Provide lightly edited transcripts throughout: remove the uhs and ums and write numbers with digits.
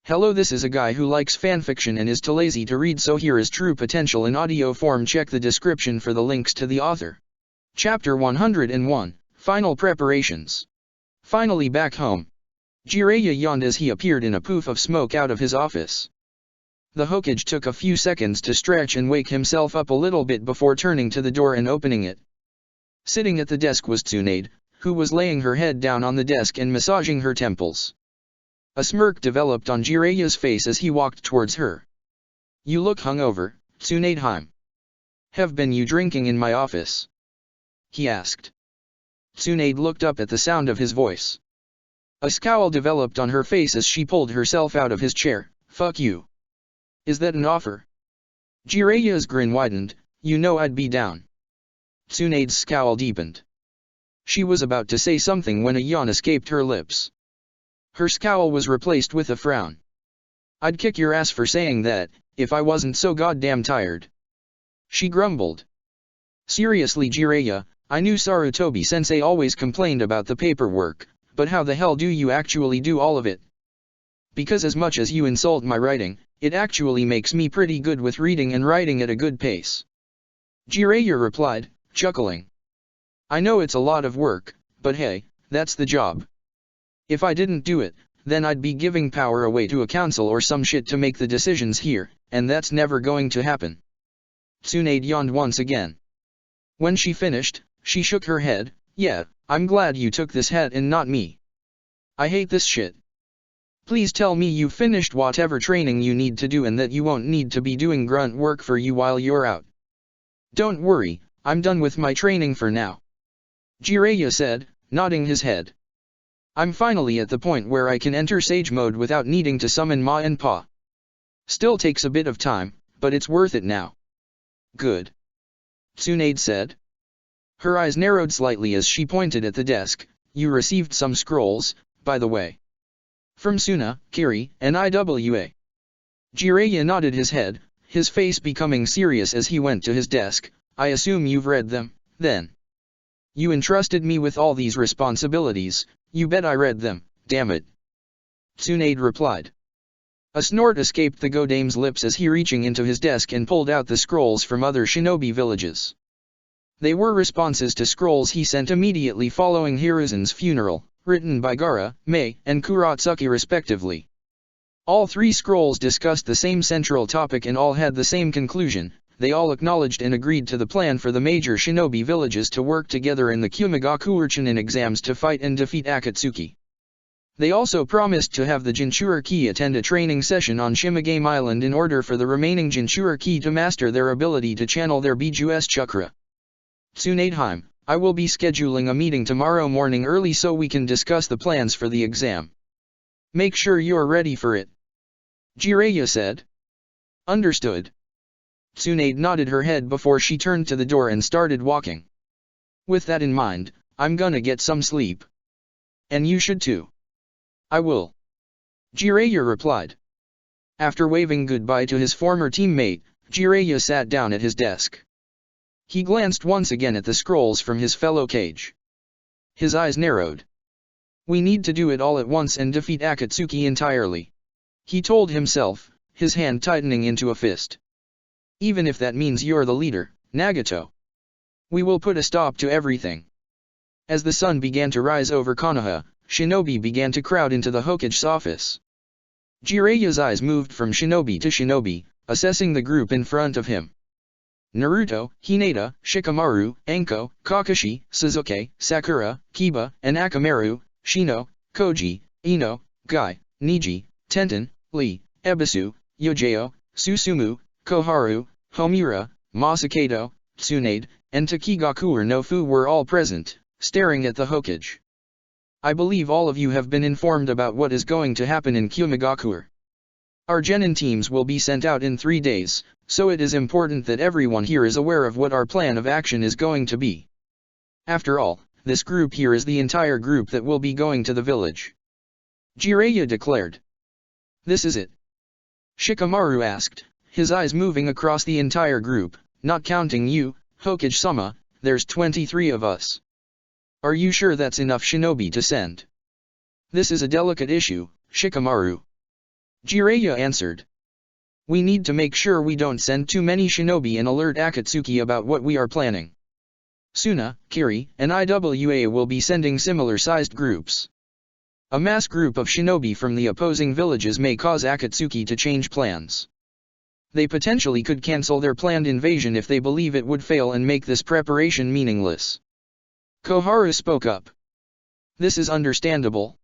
Hello, this is a guy who likes fanfiction and is too lazy to read, so here is true potential in audio form. Check the description for the links to the author. Chapter 101, Final Preparations. Finally back home. Jiraiya yawned as he appeared in a poof of smoke out of his office. The Hokage took a few seconds to stretch and wake himself up a little bit before turning to the door and opening it. Sitting at the desk was Tsunade, who was laying her head down on the desk and massaging her temples. A smirk developed on Jiraiya's face as he walked towards her. "You look hungover, Tsunade. Have been you drinking in my office?" he asked. Tsunade looked up at the sound of his voice. A scowl developed on her face as she pulled herself out of his chair. "Fuck you. Is that an offer?" Jiraiya's grin widened. "You know I'd be down." Tsunade's scowl deepened. She was about to say something when a yawn escaped her lips. Her scowl was replaced with a frown. "I'd kick your ass for saying that, if I wasn't so goddamn tired," she grumbled. "Seriously, Jiraiya, I knew Sarutobi-sensei always complained about the paperwork, but how the hell do you actually do all of it? Because as much as you insult my writing, it actually makes me pretty good with reading and writing at a good pace," Jiraiya replied, chuckling. "I know it's a lot of work, but hey, that's the job. If I didn't do it, then I'd be giving power away to a council or some shit to make the decisions here, and that's never going to happen." Tsunade yawned once again. When she finished, she shook her head. "Yeah, I'm glad you took this hat and not me. I hate this shit. Please tell me you finished whatever training you need to do and that you won't need to be doing grunt work for you while you're out." "Don't worry, I'm done with my training for now," Jiraiya said, nodding his head. "I'm finally at the point where I can enter Sage Mode without needing to summon Ma and Pa. Still takes a bit of time, but it's worth it now." "Good," Tsunade said. Her eyes narrowed slightly as she pointed at the desk. "You received some scrolls, by the way. From Suna, Kiri, and Iwa." Jiraiya nodded his head, his face becoming serious as he went to his desk. "I assume you've read them, then. You entrusted me with all these responsibilities, you bet I read them, damn it," Tsunade replied. A snort escaped the Godame's lips as he reaching into his desk and pulled out the scrolls from other shinobi villages. They were responses to scrolls he sent immediately following Hiruzen's funeral, written by Gaara, Mei, and Kuratsuki respectively. All three scrolls discussed the same central topic and all had the same conclusion. They all acknowledged and agreed to the plan for the major shinobi villages to work together in the Kumigaku Chunin exams to fight and defeat Akatsuki. They also promised to have the Jinchuriki attend a training session on Shimigame Island in order for the remaining Jinchuriki to master their ability to channel their Bijuu chakra. "Tsunade, I will be scheduling a meeting tomorrow morning early so we can discuss the plans for the exam. Make sure you're ready for it," Jiraiya said. "Understood." Tsunade nodded her head before she turned to the door and started walking. "With that in mind, I'm gonna get some sleep. And you should too." "I will," Jiraiya replied. After waving goodbye to his former teammate, Jiraiya sat down at his desk. He glanced once again at the scrolls from his fellow Kage. His eyes narrowed. "We need to do it all at once and defeat Akatsuki entirely," he told himself, his hand tightening into a fist. "Even if that means you're the leader, Nagato. We will put a stop to everything." As the sun began to rise over Konoha, shinobi began to crowd into the Hokage's office. Jiraiya's eyes moved from shinobi to shinobi, assessing the group in front of him. Naruto, Hinata, Shikamaru, Anko, Kakashi, Sasuke, Sakura, Kiba, and Akamaru, Shino, Koji, Ino, Guy, Neji, Tenten, Lee, Ebisu, Yojao, Susumu, Koharu, Homura, Masakado, Tsunade, and Takigaku no Fu were all present, staring at the Hokage. "I believe all of you have been informed about what is going to happen in Kumigaku. Our genin teams will be sent out in 3 days, so it is important that everyone here is aware of what our plan of action is going to be. After all, this group here is the entire group that will be going to the village," Jiraiya declared. "This is it?" Shikamaru asked, his eyes moving across the entire group. "Not counting you, Hokage-sama, there's 23 of us. Are you sure that's enough shinobi to send?" "This is a delicate issue, Shikamaru. Jiraiya answered. We need to make sure we don't send too many shinobi and alert Akatsuki about what we are planning. Suna, Kiri, and Iwa will be sending similar-sized groups. A mass group of shinobi from the opposing villages may cause Akatsuki to change plans. They potentially could cancel their planned invasion if they believe it would fail and make this preparation meaningless. Koharu spoke up. This is understandable.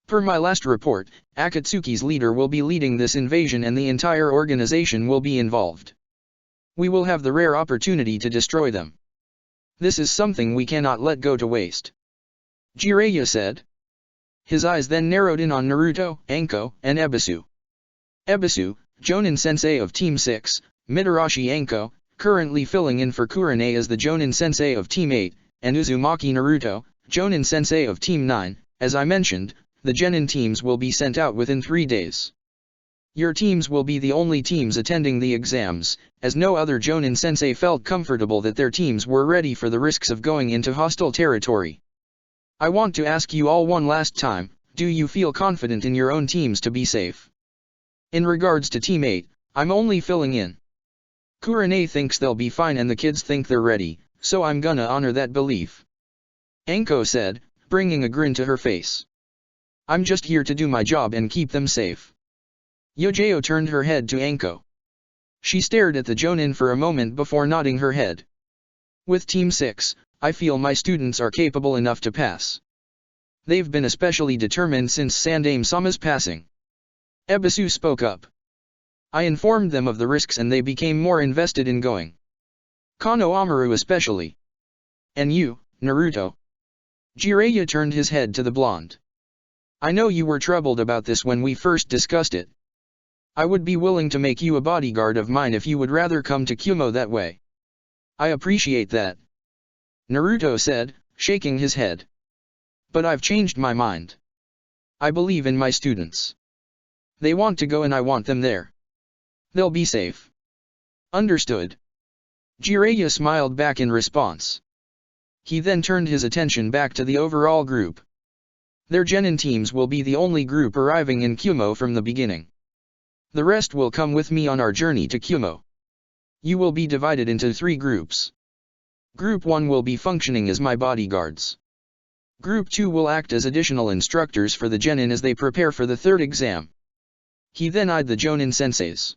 Per my last report, Akatsuki's leader will be leading this invasion and the entire organization will be involved. We will have the rare opportunity to destroy them. This is something we cannot let go to waste. Jiraiya said. His eyes then narrowed in on Naruto, Anko, and Ebisu. Ebisu, Jonin Sensei of Team 6, Mitarashi Anko, currently filling in for Kurane as the Jonin Sensei of Team 8, and Uzumaki Naruto, Jonin Sensei of Team 9, as I mentioned, the Genin teams will be sent out within 3 days. Your teams will be the only teams attending the exams, as no other Jonin Sensei felt comfortable that their teams were ready for the risks of going into hostile territory. I want to ask you all one last time, do you feel confident in your own teams to be safe? In regards to Team 8, I'm only filling in. Kurane thinks they'll be fine and the kids think they're ready, so I'm gonna honor that belief. Anko said, bringing a grin to her face. I'm just here to do my job and keep them safe. Yojao turned her head to Anko. She stared at the Jonin for a moment before nodding her head. With Team 6, I feel my students are capable enough to pass. They've been especially determined since Sandaime-sama's passing. Ebisu spoke up. I informed them of the risks and they became more invested in going. Konohamaru especially. And you, Naruto? Jiraiya turned his head to the blonde. I know you were troubled about this when we first discussed it. I would be willing to make you a bodyguard of mine if you would rather come to Kumo that way. I appreciate that. Naruto said, shaking his head. But I've changed my mind. I believe in my students. They want to go and I want them there. They'll be safe. Understood. Jiraiya smiled back in response. He then turned his attention back to the overall group. Their Genin teams will be the only group arriving in Kumo from the beginning. The rest will come with me on our journey to Kumo. You will be divided into 3 groups. Group 1 will be functioning as my bodyguards. Group 2 will act as additional instructors for the Genin as they prepare for the 3rd exam. He then eyed the Jonin senseis.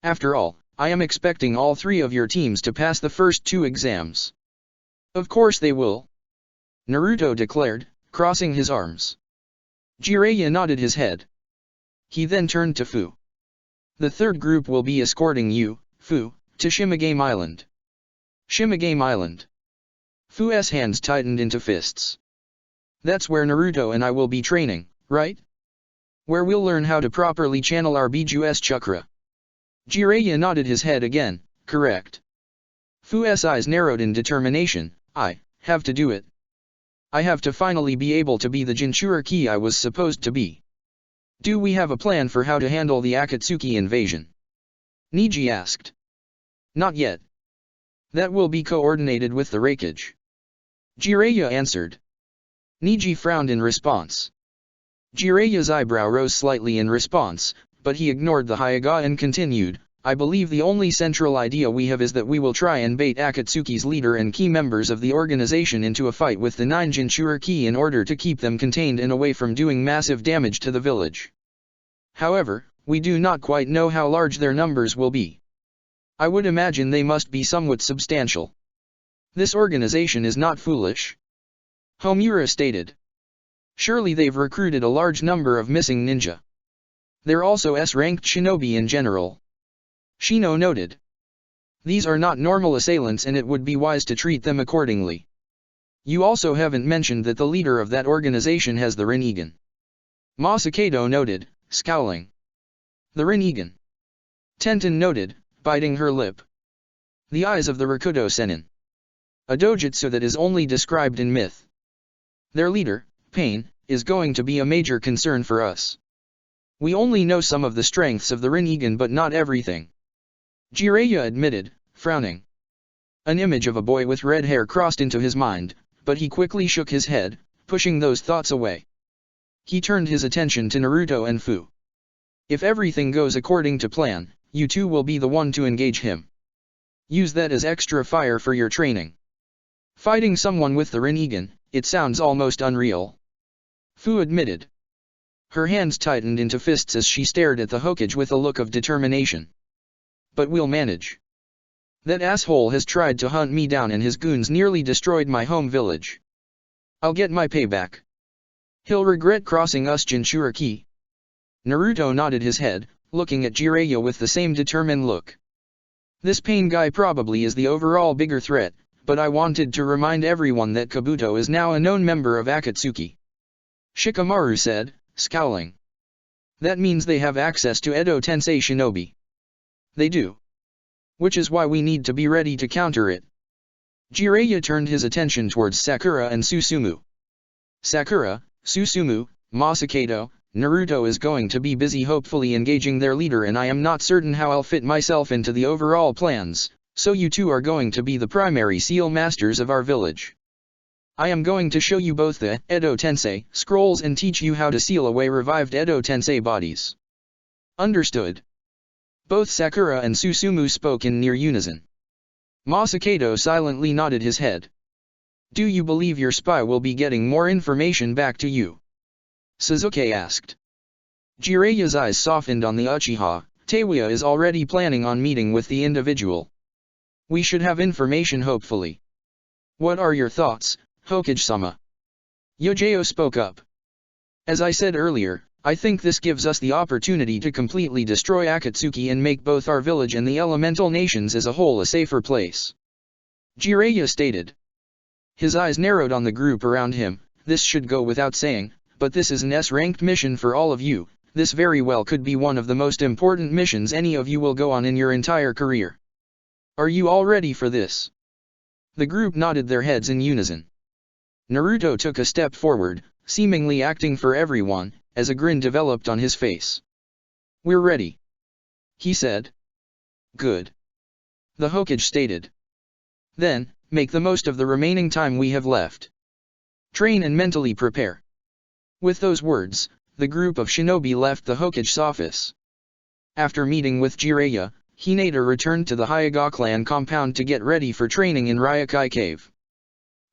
After all, I am expecting all 3 of your teams to pass the first 2 exams. Of course they will. Naruto declared, crossing his arms. Jiraiya nodded his head. He then turned to Fu. The 3rd group will be escorting you, Fu, to Shimigame Island. Shimigame Island. Fu's hands tightened into fists. That's where Naruto and I will be training, right? Where we'll learn how to properly channel our Biju's chakra. Jiraiya nodded his head again, correct. Fu's eyes narrowed in determination. I have to do it. I have to finally be able to be the Jinchuriki I was supposed to be. Do we have a plan for how to handle the Akatsuki invasion? Niji asked. Not yet. That will be coordinated with the Raikage. Jiraiya answered. Niji frowned in response. Jiraiya's eyebrow rose slightly in response, but he ignored the Hyuga and continued, I believe the only central idea we have is that we will try and bait Akatsuki's leader and key members of the organization into a fight with the 9 Jinchuriki in order to keep them contained and away from doing massive damage to the village. However, we do not quite know how large their numbers will be. I would imagine they must be somewhat substantial. This organization is not foolish. Homura stated. Surely they've recruited a large number of missing ninja. They're also S-ranked shinobi in general. Shino noted. These are not normal assailants and it would be wise to treat them accordingly. You also haven't mentioned that the leader of that organization has the Rinnegan. Masakado noted, scowling. The Rinnegan. Tenten noted, biting her lip. The eyes of the Rakudo Sennin. A dojutsu that is only described in myth. Their leader, Pain, is going to be a major concern for us. We only know some of the strengths of the Rinnegan but not everything. Jiraiya admitted, frowning. An image of a boy with red hair crossed into his mind, but he quickly shook his head, pushing those thoughts away. He turned his attention to Naruto and Fu. If everything goes according to plan, you two will be the one to engage him. Use that as extra fire for your training. Fighting someone with the Rinnegan, it sounds almost unreal. Fu admitted. Her hands tightened into fists as she stared at the Hokage with a look of determination. But we'll manage. That asshole has tried to hunt me down and his goons nearly destroyed my home village. I'll get my payback. He'll regret crossing us Jinchuriki. Naruto nodded his head, looking at Jiraiya with the same determined look. This Pain guy probably is the overall bigger threat, but I wanted to remind everyone that Kabuto is now a known member of Akatsuki. Shikamaru said, scowling. That means they have access to Edo Tensei shinobi. They do. Which is why we need to be ready to counter it. Jiraiya turned his attention towards Sakura and Susumu. Sakura, Susumu, Masakado, Naruto is going to be busy hopefully engaging their leader and I am not certain how I'll fit myself into the overall plans, so you two are going to be the primary seal masters of our village. I am going to show you both the Edo Tensei scrolls and teach you how to seal away revived Edo Tensei bodies. Understood. Both Sakura and Susumu spoke in near unison. Masakado silently nodded his head. Do you believe your spy will be getting more information back to you? Sasuke asked. Jiraiya's eyes softened on the Uchiha. Teiwa is already planning on meeting with the individual. We should have information hopefully. What are your thoughts, Hokage-sama? Yojao spoke up. As I said earlier, I think this gives us the opportunity to completely destroy Akatsuki and make both our village and the elemental nations as a whole a safer place. Jiraiya stated. His eyes narrowed on the group around him. This should go without saying, but this is an S-ranked mission for all of you. This very well could be one of the most important missions any of you will go on in your entire career. Are you all ready for this? The group nodded their heads in unison. Naruto took a step forward, seemingly acting for everyone, as a grin developed on his face. We're ready, he said. Good. The Hokage stated. Then, make the most of the remaining time we have left. Train and mentally prepare. With those words, the group of shinobi left the Hokage's office. After meeting with Jiraiya, Hinata returned to the Hyuga clan compound to get ready for training in Ryokai Cave.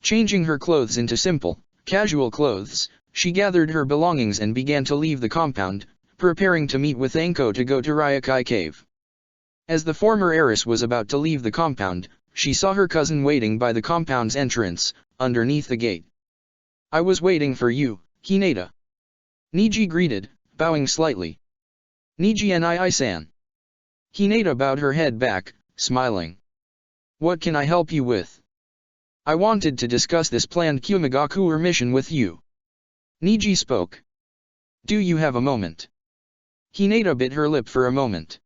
Changing her clothes into simple, casual clothes, she gathered her belongings and began to leave the compound, preparing to meet with Anko to go to Ryokai Cave. As the former heiress was about to leave the compound, she saw her cousin waiting by the compound's entrance, underneath the gate. I was waiting for you, Hinata. Niji greeted, bowing slightly. Niji and I-san. Hinata bowed her head back, smiling. What can I help you with? I wanted to discuss this planned Kumigakure mission with you. Niji spoke. Do you have a moment? Hinata bit her lip for a moment.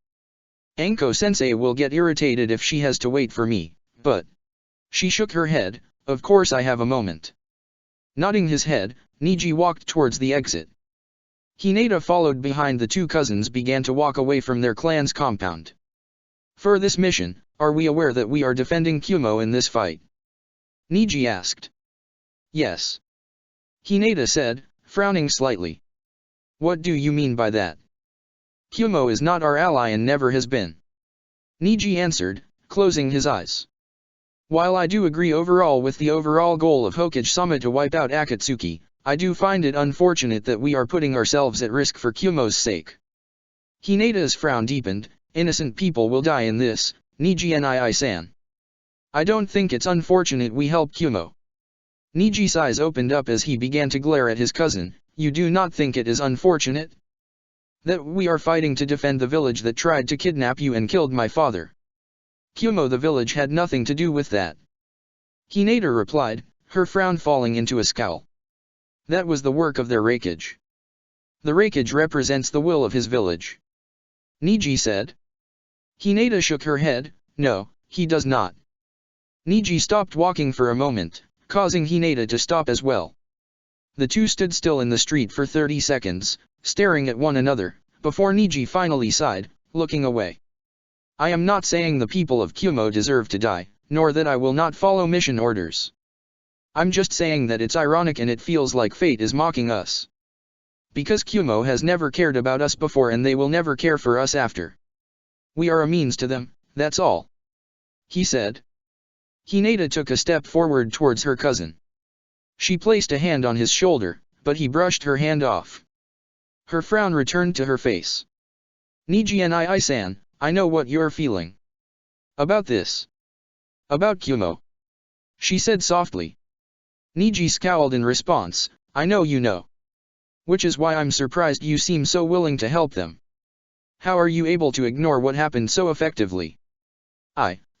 Anko-sensei will get irritated if she has to wait for me, but... She shook her head, of course I have a moment. Nodding his head, Niji walked towards the exit. Hinata followed behind the two cousins began to walk away from their clan's compound. For this mission, are we aware that we are defending Kumo in this fight? Niji asked. Yes. Hinata said, frowning slightly. What do you mean by that? Kumo is not our ally and never has been. Niji answered, closing his eyes. While I do agree overall with the overall goal of Hokage-sama to wipe out Akatsuki, I do find it unfortunate that we are putting ourselves at risk for Kumo's sake. Hinata's frown deepened. Innocent people will die in this, Niji and I-san. I don't think it's unfortunate we help Kumo. Niji's eyes opened up as he began to glare at his cousin. You do not think it is unfortunate? That we are fighting to defend the village that tried to kidnap you and killed my father. Kumo the village had nothing to do with that. Hinata replied, her frown falling into a scowl. That was the work of their Raikage. The Raikage represents the will of his village. Niji said. Hinata shook her head, no, he does not. Niji stopped walking for a moment, causing Hinata to stop as well. The two stood still in the street for 30 seconds, staring at one another, before Niji finally sighed, looking away. I am not saying the people of Kumo deserve to die, nor that I will not follow mission orders. I'm just saying that it's ironic and it feels like fate is mocking us. Because Kumo has never cared about us before and they will never care for us after. We are a means to them, that's all. He said. Hinata took a step forward towards her cousin. She placed a hand on his shoulder, but he brushed her hand off. Her frown returned to her face. Niji-san, I know what you're feeling. About this. About Kumo. She said softly. Niji scowled in response, I know you know. Which is why I'm surprised you seem so willing to help them. How are you able to ignore what happened so effectively?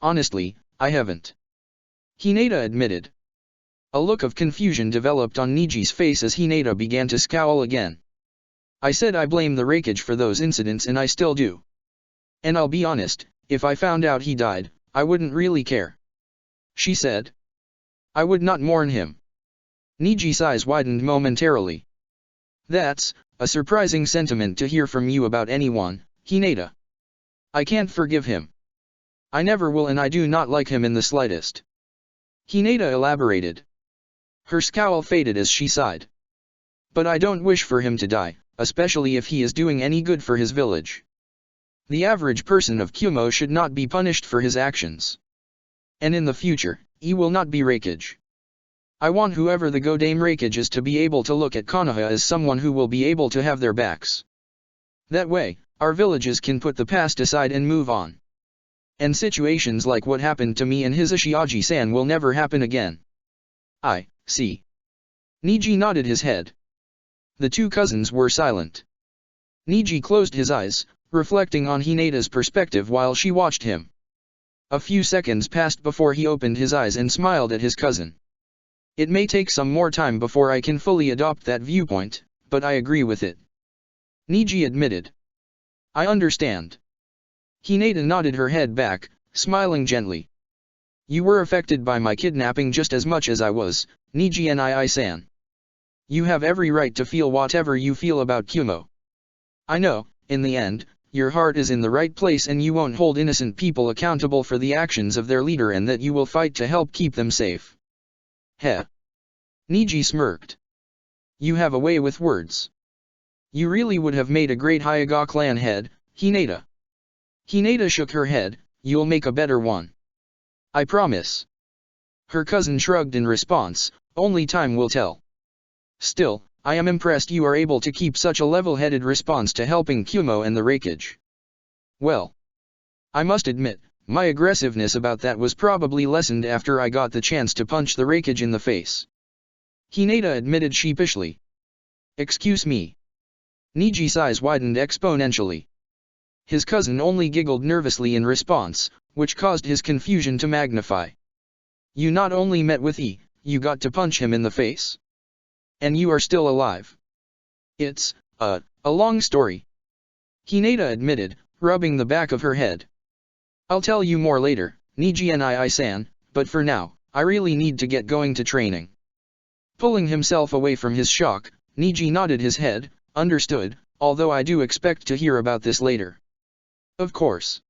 Honestly, I haven't. Hinata admitted. A look of confusion developed on Niji's face as Hinata began to scowl again. I said I blame the Raikage for those incidents and I still do. And I'll be honest, if I found out he died, I wouldn't really care. She said. I would not mourn him. Niji's eyes widened momentarily. That's a surprising sentiment to hear from you about anyone, Hinata. I can't forgive him. I never will and I do not like him in the slightest. Hinata elaborated. Her scowl faded as she sighed. But I don't wish for him to die, especially if he is doing any good for his village. The average person of Kumo should not be punished for his actions. And in the future, he will not be Raikage. I want whoever the Godame Raikage is to be able to look at Konoha as someone who will be able to have their backs. That way, our villages can put the past aside and move on. And situations like what happened to me and Hisashiaji-san will never happen again. I see. Niji nodded his head. The two cousins were silent. Niji closed his eyes, reflecting on Hinata's perspective while she watched him. A few seconds passed before he opened his eyes and smiled at his cousin. It may take some more time before I can fully adopt that viewpoint, but I agree with it. Niji admitted. I understand. Hinata nodded her head back, smiling gently. You were affected by my kidnapping just as much as I was, Niji-san. You have every right to feel whatever you feel about Kumo. I know, in the end, your heart is in the right place and you won't hold innocent people accountable for the actions of their leader and that you will fight to help keep them safe. Heh. Niji smirked. You have a way with words. You really would have made a great Hyuga clan head, Hinata. Hinata shook her head, you'll make a better one. I promise. Her cousin shrugged in response, only time will tell. Still, I am impressed you are able to keep such a level-headed response to helping Kumo and the Raikage. Well. I must admit, my aggressiveness about that was probably lessened after I got the chance to punch the Raikage in the face. Hinata admitted sheepishly. Excuse me. Niji's eyes widened exponentially. His cousin only giggled nervously in response, which caused his confusion to magnify. You not only met with E, you got to punch him in the face. And you are still alive. It's a long story. Hinata admitted, rubbing the back of her head. I'll tell you more later, Niji-san, but for now, I really need to get going to training. Pulling himself away from his shock, Niji nodded his head, understood, although I do expect to hear about this later. Of course.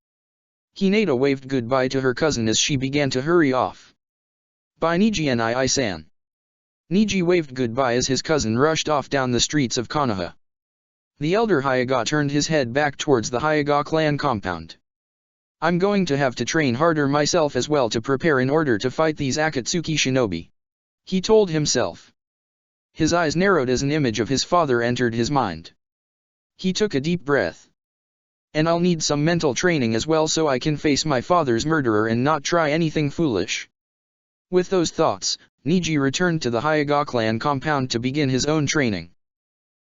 Hinata waved goodbye to her cousin as she began to hurry off. Bye Niji-san. Niji waved goodbye as his cousin rushed off down the streets of Konoha. The elder Hyuga turned his head back towards the Hyuga clan compound. I'm going to have to train harder myself as well to prepare in order to fight these Akatsuki shinobi. He told himself. His eyes narrowed as an image of his father entered his mind. He took a deep breath. And I'll need some mental training as well so I can face my father's murderer and not try anything foolish. With those thoughts, Niji returned to the Hyuga clan compound to begin his own training.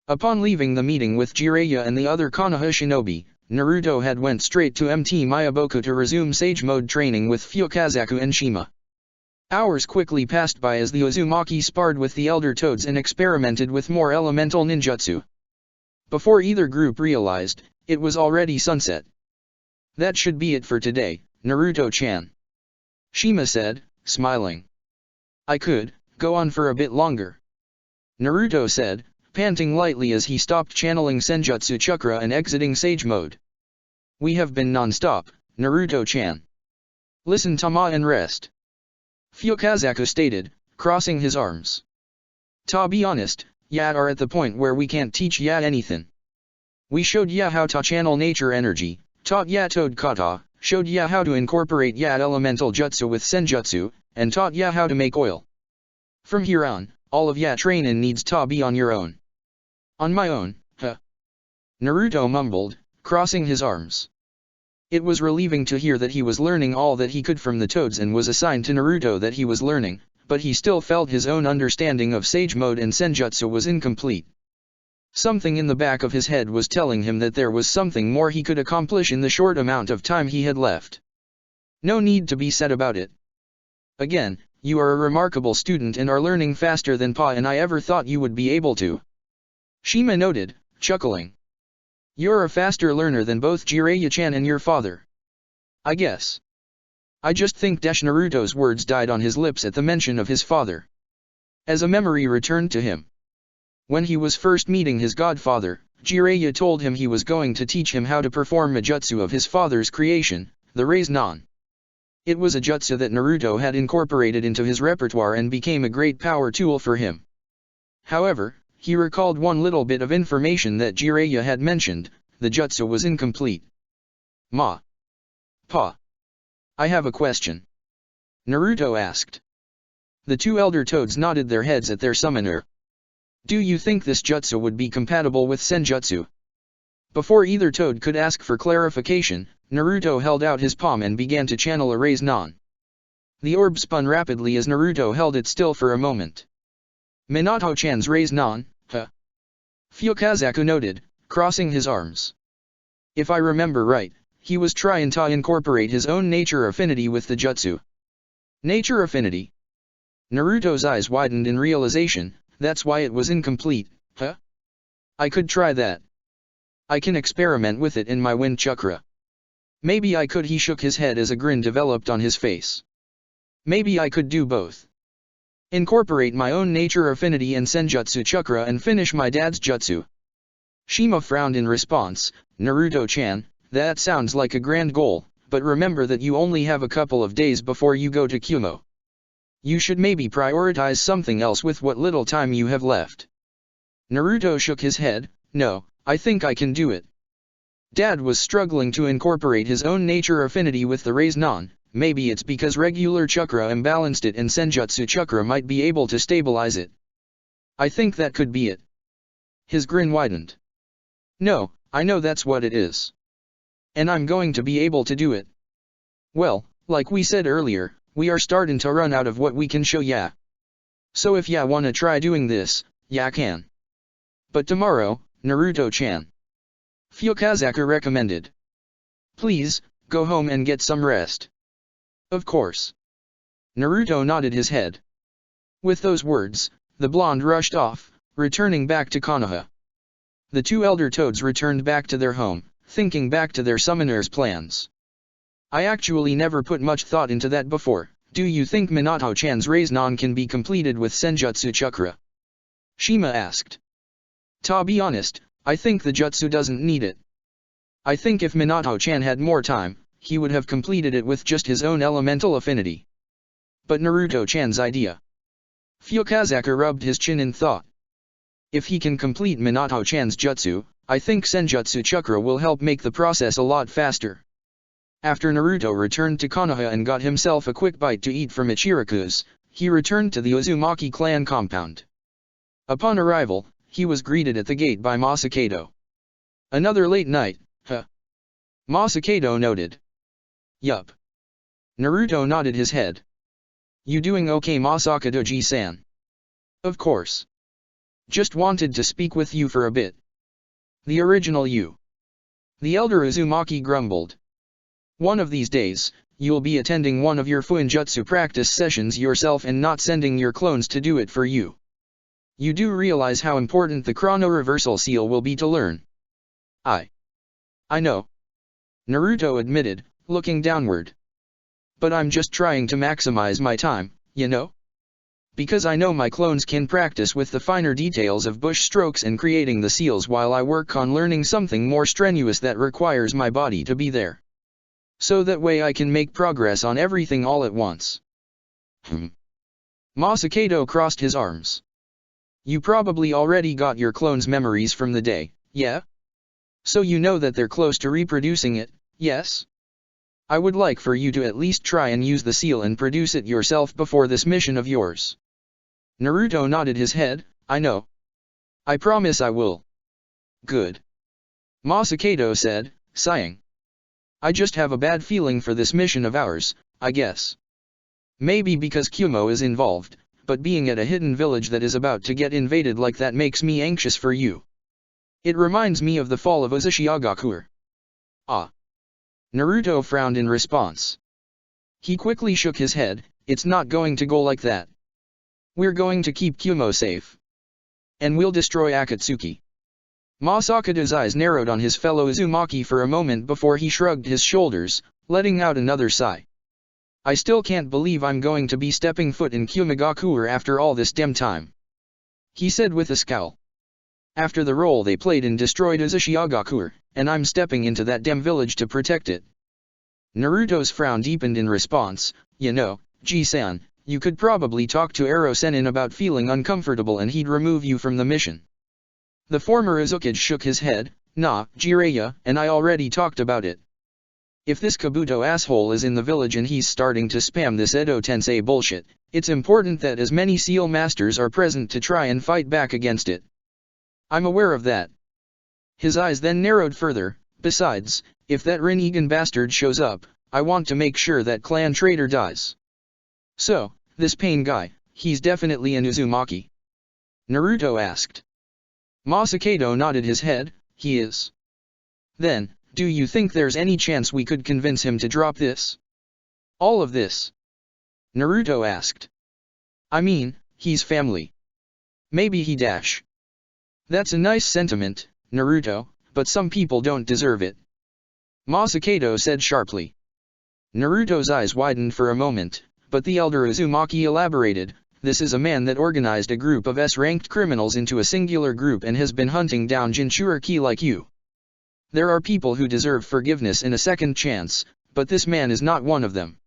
Upon leaving the meeting with Jiraiya and the other Konoha shinobi, Naruto had went straight to MT Miyaboku to resume Sage Mode training with Fukazaku and Shima. Hours quickly passed by as the Uzumaki sparred with the Elder Toads and experimented with more elemental ninjutsu. Before either group realized, it was already sunset. That should be it for today, Naruto-chan. Shima said, smiling. I could go on for a bit longer. Naruto said, panting lightly as he stopped channeling Senjutsu Chakra and exiting Sage Mode. We have been non-stop, Naruto-chan. Listen Tama and rest. Fukazaku stated, crossing his arms. To be honest, ya are at the point where we can't teach ya anything. We showed ya how to channel nature energy, taught ya Toad Kata, showed ya how to incorporate ya elemental jutsu with senjutsu, and taught ya how to make oil. From here on, all of ya trainin' needs to be on your own. On my own, huh? Naruto mumbled, crossing his arms. It was relieving to hear that he was learning all that he could from the toads and was assigned to Naruto that he was learning, but he still felt his own understanding of Sage Mode and Senjutsu was incomplete. Something in the back of his head was telling him that there was something more he could accomplish in the short amount of time he had left. No need to be sad about it. Again, you are a remarkable student and are learning faster than Pa and I ever thought you would be able to. Shima noted, chuckling. You're a faster learner than both Jiraiya-chan and your father. I guess. I just think Naruto's words died on his lips at the mention of his father. As a memory returned to him. When he was first meeting his godfather, Jiraiya told him he was going to teach him how to perform a jutsu of his father's creation, the Raise-Non. It was a jutsu that Naruto had incorporated into his repertoire and became a great power tool for him. However, he recalled one little bit of information that Jiraiya had mentioned: the jutsu was incomplete. Pa. I have a question. Naruto asked. The two elder toads nodded their heads at their summoner. Do you think this jutsu would be compatible with Senjutsu? Before either toad could ask for clarification, Naruto held out his palm and began to channel a Raise-Non. The orb spun rapidly as Naruto held it still for a moment. Minato-chan's Raise-Non, huh? Fukazaku noted, crossing his arms. If I remember right, he was trying to incorporate his own nature affinity with the jutsu. Nature affinity? Naruto's eyes widened in realization. That's why it was incomplete, huh? I could try that. I can experiment with it in my wind chakra. Maybe I could. He shook his head as a grin developed on his face. Maybe I could do both. Incorporate my own nature affinity and Senjutsu chakra and finish my dad's jutsu. Shima frowned in response. Naruto-chan, that sounds like a grand goal, but remember that you only have a couple of days before you go to Kumo. You should maybe prioritize something else with what little time you have left. Naruto shook his head. No, I think I can do it. Dad was struggling to incorporate his own nature affinity with the Raise-Non. Maybe it's because regular chakra imbalanced it and Senjutsu chakra might be able to stabilize it. I think that could be it. His grin widened. No, I know that's what it is. And I'm going to be able to do it. Well, like we said earlier, we are starting to run out of what we can show ya. So if ya wanna try doing this, ya can. But tomorrow, Naruto-chan. Fukazaku recommended. Please, go home and get some rest. Of course. Naruto nodded his head. With those words, the blonde rushed off, returning back to Konoha. The two elder toads returned back to their home, thinking back to their summoner's plans. I actually never put much thought into that before. Do you think Minato-chan's Raise-Non can be completed with Senjutsu chakra? Shima asked. To be honest, I think the jutsu doesn't need it. I think if Minato-chan had more time, he would have completed it with just his own elemental affinity. But Naruto-chan's idea. Fukazaku rubbed his chin in thought. If he can complete Minato-chan's jutsu, I think Senjutsu chakra will help make the process a lot faster. After Naruto returned to Konoha and got himself a quick bite to eat from Ichiraku's, he returned to the Uzumaki clan compound. Upon arrival, he was greeted at the gate by Masakado. Another late night, huh? Masakado noted. Yup. Naruto nodded his head. You doing okay, Masakado-ji-san? Of course. Just wanted to speak with you for a bit. The original you. The elder Uzumaki grumbled. One of these days, you'll be attending one of your Fuinjutsu practice sessions yourself and not sending your clones to do it for you. You do realize how important the Chrono Reversal Seal will be to learn. I know. Naruto admitted, looking downward. But I'm just trying to maximize my time, you know? Because I know my clones can practice with the finer details of bush strokes and creating the seals while I work on learning something more strenuous that requires my body to be there. So that way I can make progress on everything all at once. Masakado crossed his arms. You probably already got your clone's memories from the day, yeah? So you know that they're close to reproducing it, yes? I would like for you to at least try and use the seal and produce it yourself before this mission of yours. Naruto nodded his head, I know. I promise I will. Good. Masakado said, sighing. I just have a bad feeling for this mission of ours, I guess. Maybe because Kumo is involved, but being at a hidden village that is about to get invaded like that makes me anxious for you. It reminds me of the fall of Uzashigakure. Ah. Naruto frowned in response. He quickly shook his head, it's not going to go like that. We're going to keep Kumo safe. And we'll destroy Akatsuki. Masakada's eyes narrowed on his fellow Uzumaki for a moment before he shrugged his shoulders, letting out another sigh. I still can't believe I'm going to be stepping foot in Kumogakure after all this damn time. He said with a scowl. After the role they played in Destroyed Uzashigakure, and I'm stepping into that damn village to protect it. Naruto's frown deepened in response, you know, Ji-san, you could probably talk to Ero Sennin about feeling uncomfortable and he'd remove you from the mission. The former Uzukage shook his head, nah, Jiraiya, and I already talked about it. If this Kabuto asshole is in the village and he's starting to spam this Edo Tensei bullshit, it's important that as many seal masters are present to try and fight back against it. I'm aware of that. His eyes then narrowed further, besides, if that Rinnegan bastard shows up, I want to make sure that clan traitor dies. So, this Pain guy, he's definitely an Uzumaki? Naruto asked. Masakado nodded his head, he is. Then, do you think there's any chance we could convince him to drop this? All of this? Naruto asked. I mean, he's family. Maybe he dash. That's a nice sentiment, Naruto, but some people don't deserve it. Masakado said sharply. Naruto's eyes widened for a moment, but the elder Uzumaki elaborated, this is a man that organized a group of S-ranked criminals into a singular group and has been hunting down Jinchuriki like you. There are people who deserve forgiveness and a second chance, but this man is not one of them.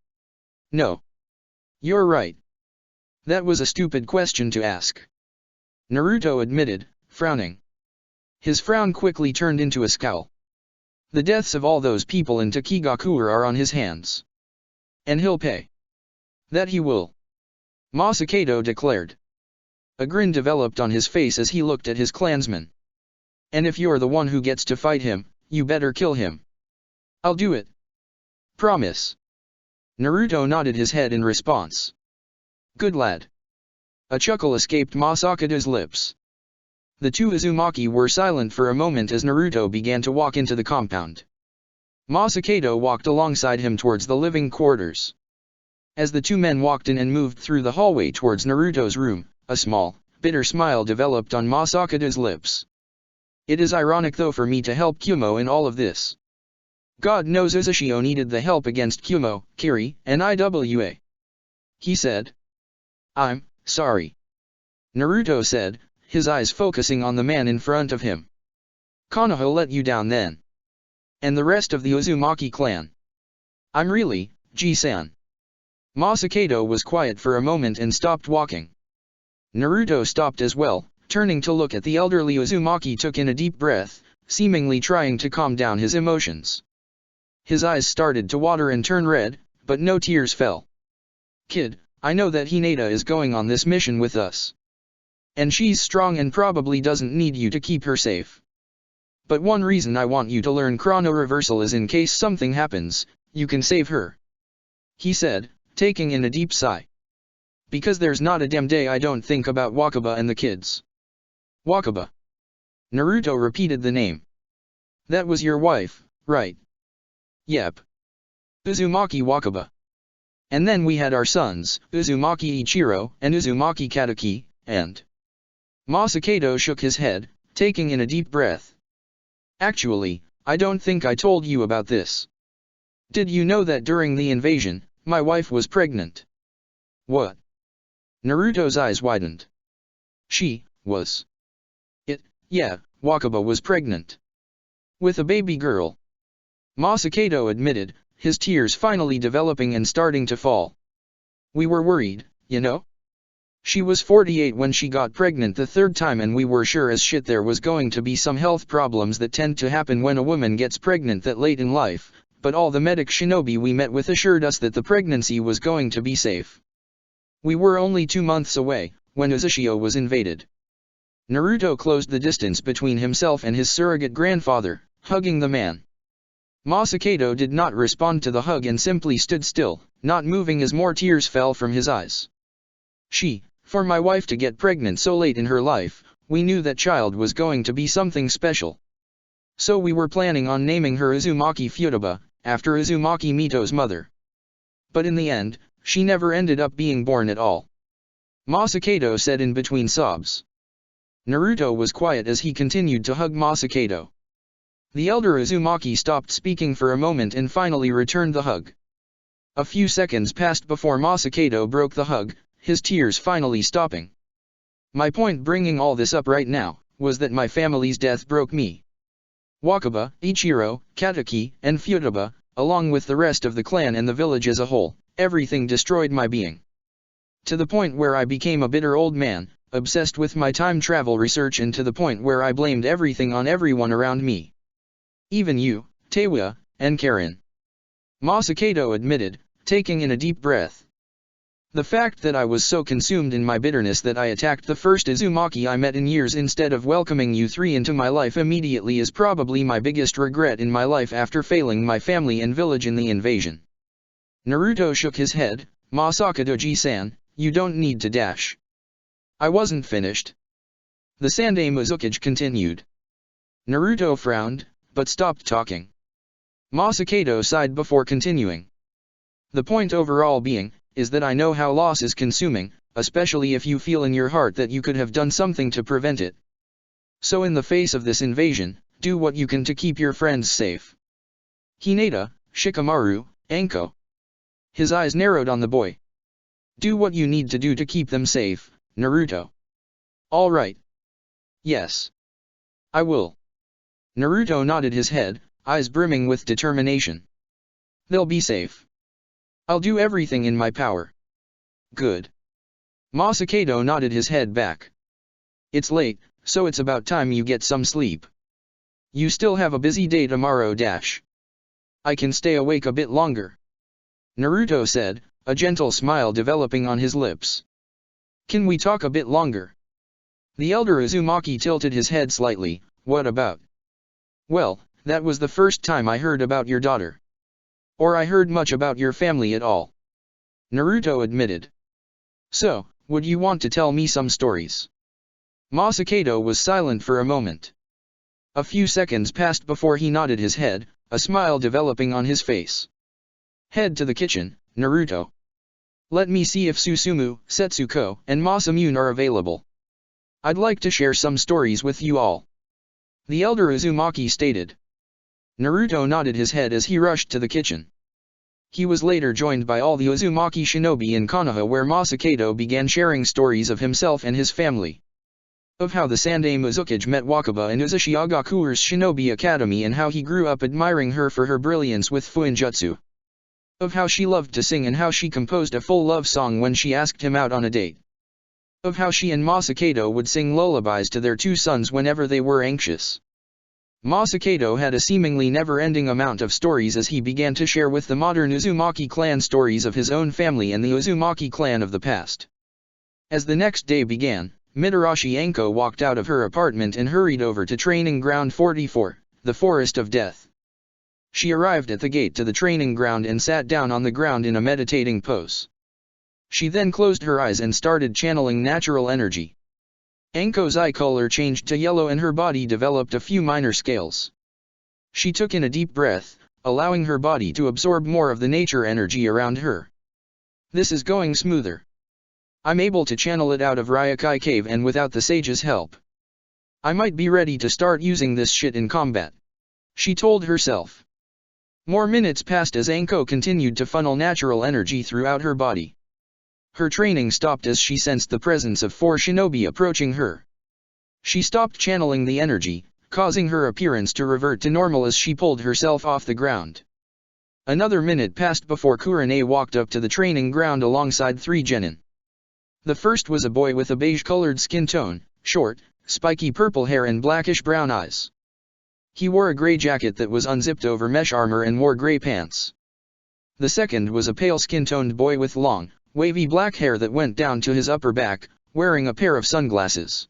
No. You're right. That was a stupid question to ask. Naruto admitted, frowning. His frown quickly turned into a scowl. The deaths of all those people in Takigakure are on his hands. And he'll pay. That he will. Masakado declared. A grin developed on his face as he looked at his clansmen. And if you're the one who gets to fight him, you better kill him. I'll do it. Promise. Naruto nodded his head in response. Good lad. A chuckle escaped Masakada's lips. The two Uzumaki were silent for a moment as Naruto began to walk into the compound. Masakado walked alongside him towards the living quarters. As the two men walked in and moved through the hallway towards Naruto's room, a small, bitter smile developed on Masakada's lips. It is ironic though for me to help Kumo in all of this. God knows Uzashio needed the help against Kumo, Kiri, and Iwa. He said. I'm sorry. Naruto said, his eyes focusing on the man in front of him. Konoha let you down then. And the rest of the Uzumaki clan. I'm really, Ji-san. Masakado was quiet for a moment and stopped walking. Naruto stopped as well, turning to look at the elderly Uzumaki took in a deep breath, seemingly trying to calm down his emotions. His eyes started to water and turn red, but no tears fell. Kid, I know that Hinata is going on this mission with us. And she's strong and probably doesn't need you to keep her safe. But one reason I want you to learn Chrono Reversal is in case something happens, you can save her. He said, taking in a deep sigh. Because there's not a damn day I don't think about Wakaba and the kids. Wakaba. Naruto repeated the name. That was your wife, right? Yep. Uzumaki Wakaba. And then we had our sons, Uzumaki Ichiro and Uzumaki Kataki, and... Masakado shook his head, taking in a deep breath. Actually, I don't think I told you about this. Did you know that during the invasion, my wife was pregnant? What? Naruto's eyes widened. She was. Yeah, Wakaba was pregnant. With a baby girl. Masakado admitted, his tears finally developing and starting to fall. We were worried, you know? She was 48 when she got pregnant the third time, and we were sure as shit there was going to be some health problems that tend to happen when a woman gets pregnant that late in life, but all the medic shinobi we met with assured us that the pregnancy was going to be safe. We were only 2 months away, when Uzushio was invaded. Naruto closed the distance between himself and his surrogate grandfather, hugging the man. Masakado did not respond to the hug and simply stood still, not moving as more tears fell from his eyes. For my wife to get pregnant so late in her life, we knew that child was going to be something special. So we were planning on naming her Uzumaki Futaba, after Uzumaki Mito's mother. But in the end, she never ended up being born at all. Masakado said in between sobs. Naruto was quiet as he continued to hug Masakado. The elder Uzumaki stopped speaking for a moment and finally returned the hug. A few seconds passed before Masakado broke the hug, his tears finally stopping. My point bringing all this up right now, was that my family's death broke me. Wakaba, Ichiro, Kataki, and Futaba, along with the rest of the clan and the village as a whole, everything destroyed my being. To the point where I became a bitter old man, obsessed with my time travel research, and to the point where I blamed everything on everyone around me. Even you, Tewa, and Karen. Masakado admitted, taking in a deep breath. The fact that I was so consumed in my bitterness that I attacked the first Uzumaki I met in years instead of welcoming you three into my life immediately is probably my biggest regret in my life after failing my family and village in the invasion. Naruto shook his head. Masakado-ji-san, you don't need to dash. I wasn't finished. The Sandai Mizukage continued. Naruto frowned, but stopped talking. Masakado sighed before continuing. The point overall being, is that I know how loss is consuming, especially if you feel in your heart that you could have done something to prevent it. So in the face of this invasion, do what you can to keep your friends safe. Hinata, Shikamaru, Anko. His eyes narrowed on the boy. Do what you need to do to keep them safe, Naruto. All right. Yes. I will. Naruto nodded his head, eyes brimming with determination. They'll be safe. I'll do everything in my power. Good. Masakado nodded his head back. It's late, so it's about time you get some sleep. You still have a busy day tomorrow. I can stay awake a bit longer. Naruto said, a gentle smile developing on his lips. Can we talk a bit longer? The elder Uzumaki tilted his head slightly. What about? Well, that was the first time I heard about your daughter. Or I heard much about your family at all. Naruto admitted. So, would you want to tell me some stories? Masakado was silent for a moment. A few seconds passed before he nodded his head, a smile developing on his face. Head to the kitchen, Naruto. Let me see if Susumu, Setsuko, and Masamune are available. I'd like to share some stories with you all. The elder Uzumaki stated. Naruto nodded his head as he rushed to the kitchen. He was later joined by all the Uzumaki shinobi in Konoha, where Masakado began sharing stories of himself and his family. Of how the Sandai Mizukage met Wakaba in Uzushiagakure's shinobi academy and how he grew up admiring her for her brilliance with Fuinjutsu. Of how she loved to sing and how she composed a full love song when she asked him out on a date. Of how she and Masakado would sing lullabies to their 2 sons whenever they were anxious. Masakado had a seemingly never-ending amount of stories as he began to share with the modern Uzumaki clan stories of his own family and the Uzumaki clan of the past. As the next day began, Mitarashi Anko walked out of her apartment and hurried over to Training Ground 44, the Forest of Death. She arrived at the gate to the training ground and sat down on the ground in a meditating pose. She then closed her eyes and started channeling natural energy. Anko's eye color changed to yellow and her body developed a few minor scales. She took in a deep breath, allowing her body to absorb more of the nature energy around her. This is going smoother. I'm able to channel it out of Ryokai Cave and without the sage's help. I might be ready to start using this shit in combat. She told herself. More minutes passed as Anko continued to funnel natural energy throughout her body. Her training stopped as she sensed the presence of 4 shinobi approaching her. She stopped channeling the energy, causing her appearance to revert to normal as she pulled herself off the ground. Another minute passed before Kurane walked up to the training ground alongside 3 genin. The first was a boy with a beige-colored skin tone, short, spiky purple hair and blackish-brown eyes. He wore a gray jacket that was unzipped over mesh armor and wore gray pants. The second was a pale skin-toned boy with long, wavy black hair that went down to his upper back, wearing a pair of sunglasses.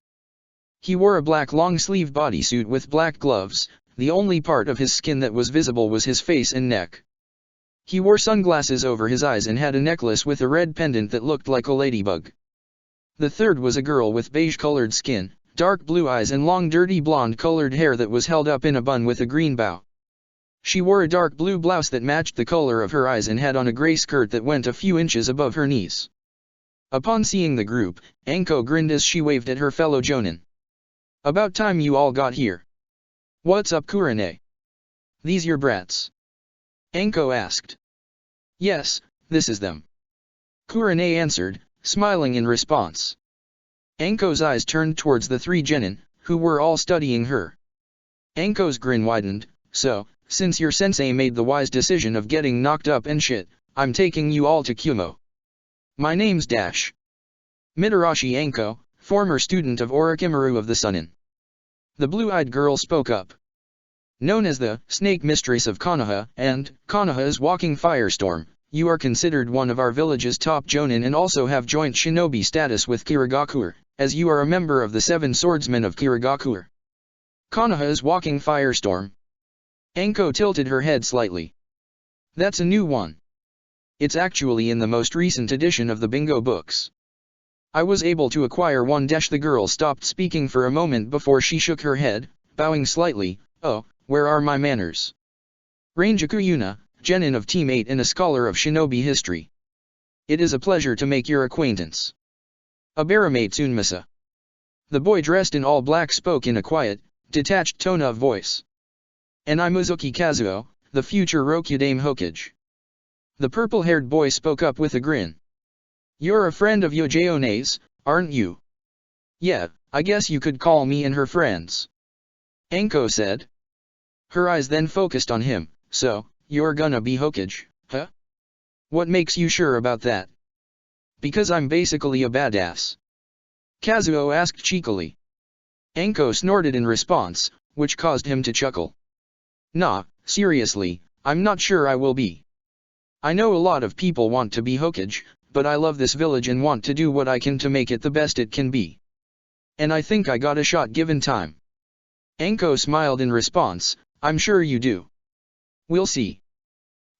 He wore a black long-sleeve bodysuit with black gloves. The only part of his skin that was visible was his face and neck. He wore sunglasses over his eyes and had a necklace with a red pendant that looked like a ladybug. The third was a girl with beige-colored skin, dark blue eyes and long dirty blonde-colored hair that was held up in a bun with a green bow. She wore a dark blue blouse that matched the color of her eyes and had on a gray skirt that went a few inches above her knees. Upon seeing the group, Anko grinned as she waved at her fellow Jonin. "About time you all got here. What's up, Kurane? These your brats?" Anko asked. "Yes, this is them," Kurane answered, smiling in response. Anko's eyes turned towards the three genin, who were all studying her. Anko's grin widened. "So, since your sensei made the wise decision of getting knocked up and shit, I'm taking you all to Kumo. My name's Dash Mitarashi Anko, former student of Orochimaru of the Sunin." The blue-eyed girl spoke up. "Known as the Snake Mistress of Konoha and Konoha's Walking Firestorm, you are considered one of our village's top jonin and also have joint shinobi status with Kirigakure, as you are a member of the Seven Swordsmen of Kirigakure." Konoha's Walking Firestorm. Anko tilted her head slightly. "That's a new one. It's actually in the most recent edition of the bingo books. I was able to acquire one." The girl stopped speaking for a moment before she shook her head, bowing slightly. "Oh, where are my manners? Ranjaku Yuna, genin of Team 8 and a scholar of shinobi history. It is a pleasure to make your acquaintance. Abaramate Tsunmasa." The boy dressed in all black spoke in a quiet, detached tone of voice. "And I'm Uzuki Kazuo, the future Rokyudame Hokage." The purple-haired boy spoke up with a grin. "You're a friend of Yojaone's, aren't you?" "Yeah, I guess you could call me and her friends," Anko said. Her eyes then focused on him. "So, you're gonna be Hokage, huh? What makes you sure about that?" "Because I'm basically a badass," Kazuo asked cheekily. Anko snorted in response, which caused him to chuckle. "Nah, seriously, I'm not sure I will be. I know a lot of people want to be Hokage, but I love this village and want to do what I can to make it the best it can be. And I think I got a shot given time." Anko smiled in response. "I'm sure you do. We'll see."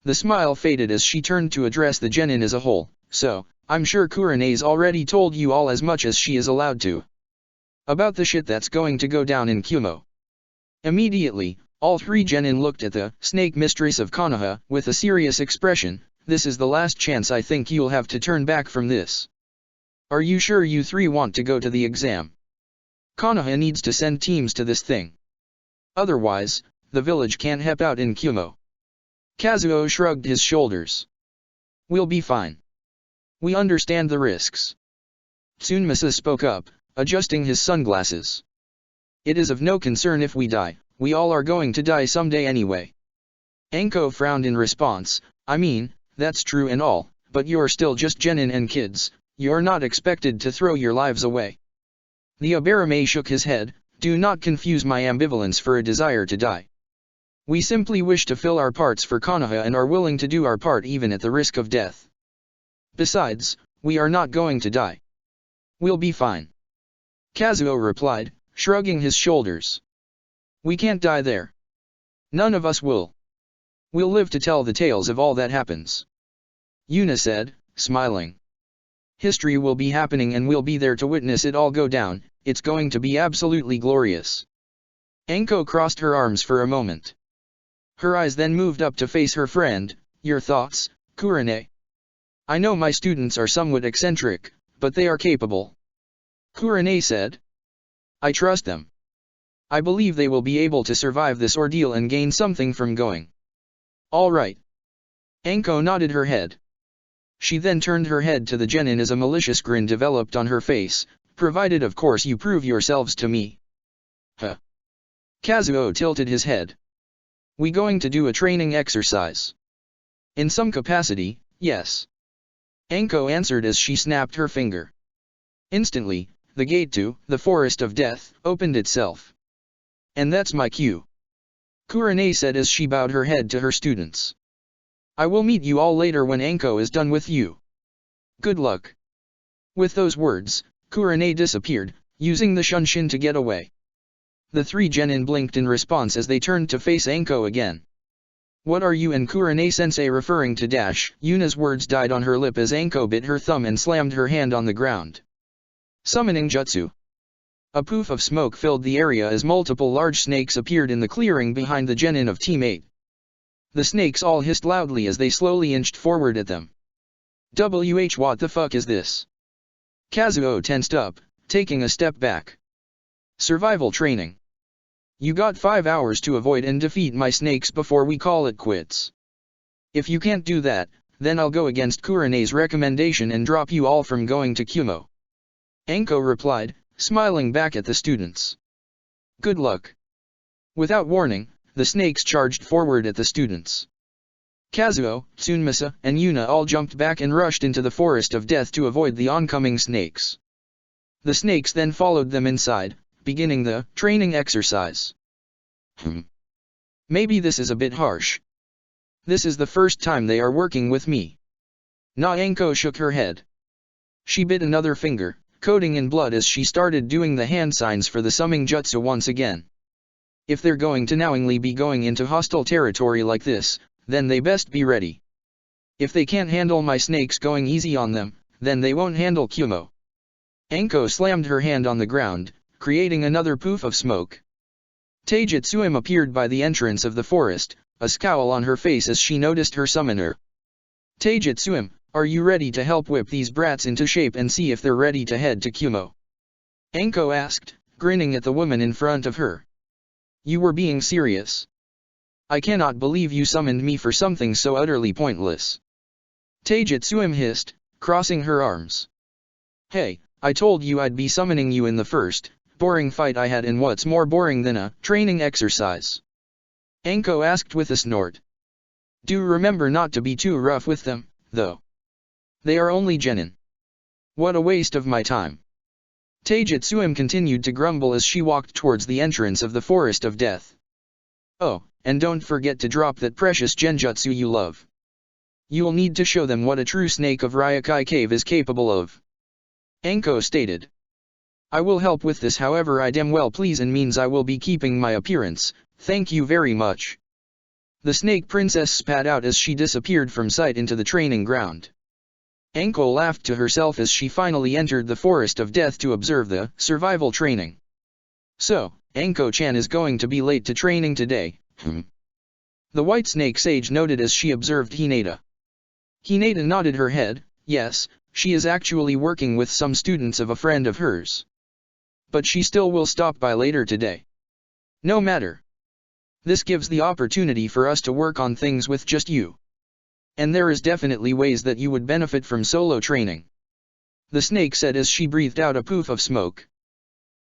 The smile faded as she turned to address the genin as a whole. "So, I'm sure Kurane's already told you all as much as she is allowed to. About the shit that's going to go down in Kumo." Immediately, all three genin looked at the Snake Mistress of Konoha with a serious expression. "This is the last chance I think you'll have to turn back from this. Are you sure you three want to go to the exam? Konoha needs to send teams to this thing. Otherwise, the village can't help out in Kumo." Kazuo shrugged his shoulders. "We'll be fine. We understand the risks." Tsunmasa spoke up, adjusting his sunglasses. "It is of no concern if we die, we all are going to die someday anyway." Anko frowned in response. "I mean, that's true and all, but you're still just genin and kids, you're not expected to throw your lives away." The Abarame shook his head. "Do not confuse my ambivalence for a desire to die. We simply wish to fill our parts for Konoha and are willing to do our part even at the risk of death. Besides, we are not going to die. We'll be fine." Kazuo replied, shrugging his shoulders. "We can't die there. None of us will. We'll live to tell the tales of all that happens." Yuna said, smiling. "History will be happening and we'll be there to witness it all go down. It's going to be absolutely glorious." Anko crossed her arms for a moment. Her eyes then moved up to face her friend. "Your thoughts, Kurane?" "I know my students are somewhat eccentric, but they are capable," Kurane said. "I trust them. I believe they will be able to survive this ordeal and gain something from going." "All right." Anko nodded her head. She then turned her head to the genin as a malicious grin developed on her face. "Provided of course you prove yourselves to me." "Huh?" Kazuo tilted his head. "We going to do a training exercise?" "In some capacity, yes," Anko answered as she snapped her finger. Instantly, the gate to the Forest of Death opened itself. And that's my cue. Kurane said as she bowed her head to her students. I will meet you all later when Anko is done with you. Good luck. With those words, Kurane disappeared, using the Shunshin to get away. The three genin blinked in response as they turned to face Anko again. What are you and Kurane-sensei referring to? Yuna's words died on her lip as Anko bit her thumb and slammed her hand on the ground. Summoning Jutsu. A poof of smoke filled the area as multiple large snakes appeared in the clearing behind the genin of Team 8. The snakes all hissed loudly as they slowly inched forward at them. What the fuck is this? Kazuo tensed up, taking a step back. Survival training. You got 5 hours to avoid and defeat my snakes before we call it quits. If you can't do that, then I'll go against Kurane's recommendation and drop you all from going to Kumo. Anko replied, smiling back at the students. Good luck. Without warning, the snakes charged forward at the students. Kazuo, Tsunmasa, and Yuna all jumped back and rushed into the Forest of Death to avoid the oncoming snakes. The snakes then followed them inside, beginning the training exercise. Maybe this is a bit harsh. This is the first time they are working with me. Anko shook her head. She bit another finger, coating in blood as she started doing the hand signs for the summing jutsu once again. If they're going to knowingly be going into hostile territory like this, then they best be ready. If they can't handle my snakes going easy on them, then they won't handle Kumo. Anko slammed her hand on the ground, creating another poof of smoke. Taijutsuim appeared by the entrance of the forest, a scowl on her face as she noticed her summoner. Taijutsuim, are you ready to help whip these brats into shape and see if they're ready to head to Kumo? Anko asked, grinning at the woman in front of her. You were being serious. I cannot believe you summoned me for something so utterly pointless. Taijutsuim hissed, crossing her arms. Hey, I told you I'd be summoning you in the first boring fight I had, and what's more boring than a training exercise? Anko asked with a snort. Do remember not to be too rough with them, though. They are only genin. What a waste of my time. Taijutsuim continued to grumble as she walked towards the entrance of the Forest of Death. Oh, and don't forget to drop that precious genjutsu you love. You'll need to show them what a true snake of Ryokai Cave is capable of. Anko stated. I will help with this however I damn well please, and means I will be keeping my appearance, thank you very much. The snake princess spat out as she disappeared from sight into the training ground. Anko laughed to herself as she finally entered the Forest of Death to observe the survival training. So, Anko-chan is going to be late to training today, The white snake sage noted as she observed Hinata. Hinata nodded her head, yes, she is actually working with some students of a friend of hers. But she still will stop by later today. No matter. This gives the opportunity for us to work on things with just you. And there is definitely ways that you would benefit from solo training. The snake said as she breathed out a poof of smoke.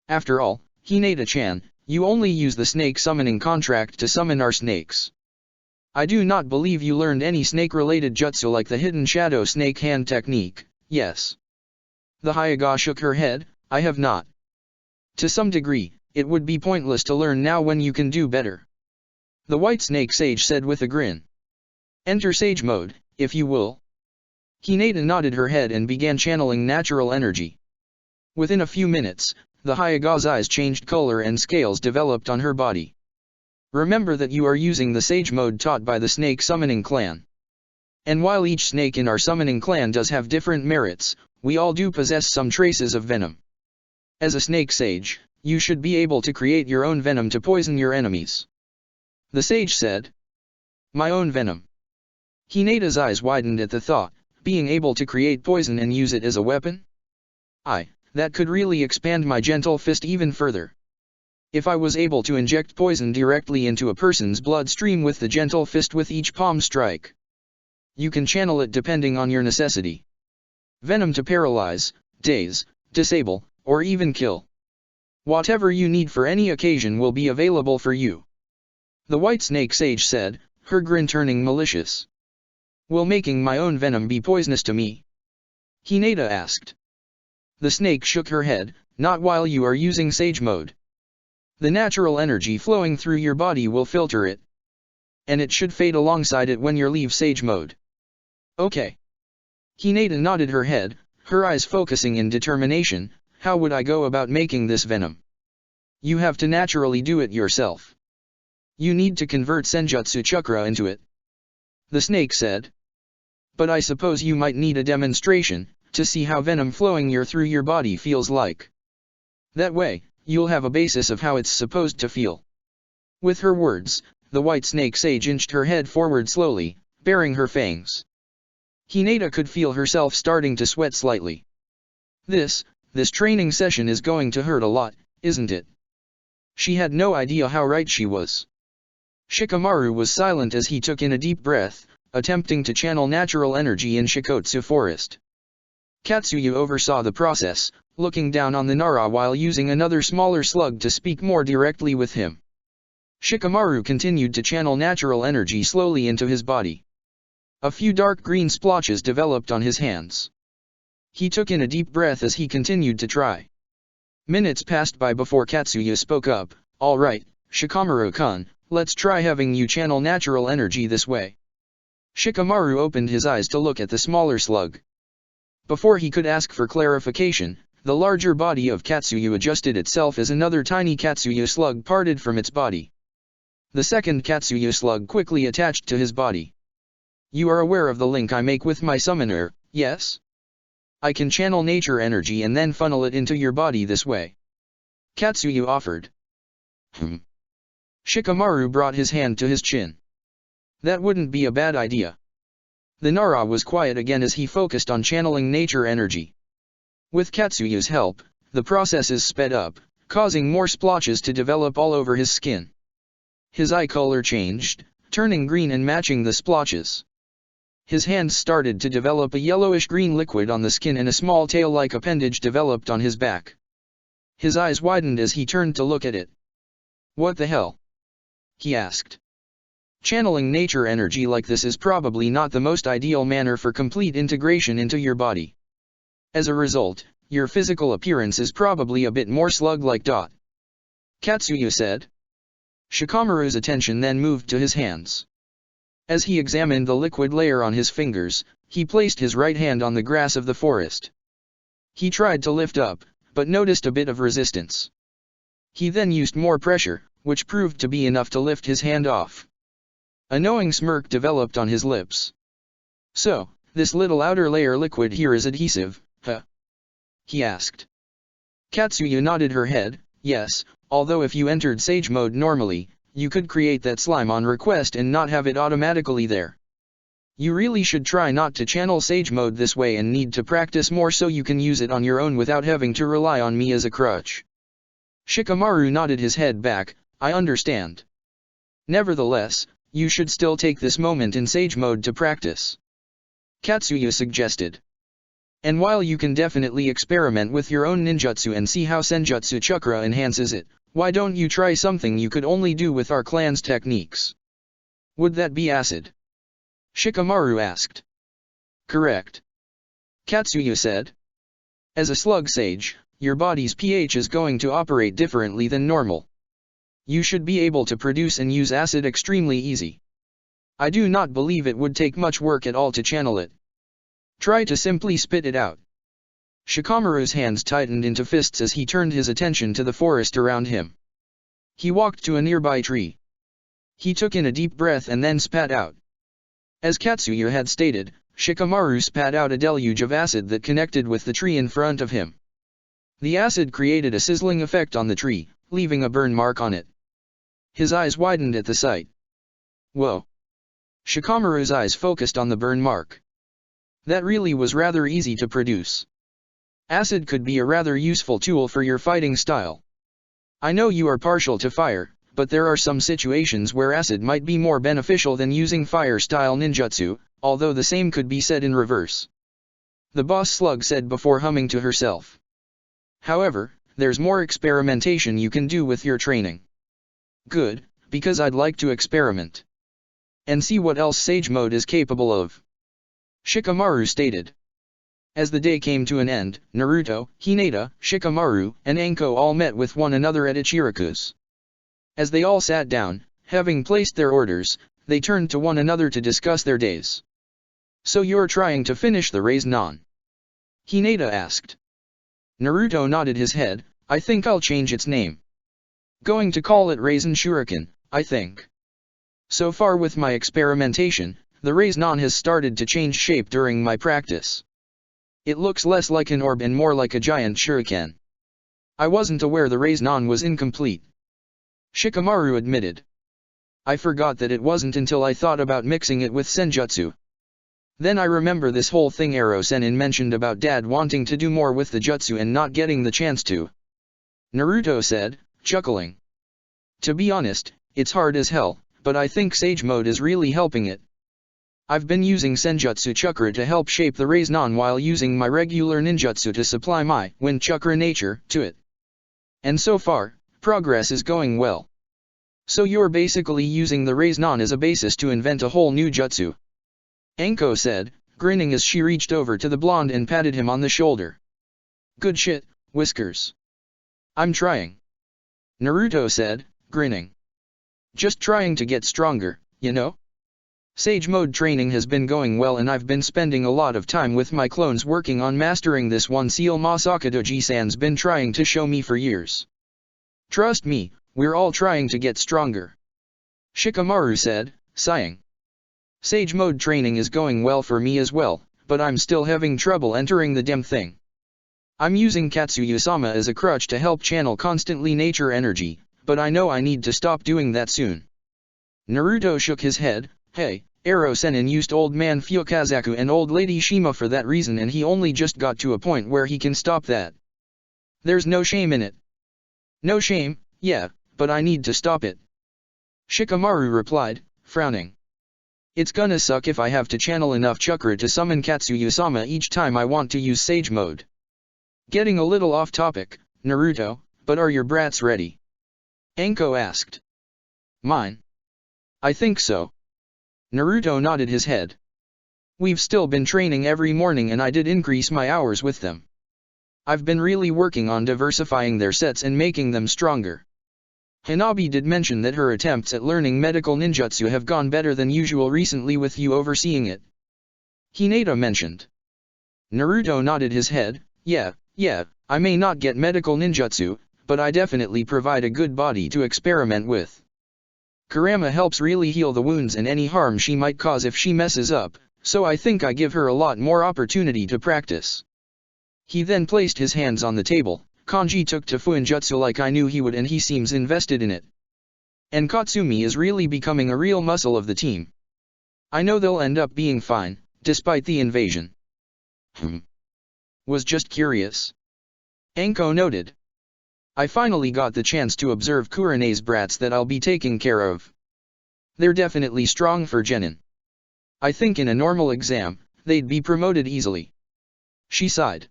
After all, Hinata-chan, you only use the snake summoning contract to summon our snakes. I do not believe you learned any snake-related jutsu like the hidden shadow snake hand technique, yes. The Hyuga shook her head, I have not. To some degree, it would be pointless to learn now when you can do better. The white snake sage said with a grin. Enter sage mode, if you will. Hinata nodded her head and began channeling natural energy. Within a few minutes, the Hyuga's eyes changed color and scales developed on her body. Remember that you are using the sage mode taught by the snake summoning clan. And while each snake in our summoning clan does have different merits, we all do possess some traces of venom. As a snake sage, you should be able to create your own venom to poison your enemies. The sage said. My own venom. Hinata's eyes widened at the thought, being able to create poison and use it as a weapon? That could really expand my gentle fist even further. If I was able to inject poison directly into a person's bloodstream with the gentle fist with each palm strike. You can channel it depending on your necessity. Venom to paralyze, daze, disable, or even kill. Whatever you need for any occasion will be available for you. The white snake sage said, her grin turning malicious. Will making my own venom be poisonous to me? Hinata asked. The snake shook her head, not while you are using Sage Mode. The natural energy flowing through your body will filter it. And it should fade alongside it when you leave Sage Mode. Okay. Hinata nodded her head, her eyes focusing in determination. How would I go about making this venom? You have to naturally do it yourself. You need to convert Senjutsu Chakra into it. The snake said. But I suppose you might need a demonstration, to see how venom flowing through your body feels like. That way, you'll have a basis of how it's supposed to feel. With her words, the white snake sage inched her head forward slowly, baring her fangs. Hinata could feel herself starting to sweat slightly. This training session is going to hurt a lot, isn't it? She had no idea how right she was. Shikamaru was silent as he took in a deep breath, attempting to channel natural energy in Shikotsu Forest. Katsuyu oversaw the process, looking down on the Nara while using another smaller slug to speak more directly with him. Shikamaru continued to channel natural energy slowly into his body. A few dark green splotches developed on his hands. He took in a deep breath as he continued to try. Minutes passed by before Katsuyu spoke up. All right, Shikamaru-kun, let's try having you channel natural energy this way. Shikamaru opened his eyes to look at the smaller slug. Before he could ask for clarification, the larger body of Katsuyu adjusted itself as another tiny Katsuyu slug parted from its body. The second Katsuyu slug quickly attached to his body. You are aware of the link I make with my summoner, yes? I can channel nature energy and then funnel it into your body this way. Katsuyu offered. Shikamaru brought his hand to his chin. That wouldn't be a bad idea. The Nara was quiet again as he focused on channeling nature energy. With Katsuyu's help, the process is sped up, causing more splotches to develop all over his skin. His eye color changed, turning green and matching the splotches. His hands started to develop a yellowish-green liquid on the skin and a small tail-like appendage developed on his back. His eyes widened as he turned to look at it. What the hell? He asked. Channeling nature energy like this is probably not the most ideal manner for complete integration into your body. As a result, your physical appearance is probably a bit more slug-like. Katsuyu said. Shikamaru's attention then moved to his hands. As he examined the liquid layer on his fingers, he placed his right hand on the grass of the forest. He tried to lift up, but noticed a bit of resistance. He then used more pressure, which proved to be enough to lift his hand off. A knowing smirk developed on his lips. So, this little outer layer liquid here is adhesive, huh? He asked. Katsuyu nodded her head. Yes, although if you entered Sage Mode normally, you could create that slime on request and not have it automatically there. You really should try not to channel Sage Mode this way and need to practice more so you can use it on your own without having to rely on me as a crutch. Shikamaru nodded his head back. I understand. Nevertheless, you should still take this moment in Sage Mode to practice. Katsuyu suggested. And while you can definitely experiment with your own ninjutsu and see how Senjutsu Chakra enhances it, why don't you try something you could only do with our clan's techniques? Would that be acid? Shikamaru asked. Correct. Katsuyu said. As a slug sage, your body's pH is going to operate differently than normal. You should be able to produce and use acid extremely easy. I do not believe it would take much work at all to channel it. Try to simply spit it out. Shikamaru's hands tightened into fists as he turned his attention to the forest around him. He walked to a nearby tree. He took in a deep breath and then spat out. As Katsuyu had stated, Shikamaru spat out a deluge of acid that connected with the tree in front of him. The acid created a sizzling effect on the tree, leaving a burn mark on it. His eyes widened at the sight. Whoa! Shikamaru's eyes focused on the burn mark. That really was rather easy to produce. Acid could be a rather useful tool for your fighting style. I know you are partial to fire, but there are some situations where acid might be more beneficial than using fire-style ninjutsu, although the same could be said in reverse. The boss slug said before humming to herself. However, there's more experimentation you can do with your training. Good, because I'd like to experiment. And see what else Sage Mode is capable of. Shikamaru stated. As the day came to an end, Naruto, Hinata, Shikamaru, and Anko all met with one another at Ichiraku's. As they all sat down, having placed their orders, they turned to one another to discuss their days. "So you're trying to finish the Raise Non?" Hinata asked. Naruto nodded his head. "I think I'll change its name. Going to call it Raisin Shuriken, I think. So far with my experimentation, the Raise Non has started to change shape during my practice. It looks less like an orb and more like a giant shuriken. I wasn't aware the Raise Non was incomplete." Shikamaru admitted. "I forgot that it wasn't until I thought about mixing it with Senjutsu. Then I remember this whole thing Ero Sennin mentioned about Dad wanting to do more with the jutsu and not getting the chance to," Naruto said, chuckling. "To be honest, it's hard as hell, but I think Sage Mode is really helping it. I've been using Senjutsu Chakra to help shape the Raise Non while using my regular ninjutsu to supply my Wind Chakra nature to it. And so far, progress is going well." "So you're basically using the Raise Non as a basis to invent a whole new jutsu?" Anko said, grinning as she reached over to the blonde and patted him on the shoulder. "Good shit, Whiskers. I'm trying," Naruto said, grinning. "Just trying to get stronger, you know? Sage Mode training has been going well and I've been spending a lot of time with my clones working on mastering this one seal Masakadoji-san's been trying to show me for years. Trust me, we're all trying to get stronger," Shikamaru said, sighing. "Sage Mode training is going well for me as well, but I'm still having trouble entering the damn thing. I'm using Katsuyu-sama as a crutch to help channel constantly nature energy, but I know I need to stop doing that soon." Naruto shook his head. "Hey, Ero Sennin used Old Man Fukazaku and Old Lady Shima for that reason and he only just got to a point where he can stop that. There's no shame in it." "No shame, yeah, but I need to stop it," Shikamaru replied, frowning. "It's gonna suck if I have to channel enough chakra to summon Katsuyu-sama each time I want to use Sage Mode." "Getting a little off topic, Naruto, but are your brats ready?" Anko asked. "Mine? I think so." Naruto nodded his head. "We've still been training every morning and I did increase my hours with them. I've been really working on diversifying their sets and making them stronger. Hanabi did mention that her attempts at learning medical ninjutsu have gone better than usual recently with you overseeing it," Hinata mentioned. Naruto nodded his head. Yeah, I may not get medical ninjutsu, but I definitely provide a good body to experiment with. Kurama helps really heal the wounds and any harm she might cause if she messes up, so I think I give her a lot more opportunity to practice." He then placed his hands on the table. "Kanji took to Fuinjutsu like I knew he would and he seems invested in it. And Katsumi is really becoming a real muscle of the team. I know they'll end up being fine, despite the invasion." "Was just curious," Anko noted. "I finally got the chance to observe Kurene's brats that I'll be taking care of. They're definitely strong for Genin. I think in a normal exam, they'd be promoted easily." She sighed.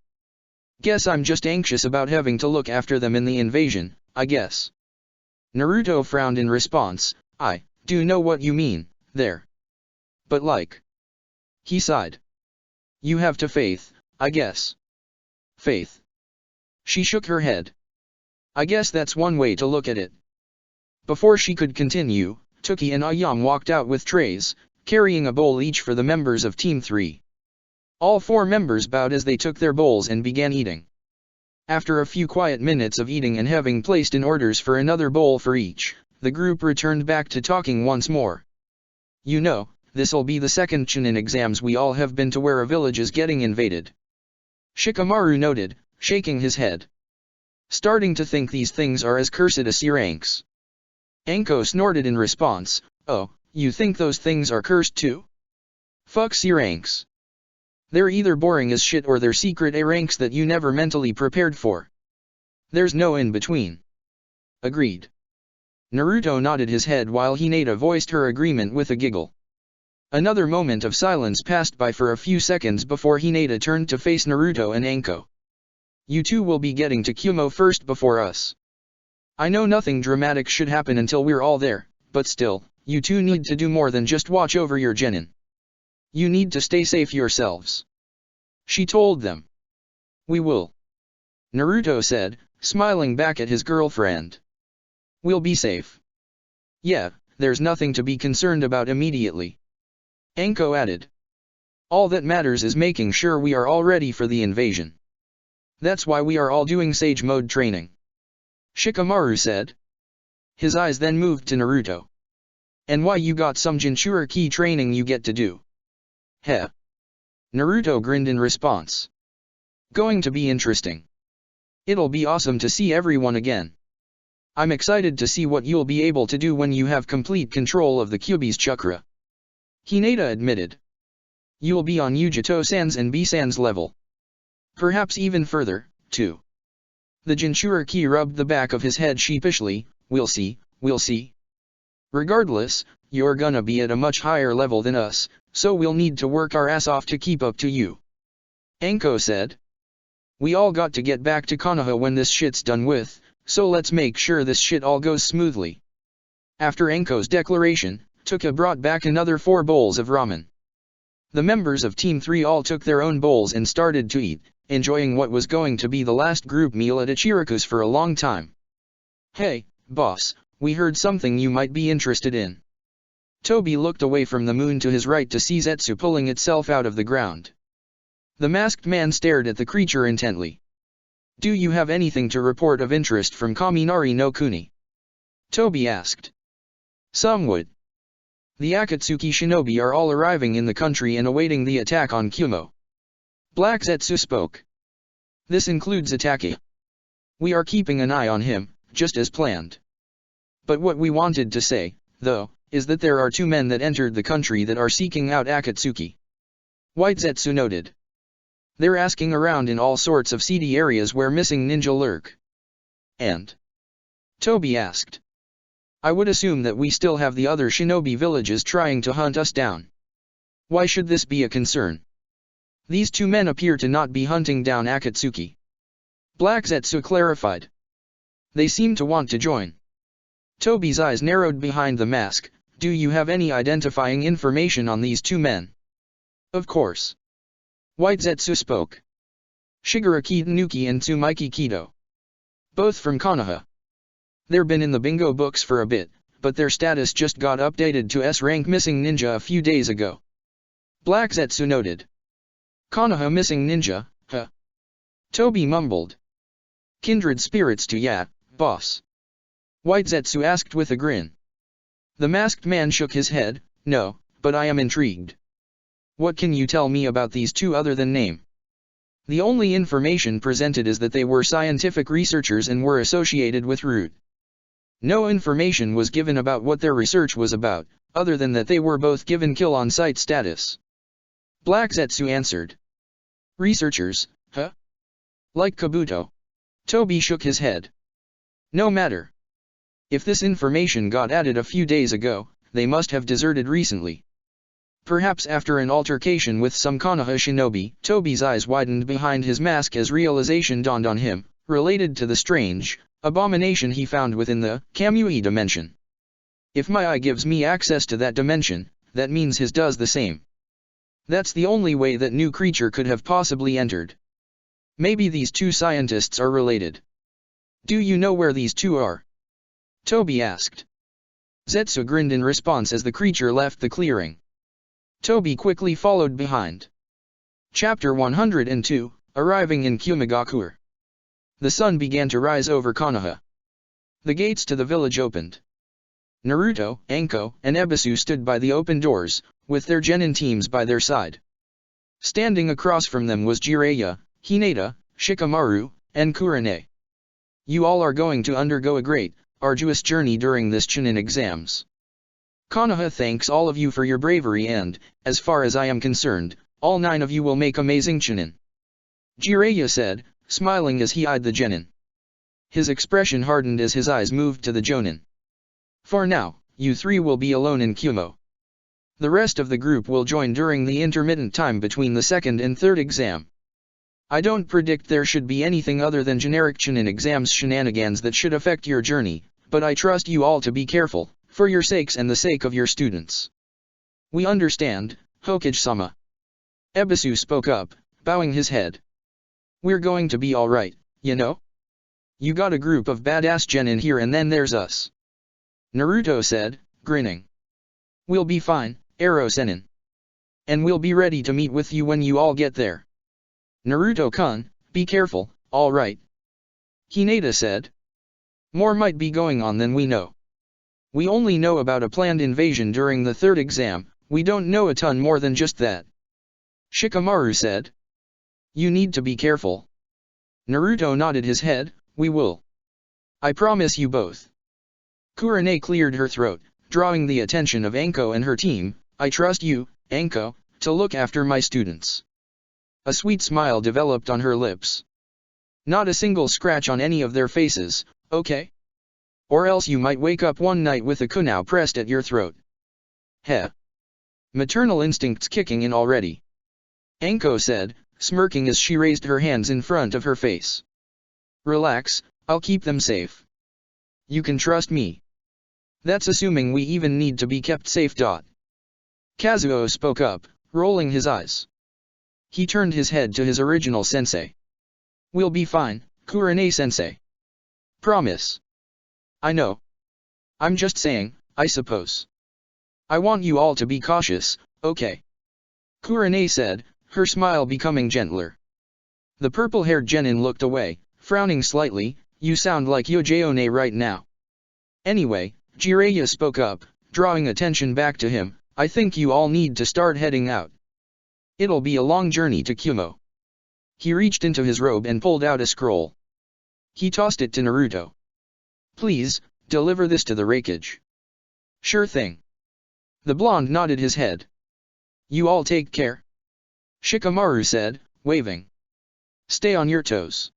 "Guess I'm just anxious about having to look after them in the invasion, I guess." Naruto frowned in response. "I do know what you mean, there. But like..." He sighed. "You have to faith, I guess." "Faith?" She shook her head. "I guess that's one way to look at it." Before she could continue, Tuki and Ayam walked out with trays, carrying a bowl each for the members of Team 3. All 4 members bowed as they took their bowls and began eating. After a few quiet minutes of eating and having placed in orders for another bowl for each, the group returned back to talking once more. "You know, this'll be the second Chunin exams we all have been to where a village is getting invaded," Shikamaru noted, shaking his head. "Starting to think these things are as cursed as C-ranks." Anko snorted in response. "Oh, you think those things are cursed too? Fuck C-ranks. They're either boring as shit or they're secret A ranks that you never mentally prepared for. There's no in between." "Agreed." Naruto nodded his head while Hinata voiced her agreement with a giggle. Another moment of silence passed by for a few seconds before Hinata turned to face Naruto and Anko. "You two will be getting to Kumo first before us. I know nothing dramatic should happen until we're all there, but still, you two need to do more than just watch over your genin. You need to stay safe yourselves. She told them. We will. Naruto said, smiling back at his girlfriend. We'll be safe. Yeah, there's nothing to be concerned about immediately. Anko added. All that matters is making sure we are all ready for the invasion. That's why we are all doing Sage Mode training. Shikamaru said. His eyes then moved to Naruto. And why you got some Jinchuriki training you get to do. Heh. Naruto grinned in response. Going to be interesting. It'll be awesome to see everyone again. I'm excited to see what you'll be able to do when you have complete control of the Kyuubi's chakra. Hinata admitted. You'll be on Yujito-san's and B-san's level. Perhaps even further, too. The Jinchuriki rubbed the back of his head sheepishly. We'll see, we'll see. Regardless, you're gonna be at a much higher level than us, so we'll need to work our ass off to keep up to you. Anko said. We all got to get back to Konoha when this shit's done with, so let's make sure this shit all goes smoothly. After Anko's declaration, Tuka brought back another 4 bowls of ramen. The members of Team 3 all took their own bowls and started to eat, enjoying what was going to be the last group meal at Ichiraku's for a long time. Hey, boss, we heard something you might be interested in. Toby looked away from the moon to his right to see Zetsu pulling itself out of the ground. The masked man stared at the creature intently. Do you have anything to report of interest from Kaminari no Kuni? Toby asked. Some would. The Akatsuki shinobi are all arriving in the country and awaiting the attack on Kumo. Black Zetsu spoke. This includes Itake. We are keeping an eye on him, just as planned. But what we wanted to say, though, is that there are 2 men that entered the country that are seeking out Akatsuki. White Zetsu noted. They're asking around in all sorts of seedy areas where missing ninja lurk. And? Toby asked. I would assume that we still have the other shinobi villages trying to hunt us down. Why should this be a concern? These 2 men appear to not be hunting down Akatsuki. Black Zetsu clarified. They seem to want to join. Toby's eyes narrowed behind the mask. Do you have any identifying information on these 2 men? Of course. White Zetsu spoke. Shigaraki Tanuki and Tsumaiki Kido. Both from Konoha. They've been in the bingo books for a bit, but their status just got updated to S-rank missing ninja a few days ago. Black Zetsu noted. Konoha missing ninja, huh? Toby mumbled. Kindred spirits to ya, boss. White Zetsu asked with a grin. The masked man shook his head. No, but I am intrigued. What can you tell me about these 2 other than name? The only information presented is that they were scientific researchers and were associated with Root. No information was given about what their research was about, other than that they were both given kill-on-sight status. Black Zetsu answered. Researchers, huh? Like Kabuto. Toby shook his head. No matter. If this information got added a few days ago, they must have deserted recently. Perhaps after an altercation with some Konoha shinobi. Toby's eyes widened behind his mask as realization dawned on him, related to the strange abomination he found within the Kamui dimension. If my eye gives me access to that dimension, that means his does the same. That's the only way that new creature could have possibly entered. Maybe these 2 scientists are related. Do you know where these 2 are? Toby asked. Zetsu grinned in response as the creature left the clearing. Toby quickly followed behind. Chapter 102, Arriving in Kumogakure. The sun began to rise over Konoha. The gates to the village opened. Naruto, Anko, and Ebisu stood by the open doors, with their genin teams by their side. Standing across from them was Jiraiya, Hinata, Shikamaru, and Kurane. You all are going to undergo a great, arduous journey during this Chunin exams. Konoha thanks all of you for your bravery and, as far as I am concerned, all 9 of you will make amazing Chunin. Jiraiya said, smiling as he eyed the genin. His expression hardened as his eyes moved to the jonin. For now, you 3 will be alone in Kumo. The rest of the group will join during the intermittent time between the 2nd and 3rd exam. I don't predict there should be anything other than generic Chunin exams shenanigans that should affect your journey, but I trust you all to be careful, for your sakes and the sake of your students. We understand, Hokage-sama. Ebisu spoke up, bowing his head. We're going to be alright, you know? You got a group of badass genin here and then there's us. Naruto said, grinning. We'll be fine, Ero Sennin. And we'll be ready to meet with you when you all get there. Naruto-kun, be careful, alright? Hinata said. More might be going on than we know. We only know about a planned invasion during the third exam, we don't know a ton more than just that. Shikamaru said. You need to be careful. Naruto nodded his head, we will. I promise you both. Kurane cleared her throat, drawing the attention of Anko and her team. I trust you, Anko, to look after my students. A sweet smile developed on her lips. Not a single scratch on any of their faces, okay? Or else you might wake up one night with a kunai pressed at your throat. Heh. Maternal instincts kicking in already. Anko said, smirking as she raised her hands in front of her face. Relax, I'll keep them safe. You can trust me. That's assuming we even need to be kept safe. Kazuo spoke up, rolling his eyes. He turned his head to his original sensei. We'll be fine, Kurane-sensei. Promise. I know. I'm just saying, I suppose. I want you all to be cautious, okay? Kurane said, her smile becoming gentler. The purple-haired genin looked away, frowning slightly. You sound like Yojione right now. Anyway, Jiraiya spoke up, drawing attention back to him. I think you all need to start heading out. It'll be a long journey to Kumo. He reached into his robe and pulled out a scroll. He tossed it to Naruto. Please, deliver this to the Raikage. Sure thing. The blonde nodded his head. You all take care. Shikamaru said, waving. Stay on your toes.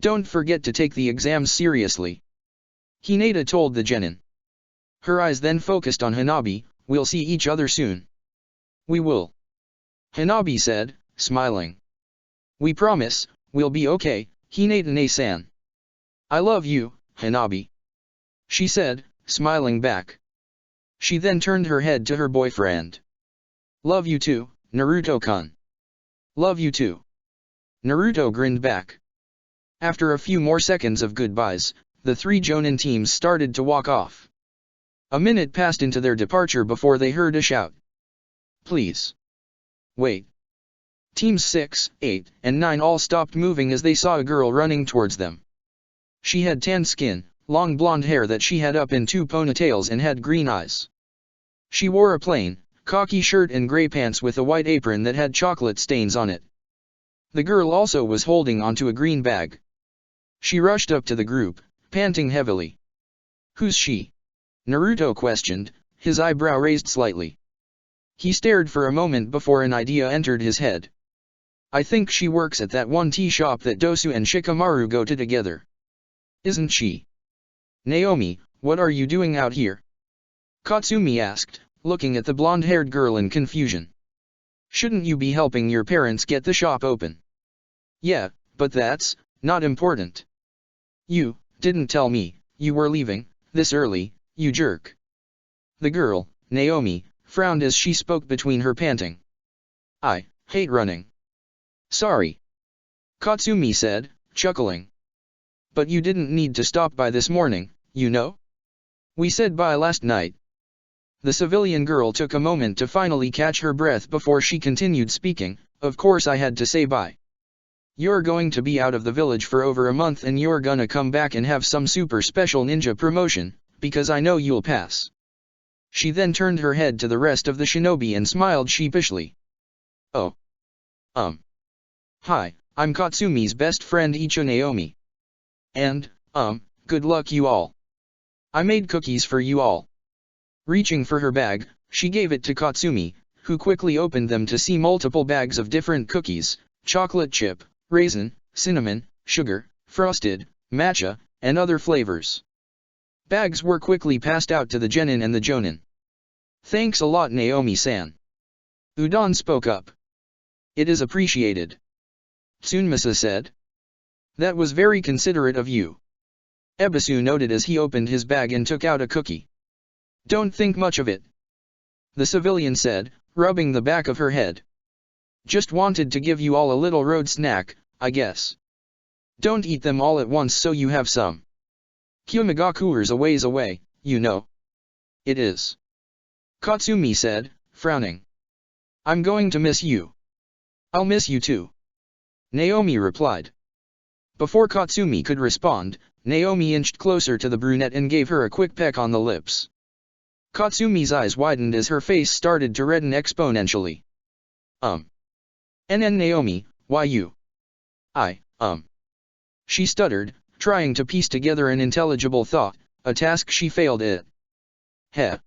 Don't forget to take the exams seriously. Hinata told the genin. Her eyes then focused on Hanabi. We'll see each other soon. We will. Hanabi said, smiling. We promise, we'll be okay, Hinata-ne-san. I love you, Hanabi. She said, smiling back. She then turned her head to her boyfriend. Love you too, Naruto-kun. Love you too. Naruto grinned back. After a few more seconds of goodbyes, the three Jonin teams started to walk off. A minute passed into their departure before they heard a shout. Please. Wait. Teams 6, 8, and 9 all stopped moving as they saw a girl running towards them. She had tan skin, long blonde hair that she had up in 2 ponytails and had green eyes. She wore a plain, khaki shirt and gray pants with a white apron that had chocolate stains on it. The girl also was holding onto a green bag. She rushed up to the group, panting heavily. Who's she? Naruto questioned, his eyebrow raised slightly. He stared for a moment before an idea entered his head. I think she works at that one tea shop that Dosu and Shikamaru go to together. Isn't she? Naomi, what are you doing out here? Katsumi asked, looking at the blonde-haired girl in confusion. Shouldn't you be helping your parents get the shop open? Yeah, but that's not important. You didn't tell me you were leaving this early, you jerk. The girl, Naomi, frowned as she spoke between her panting. I hate running. Sorry. Katsumi said, chuckling. But you didn't need to stop by this morning, you know? We said bye last night. The civilian girl took a moment to finally catch her breath before she continued speaking. Of course I had to say bye. You're going to be out of the village for over a month and you're gonna come back and have some super special ninja promotion, because I know you'll pass. She then turned her head to the rest of the shinobi and smiled sheepishly. Oh. Hi, I'm Katsumi's best friend Icho Naomi. And, good luck you all. I made cookies for you all. Reaching for her bag, she gave it to Katsumi, who quickly opened them to see multiple bags of different cookies, chocolate chip, raisin, cinnamon, sugar, frosted, matcha, and other flavors. Bags were quickly passed out to the genin and the jonin. Thanks a lot Naomi-san. Udon spoke up. It is appreciated. Tsunmasa said. That was very considerate of you. Ebisu noted as he opened his bag and took out a cookie. Don't think much of it. The civilian said, rubbing the back of her head. Just wanted to give you all a little road snack, I guess. Don't eat them all at once so you have some. Kyumegaku's a ways away, you know. It is. Katsumi said, frowning. I'm going to miss you. I'll miss you too. Naomi replied. Before Katsumi could respond, Naomi inched closer to the brunette and gave her a quick peck on the lips. Katsumi's eyes widened as her face started to redden exponentially. Naomi, why you? She stuttered, trying to piece together an intelligible thought, a task she failed at. Heh.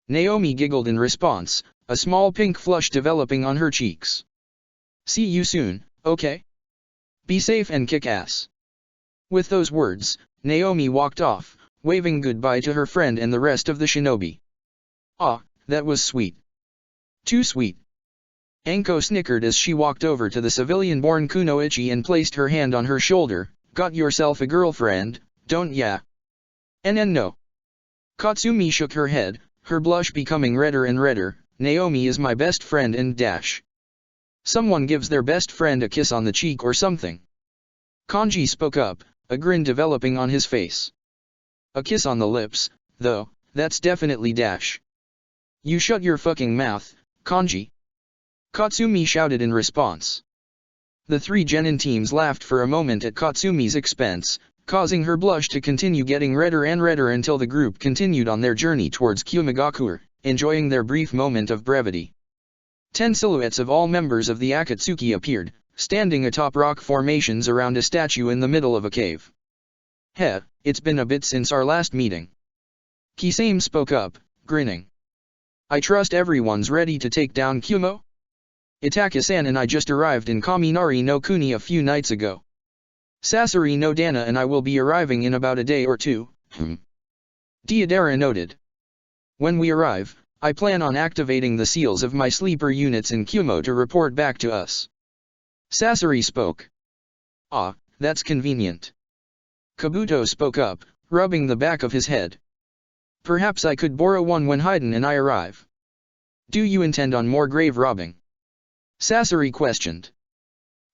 Naomi giggled in response, a small pink flush developing on her cheeks. See you soon, okay? Be safe and kick ass. With those words, Naomi walked off, waving goodbye to her friend and the rest of the shinobi. Ah, that was sweet. Too sweet. Anko snickered as she walked over to the civilian-born Kunoichi and placed her hand on her shoulder. Got yourself a girlfriend, don't ya? No. Katsumi shook her head, her blush becoming redder and redder. Naomi is my best friend and dash. Someone gives their best friend a kiss on the cheek or something. Kanji spoke up, a grin developing on his face. A kiss on the lips, though, that's definitely dash. You shut your fucking mouth, Kanji. Katsumi shouted in response. The three genin teams laughed for a moment at Katsumi's expense, causing her blush to continue getting redder and redder until the group continued on their journey towards Kyumegaku, enjoying their brief moment of brevity. 10 silhouettes of all members of the Akatsuki appeared, standing atop rock formations around a statue in the middle of a cave. Heh, it's been a bit since our last meeting. Kisame spoke up, grinning. I trust everyone's ready to take down Kyumo? Itaka-san and I just arrived in Kaminari no Kuni a few nights ago. Sasori no Dana and I will be arriving in about a day or two. Deidara noted. When we arrive, I plan on activating the seals of my sleeper units in Kyumo to report back to us. Sasori spoke. Ah, that's convenient. Kabuto spoke up, rubbing the back of his head. Perhaps I could borrow one when Haiden and I arrive. Do you intend on more grave robbing? Sasori questioned.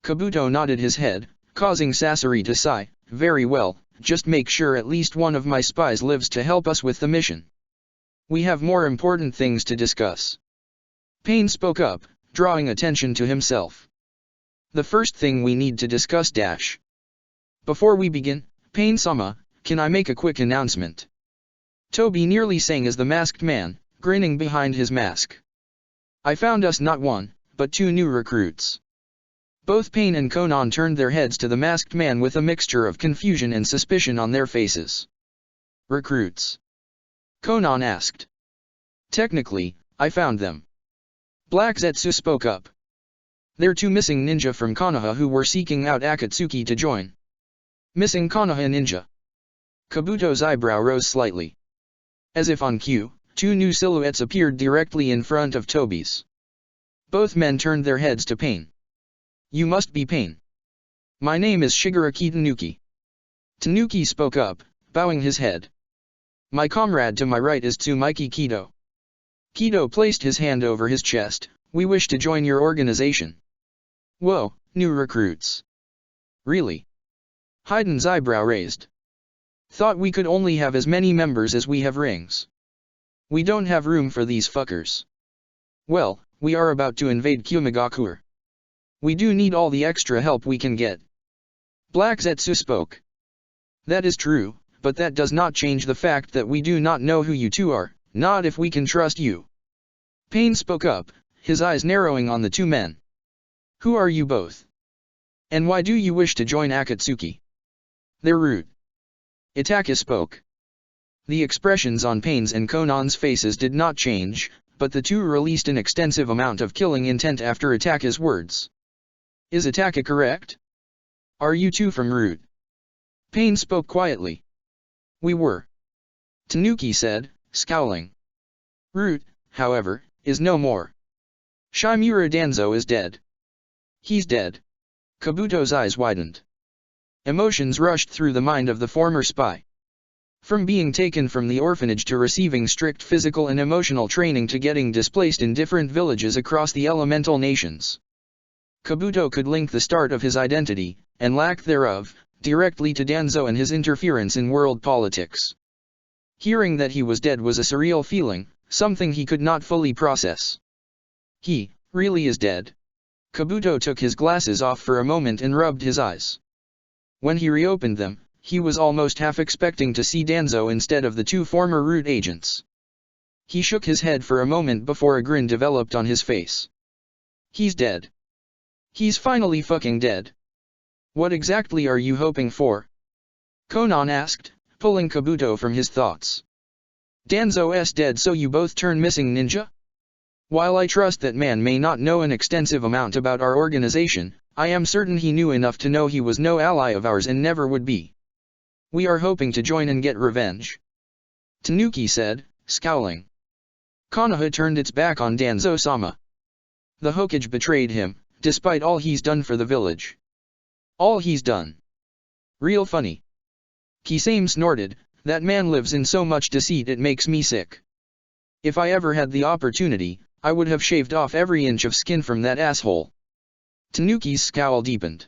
Kabuto nodded his head, causing Sasori to sigh. Very well, just make sure at least one of my spies lives to help us with the mission. We have more important things to discuss. Pain spoke up, drawing attention to himself. The first thing we need to discuss dash. Before we begin, Pain-sama, can I make a quick announcement? Toby nearly sang as the masked man, grinning behind his mask. I found us not one, but 2 new recruits. Both Pain and Konan turned their heads to the masked man with a mixture of confusion and suspicion on their faces. Recruits? Konan asked. Technically, I found them. Black Zetsu spoke up. They're 2 missing ninja from Konoha who were seeking out Akatsuki to join. Missing Konoha ninja. Kabuto's eyebrow rose slightly. As if on cue, 2 new silhouettes appeared directly in front of Toby's. Both men turned their heads to Pain. You must be Pain. My name is Shigaraki Tanuki. Tanuki spoke up, bowing his head. My comrade to my right is Tsumaiki Kido. Kido placed his hand over his chest. We wish to join your organization. Whoa, new recruits. Really? Heiden's eyebrow raised. Thought we could only have as many members as we have rings. We don't have room for these fuckers. Well, we are about to invade Kyumegaku. We do need all the extra help we can get. Black Zetsu spoke. That is true, but that does not change the fact that we do not know who you 2 are, not if we can trust you. Pain spoke up, his eyes narrowing on the 2 men. Who are you both? And why do you wish to join Akatsuki? They're rude. Itaka spoke. The expressions on Pain's and Konan's faces did not change, but the 2 released an extensive amount of killing intent after Itaka's words. Is Itaka correct? Are you 2 from Root? Pain spoke quietly. We were. Tanuki said, scowling. Root, however, is no more. Shimura Danzo is dead. He's dead. Kabuto's eyes widened. Emotions rushed through the mind of the former spy. From being taken from the orphanage to receiving strict physical and emotional training to getting displaced in different villages across the elemental nations. Kabuto could link the start of his identity, and lack thereof, directly to Danzo and his interference in world politics. Hearing that he was dead was a surreal feeling, something he could not fully process. He really is dead. Kabuto took his glasses off for a moment and rubbed his eyes. When he reopened them, he was almost half expecting to see Danzo instead of the two former Root agents. He shook his head for a moment before a grin developed on his face. He's dead. He's finally fucking dead. What exactly are you hoping for? Konan asked, pulling Kabuto from his thoughts. Danzo's dead, so you both turn missing ninja? While I trust that man may not know an extensive amount about our organization, I am certain he knew enough to know he was no ally of ours and never would be. We are hoping to join and get revenge. Tanuki said, scowling. Konoha turned its back on Danzo-sama. The Hokage betrayed him, despite all he's done for the village. All he's done. Real funny. Kisame snorted, that man lives in so much deceit it makes me sick. If I ever had the opportunity, I would have shaved off every inch of skin from that asshole. Tanuki's scowl deepened.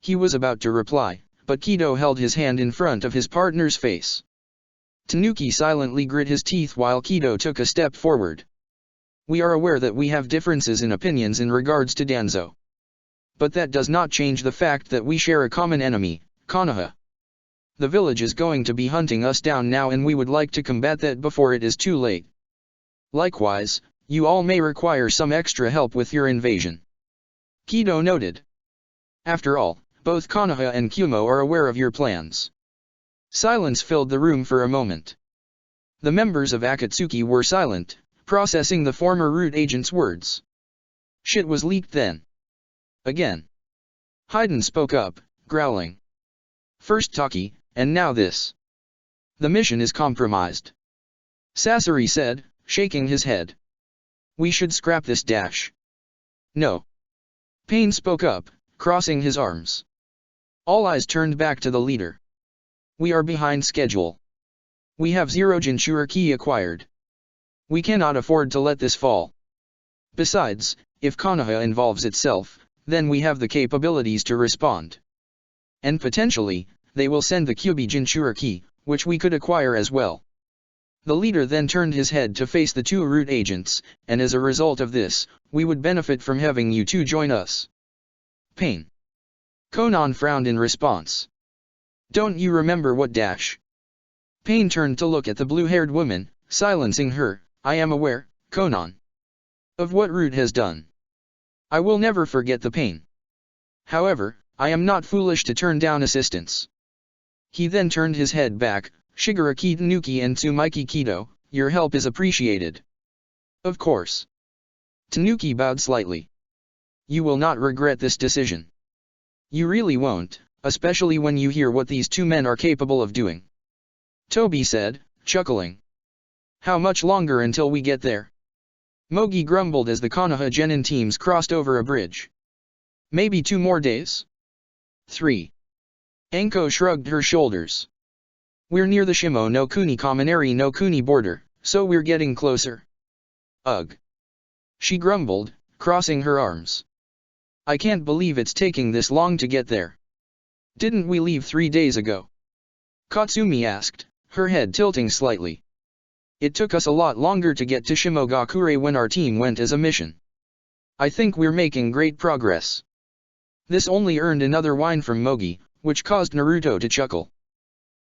He was about to reply, but Kido held his hand in front of his partner's face. Tanuki silently grit his teeth while Kido took a step forward. We are aware that we have differences in opinions in regards to Danzo. But that does not change the fact that we share a common enemy, Konoha. The village is going to be hunting us down now and we would like to combat that before it is too late. Likewise, you all may require some extra help with your invasion. Kido noted. After all, both Konoha and Kyumo are aware of your plans. Silence filled the room for a moment. The members of Akatsuki were silent, processing the former Root agent's words. Shit was leaked then. Again. Haiden spoke up, growling. First Taki, and now this. The mission is compromised. Sasori said, shaking his head. We should scrap this dash. No. Pain spoke up, crossing his arms. All eyes turned back to the leader. We are behind schedule. We have 0 Jinchuriki acquired. We cannot afford to let this fall. Besides, if Konoha involves itself, then we have the capabilities to respond. And potentially, they will send the Kyubi Jinchuriki, which we could acquire as well. The leader then turned his head to face the two Root agents, and as a result of this, we would benefit from having you two join us. Pain. Konan frowned in response. Don't you remember what dash? Pain turned to look at the blue-haired woman, silencing her. I am aware, Konan. Of what Root has done. I will never forget the pain. However, I am not foolish to turn down assistance. He then turned his head back. Shigaraki Tanuki and Tsumaiki Kido, your help is appreciated. Of course. Tanuki bowed slightly. You will not regret this decision. You really won't, especially when you hear what these two men are capable of doing. Toby said, chuckling. How much longer until we get there? Mogi grumbled as the Konoha Genin teams crossed over a bridge. Maybe 2 more days? 3. Anko shrugged her shoulders. We're near the Shimo no Kuni Kaminari no Kuni border, so we're getting closer. Ugh. She grumbled, crossing her arms. I can't believe it's taking this long to get there. Didn't we leave 3 days ago? Katsumi asked, her head tilting slightly. It took us a lot longer to get to Shimogakure when our team went as a mission. I think we're making great progress. This only earned another whine from Mogi, which caused Naruto to chuckle.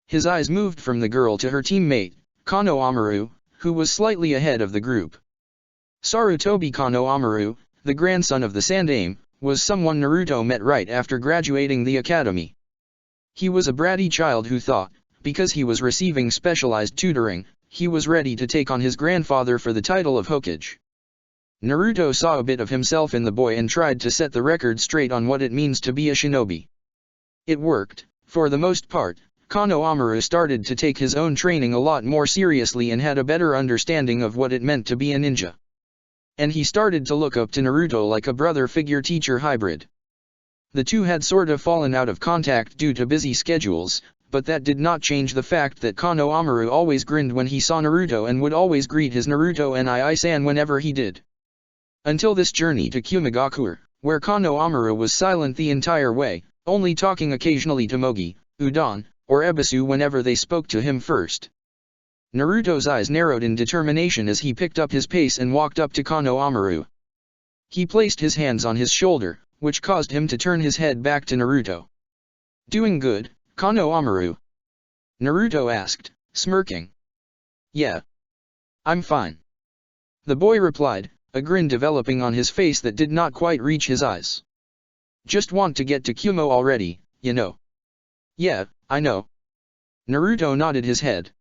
His eyes moved from the girl to her teammate, Kano Amaru, who was slightly ahead of the group. Sarutobi Kano Amaru, the grandson of the Sandaime, was someone Naruto met right after graduating the academy. He was a bratty child who thought, because he was receiving specialized tutoring, he was ready to take on his grandfather for the title of Hokage. Naruto saw a bit of himself in the boy and tried to set the record straight on what it means to be a shinobi. It worked, for the most part. Kano Amaru started to take his own training a lot more seriously and had a better understanding of what it meant to be a ninja. And he started to look up to Naruto like a brother figure-teacher hybrid. The two had sort of fallen out of contact due to busy schedules, but that did not change the fact that Kano Amaru always grinned when he saw Naruto and would always greet his Naruto Nii-san whenever he did. Until this journey to Kumogakure, where Kano Amaru was silent the entire way, only talking occasionally to Mogi, Udon, or Ebisu whenever they spoke to him first. Naruto's eyes narrowed in determination as he picked up his pace and walked up to Kano Amaru. He placed his hands on his shoulder, which caused him to turn his head back to Naruto. "Doing good, Kano Amaru?" Naruto asked, smirking. "Yeah. I'm fine." The boy replied, a grin developing on his face that did not quite reach his eyes. "Just want to get to Kumo already, you know." "Yeah, I know." Naruto nodded his head.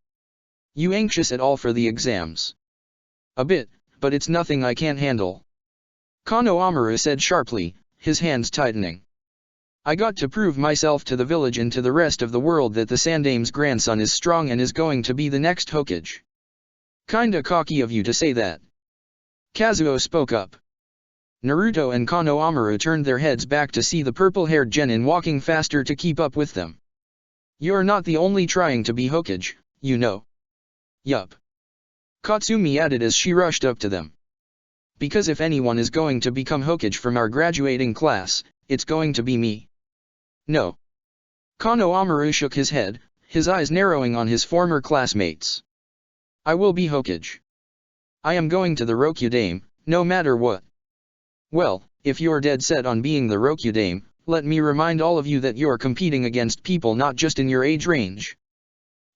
"You anxious at all for the exams?" "A bit, but it's nothing I can't handle," Kano Amaru said sharply, his hands tightening. "I got to prove myself to the village and to the rest of the world that the Sandame's grandson is strong and is going to be the next Hokage." "Kinda cocky of you to say that," Kazuo spoke up. Naruto and Kano Amaru turned their heads back to see the purple-haired genin walking faster to keep up with them. "You're not the only trying to be Hokage, you know." "Yup," Katsumi added as she rushed up to them. "Because if anyone is going to become Hokage from our graduating class, it's going to be me." "No." Kano Amaru shook his head, his eyes narrowing on his former classmates. "I will be Hokage. I am going to the Rokudaime, no matter what." "Well, if you're dead set on being the Rokudaime, let me remind all of you that you're competing against people not just in your age range,"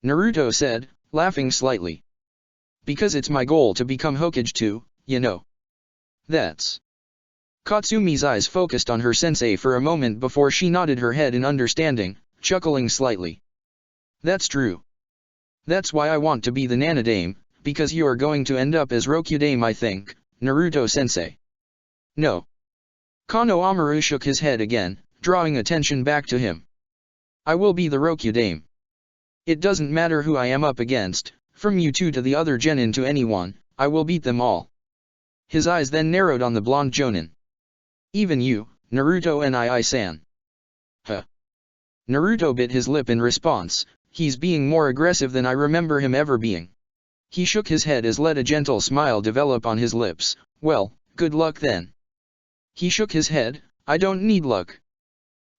Naruto said, laughing slightly. "Because it's my goal to become Hokage too, you know." "That's..." Katsumi's eyes focused on her sensei for a moment before she nodded her head in understanding, chuckling slightly. "That's true. That's why I want to be the Nanadaime, because you are going to end up as Rokudaime, I think, Naruto-sensei." "No." Kano Amaru shook his head again, drawing attention back to him. "I will be the Rokudaime. It doesn't matter who I am up against, from you two to the other genin to anyone, I will beat them all." His eyes then narrowed on the blonde jonin. "Even you, Naruto Nii-san." "Huh." Naruto bit his lip in response, "He's being more aggressive than I remember him ever being." He shook his head as let a gentle smile develop on his lips. "Well, good luck then." He shook his head, "I don't need luck."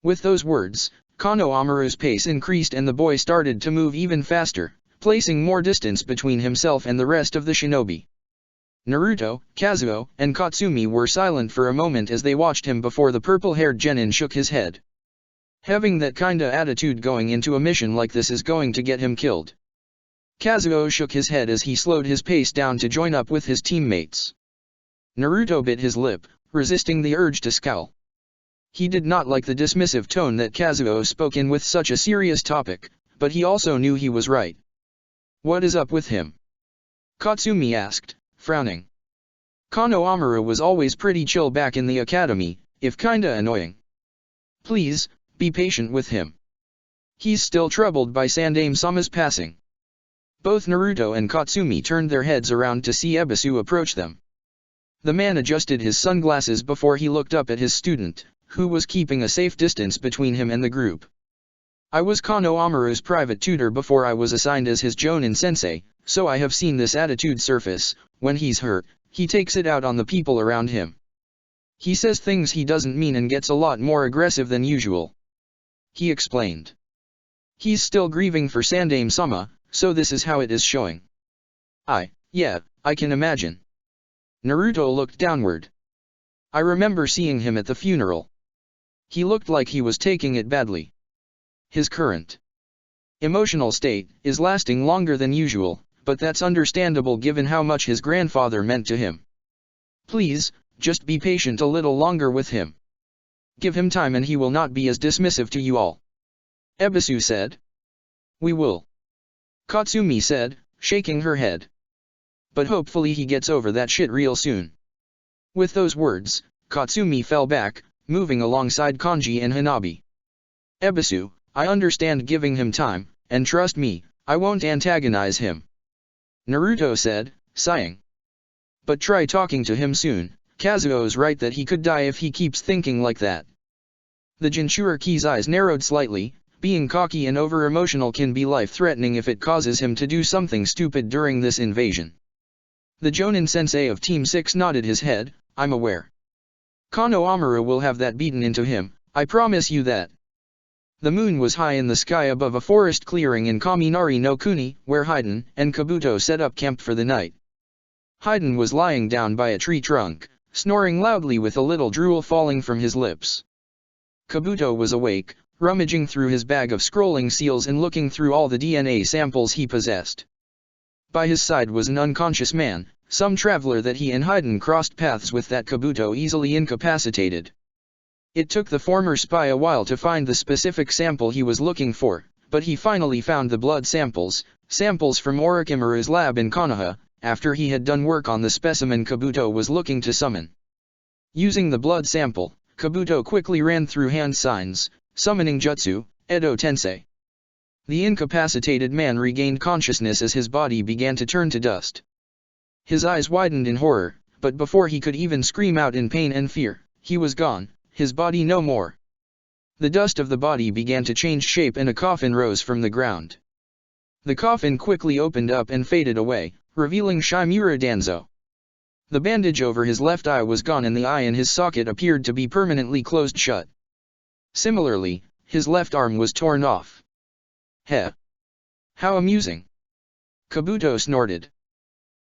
With those words, Kano Amaru's pace increased and the boy started to move even faster, placing more distance between himself and the rest of the shinobi. Naruto, Kazuo, and Katsumi were silent for a moment as they watched him before the purple-haired genin shook his head. Having that kinda attitude going into a mission like this is going to get him killed. Kazuo shook his head as he slowed his pace down to join up with his teammates. Naruto bit his lip, resisting the urge to scowl. He did not like the dismissive tone that Kazuo spoke in with such a serious topic, but he also knew he was right. "What is up with him?" Katsumi asked, frowning. Kano Amaru was always pretty chill back in the academy, if kinda annoying. "Please, be patient with him. He's still troubled by Sandaime-sama's passing." Both Naruto and Katsumi turned their heads around to see Ebisu approach them. The man adjusted his sunglasses before he looked up at his student, who was keeping a safe distance between him and the group. "I was Kano Amaru's private tutor before I was assigned as his Jonin sensei, so I have seen this attitude surface. When he's hurt, he takes it out on the people around him. He says things he doesn't mean and gets a lot more aggressive than usual," he explained. "He's still grieving for Sandaime-sama, so this is how it is showing." Yeah, I can imagine." Naruto looked downward. "I remember seeing him at the funeral. He looked like he was taking it badly. His current emotional state is lasting longer than usual, but that's understandable given how much his grandfather meant to him. Please, just be patient a little longer with him. Give him time and he will not be as dismissive to you all," Ebisu said. "We will," Katsumi said, shaking her head. "But hopefully he gets over that shit real soon." With those words, Katsumi fell back, moving alongside Kanji and Hanabi. "Ebisu, I understand giving him time, and trust me, I won't antagonize him," Naruto said, sighing. "But try talking to him soon. Kazuo's right that he could die if he keeps thinking like that." The Jinchuriki's eyes narrowed slightly. Being cocky and over-emotional can be life-threatening if it causes him to do something stupid during this invasion. The Jonin sensei of Team 6 nodded his head. "I'm aware." Kano Amuro will have that beaten into him, I promise you that. The moon was high in the sky above a forest clearing in Kaminari no Kuni, where Haiden and Kabuto set up camp for the night. Haiden was lying down by a tree trunk, snoring loudly with a little drool falling from his lips. Kabuto was awake, rummaging through his bag of scrolling seals and looking through all the DNA samples he possessed. By his side was an unconscious man, some traveler that he and Haiden crossed paths with that Kabuto easily incapacitated. It took the former spy a while to find the specific sample he was looking for, but he finally found the blood samples from Orochimaru's lab in Konoha, after he had done work on the specimen Kabuto was looking to summon. Using the blood sample, Kabuto quickly ran through hand signs, summoning jutsu, Edo Tensei. The incapacitated man regained consciousness as his body began to turn to dust. His eyes widened in horror, but before he could even scream out in pain and fear, he was gone, his body no more. The dust of the body began to change shape and a coffin rose from the ground. The coffin quickly opened up and faded away, revealing Shimura Danzo. The bandage over his left eye was gone and the eye in his socket appeared to be permanently closed shut. Similarly, his left arm was torn off. Heh! How amusing! Kabuto snorted.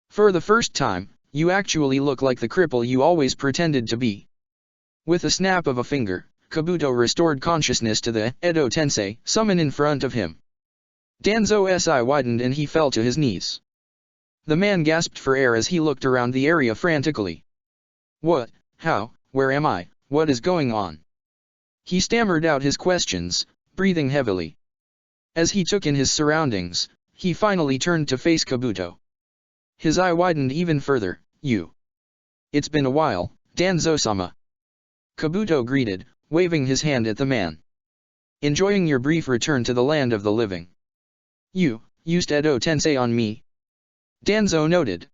For the first time, you actually look like the cripple you always pretended to be. With a snap of a finger, Kabuto restored consciousness to the Edo Tensei summon in front of him. Danzo's eye widened and he fell to his knees. The man gasped for air as he looked around the area frantically. What? How? Where am I? What is going on? He stammered out his questions, breathing heavily. As he took in his surroundings, he finally turned to face Kabuto. His eye widened even further. You. It's been a while, Danzo-sama. Kabuto greeted, waving his hand at the man. Enjoying your brief return to the land of the living. You used Edo Tensei on me? Danzo noted.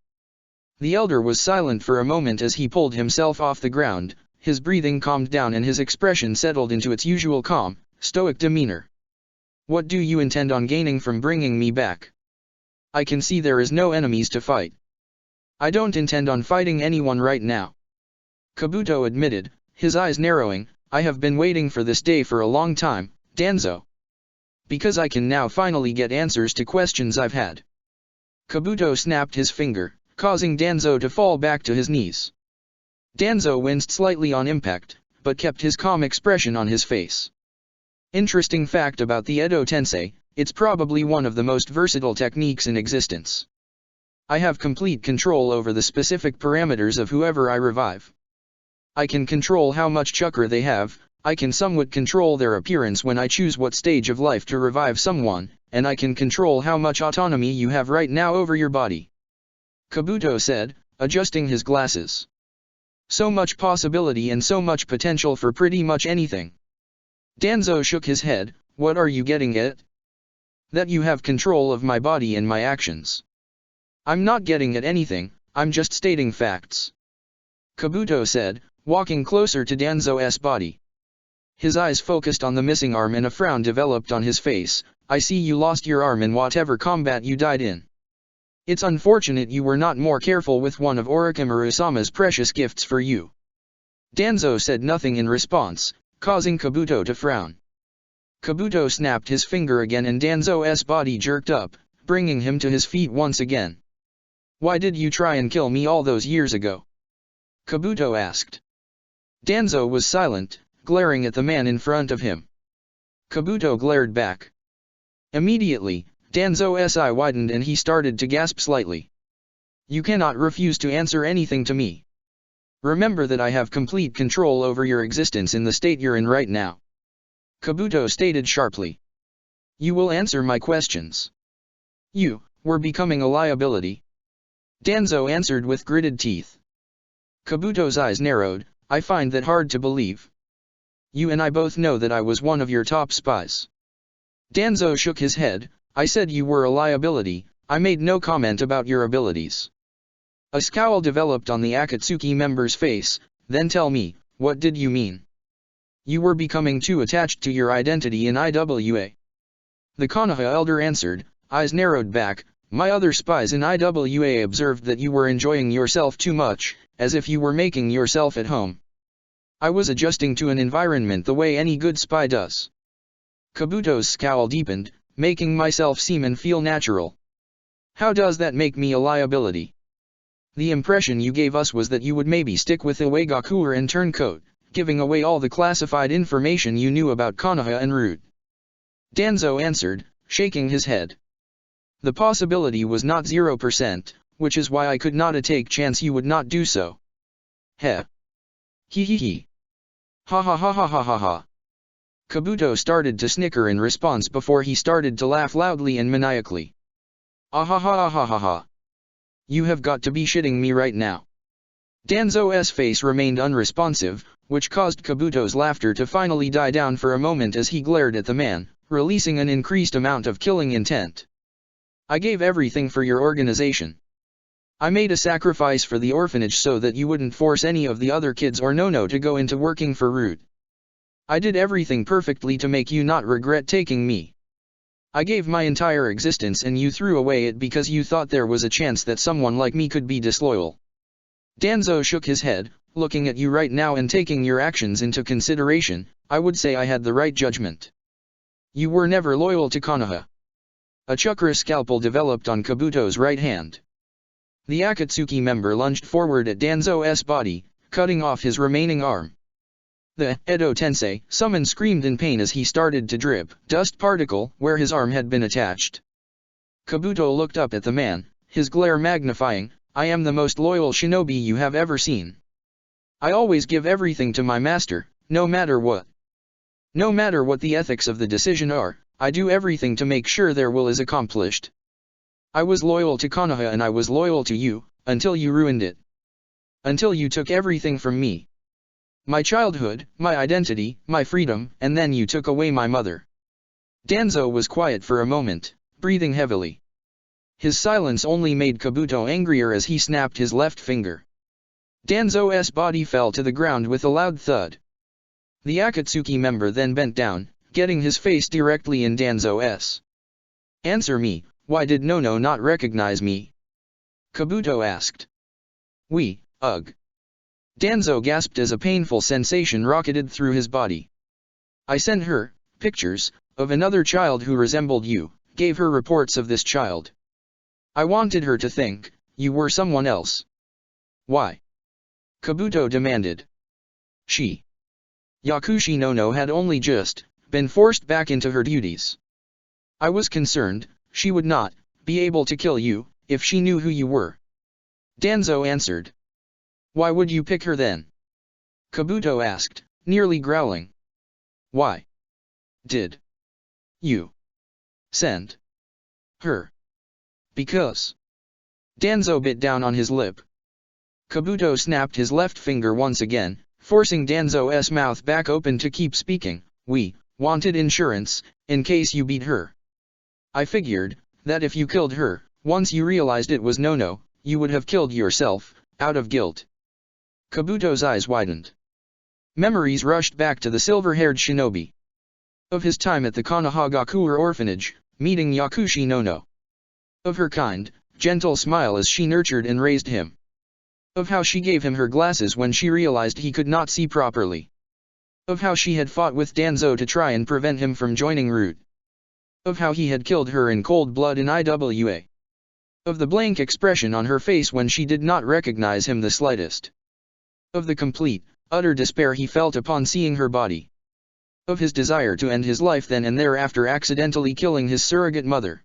The elder was silent for a moment as he pulled himself off the ground, his breathing calmed down and his expression settled into its usual calm, stoic demeanor. What do you intend on gaining from bringing me back? I can see there is no enemies to fight. I don't intend on fighting anyone right now. Kabuto admitted, his eyes narrowing, I have been waiting for this day for a long time, Danzo. Because I can now finally get answers to questions I've had. Kabuto snapped his finger, causing Danzo to fall back to his knees. Danzo winced slightly on impact, but kept his calm expression on his face. Interesting fact about the Edo Tensei, it's probably one of the most versatile techniques in existence. I have complete control over the specific parameters of whoever I revive. I can control how much chakra they have, I can somewhat control their appearance when I choose what stage of life to revive someone, and I can control how much autonomy you have right now over your body. Kabuto said, adjusting his glasses. So much possibility and so much potential for pretty much anything. Danzo shook his head, what are you getting at? That you have control of my body and my actions. I'm not getting at anything, I'm just stating facts. Kabuto said, walking closer to Danzo's body. His eyes focused on the missing arm and a frown developed on his face. I see you lost your arm in whatever combat you died in. It's unfortunate you were not more careful with one of Orochimaru-sama's precious gifts for you. Danzo said nothing in response, causing Kabuto to frown. Kabuto snapped his finger again and Danzo's body jerked up, bringing him to his feet once again. Why did you try and kill me all those years ago? Kabuto asked. Danzo was silent, glaring at the man in front of him. Kabuto glared back. Immediately, Danzo's eye widened and he started to gasp slightly. You cannot refuse to answer anything to me. Remember that I have complete control over your existence in the state you're in right now. Kabuto stated sharply. You will answer my questions. You were becoming a liability. Danzo answered with gritted teeth. Kabuto's eyes narrowed, I find that hard to believe. You and I both know that I was one of your top spies. Danzo shook his head, I said you were a liability, I made no comment about your abilities. A scowl developed on the Akatsuki member's face, then tell me, what did you mean? You were becoming too attached to your identity in IWA. The Konoha elder answered, eyes narrowed back, my other spies in IWA observed that you were enjoying yourself too much, as if you were making yourself at home. I was adjusting to an environment the way any good spy does. Kabuto's scowl deepened, making myself seem and feel natural. How does that make me a liability? The impression you gave us was that you would maybe stick with Iwagakuer and turncoat, giving away all the classified information you knew about Konoha and Root. Danzo answered, shaking his head. The possibility was not 0%, which is why I could not take chance you would not do so. Heh. Hee hee hee. Ha ha ha ha ha ha ha. Kabuto started to snicker in response before he started to laugh loudly and maniacally. Ah ha ha ha ha ha. You have got to be shitting me right now. Danzo's face remained unresponsive, which caused Kabuto's laughter to finally die down for a moment as he glared at the man, releasing an increased amount of killing intent. I gave everything for your organization. I made a sacrifice for the orphanage so that you wouldn't force any of the other kids or Nono to go into working for Root. I did everything perfectly to make you not regret taking me. I gave my entire existence and you threw away it because you thought there was a chance that someone like me could be disloyal. Danzo shook his head, looking at you right now and taking your actions into consideration, I would say I had the right judgment. You were never loyal to Konoha. A chakra scalpel developed on Kabuto's right hand. The Akatsuki member lunged forward at Danzo's body, cutting off his remaining arm. The Edo Tensei summoned screamed in pain as he started to drip dust particle where his arm had been attached. Kabuto looked up at the man, his glare magnifying, I am the most loyal shinobi you have ever seen. I always give everything to my master, no matter what. No matter what the ethics of the decision are, I do everything to make sure their will is accomplished. I was loyal to Konoha and I was loyal to you, until you ruined it. Until you took everything from me. My childhood, my identity, my freedom, and then you took away my mother. Danzo was quiet for a moment, breathing heavily. His silence only made Kabuto angrier as he snapped his left finger. Danzo's body fell to the ground with a loud thud. The Akatsuki member then bent down, getting his face directly in Danzo's. Answer me, why did Nono not recognize me? Kabuto asked. Ugh. Danzo gasped as a painful sensation rocketed through his body. I sent her pictures of another child who resembled you, gave her reports of this child. I wanted her to think you were someone else. Why? Kabuto demanded. Yakushi Nono had only just been forced back into her duties. I was concerned she would not be able to kill you if she knew who you were. Danzo answered. Why would you pick her then? Kabuto asked, nearly growling. Why did you send her? Because. Danzo bit down on his lip. Kabuto snapped his left finger once again, forcing Danzo's mouth back open to keep speaking. We wanted insurance, in case you beat her. I figured that if you killed her, once you realized it was Nono, you would have killed yourself, out of guilt. Kabuto's eyes widened. Memories rushed back to the silver-haired shinobi. Of his time at the Konohagakure orphanage, meeting Yakushi Nono. Of her kind, gentle smile as she nurtured and raised him. Of how she gave him her glasses when she realized he could not see properly. Of how she had fought with Danzo to try and prevent him from joining Root. Of how he had killed her in cold blood in IWA. Of the blank expression on her face when she did not recognize him the slightest. Of the complete, utter despair he felt upon seeing her body. Of his desire to end his life then and there after accidentally killing his surrogate mother.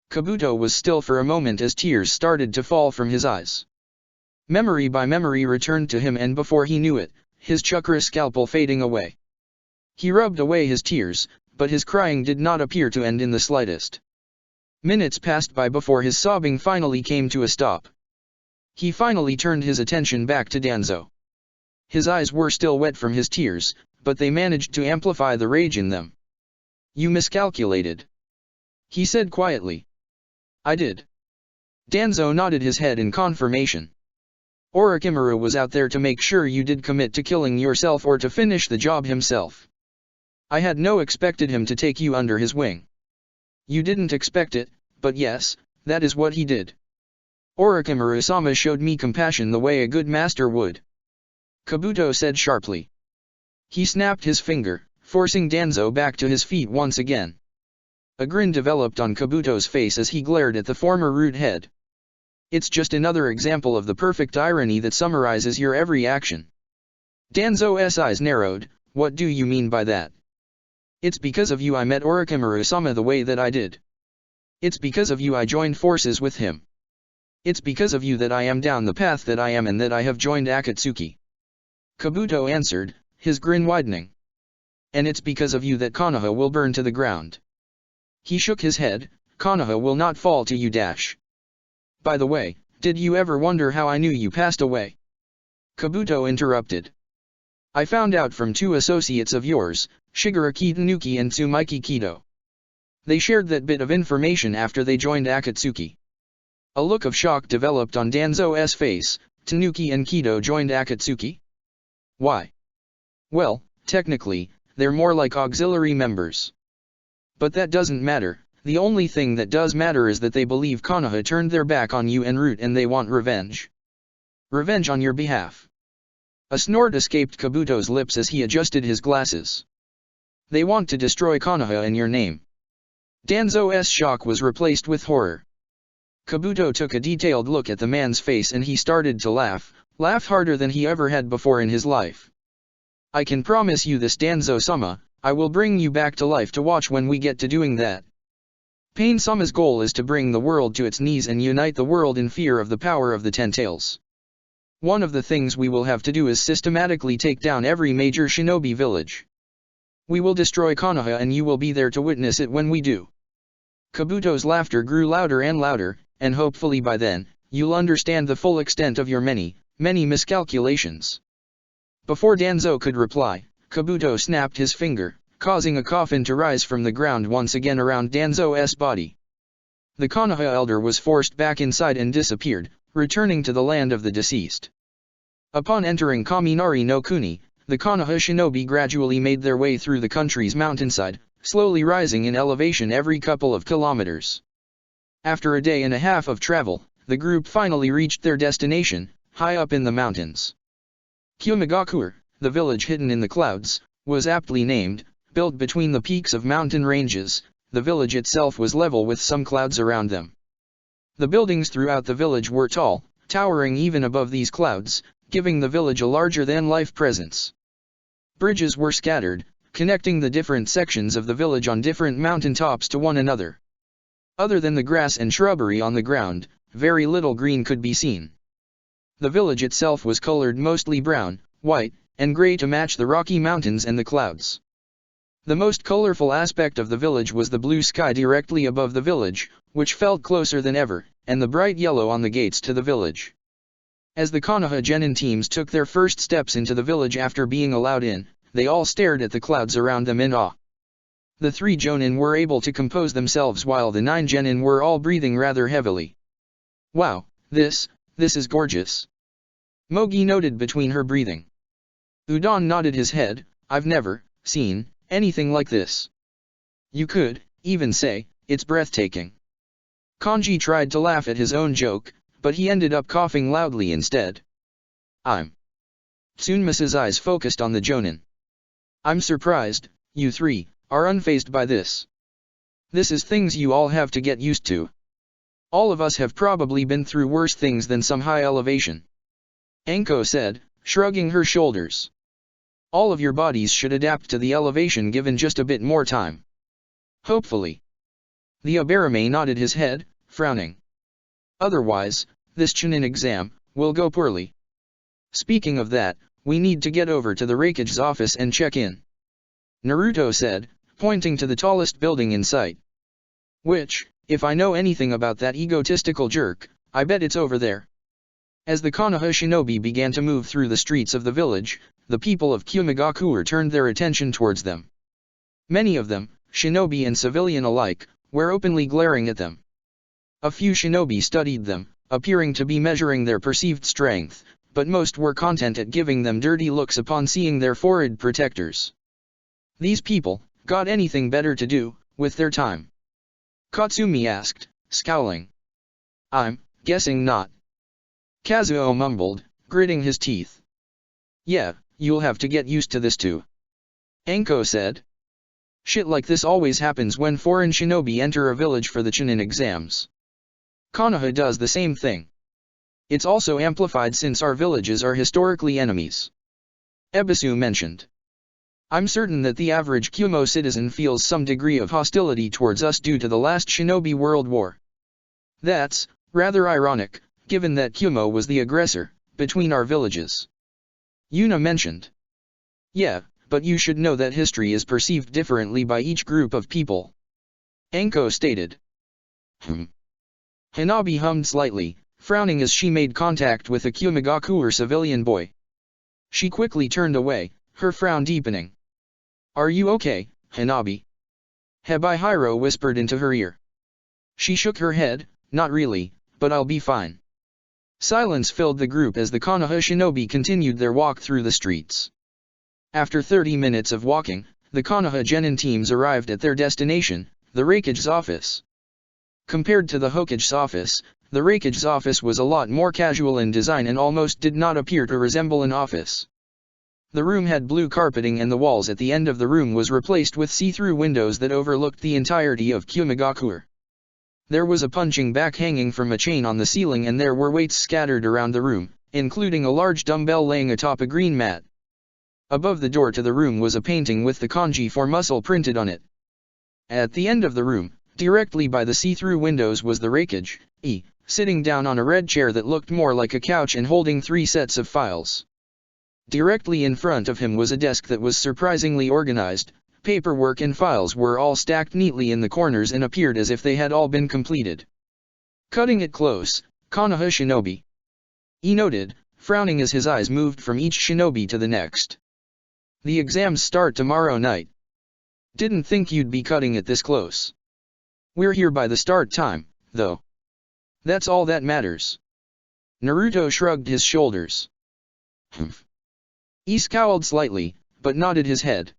Kabuto was still for a moment as tears started to fall from his eyes. Memory by memory returned to him and before he knew it, his chakra scalpel fading away. He rubbed away his tears, but his crying did not appear to end in the slightest. Minutes passed by before his sobbing finally came to a stop. He finally turned his attention back to Danzo. His eyes were still wet from his tears, but they managed to amplify the rage in them. You miscalculated. He said quietly. I did. Danzo nodded his head in confirmation. Orochimaru was out there to make sure you did commit to killing yourself or to finish the job himself. I had no expected him to take you under his wing. You didn't expect it, but yes, that is what he did. Orochimaru-sama showed me compassion the way a good master would. Kabuto said sharply. He snapped his finger, forcing Danzo back to his feet once again. A grin developed on Kabuto's face as he glared at the former root head. It's just another example of the perfect irony that summarizes your every action. Danzo's eyes narrowed. What do you mean by that? It's because of you I met Orochimaru-sama the way that I did. It's because of you I joined forces with him. It's because of you that I am down the path that I am and that I have joined Akatsuki. Kabuto answered, his grin widening. And it's because of you that Konoha will burn to the ground. He shook his head. Konoha will not fall to you. By the way, did you ever wonder how I knew you passed away? Kabuto interrupted. I found out from two associates of yours, Shigaraki Tanuki and Tsumaiki Kido. They shared that bit of information after they joined Akatsuki. A look of shock developed on Danzo's face. Tanuki and Kido joined Akatsuki? Why? Well, technically, they're more like auxiliary members. But that doesn't matter. The only thing that does matter is that they believe Konoha turned their back on you en route and they want revenge. Revenge on your behalf. A snort escaped Kabuto's lips as he adjusted his glasses. They want to destroy Konoha in your name. Danzo's shock was replaced with horror. Kabuto took a detailed look at the man's face and he started to laugh harder than he ever had before in his life. I can promise you this, Danzo-sama, I will bring you back to life to watch when we get to doing that. Pain-sama's goal is to bring the world to its knees and unite the world in fear of the power of the Ten Tails. One of the things we will have to do is systematically take down every major shinobi village. We will destroy Konoha and you will be there to witness it when we do. Kabuto's laughter grew louder and louder, and hopefully by then, you'll understand the full extent of your many miscalculations. Before Danzo could reply, Kabuto snapped his finger, causing a coffin to rise from the ground once again around Danzo's body. The Konoha elder was forced back inside and disappeared, returning to the land of the deceased. Upon entering Kaminari no Kuni, the Konoha shinobi gradually made their way through the country's mountainside, slowly rising in elevation every couple of kilometers. After a day and a half of travel, the group finally reached their destination, high up in the mountains. Kyumigakur, the village hidden in the clouds, was aptly named. Built between the peaks of mountain ranges, the village itself was level with some clouds around them. The buildings throughout the village were tall, towering even above these clouds, giving the village a larger-than-life presence. Bridges were scattered, connecting the different sections of the village on different mountaintops to one another. Other than the grass and shrubbery on the ground, very little green could be seen. The village itself was colored mostly brown, white, and gray to match the Rocky Mountains and the clouds. The most colorful aspect of the village was the blue sky directly above the village, which felt closer than ever, and the bright yellow on the gates to the village. As the Konoha Genin teams took their first steps into the village after being allowed in, they all stared at the clouds around them in awe. The 3 Jonin were able to compose themselves while the 9 Genin were all breathing rather heavily. Wow, this is gorgeous. Mogi noted between her breathing. Udon nodded his head. I've never seen anything like this. You could even say it's breathtaking. Kanji tried to laugh at his own joke, but he ended up coughing loudly instead. Tsunema's eyes focused on the Jonin. I'm surprised, you 3 are unfazed by this. This is things you all have to get used to. All of us have probably been through worse things than some high elevation. Anko said, shrugging her shoulders. All of your bodies should adapt to the elevation given just a bit more time. Hopefully. The Abarame nodded his head, frowning. Otherwise, this Chunin exam will go poorly. Speaking of that, we need to get over to the Raikage's office and check in. Naruto said, pointing to the tallest building in sight. Which, if I know anything about that egotistical jerk, I bet it's over there. As the Konoha shinobi began to move through the streets of the village, the people of Kyumigakur turned their attention towards them. Many of them, shinobi and civilian alike, were openly glaring at them. A few shinobi studied them, appearing to be measuring their perceived strength, but most were content at giving them dirty looks upon seeing their forehead protectors. These people, got anything better to do with their time? Katsumi asked, scowling. I'm guessing not. Kazuo mumbled, gritting his teeth. Yeah, you'll have to get used to this too. Anko said. Shit like this always happens when foreign shinobi enter a village for the Chunin exams. Konoha does the same thing. It's also amplified since our villages are historically enemies. Ebisu mentioned. I'm certain that the average Kumo citizen feels some degree of hostility towards us due to the last Shinobi World War. That's rather ironic, given that Kumo was the aggressor between our villages. Yuna mentioned. Yeah, but you should know that history is perceived differently by each group of people. Anko stated. Hanabi hummed slightly, frowning as she made contact with a Kumigaku or civilian boy. She quickly turned away, her frown deepening. Are you okay, Hanabi? Hebihiro whispered into her ear. She shook her head, not really, but I'll be fine. Silence filled the group as the Konoha shinobi continued their walk through the streets. After 30 minutes of walking, the Konoha Genin teams arrived at their destination, the Raikage's office. Compared to the Hokage's office, the Raikage's office was a lot more casual in design and almost did not appear to resemble an office. The room had blue carpeting and the walls at the end of the room was replaced with see-through windows that overlooked the entirety of Kumigaku. There was a punching bag hanging from a chain on the ceiling and there were weights scattered around the room, including a large dumbbell laying atop a green mat. Above the door to the room was a painting with the kanji for muscle printed on it. At the end of the room, directly by the see-through windows was the Raikage, sitting down on a red chair that looked more like a couch and holding 3 sets of files. Directly in front of him was a desk that was surprisingly organized. Paperwork and files were all stacked neatly in the corners and appeared as if they had all been completed. Cutting it close, Konoha shinobi. He noted, frowning as his eyes moved from each shinobi to the next. The exams start tomorrow night. Didn't think you'd be cutting it this close. We're here by the start time, though. That's all that matters. Naruto shrugged his shoulders. He scowled slightly, but nodded his head.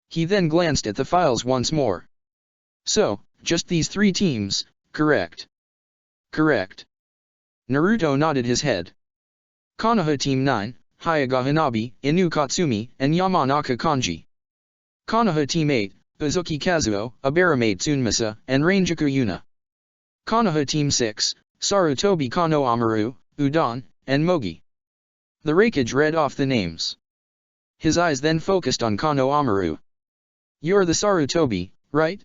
He then glanced at the files once more. So, just these 3 teams, correct? Correct. Naruto nodded his head. Konoha Team 9, Hyuga Hanabi, Inu Katsumi, and Yamanaka Kanji. Konoha Team 8, Uzuki Kazuo, Abarame Tsunmasa, and Ranjaku Yuna. Konoha Team 6, Sarutobi Kano Amaru, Udon, and Mogi. The Raikage read off the names. His eyes then focused on Kano Amaru. You're the Sarutobi, right?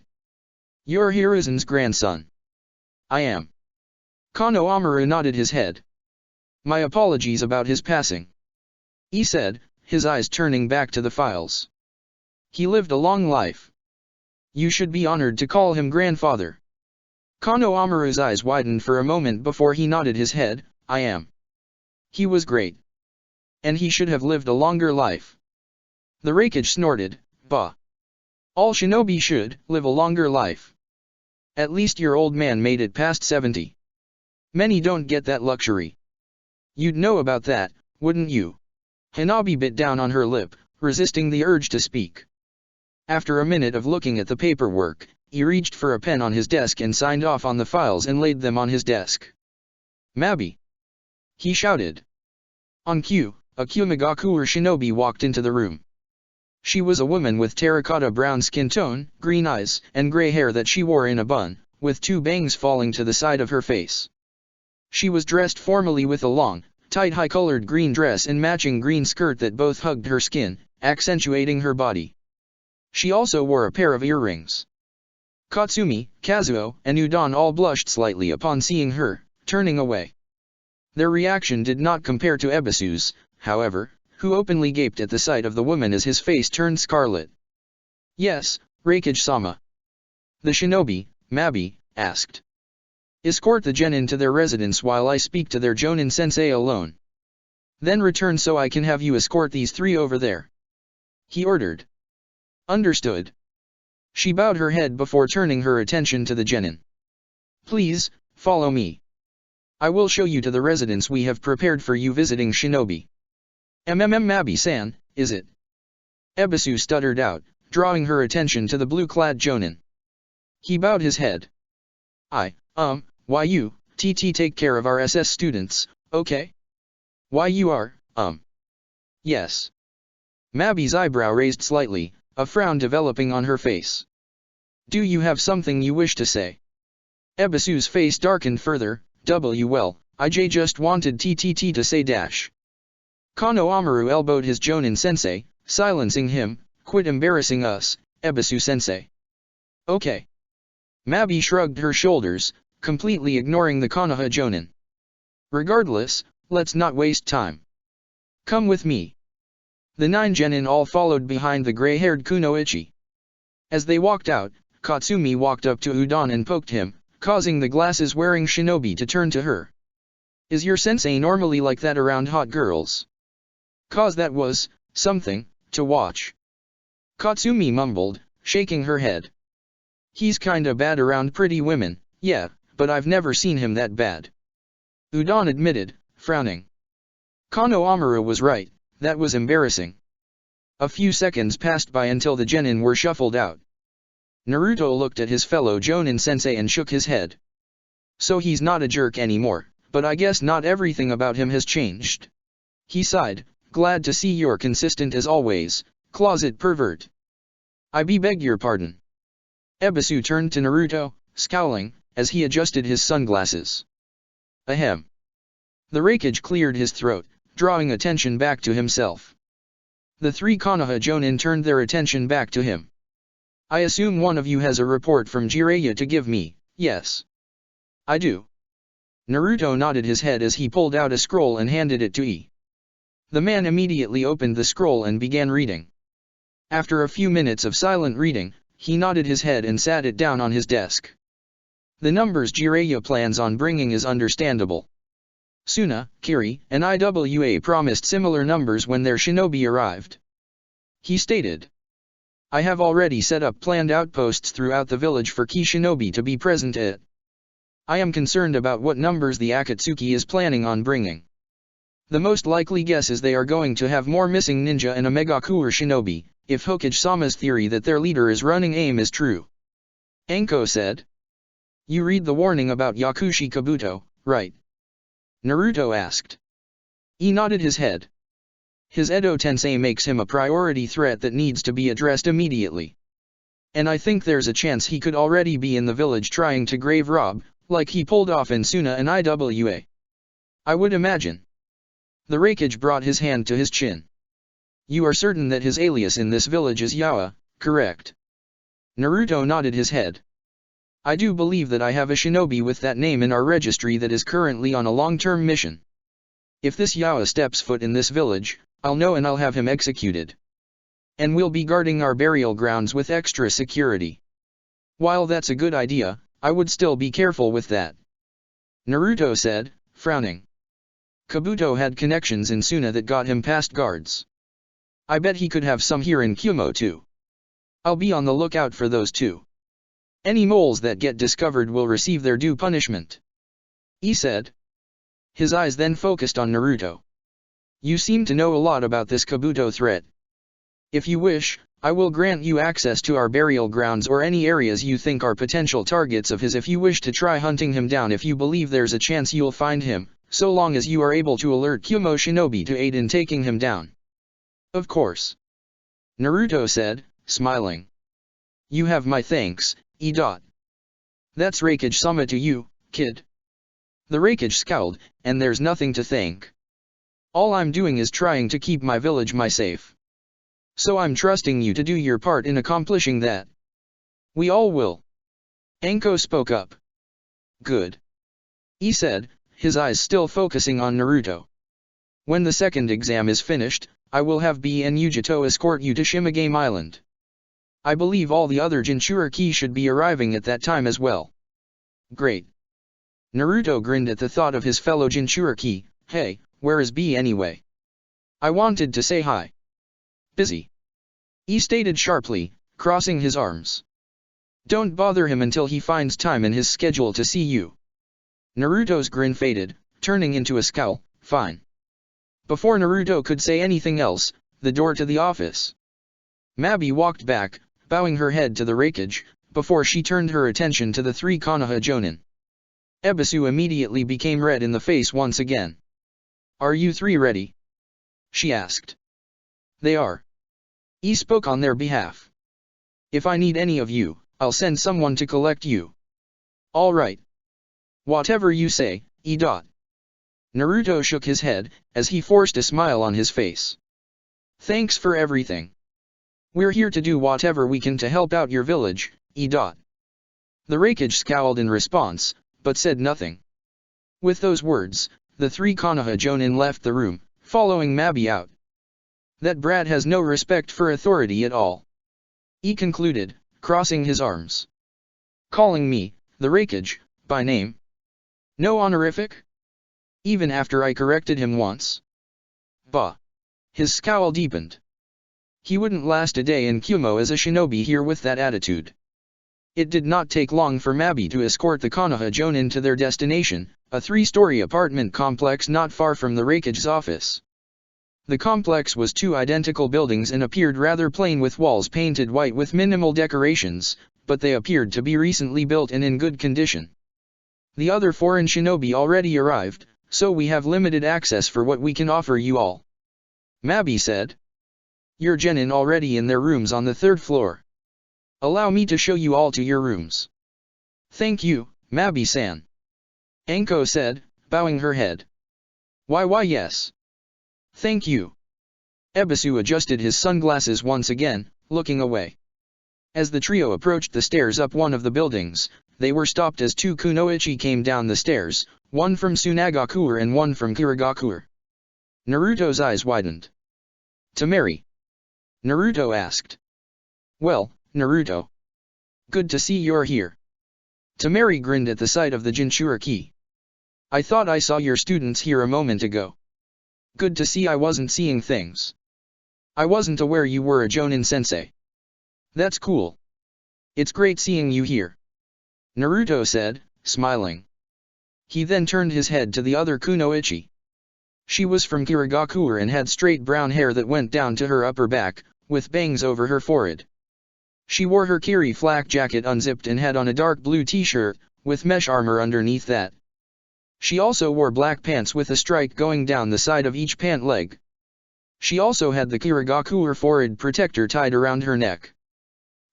You're Hiruzen's grandson. I am. Kano Amaru nodded his head. My apologies about his passing. He said, his eyes turning back to the files. He lived a long life. You should be honored to call him grandfather. Kano Amaru's eyes widened for a moment before he nodded his head. I am. He was great. And he should have lived a longer life. The Raikage snorted, bah. All shinobi should live a longer life. At least your old man made it past 70. Many don't get that luxury. You'd know about that, wouldn't you? Hanabi bit down on her lip, resisting the urge to speak. After a minute of looking at the paperwork, he reached for a pen on his desk and signed off on the files and laid them on his desk. Mabi! He shouted. On cue, a Kumigaku or shinobi walked into the room. She was a woman with terracotta brown skin tone, green eyes, and gray hair that she wore in a bun, with 2 bangs falling to the side of her face. She was dressed formally with a long, tight high-colored green dress and matching green skirt that both hugged her skin, accentuating her body. She also wore a pair of earrings. Katsumi, Kazuo, and Udon all blushed slightly upon seeing her, turning away. Their reaction did not compare to Ebisu's, however, who openly gaped at the sight of the woman as his face turned scarlet. Yes, Raikage-sama. The shinobi, Mabi, asked. Escort the genin to their residence while I speak to their jonin-sensei alone. Then return so I can have you escort these 3 over there. He ordered. Understood. She bowed her head before turning her attention to the genin. Please, follow me. I will show you to the residence we have prepared for you visiting shinobi. Mabi-san, is it? Ebisu stuttered out, drawing her attention to the blue-clad jonin. He bowed his head. Why you, TT take care of our SS students, okay? Why you are, Yes. Mabi's eyebrow raised slightly, a frown developing on her face. Do you have something you wish to say? Ebisu's face darkened further. Well, I just wanted TTT to say dash. Konohamaru elbowed his Jonin sensei, silencing him. Quit embarrassing us, Ebisu sensei. Okay. Mabi shrugged her shoulders, completely ignoring the Konoha Jonin. Regardless, let's not waste time. Come with me. The 9 genin all followed behind the gray-haired Kunoichi. As they walked out, Katsumi walked up to Udon and poked him, causing the glasses-wearing shinobi to turn to her. Is your sensei normally like that around hot girls? Cause that was something to watch. Katsumi mumbled, shaking her head. He's kinda bad around pretty women, yeah, but I've never seen him that bad. Udon admitted, frowning. Konohamaru was right, that was embarrassing. A few seconds passed by until the genin were shuffled out. Naruto looked at his fellow Jonin sensei and shook his head. So he's not a jerk anymore, but I guess not everything about him has changed. He sighed, glad to see you're consistent as always, closet pervert. I beg your pardon. Ebisu turned to Naruto, scowling, as he adjusted his sunglasses. Ahem. The Raikage cleared his throat, drawing attention back to himself. The 3 Konoha Jonin turned their attention back to him. I assume one of you has a report from Jiraiya to give me, yes? I do. Naruto nodded his head as he pulled out a scroll and handed it to E. The man immediately opened the scroll and began reading. After a few minutes of silent reading, he nodded his head and sat it down on his desk. The numbers Jiraiya plans on bringing is understandable. Suna, Kiri, and Iwa promised similar numbers when their shinobi arrived. He stated, I have already set up planned outposts throughout the village for key shinobi to be present at. I am concerned about what numbers the Akatsuki is planning on bringing. The most likely guess is they are going to have more missing ninja and a Megakure shinobi, if Hokage-sama's theory that their leader is running AIM is true. Anko said. You read the warning about Yakushi Kabuto, right? Naruto asked. He nodded his head. His Edo Tensei makes him a priority threat that needs to be addressed immediately. And I think there's a chance he could already be in the village trying to grave rob, like he pulled off in Suna and Iwa. I would imagine. The Raikage brought his hand to his chin. You are certain that his alias in this village is Yawa, correct? Naruto nodded his head. I do believe that I have a shinobi with that name in our registry that is currently on a long-term mission. If this Yawa steps foot in this village, I'll know and I'll have him executed. And we'll be guarding our burial grounds with extra security. While that's a good idea, I would still be careful with that. Naruto said, frowning. Kabuto had connections in Suna that got him past guards. I bet he could have some here in Kumo too. I'll be on the lookout for those too. Any moles that get discovered will receive their due punishment. He said. His eyes then focused on Naruto. You seem to know a lot about this Kabuto threat. If you wish, I will grant you access to our burial grounds or any areas you think are potential targets of his if you wish to try hunting him down if you believe there's a chance you'll find him, so long as you are able to alert Kumo Shinobi to aid in taking him down. Of course. Naruto said, smiling. You have my thanks, E. That's Raikage-sama to you, kid. The Raikage scowled, and there's nothing to thank. All I'm doing is trying to keep my village safe. So I'm trusting you to do your part in accomplishing that. We all will. Anko spoke up. Good. He said, his eyes still focusing on Naruto. When the second exam is finished, I will have B and Yujito escort you to Shimagame Island. I believe all the other Jinchuriki should be arriving at that time as well. Great. Naruto grinned at the thought of his fellow Jinchuriki. Hey, where is B anyway? I wanted to say hi. Busy. He stated sharply, crossing his arms. Don't bother him until he finds time in his schedule to see you. Naruto's grin faded, turning into a scowl. Fine. Before Naruto could say anything else, the door to the office. Mabi walked back, bowing her head to the Raikage, before she turned her attention to the 3 Konoha Jonin. Ebisu immediately became red in the face once again. Are you 3 ready? She asked. They are. He spoke on their behalf. If I need any of you, I'll send someone to collect you. All right. Whatever you say, E. Naruto shook his head, as he forced a smile on his face. Thanks for everything. We're here to do whatever we can to help out your village, E. The Raikage scowled in response, but said nothing. With those words, the three Konoha Jonin left the room, following Mabi out. That brat has no respect for authority at all. He concluded, crossing his arms. Calling me, the Raikage, by name. No honorific? Even after I corrected him once? Bah. His scowl deepened. He wouldn't last a day in Kumo as a shinobi here with that attitude. It did not take long for Mabi to escort the Konoha Jonin to their destination, a 3-story apartment complex not far from the Raikage's office. The complex was 2 identical buildings and appeared rather plain with walls painted white with minimal decorations, but they appeared to be recently built and in good condition. The other foreign shinobi already arrived, so we have limited access for what we can offer you all. Mabi said. Your genin already in their rooms on the 3rd floor. Allow me to show you all to your rooms. Thank you, Mabi-san. Anko said, bowing her head. Why yes. Thank you. Ebisu adjusted his sunglasses once again, looking away. As the trio approached the stairs up one of the buildings, they were stopped as 2 kunoichi came down the stairs, one from Tsunagakuer and one from Kirigakuer. Naruto's eyes widened. Temari? Naruto asked. Well, Naruto. Good to see you're here. Temari grinned at the sight of the Jinchuriki. I thought I saw your students here a moment ago. Good to see I wasn't seeing things. I wasn't aware you were a Jonin-sensei. That's cool. It's great seeing you here. Naruto said, smiling. He then turned his head to the other kunoichi. She was from Kirigakuer and had straight brown hair that went down to her upper back, with bangs over her forehead. She wore her Kiri flak jacket unzipped and had on a dark blue t-shirt, with mesh armor underneath that. She also wore black pants with a strike going down the side of each pant leg. She also had the Kirigakuer forehead protector tied around her neck.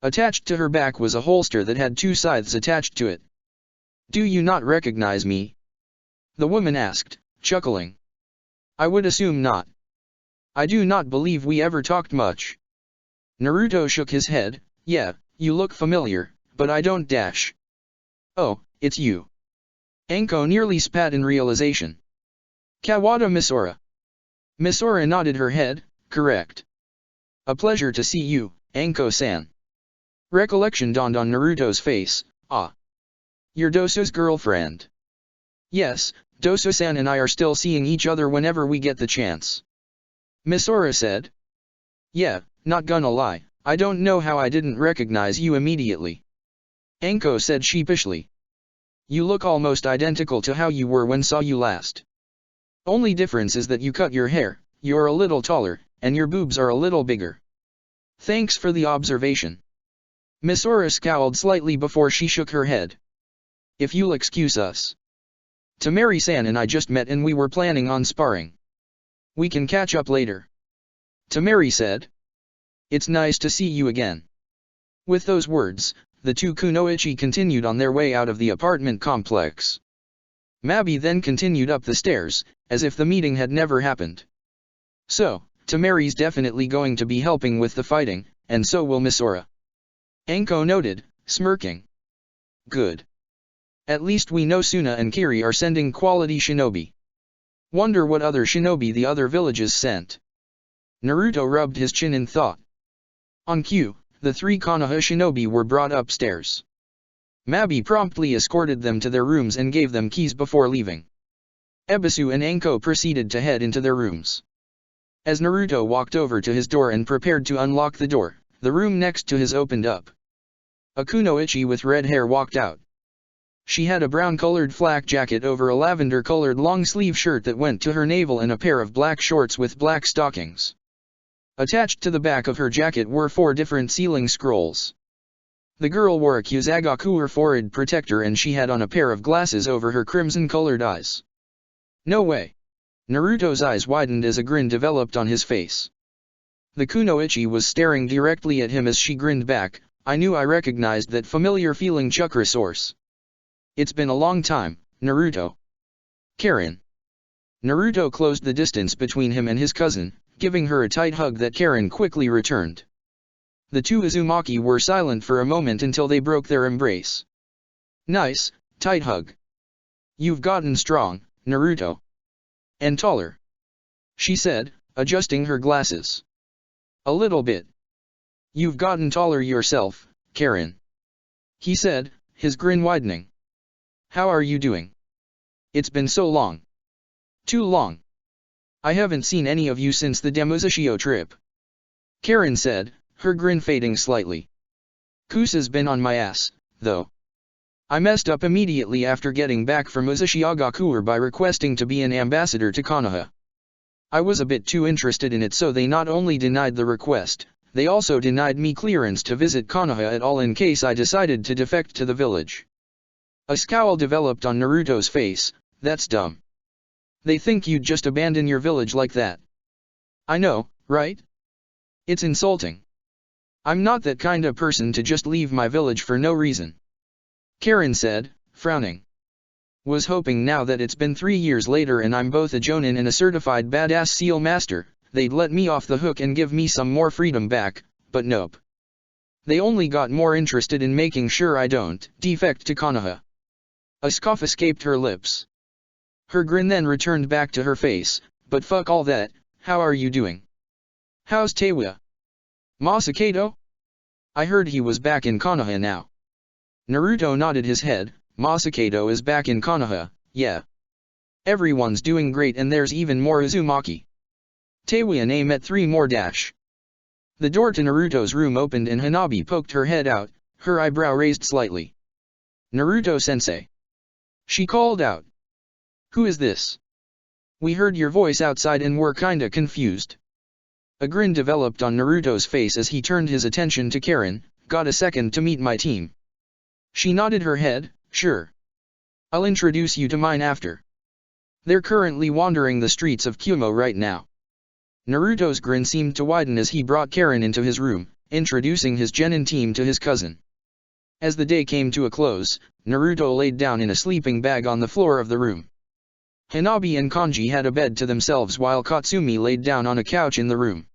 Attached to her back was a holster that had 2 scythes attached to it. Do you not recognize me? The woman asked, chuckling. I would assume not. I do not believe we ever talked much. Naruto shook his head. Yeah, you look familiar, but I don't dash. Oh, it's you. Anko nearly spat in realization. Kawada Misora. Misora nodded her head, correct. A pleasure to see you, Anko-san. Recollection dawned on Naruto's face. Ah. You're Doso's girlfriend. Yes, Doso-san and I are still seeing each other whenever we get the chance. Misora said. Yeah, not gonna lie, I don't know how I didn't recognize you immediately. Anko said sheepishly. You look almost identical to how you were when saw you last. Only difference is that you cut your hair, you're a little taller, and your boobs are a little bigger. Thanks for the observation. Misora scowled slightly before she shook her head. If you'll excuse us. Temari-san and I just met and we were planning on sparring. We can catch up later. Temari said. It's nice to see you again. With those words, the 2 kunoichi continued on their way out of the apartment complex. Mabi then continued up the stairs, as if the meeting had never happened. So, Temari's definitely going to be helping with the fighting, and so will Misora. Anko noted, smirking. Good. At least we know Suna and Kiri are sending quality shinobi. Wonder what other shinobi the other villages sent. Naruto rubbed his chin in thought. On cue, the 3 Konoha shinobi were brought upstairs. Mabi promptly escorted them to their rooms and gave them keys before leaving. Ebisu and Anko proceeded to head into their rooms. As Naruto walked over to his door and prepared to unlock the door, the room next to his opened up. A kunoichi with red hair walked out. She had a brown-colored flak jacket over a lavender-colored long-sleeve shirt that went to her navel and a pair of black shorts with black stockings. Attached to the back of her jacket were 4 different sealing scrolls. The girl wore a Kuzagakuer forehead protector and she had on a pair of glasses over her crimson-colored eyes. No way. Naruto's eyes widened as a grin developed on his face. The kunoichi was staring directly at him as she grinned back. I knew I recognized that familiar feeling. Chakra source. It's been a long time, Naruto. Karen. Naruto closed the distance between him and his cousin, giving her a tight hug that Karen quickly returned. The two Uzumaki were silent for a moment until they broke their embrace. Nice, tight hug. You've gotten strong, Naruto. And taller. She said, adjusting her glasses. A little bit. You've gotten taller yourself, Karen. He said, his grin widening. How are you doing? It's been so long. Too long. I haven't seen any of you since the Demozushio trip. Karen said, her grin fading slightly. Kusa's been on my ass, though. I messed up immediately after getting back from Uzushiagakuer by requesting to be an ambassador to Konoha. I was a bit too interested in it, so they not only denied the request, they also denied me clearance to visit Konoha at all in case I decided to defect to the village. A scowl developed on Naruto's face. That's dumb. They think you'd just abandon your village like that. I know, right? It's insulting. I'm not that kind of person to just leave my village for no reason. Karen said, frowning. Was hoping now that it's been 3 years later and I'm both a jonin and a certified badass seal master, they'd let me off the hook and give me some more freedom back, but nope. They only got more interested in making sure I don't defect to Konoha. A scoff escaped her lips. Her grin then returned back to her face. But fuck all that, how are you doing? How's Teiwa? Masakado? I heard he was back in Konoha now. Naruto nodded his head. Masakado is back in Konoha, yeah. Everyone's doing great and there's even more Uzumaki. Teiwa and met 3 more dash. The door to Naruto's room opened and Hanabi poked her head out, her eyebrow raised slightly. Naruto-sensei. She called out. Who is this? We heard your voice outside and were kinda confused. A grin developed on Naruto's face as he turned his attention to Karen. Got a second to meet my team? She nodded her head. Sure. I'll introduce you to mine after. They're currently wandering the streets of Kyumo right now. Naruto's grin seemed to widen as he brought Karen into his room, introducing his genin team to his cousin. As the day came to a close, Naruto laid down in a sleeping bag on the floor of the room. Hanabi and Kanji had a bed to themselves while Katsumi laid down on a couch in the room.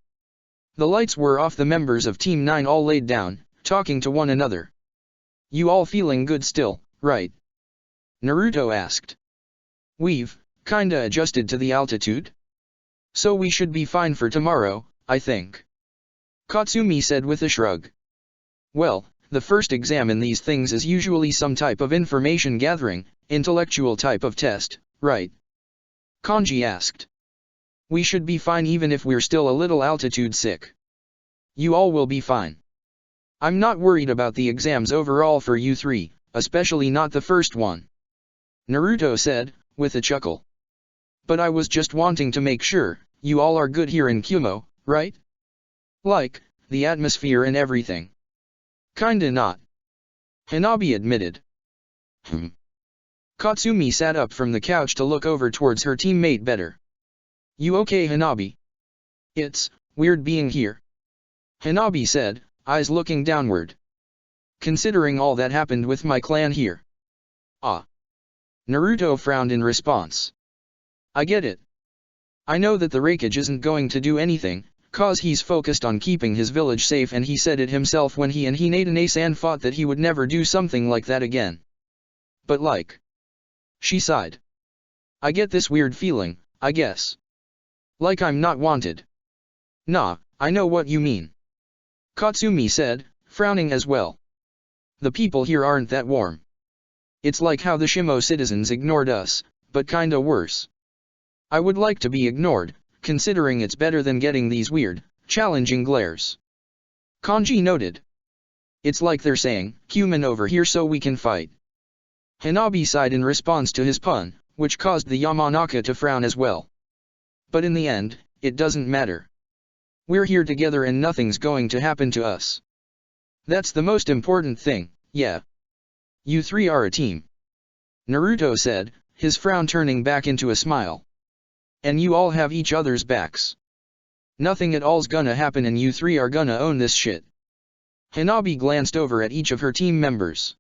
The lights were off. The members of Team 9 all laid down, talking to one another. You all feeling good still, right? Naruto asked. We've kinda adjusted to the altitude. So we should be fine for tomorrow, I think. Katsumi said with a shrug. Well, the first exam in these things is usually some type of information gathering, intellectual type of test, right? Kanji asked. We should be fine even if we're still a little altitude sick. You all will be fine. I'm not worried about the exams overall for you 3, especially not the first one. Naruto said, with a chuckle. But I was just wanting to make sure, you all are good here in Kyumo, right? Like, the atmosphere and everything. Kinda not. Hanabi admitted. Katsumi sat up from the couch to look over towards her teammate better. You okay, Hanabi? It's weird being here. Hanabi said, eyes looking downward. Considering all that happened with my clan here. Ah. Naruto frowned in response. I get it. I know that the Raikage isn't going to do anything, cause he's focused on keeping his village safe, and he said it himself when he and Hinata-san fought that he would never do something like that again. But like. She sighed. I get this weird feeling, I guess. Like I'm not wanted. Nah, I know what you mean. Katsumi said, frowning as well. The people here aren't that warm. It's like how the Shimo citizens ignored us, but kinda worse. I would like to be ignored, considering it's better than getting these weird, challenging glares. Kanji noted. It's like they're saying, human over here so we can fight. Hanabi sighed in response to his pun, which caused the Yamanaka to frown as well. But in the end, it doesn't matter. We're here together and nothing's going to happen to us. That's the most important thing, yeah. You 3 are a team. Naruto said, his frown turning back into a smile. And you all have each other's backs. Nothing at all's gonna happen and you three are gonna own this shit. Hanabi glanced over at each of her team members.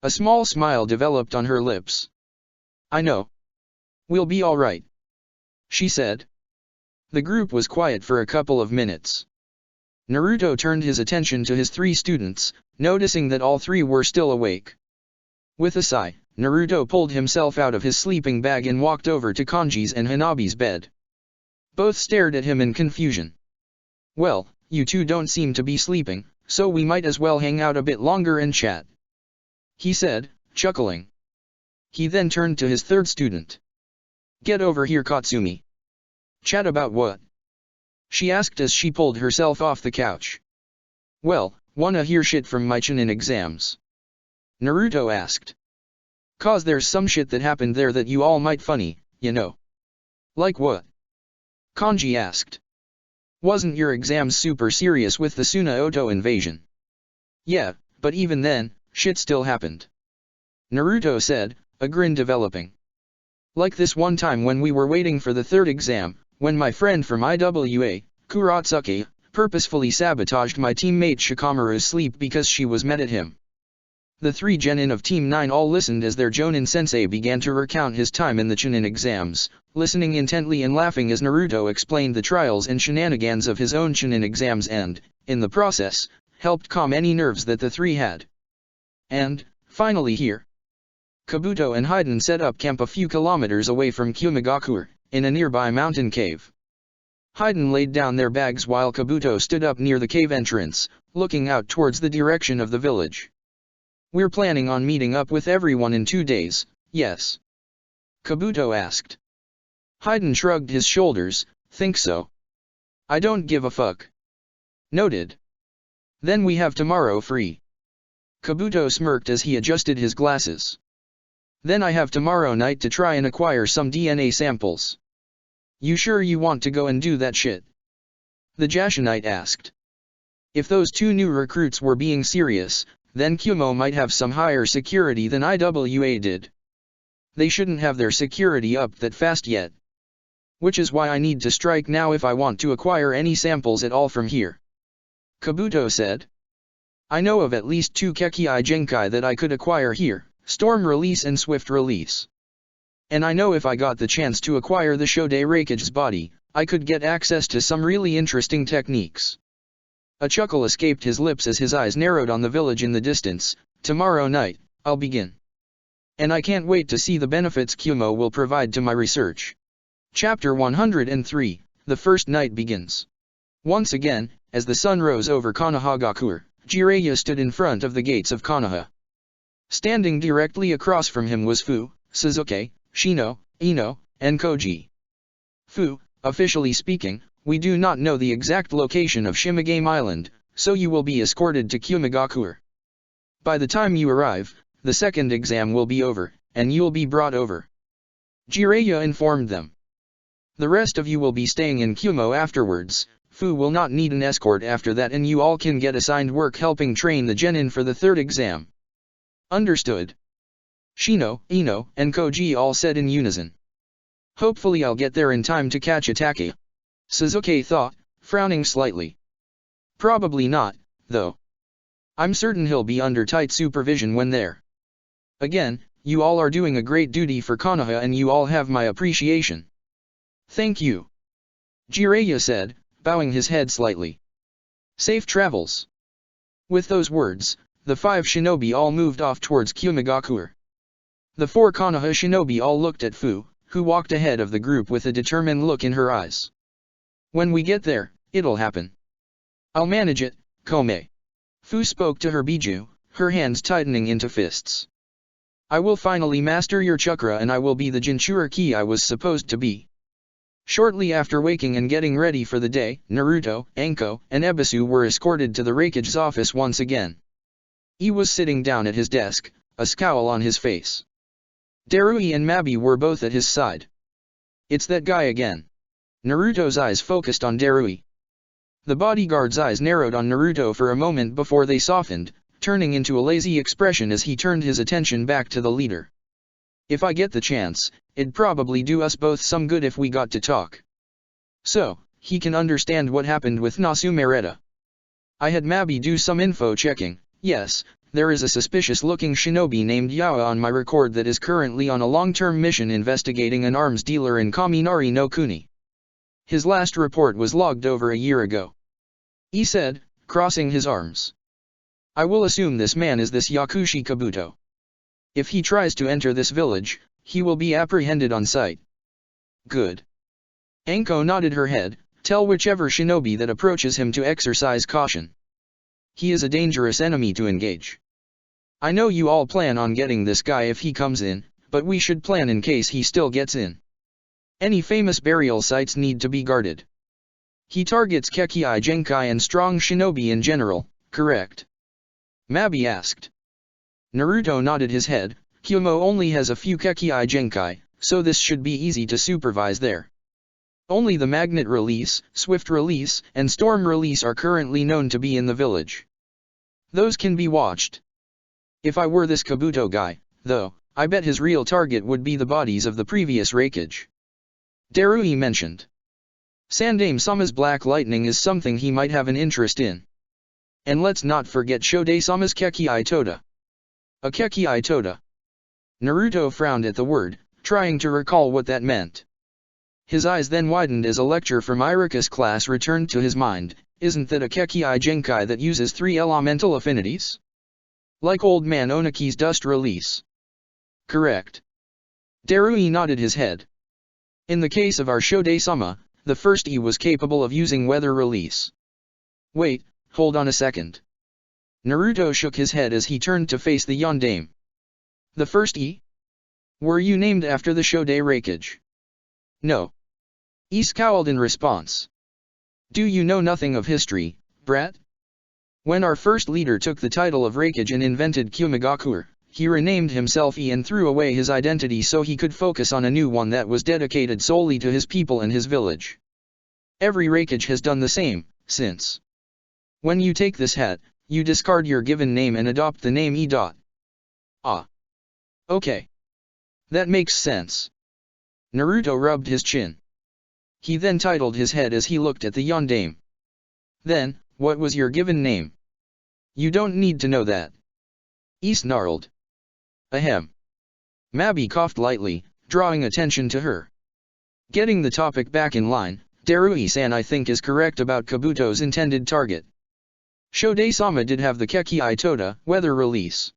A small smile developed on her lips. I know. We'll be alright, she said. The group was quiet for a couple of minutes. Naruto turned his attention to his three students, noticing that all three were still awake. With a sigh, Naruto pulled himself out of his sleeping bag and walked over to Kanji's and Hanabi's bed. Both stared at him in confusion. Well, you two don't seem to be sleeping, so we might as well hang out a bit longer and chat, he said, chuckling. He then turned to his third student. Get over here, Katsumi. Chat about what? She asked as she pulled herself off the couch. Well, wanna hear shit from my Chunin exams? Naruto asked. Cause there's some shit that happened there that you all might funny, you know. Like what? Kanji asked. Wasn't your exams super serious with the Tsunaoto invasion? Yeah, but even then, shit still happened. Naruto said, a grin developing. Like this one time when we were waiting for the third exam, when my friend from IWA, Kuratsuki, purposefully sabotaged my teammate Shikamaru's sleep because she was mad at him. The three genin of Team 9 all listened as their Jonin sensei began to recount his time in the Chunin exams, listening intently and laughing as Naruto explained the trials and shenanigans of his own Chunin exams and, in the process, helped calm any nerves that the three had. And, finally here, Kabuto and Haiden set up camp a few kilometers away from Kyumigakure, in a nearby mountain cave. Haiden laid down their bags while Kabuto stood up near the cave entrance, looking out towards the direction of the village. We're planning on meeting up with everyone in 2 days, yes? Kabuto asked. Haiden shrugged his shoulders, think so. I don't give a fuck. Noted. Then we have tomorrow free. Kabuto smirked as he adjusted his glasses. Then I have tomorrow night to try and acquire some DNA samples. You sure you want to go and do that shit? The Jashinite asked. If those two new recruits were being serious, then Kumo might have some higher security than IWA did. They shouldn't have their security up that fast yet. Which is why I need to strike now if I want to acquire any samples at all from here. Kabuto said. I know of at least 2 Kekii Genkai that I could acquire here, Storm Release and Swift Release. And I know if I got the chance to acquire the Shodei Raikage's body, I could get access to some really interesting techniques. A chuckle escaped his lips as his eyes narrowed on the village in the distance. Tomorrow night, I'll begin. And I can't wait to see the benefits Kumo will provide to my research. Chapter 103, The First Night Begins. Once again, as the sun rose over Konohagakure, Jiraiya stood in front of the gates of Konoha. Standing directly across from him was Fu, Sasuke, Shino, Ino, and Koji. Fu, officially speaking, we do not know the exact location of Shimigame Island, so you will be escorted to Kyumigakure. By the time you arrive, the second exam will be over, and you'll be brought over. Jiraiya informed them. The rest of you will be staying in Kumo afterwards. Fu will not need an escort after that and you all can get assigned work helping train the genin for the third exam. Understood. Shino, Ino, and Koji all said in unison. Hopefully I'll get there in time to catch Itachi. Sasuke thought, frowning slightly. Probably not, though. I'm certain he'll be under tight supervision when there. Again, you all are doing a great duty for Konoha and you all have my appreciation. Thank you. Jiraiya said, bowing his head slightly. Safe travels. With those words, the 5 shinobi all moved off towards Kyumigakure. The 4 Konoha shinobi all looked at Fu, who walked ahead of the group with a determined look in her eyes. When we get there, it'll happen. I'll manage it, Kome. Fu spoke to her Biju, her hands tightening into fists. I will finally master your chakra and I will be the Jinchuriki I was supposed to be. Shortly after waking and getting ready for the day, Naruto, Anko, and Ebisu were escorted to the Raikage's office once again. He was sitting down at his desk, a scowl on his face. Darui and Mabi were both at his side. It's that guy again. Naruto's eyes focused on Darui. The bodyguard's eyes narrowed on Naruto for a moment before they softened, turning into a lazy expression as he turned his attention back to the leader. If I get the chance, it'd probably do us both some good if we got to talk. So, he can understand what happened with Nasumereta. I had Mabi do some info checking. Yes, there is a suspicious-looking shinobi named Yawa on my record that is currently on a long-term mission investigating an arms dealer in Kaminari no Kuni. His last report was logged over a year ago. He said, crossing his arms. I will assume this man is this Yakushi Kabuto. If he tries to enter this village, he will be apprehended on sight. Good. Anko nodded her head. Tell whichever shinobi that approaches him to exercise caution. He is a dangerous enemy to engage. I know you all plan on getting this guy if he comes in, but we should plan in case he still gets in. Any famous burial sites need to be guarded. He targets Kekkei Genkai and strong shinobi in general, correct? Mabi asked. Naruto nodded his head. Kyumo only has a few Kekkei Genkai, so this should be easy to supervise there. Only the Magnet Release, Swift Release, and Storm Release are currently known to be in the village. Those can be watched. If I were this Kabuto guy, though, I bet his real target would be the bodies of the previous Raikage. Darui mentioned. Sandaime Sama's Black Lightning is something he might have an interest in. And let's not forget Shode Sama's Kekkei Toda. A Kekkei Toda. Naruto frowned at the word, trying to recall what that meant. His eyes then widened as a lecture from Iruka's class returned to his mind. Isn't that a Kekkei Genkai that uses 3 elemental affinities? Like Old Man Onaki's Dust Release. Correct. Darui nodded his head. In the case of our Shode-sama, the first E was capable of using Weather Release. Wait, hold on a second. Naruto shook his head as he turned to face the Yondaime. The first E? Were you named after the Shode Raikage? No. He scowled in response. Do you know nothing of history, brat? When our first leader took the title of Raikage and invented Kyumigakur, he renamed himself E and threw away his identity so he could focus on a new one that was dedicated solely to his people and his village. Every Raikage has done the same, since. When you take this hat, you discard your given name and adopt the name E. Ah. Okay. That makes sense. Naruto rubbed his chin. He then titled his head as he looked at the Yondaime. Then, what was your given name? You don't need to know that. He snarled. Ahem. Mabi coughed lightly, drawing attention to her. Getting the topic back in line, Darui-san I think is correct about Kabuto's intended target. Shode-sama did have the Kekkei Toda, Weather Release.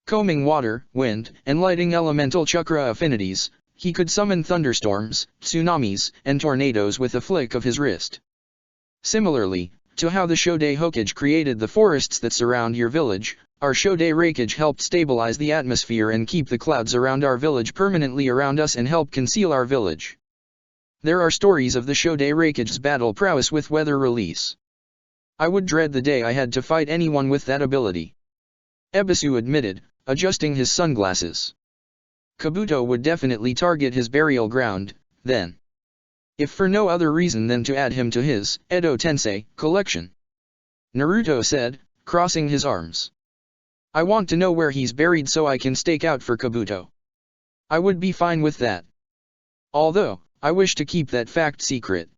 Combing water, wind, and lighting elemental chakra affinities, he could summon thunderstorms, tsunamis, and tornadoes with a flick of his wrist. Similarly, to how the Shode Hokage created the forests that surround your village, our Shode Raikage helped stabilize the atmosphere and keep the clouds around our village permanently around us and help conceal our village. There are stories of the Shode Raikage's battle prowess with Weather Release. I would dread the day I had to fight anyone with that ability. Ebisu admitted, adjusting his sunglasses. Kabuto would definitely target his burial ground, then. If for no other reason than to add him to his Edo Tensei collection. Naruto said, crossing his arms. I want to know where he's buried so I can stake out for Kabuto. I would be fine with that. Although, I wish to keep that fact secret.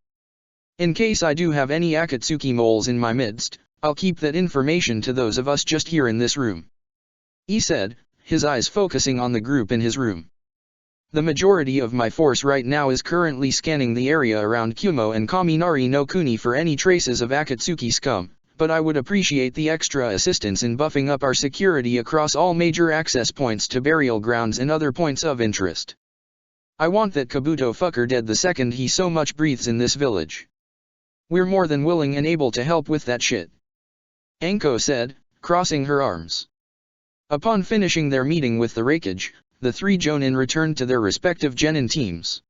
In case I do have any Akatsuki moles in my midst, I'll keep that information to those of us just here in this room. He said, his eyes focusing on the group in his room. The majority of my force right now is currently scanning the area around Kumo and Kaminari no Kuni for any traces of Akatsuki scum, but I would appreciate the extra assistance in buffing up our security across all major access points to burial grounds and other points of interest. I want that Kabuto fucker dead the second he so much breathes in this village. We're more than willing and able to help with that shit. Anko said, crossing her arms. Upon finishing their meeting with the Raikage, the 3 Jonin returned to their respective genin teams.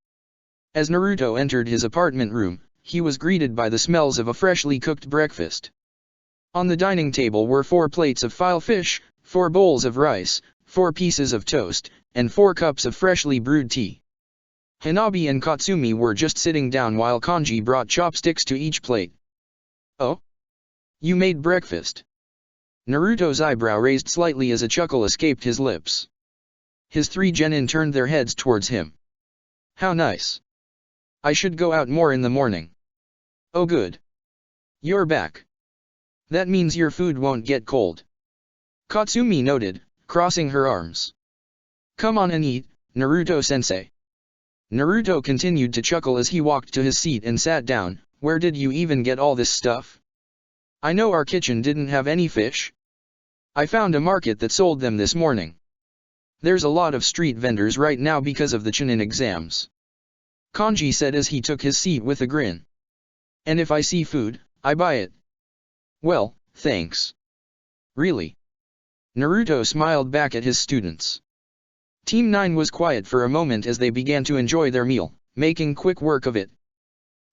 As Naruto entered his apartment room, he was greeted by the smells of a freshly cooked breakfast. On the dining table were 4 plates of file fish, 4 bowls of rice, 4 pieces of toast, and 4 cups of freshly brewed tea. Hanabi and Katsumi were just sitting down while Kanji brought chopsticks to each plate. Oh? You made breakfast? Naruto's eyebrow raised slightly as a chuckle escaped his lips. His 3 genin turned their heads towards him. How nice. I should go out more in the morning. Oh good. You're back. That means your food won't get cold. Katsumi noted, crossing her arms. Come on and eat, Naruto-sensei. Naruto continued to chuckle as he walked to his seat and sat down. Where did you even get all this stuff? I know our kitchen didn't have any fish. I found a market that sold them this morning. There's a lot of street vendors right now because of the Chunin exams. Kanji said as he took his seat with a grin. And if I see food, I buy it. Well, thanks. Really? Naruto smiled back at his students. Team 9 was quiet for a moment as they began to enjoy their meal, making quick work of it.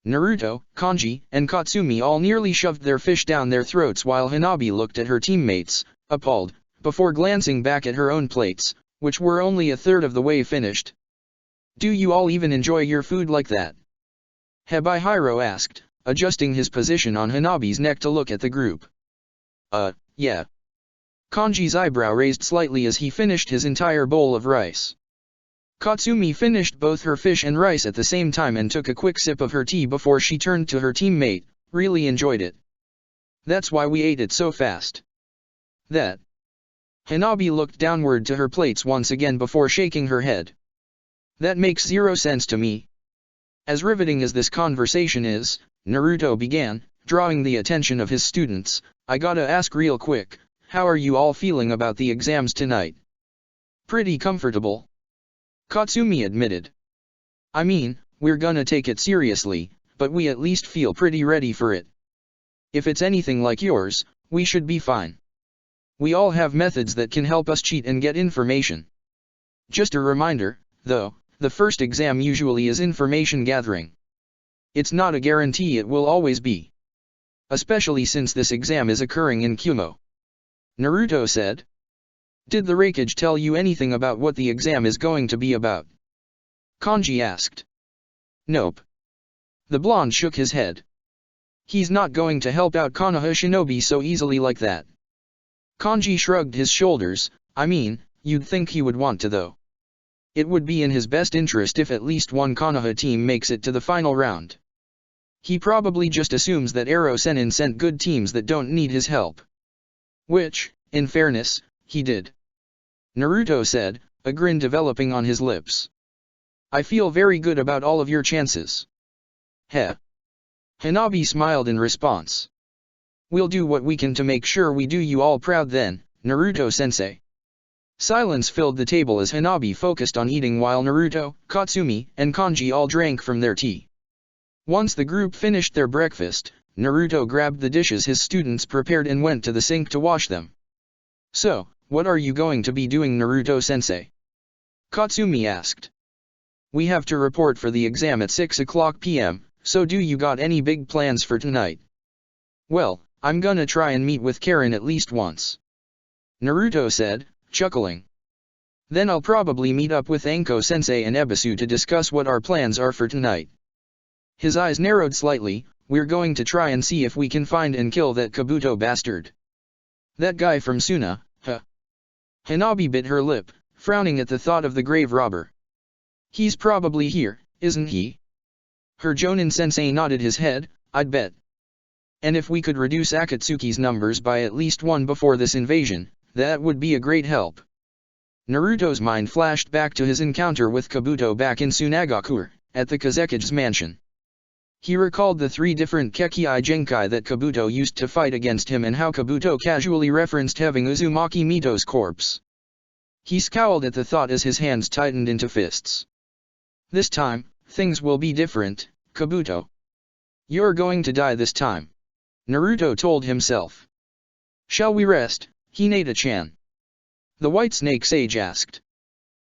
Naruto, Kanji, and Katsumi all nearly shoved their fish down their throats while Hanabi looked at her teammates, appalled, before glancing back at her own plates, which were only a third of the way finished. Do you all even enjoy your food like that? Hebihiro asked, adjusting his position on Hanabi's neck to look at the group. Yeah. Kanji's eyebrow raised slightly as he finished his entire bowl of rice. Katsumi finished both her fish and rice at the same time and took a quick sip of her tea before she turned to her teammate, really enjoyed it. That's why we ate it so fast. That. Hanabi looked downward to her plates once again before shaking her head. That makes zero sense to me. As riveting as this conversation is, Naruto began, drawing the attention of his students, I gotta ask real quick, how are you all feeling about the exams tonight? Pretty comfortable. Katsumi admitted. I mean, we're gonna take it seriously, but we at least feel pretty ready for it. If it's anything like yours, we should be fine. We all have methods that can help us cheat and get information. Just a reminder, though, the first exam usually is information gathering. It's not a guarantee it will always be. Especially since this exam is occurring in Kumo. Naruto said. Did the Raikage tell you anything about what the exam is going to be about? Kanji asked. Nope. The blonde shook his head. He's not going to help out Konoha Shinobi so easily like that. Kanji shrugged his shoulders, I mean, you'd think he would want to though. It would be in his best interest if at least one Konoha team makes it to the final round. He probably just assumes that Ero Sennin sent good teams that don't need his help. Which, in fairness, he did. Naruto said, a grin developing on his lips. I feel very good about all of your chances. Heh. Hanabi smiled in response. We'll do what we can to make sure we do you all proud then, Naruto-sensei. Silence filled the table as Hanabi focused on eating while Naruto, Katsumi, and Kanji all drank from their tea. Once the group finished their breakfast, Naruto grabbed the dishes his students prepared and went to the sink to wash them. So, what are you going to be doing, Naruto-sensei? Katsumi asked. We have to report for the exam at 6 o'clock p.m., so do you got any big plans for tonight? Well, I'm gonna try and meet with Karen at least once. Naruto said, chuckling. Then I'll probably meet up with Anko-sensei and Ebisu to discuss what our plans are for tonight. His eyes narrowed slightly, we're going to try and see if we can find and kill that Kabuto bastard. That guy from Suna, huh? Hanabi bit her lip, frowning at the thought of the grave robber. He's probably here, isn't he? Her Jonin-sensei nodded his head, I'd bet. And if we could reduce Akatsuki's numbers by at least one before this invasion, that would be a great help. Naruto's mind flashed back to his encounter with Kabuto back in Tsunagakure, at the Kazekage's mansion. He recalled the 3 different Kekkai Genkai that Kabuto used to fight against him and how Kabuto casually referenced having Uzumaki Mito's corpse. He scowled at the thought as his hands tightened into fists. This time, things will be different, Kabuto. You're going to die this time. Naruto told himself. Shall we rest, Hinata-chan? The White Snake Sage asked.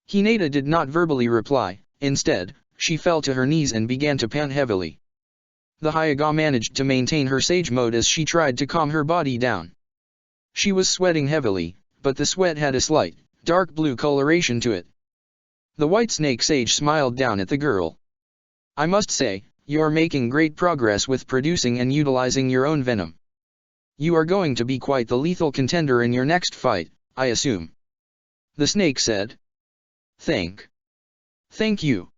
Hinata did not verbally reply, instead, she fell to her knees and began to pant heavily. The Hyuga managed to maintain her sage mode as she tried to calm her body down. She was sweating heavily, but the sweat had a slight, dark blue coloration to it. The White Snake Sage smiled down at the girl. I must say, you're making great progress with producing and utilizing your own venom. You are going to be quite the lethal contender in your next fight, I assume. The snake said. Thank you.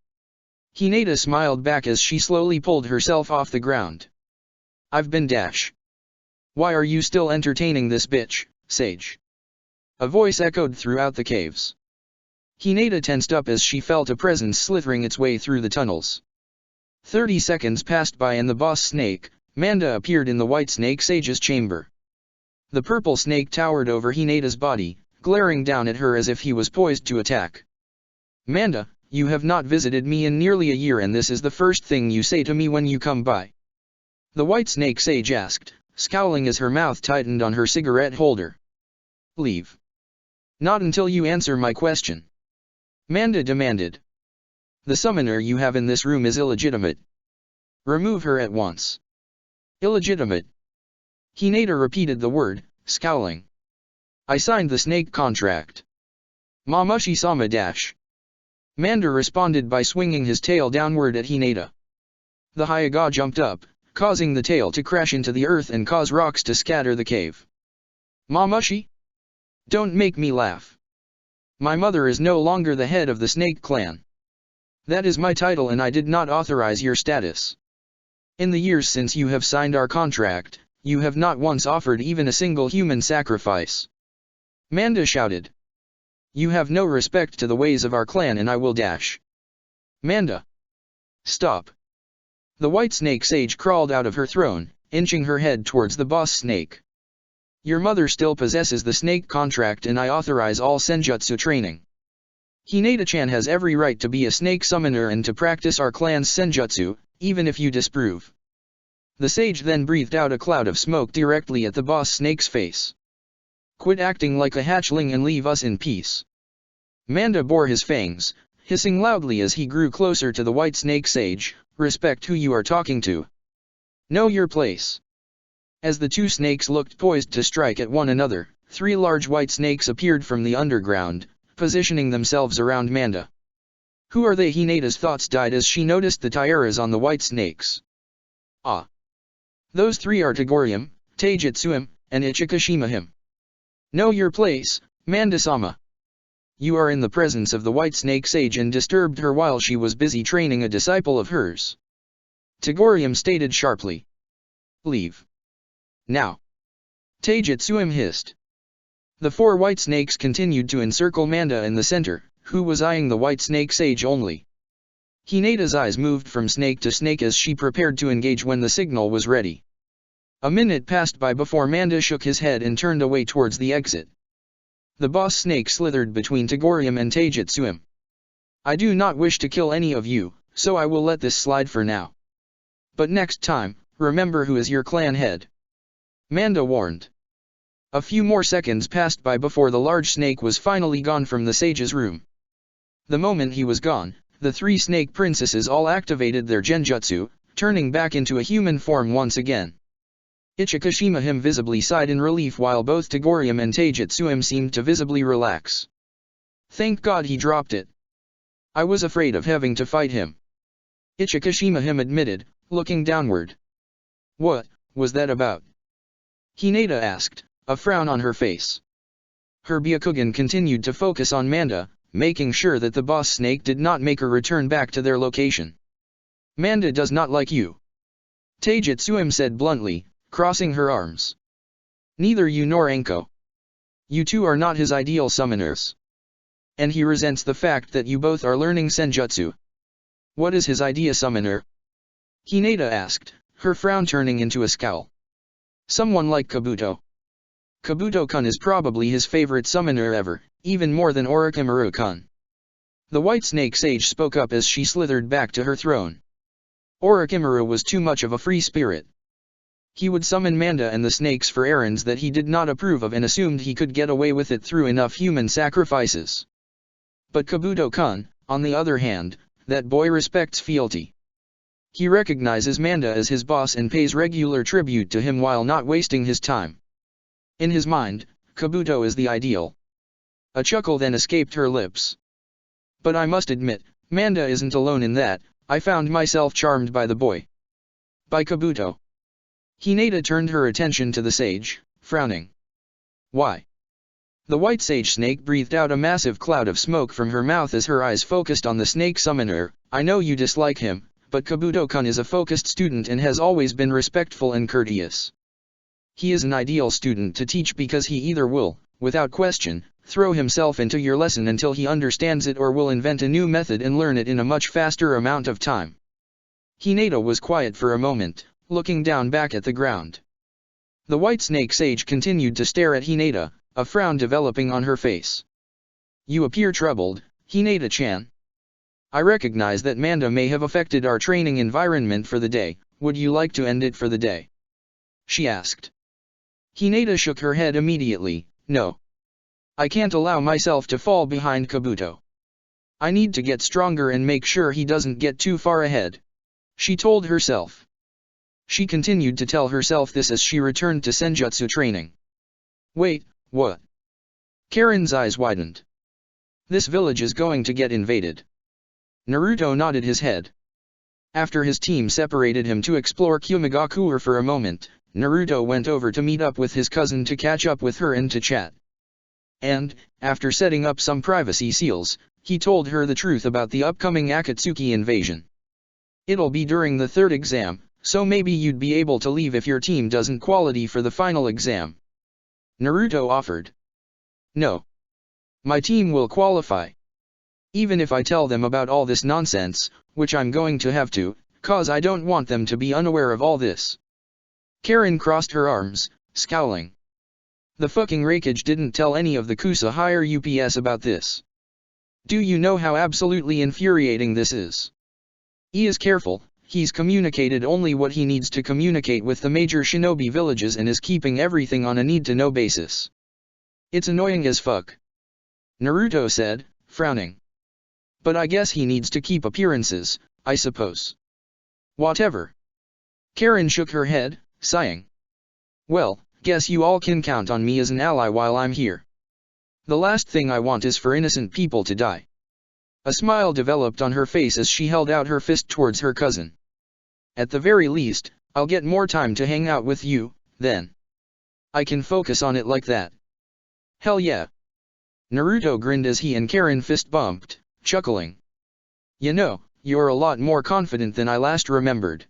Hinata smiled back as she slowly pulled herself off the ground. I've been dash. Why are you still entertaining this bitch, Sage? A voice echoed throughout the caves. Hinata tensed up as she felt a presence slithering its way through the tunnels. 30 seconds passed by and the boss snake, Manda, appeared in the white snake sage's chamber. The purple snake towered over Hinata's body, glaring down at her as if he was poised to attack. Manda, you have not visited me in nearly a year and this is the first thing you say to me when you come by. The white snake sage asked, scowling as her mouth tightened on her cigarette holder. Leave. Not until you answer my question. Manda demanded. The summoner you have in this room is illegitimate. Remove her at once. Illegitimate. Hinata repeated the word, scowling. I signed the snake contract. Mamushi-sama dash. Manda responded by swinging his tail downward at Hinata. The Hyuga jumped up, causing the tail to crash into the earth and cause rocks to scatter the cave. Mamushi? Don't make me laugh. My mother is no longer the head of the Snake Clan. That is my title and I did not authorize your status. In the years since you have signed our contract, you have not once offered even a single human sacrifice. Manda shouted. You have no respect to the ways of our clan and I will dash. Manda. Stop. The white snake sage crawled out of her throne, inching her head towards the boss snake. Your mother still possesses the snake contract and I authorize all senjutsu training. Hinata-chan has every right to be a snake summoner and to practice our clan's senjutsu, even if you disapprove. The sage then breathed out a cloud of smoke directly at the boss snake's face. Quit acting like a hatchling and leave us in peace. Manda bore his fangs, hissing loudly as he grew closer to the white snake sage, respect who you are talking to. Know your place. As the two snakes looked poised to strike at one another, 3 large white snakes appeared from the underground, positioning themselves around Manda. Who are they? Hinata's thoughts died as she noticed the tiaras on the white snakes. Ah! Those 3 are Togorium, Taijutsuim, and Ichikashima-him. Know your place, Manda-sama. You are in the presence of the white snake sage and disturbed her while she was busy training a disciple of hers. Togorium stated sharply. Leave. Now. Taijutsuim hissed. The 4 white snakes continued to encircle Manda in the center, who was eyeing the white snake sage only. Hinata's eyes moved from snake to snake as she prepared to engage when the signal was ready. A minute passed by before Manda shook his head and turned away towards the exit. The boss snake slithered between Togorium and Taijutsuim. I do not wish to kill any of you, so I will let this slide for now. But next time, remember who is your clan head. Manda warned. A few more seconds passed by before the large snake was finally gone from the sage's room. The moment he was gone, the 3 snake princesses all activated their genjutsu, turning back into a human form once again. Ichikashima-him visibly sighed in relief while both Togorium and Taijutsuim seemed to visibly relax. Thank God he dropped it. I was afraid of having to fight him. Ichikashima-him admitted, looking downward. What was that about? Hinata asked, a frown on her face. Her Byakugan continued to focus on Manda, making sure that the boss snake did not make a return back to their location. Manda does not like you. Taijutsuim said bluntly, crossing her arms. Neither you nor Anko. You two are not his ideal summoners. And he resents the fact that you both are learning senjutsu. What is his idea summoner? Hinata asked, her frown turning into a scowl. Someone like Kabuto. Kabuto-kun is probably his favorite summoner ever, even more than Orochimaru-kun. The white snake sage spoke up as she slithered back to her throne. Orochimaru was too much of a free spirit. He would summon Manda and the snakes for errands that he did not approve of and assumed he could get away with it through enough human sacrifices. But Kabuto-kun, on the other hand, that boy respects fealty. He recognizes Manda as his boss and pays regular tribute to him while not wasting his time. In his mind, Kabuto is the ideal. A chuckle then escaped her lips. But I must admit, Manda isn't alone in that. I found myself charmed by the boy. By Kabuto. Hinata turned her attention to the sage, frowning. Why? The white sage snake breathed out a massive cloud of smoke from her mouth as her eyes focused on the snake summoner. I know you dislike him, but Kabuto-kun is a focused student and has always been respectful and courteous. He is an ideal student to teach because he either will, without question, throw himself into your lesson until he understands it, or will invent a new method and learn it in a much faster amount of time. Hinata was quiet for a moment, looking down back at the ground. The white snake sage continued to stare at Hinata, a frown developing on her face. You appear troubled, Hinata-chan. I recognize that Manda may have affected our training environment for the day. Would you like to end it for the day? She asked. Hinata shook her head immediately. No. I can't allow myself to fall behind Kabuto. I need to get stronger and make sure he doesn't get too far ahead, she told herself. She continued to tell herself this as she returned to Senjutsu training. Wait, what? Karen's eyes widened. This village is going to get invaded. Naruto nodded his head. After his team separated him to explore Kumigakure for a moment, Naruto went over to meet up with his cousin to catch up with her and to chat. And, after setting up some privacy seals, he told her the truth about the upcoming Akatsuki invasion. It'll be during the third exam, so maybe you'd be able to leave if your team doesn't qualify for the final exam. Naruto offered. No. My team will qualify. Even if I tell them about all this nonsense, which I'm going to have to, cause I don't want them to be unaware of all this. Karen crossed her arms, scowling. The fucking Raikage didn't tell any of the Kusa higher UPS about this. Do you know how absolutely infuriating this is? He is careful, he's communicated only what he needs to communicate with the major shinobi villages and is keeping everything on a need-to-know basis. It's annoying as fuck. Naruto said, frowning. But I guess he needs to keep appearances, I suppose. Whatever. Karen shook her head, sighing. Well, guess you all can count on me as an ally while I'm here. The last thing I want is for innocent people to die. A smile developed on her face as she held out her fist towards her cousin. At the very least, I'll get more time to hang out with you, then. I can focus on it like that. Hell yeah. Naruto grinned as he and Karen fist bumped, chuckling. You know, you're a lot more confident than I last remembered.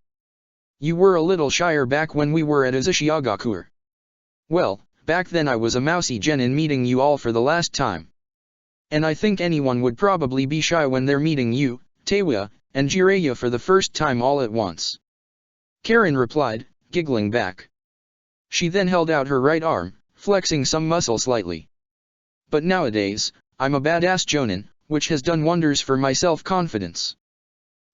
You were a little shyer back when we were at Azushiagakure. Well, back then I was a mousy gen in meeting you all for the last time. And I think anyone would probably be shy when they're meeting you, Teiwa, and Jiraiya for the first time all at once. Karen replied, giggling back. She then held out her right arm, flexing some muscle slightly. But nowadays, I'm a badass jonin, which has done wonders for my self-confidence.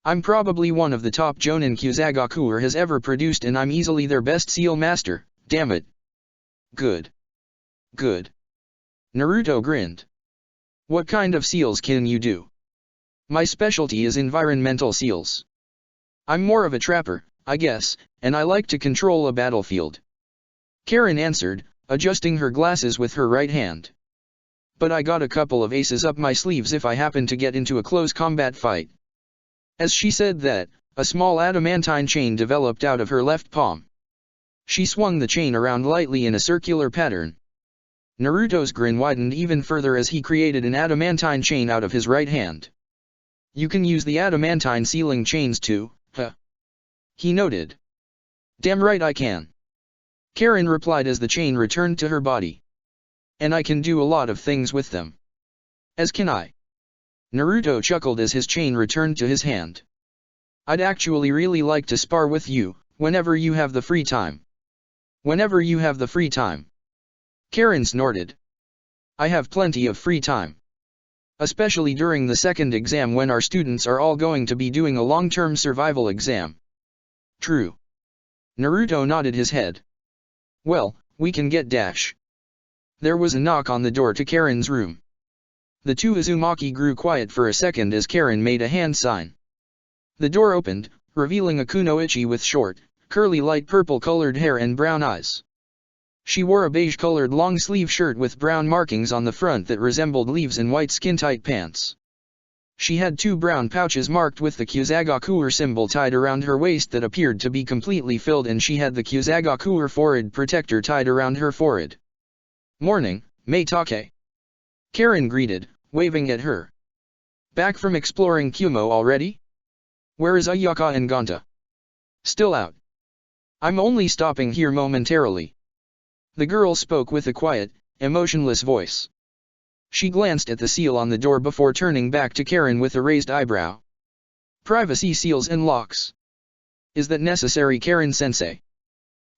I'm probably one of the top jonin Kusagakure has ever produced, and I'm easily their best seal master, damn it. Good. Good. Naruto grinned. What kind of seals can you do? My specialty is environmental seals. I'm more of a trapper, I guess, and I like to control a battlefield. Karen answered, adjusting her glasses with her right hand. But I got a couple of aces up my sleeves if I happen to get into a close combat fight. As she said that, a small adamantine chain developed out of her left palm. She swung the chain around lightly in a circular pattern. Naruto's grin widened even further as he created an adamantine chain out of his right hand. You can use the adamantine sealing chains too, huh? He noted. Damn right I can. Karen replied as the chain returned to her body. And I can do a lot of things with them. As can I. Naruto chuckled as his chain returned to his hand. I'd actually really like to spar with you, whenever you have the free time. Whenever you have the free time. Karen snorted. I have plenty of free time. Especially during the second exam when our students are all going to be doing a long-term survival exam. True. Naruto nodded his head. Well, we can get dash. There was a knock on the door to Karen's room. The two Uzumaki grew quiet for a second as Karen made a hand sign. The door opened, revealing a kunoichi with short, curly light purple-colored hair and brown eyes. She wore a beige-colored long-sleeve shirt with brown markings on the front that resembled leaves and white skin-tight pants. She had two brown pouches marked with the Kusagakure symbol tied around her waist that appeared to be completely filled, and she had the Kusagakure forehead protector tied around her forehead. Morning, Meitake. Karen greeted, waving at her. Back from exploring Kumo already? Where is Ayaka and Ganta? Still out. I'm only stopping here momentarily. The girl spoke with a quiet, emotionless voice. She glanced at the seal on the door before turning back to Karen with a raised eyebrow. Privacy seals and locks. Is that necessary, Karen-sensei?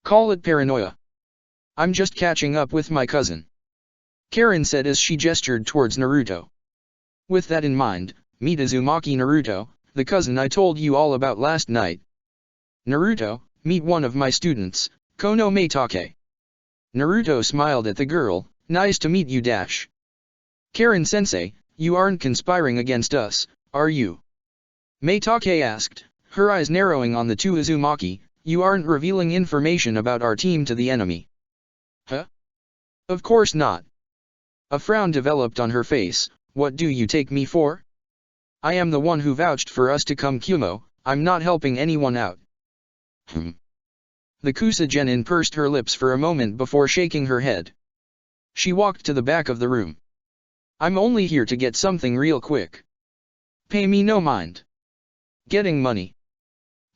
Call it paranoia. I'm just catching up with my cousin. Karen said as she gestured towards Naruto. With that in mind, meet Uzumaki Naruto, the cousin I told you all about last night. Naruto, meet one of my students, Kono Meitake. Naruto smiled at the girl, nice to meet you. Karen-sensei, you aren't conspiring against us, are you? Meitake asked, her eyes narrowing on the two Uzumaki. You aren't revealing information about our team to the enemy. Huh? Of course not. A frown developed on her face. What do you take me for? I am the one who vouched for us to come Kumo, I'm not helping anyone out. The Kusa-genin pursed her lips for a moment before shaking her head. She walked to the back of the room. I'm only here to get something real quick. Pay me no mind. Getting money?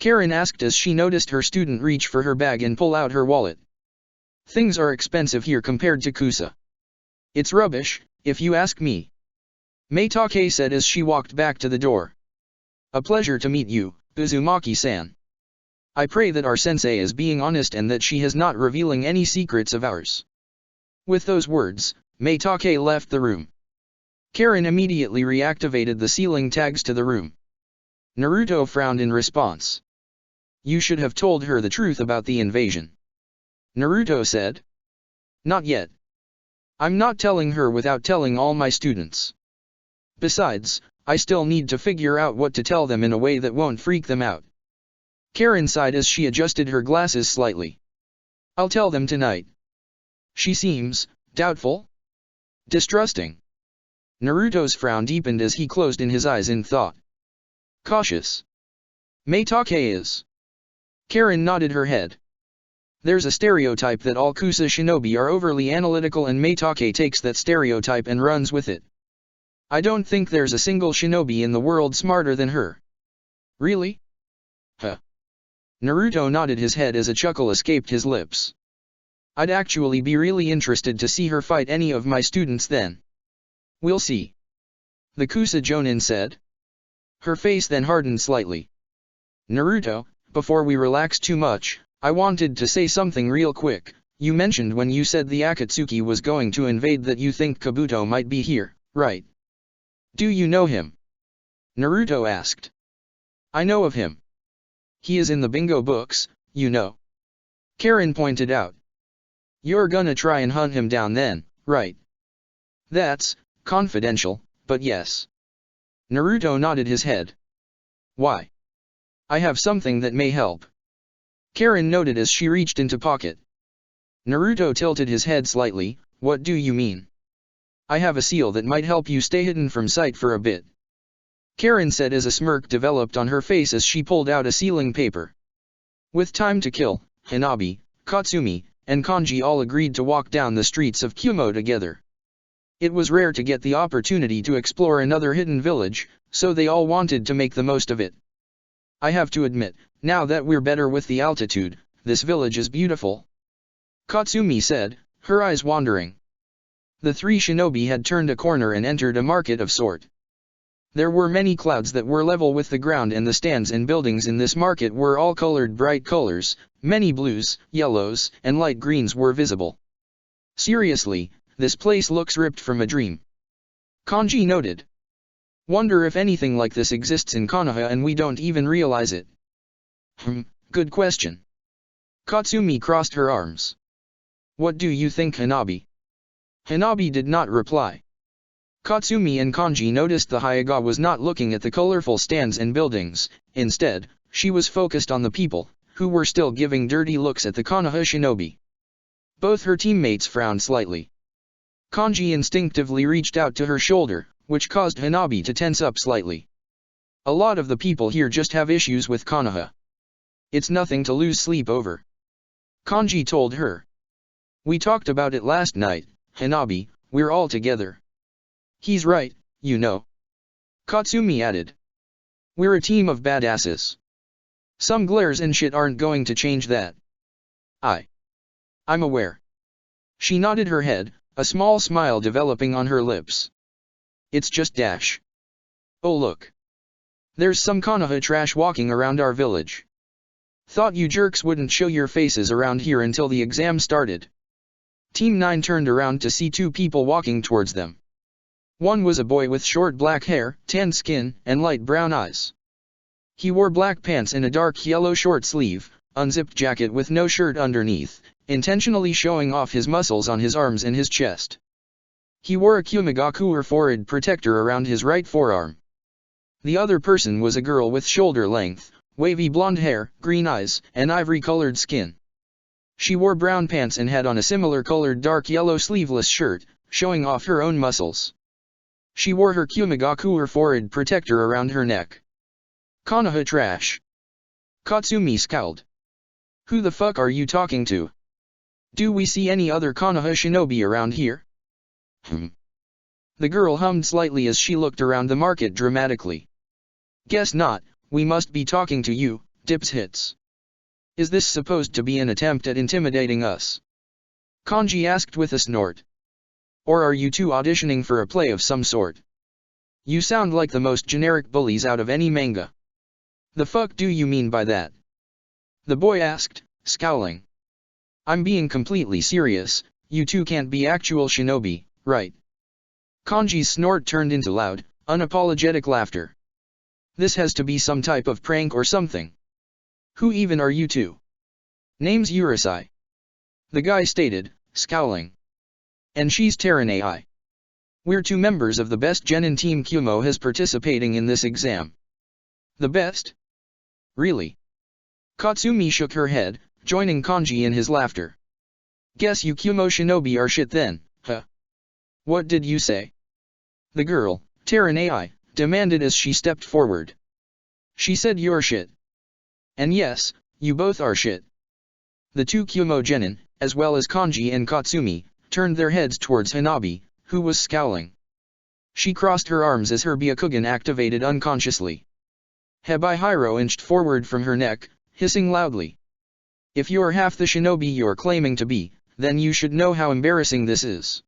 Karen asked as she noticed her student reach for her bag and pull out her wallet. Things are expensive here compared to Kusa. It's rubbish, if you ask me. Meitake said as she walked back to the door. A pleasure to meet you, Uzumaki-san. I pray that our sensei is being honest and that she is not revealing any secrets of ours. With those words, Meitake left the room. Karen immediately reactivated the ceiling tags to the room. Naruto frowned in response. You should have told her the truth about the invasion. Naruto said. Not yet. I'm not telling her without telling all my students. Besides, I still need to figure out what to tell them in a way that won't freak them out. Karen sighed as she adjusted her glasses slightly. I'll tell them tonight. She seems doubtful? Distrusting. Naruto's frown deepened as he closed in his eyes in thought. Cautious. Meitake is. Karen nodded her head. There's a stereotype that all Kusa shinobi are overly analytical and Meitake takes that stereotype and runs with it. I don't think there's a single shinobi in the world smarter than her. Really? Huh. Naruto nodded his head as a chuckle escaped his lips. I'd actually be really interested to see her fight any of my students then. We'll see. The Kusa-jonin said. Her face then hardened slightly. Naruto, before we relax too much, I wanted to say something real quick. You mentioned when you said the Akatsuki was going to invade that you think Kabuto might be here, right? Do you know him? Naruto asked. I know of him. He is in the bingo books, you know. Karen pointed out. You're gonna try and hunt him down then, right? That's confidential, but yes. Naruto nodded his head. Why? I have something that may help. Karen noted as she reached into pocket. Naruto tilted his head slightly. What do you mean? I have a seal that might help you stay hidden from sight for a bit. Karen said as a smirk developed on her face as she pulled out a sealing paper. With time to kill, Hanabi, Katsumi, and Kanji all agreed to walk down the streets of Kumo together. It was rare to get the opportunity to explore another hidden village, so they all wanted to make the most of it. I have to admit, now that we're better with the altitude, this village is beautiful. Katsumi said, her eyes wandering. The three shinobi had turned a corner and entered a market of sort. There were many clouds that were level with the ground and the stands and buildings in this market were all colored bright colors, many blues, yellows, and light greens were visible. Seriously, this place looks ripped from a dream. Kanji noted. Wonder if anything like this exists in Konoha and we don't even realize it. Good question. Katsumi crossed her arms. What do you think, Hanabi? Hanabi did not reply. Katsumi and Kanji noticed the Hyuga was not looking at the colorful stands and buildings, instead, she was focused on the people, who were still giving dirty looks at the Konoha shinobi. Both her teammates frowned slightly. Kanji instinctively reached out to her shoulder, which caused Hanabi to tense up slightly. A lot of the people here just have issues with Konoha. It's nothing to lose sleep over. Kanji told her. We talked about it last night, Hanabi, we're all together. He's right, you know. Katsumi added. We're a team of badasses. Some glares and shit aren't going to change that. I'm aware. She nodded her head, a small smile developing on her lips. It's just dash. Oh look. There's some Konoha trash walking around our village. Thought you jerks wouldn't show your faces around here until the exam started. Team 9 turned around to see two people walking towards them. One was a boy with short black hair, tan skin, and light brown eyes. He wore black pants and a dark yellow short sleeve, unzipped jacket with no shirt underneath, intentionally showing off his muscles on his arms and his chest. He wore a Kyumigaku or forehead protector around his right forearm. The other person was a girl with shoulder-length, wavy blonde hair, green eyes, and ivory-colored skin. She wore brown pants and had on a similar-colored dark yellow sleeveless shirt, showing off her own muscles. She wore her Kyumigaku or forehead protector around her neck. Konoha trash. Katsumi scowled. Who the fuck are you talking to? Do we see any other Konoha shinobi around here? The girl hummed slightly as she looked around the market dramatically. Guess not, we must be talking to you, Dips Hits. Is this supposed to be an attempt at intimidating us? Kanji asked with a snort. Or are you two auditioning for a play of some sort? You sound like the most generic bullies out of any manga. The fuck do you mean by that? The boy asked, scowling. I'm being completely serious, you two can't be actual shinobi, right? Kanji's snort turned into loud, unapologetic laughter. This has to be some type of prank or something. Who even are you two? Name's Urusai. The guy stated, scowling. And she's Teranei. We're two members of the best genin team Kumo has participating in this exam. The best? Really? Katsumi shook her head, joining Kanji in his laughter. Guess you Kumo shinobi are shit then, huh? What did you say? The girl, Teranei, demanded as she stepped forward. She said you're shit. And yes, you both are shit. The two Kumo genin, as well as Kanji and Katsumi, turned their heads towards Hanabi, who was scowling. She crossed her arms as her Byakugan activated unconsciously. Hebihiro inched forward from her neck, hissing loudly. If you're half the shinobi you're claiming to be, then you should know how embarrassing this is.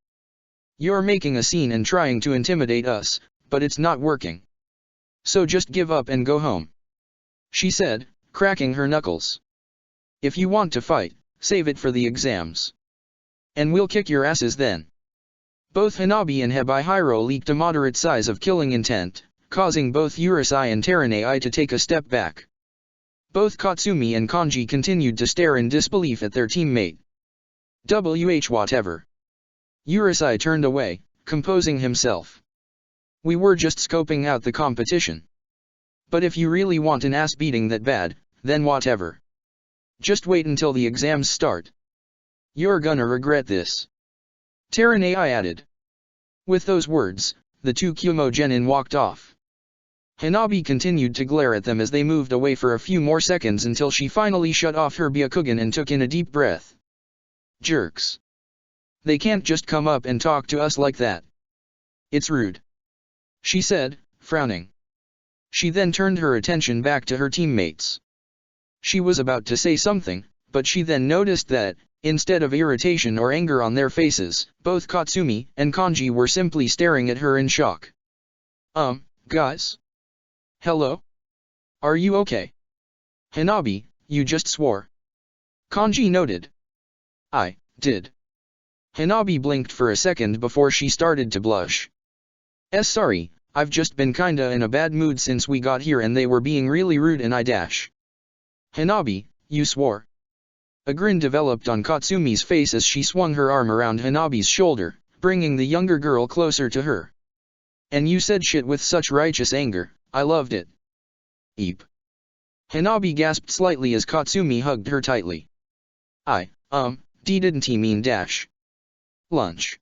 You're making a scene and trying to intimidate us, but it's not working. So just give up and go home. She said, cracking her knuckles. If you want to fight, save it for the exams. And we'll kick your asses then. Both Hanabi and Hebihiro leaked a moderate size of killing intent, causing both Urusai and Teranei to take a step back. Both Katsumi and Kanji continued to stare in disbelief at their teammate. Whatever. Urusai turned away, composing himself. We were just scoping out the competition. But if you really want an ass beating that bad, then whatever. Just wait until the exams start. You're gonna regret this. Teranei added. With those words, the two Kumo genin walked off. Hanabi continued to glare at them as they moved away for a few more seconds until she finally shut off her Byakugan and took in a deep breath. Jerks. They can't just come up and talk to us like that. It's rude. She said, frowning. She then turned her attention back to her teammates. She was about to say something, but she then noticed that, instead of irritation or anger on their faces, both Katsumi and Kanji were simply staring at her in shock. Guys? Hello? Are you okay? Hanabi, you just swore. Kanji noted. I did. Hanabi blinked for a second before she started to blush. Sorry, I've just been kinda in a bad mood since we got here and they were being really rude and I dash. Hanabi, you swore. A grin developed on Katsumi's face as she swung her arm around Hanabi's shoulder, bringing the younger girl closer to her. And you said shit with such righteous anger, I loved it. Eep. Hanabi gasped slightly as Katsumi hugged her tightly. Didn't he mean dash? Lunch.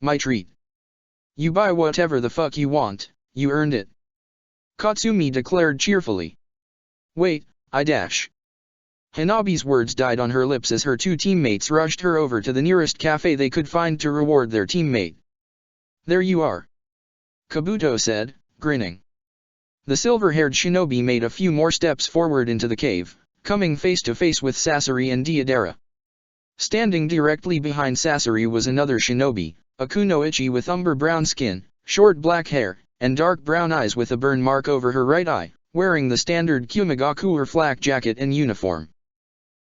My treat. You buy whatever the fuck you want, you earned it. Katsumi declared cheerfully. Wait, I dash. Hanabi's words died on her lips as her two teammates rushed her over to the nearest cafe they could find to reward their teammate. There you are. Kabuto said, grinning. The silver-haired shinobi made a few more steps forward into the cave, coming face to face with Sasori and Deidara. Standing directly behind Sasori was another shinobi, a kunoichi with umber-brown skin, short black hair, and dark brown eyes with a burn mark over her right eye, wearing the standard Kumigaku or flak jacket and uniform.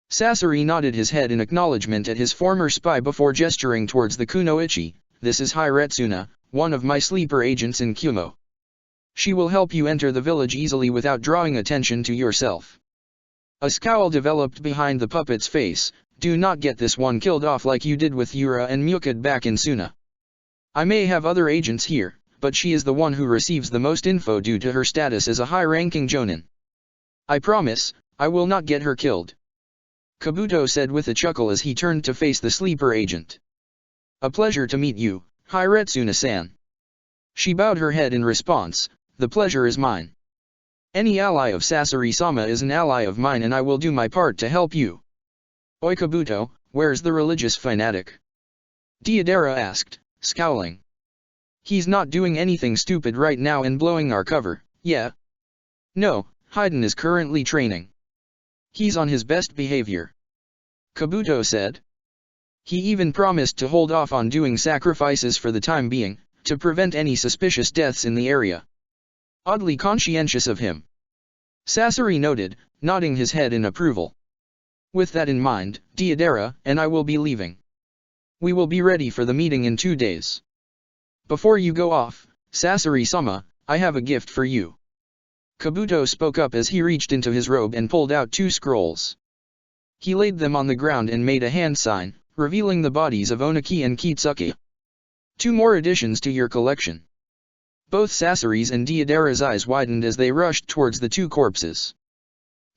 Sasori nodded his head in acknowledgement at his former spy before gesturing towards the kunoichi. This is Hiretsuna, one of my sleeper agents in Kumo. She will help you enter the village easily without drawing attention to yourself. A scowl developed behind the puppet's face. Do not get this one killed off like you did with Yura and Mukid back in Suna. I may have other agents here, but she is the one who receives the most info due to her status as a high-ranking jonin. I promise, I will not get her killed. Kabuto said with a chuckle as he turned to face the sleeper agent. A pleasure to meet you, Hiretsuna-san. She bowed her head in response. The pleasure is mine. Any ally of Sasori-sama is an ally of mine and I will do my part to help you. Oi Kabuto, where's the religious fanatic? Deidara asked, scowling. He's not doing anything stupid right now and blowing our cover, yeah? No, Hayden is currently training. He's on his best behavior. Kabuto said. He even promised to hold off on doing sacrifices for the time being, to prevent any suspicious deaths in the area. Oddly conscientious of him. Sasori noted, nodding his head in approval. With that in mind, Deidara and I will be leaving. We will be ready for the meeting in 2 days. Before you go off, Sasori-sama, I have a gift for you. Kabuto spoke up as he reached into his robe and pulled out 2 scrolls. He laid them on the ground and made a hand sign, revealing the bodies of Oniki and Kitsuke. 2 more additions to your collection. Both Sasori's and Deidara's eyes widened as they rushed towards the 2 corpses.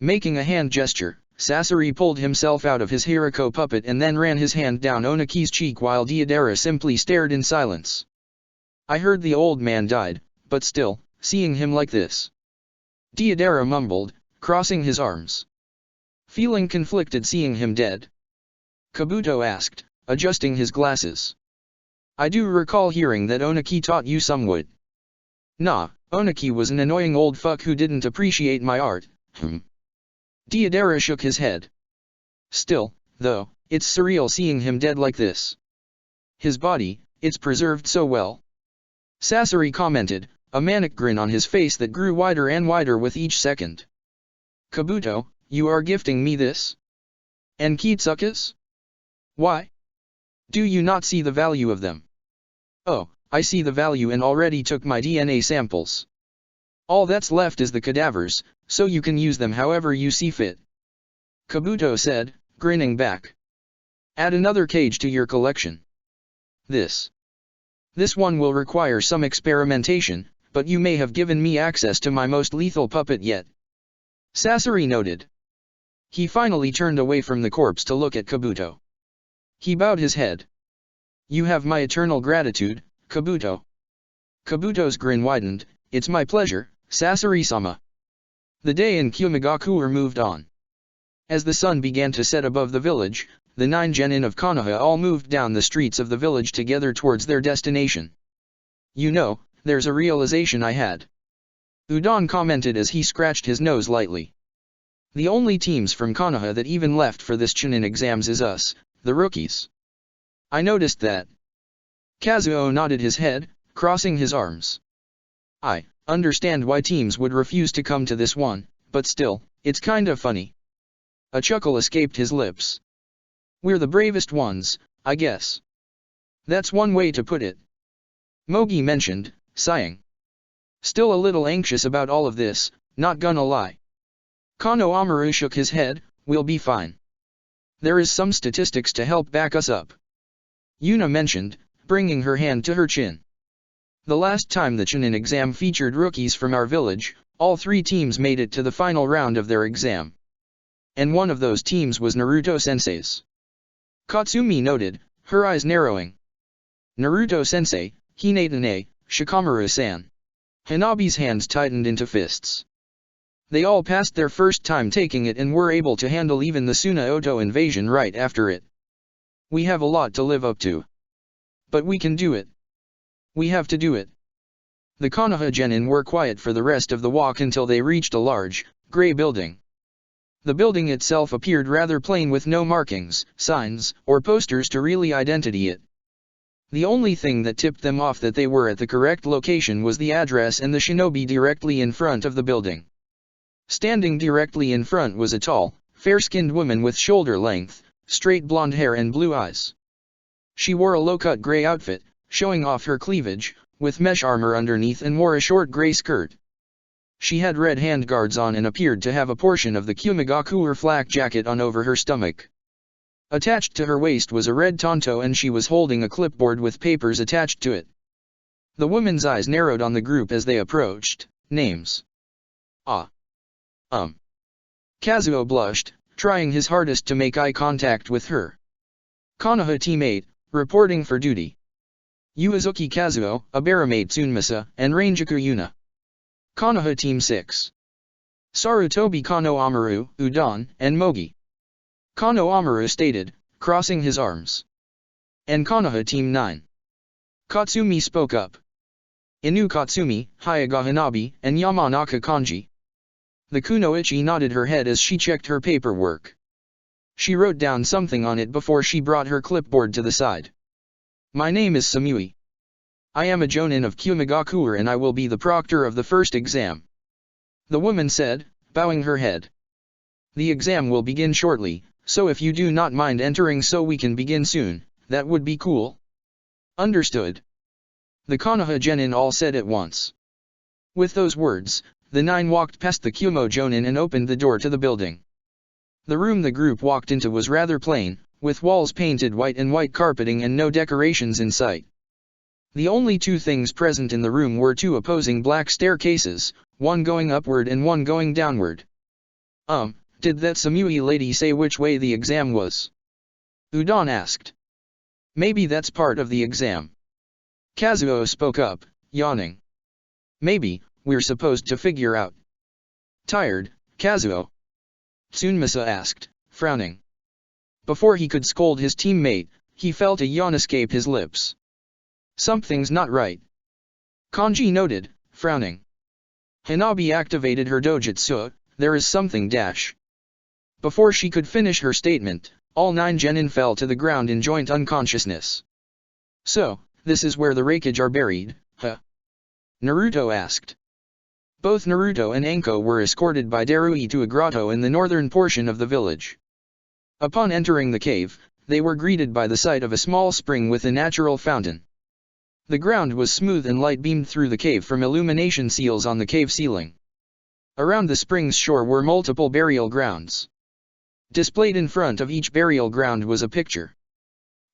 Making a hand gesture, Sasori pulled himself out of his Hirako puppet and then ran his hand down Oniki's cheek while Deidara simply stared in silence. I heard the old man died, but still, seeing him like this. Deidara mumbled, crossing his arms. Feeling conflicted seeing him dead. Kabuto asked, adjusting his glasses. I do recall hearing that Oniki taught you somewhat. Nah, Oniki was an annoying old fuck who didn't appreciate my art. Deidara shook his head. Still, though, it's surreal seeing him dead like this. His body, it's preserved so well. Sasori commented, a manic grin on his face that grew wider and wider with each second. Kabuto, you are gifting me this? And Kitsuke's? Why? Do you not see the value of them? Oh, I see the value and already took my DNA samples. All that's left is the cadavers, so you can use them however you see fit. Kabuto said, grinning back. Add another cage to your collection. This one will require some experimentation, but you may have given me access to my most lethal puppet yet. Sasori noted. He finally turned away from the corpse to look at Kabuto. He bowed his head. You have my eternal gratitude, Kabuto. Kabuto's grin widened, it's my pleasure, Sasori-sama. The day in Kumigaku moved on. As the sun began to set above the village, the 9 genin of Konoha all moved down the streets of the village together towards their destination. You know, there's a realization I had. Udon commented as he scratched his nose lightly. The only teams from Konoha that even left for this Chunin exams is us, the rookies. I noticed that. Kazuo nodded his head, crossing his arms. I understand why teams would refuse to come to this one, but still, it's kinda funny. A chuckle escaped his lips. We're the bravest ones, I guess. That's one way to put it. Mogi mentioned, sighing. Still a little anxious about all of this, not gonna lie. Kano Amaru shook his head, we'll be fine. There is some statistics to help back us up. Yuna mentioned, bringing her hand to her chin. The last time the Chunin exam featured rookies from our village, all 3 teams made it to the final round of their exam. And one of those teams was Naruto-sensei's. Katsumi noted, her eyes narrowing. Naruto-sensei, Hinata-ne, Shikamaru-san. Hanabi's hands tightened into fists. They all passed their first time taking it and were able to handle even the Suna-Oto invasion right after it. We have a lot to live up to. But we can do it. We have to do it. The Konoha genin were quiet for the rest of the walk until they reached a large, gray building. The building itself appeared rather plain with no markings, signs, or posters to really identify it. The only thing that tipped them off that they were at the correct location was the address and the shinobi directly in front of the building. Standing directly in front was a tall, fair-skinned woman with shoulder-length, straight blonde hair and blue eyes. She wore a low-cut gray outfit, showing off her cleavage, with mesh armor underneath, and wore a short gray skirt. She had red handguards on and appeared to have a portion of the Kyumigakuer flak jacket on over her stomach. Attached to her waist was a red tanto and she was holding a clipboard with papers attached to it. The woman's eyes narrowed on the group as they approached. Names. Kazuo blushed, trying his hardest to make eye contact with her. Konoha Team 8, reporting for duty. Uezuki Kazuo, Abaramate Tsunmasa, and Ranjaku Yuna. Konoha Team 6. Sarutobi Kano Amaru, Udon, and Mogi. Kano Amaru stated, crossing his arms. And Konoha Team 9. Katsumi spoke up. Inu Katsumi, Hyaga Hanabi, and Yamanaka Kanji. The kunoichi nodded her head as she checked her paperwork. She wrote down something on it before she brought her clipboard to the side. My name is Samui. I am a jonin of Kyumigakuer and I will be the proctor of the first exam. The woman said, bowing her head. The exam will begin shortly, so if you do not mind entering so we can begin soon, that would be cool. Understood. The Konoha genin all said at once. With those words, the 9 walked past the Kyumo jonin and opened the door to the building. The room the group walked into was rather plain, with walls painted white and white carpeting and no decorations in sight. The only 2 things present in the room were 2 opposing black staircases, one going upward and one going downward. Did that Samui lady say which way the exam was? Udon asked. Maybe that's part of the exam. Kazuo spoke up, yawning. Maybe, we're supposed to figure out. Tired, Kazuo? Tsunmasa asked, frowning. Before he could scold his teammate, he felt a yawn escape his lips. Something's not right. Kanji noted, frowning. Hanabi activated her dojutsu, there is something dash. Before she could finish her statement, all 9 genin fell to the ground in joint unconsciousness. So, this is where the Raikage are buried, huh? Naruto asked. Both Naruto and Anko were escorted by Darui to a grotto in the northern portion of the village. Upon entering the cave, they were greeted by the sight of a small spring with a natural fountain. The ground was smooth and light beamed through the cave from illumination seals on the cave ceiling. Around the spring's shore were multiple burial grounds. Displayed in front of each burial ground was a picture.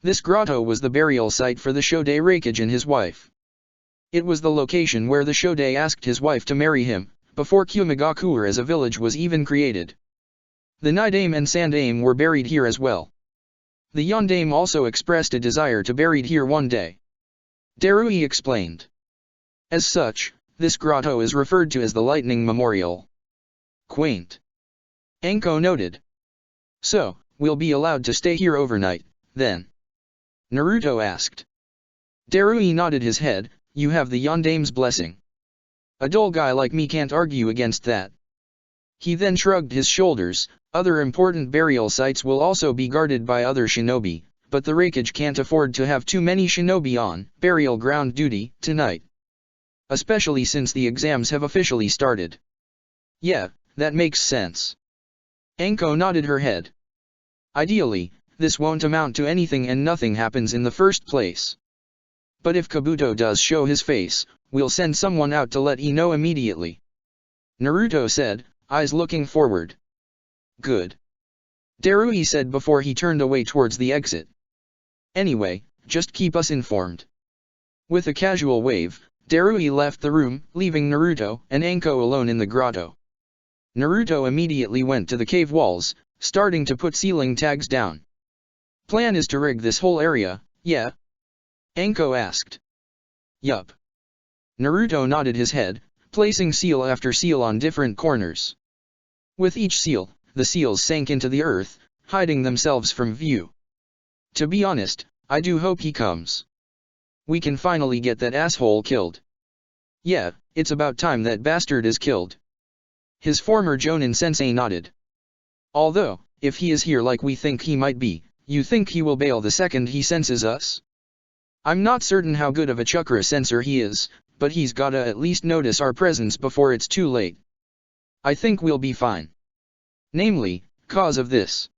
This grotto was the burial site for the Shodai Raikage and his wife. It was the location where the Shodai asked his wife to marry him, before Kyumigakuer as a village was even created. The Nidame and Sandame were buried here as well. The Yondame also expressed a desire to buried here one day. Darui explained. As such, this grotto is referred to as the Lightning Memorial. Quaint. Anko noted. So, we'll be allowed to stay here overnight, then? Naruto asked. Darui nodded his head, you have the Yondame's blessing. A dull guy like me can't argue against that. He then shrugged his shoulders, other important burial sites will also be guarded by other shinobi, but the Raikage can't afford to have too many shinobi on burial ground duty tonight. Especially since the exams have officially started. Yeah, that makes sense. Anko nodded her head. Ideally, this won't amount to anything and nothing happens in the first place. But if Kabuto does show his face, we'll send someone out to let he know immediately. Naruto said, eyes looking forward. Good. Darui said before he turned away towards the exit. Anyway, just keep us informed. With a casual wave, Darui left the room, leaving Naruto and Anko alone in the grotto. Naruto immediately went to the cave walls, starting to put ceiling tags down. Plan is to rig this whole area, yeah? Anko asked. Yup. Naruto nodded his head, placing seal after seal on different corners. With each seal, the seals sank into the earth, hiding themselves from view. To be honest, I do hope he comes. We can finally get that asshole killed. Yeah, it's about time that bastard is killed. His former Jonin sensei nodded. Although, if he is here like we think he might be, you think he will bail the second he senses us? I'm not certain how good of a chakra sensor he is, but he's gotta at least notice our presence before it's too late. I think we'll be fine. Namely, cause of this.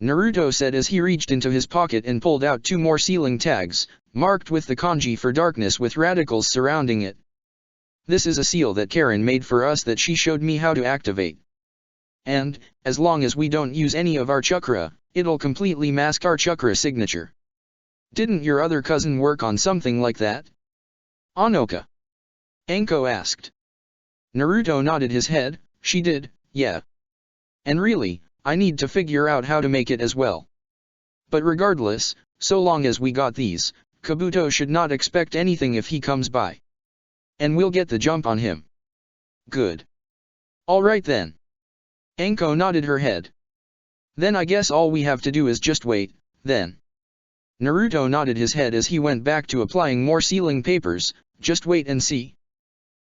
Naruto said as he reached into his pocket and pulled out 2 more sealing tags, marked with the kanji for darkness with radicals surrounding it. This is a seal that Karen made for us that she showed me how to activate. And, as long as we don't use any of our chakra, it'll completely mask our chakra signature. Didn't your other cousin work on something like that? Anoka. Anko asked. Naruto nodded his head. She did, yeah. And really, I need to figure out how to make it as well. But regardless, so long as we got these, Kabuto should not expect anything if he comes by. And we'll get the jump on him. Good. Alright then. Anko nodded her head. Then I guess all we have to do is just wait, then. Naruto nodded his head as he went back to applying more sealing papers. Just wait and see.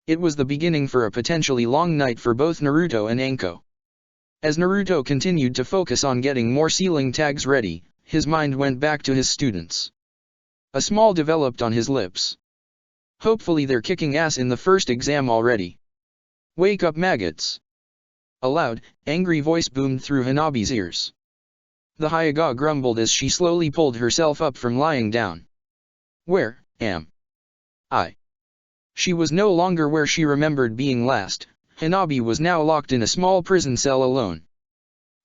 It was the beginning for a potentially long night for both Naruto and Anko. As Naruto continued to focus on getting more sealing tags ready, his mind went back to his students. A smile developed on his lips. Hopefully they're kicking ass in the first exam already. Wake up maggots! A loud, angry voice boomed through Hanabi's ears. The Hyuga grumbled as she slowly pulled herself up from lying down. Where am I? She was no longer where she remembered being last. Hanabi was now locked in a small prison cell alone.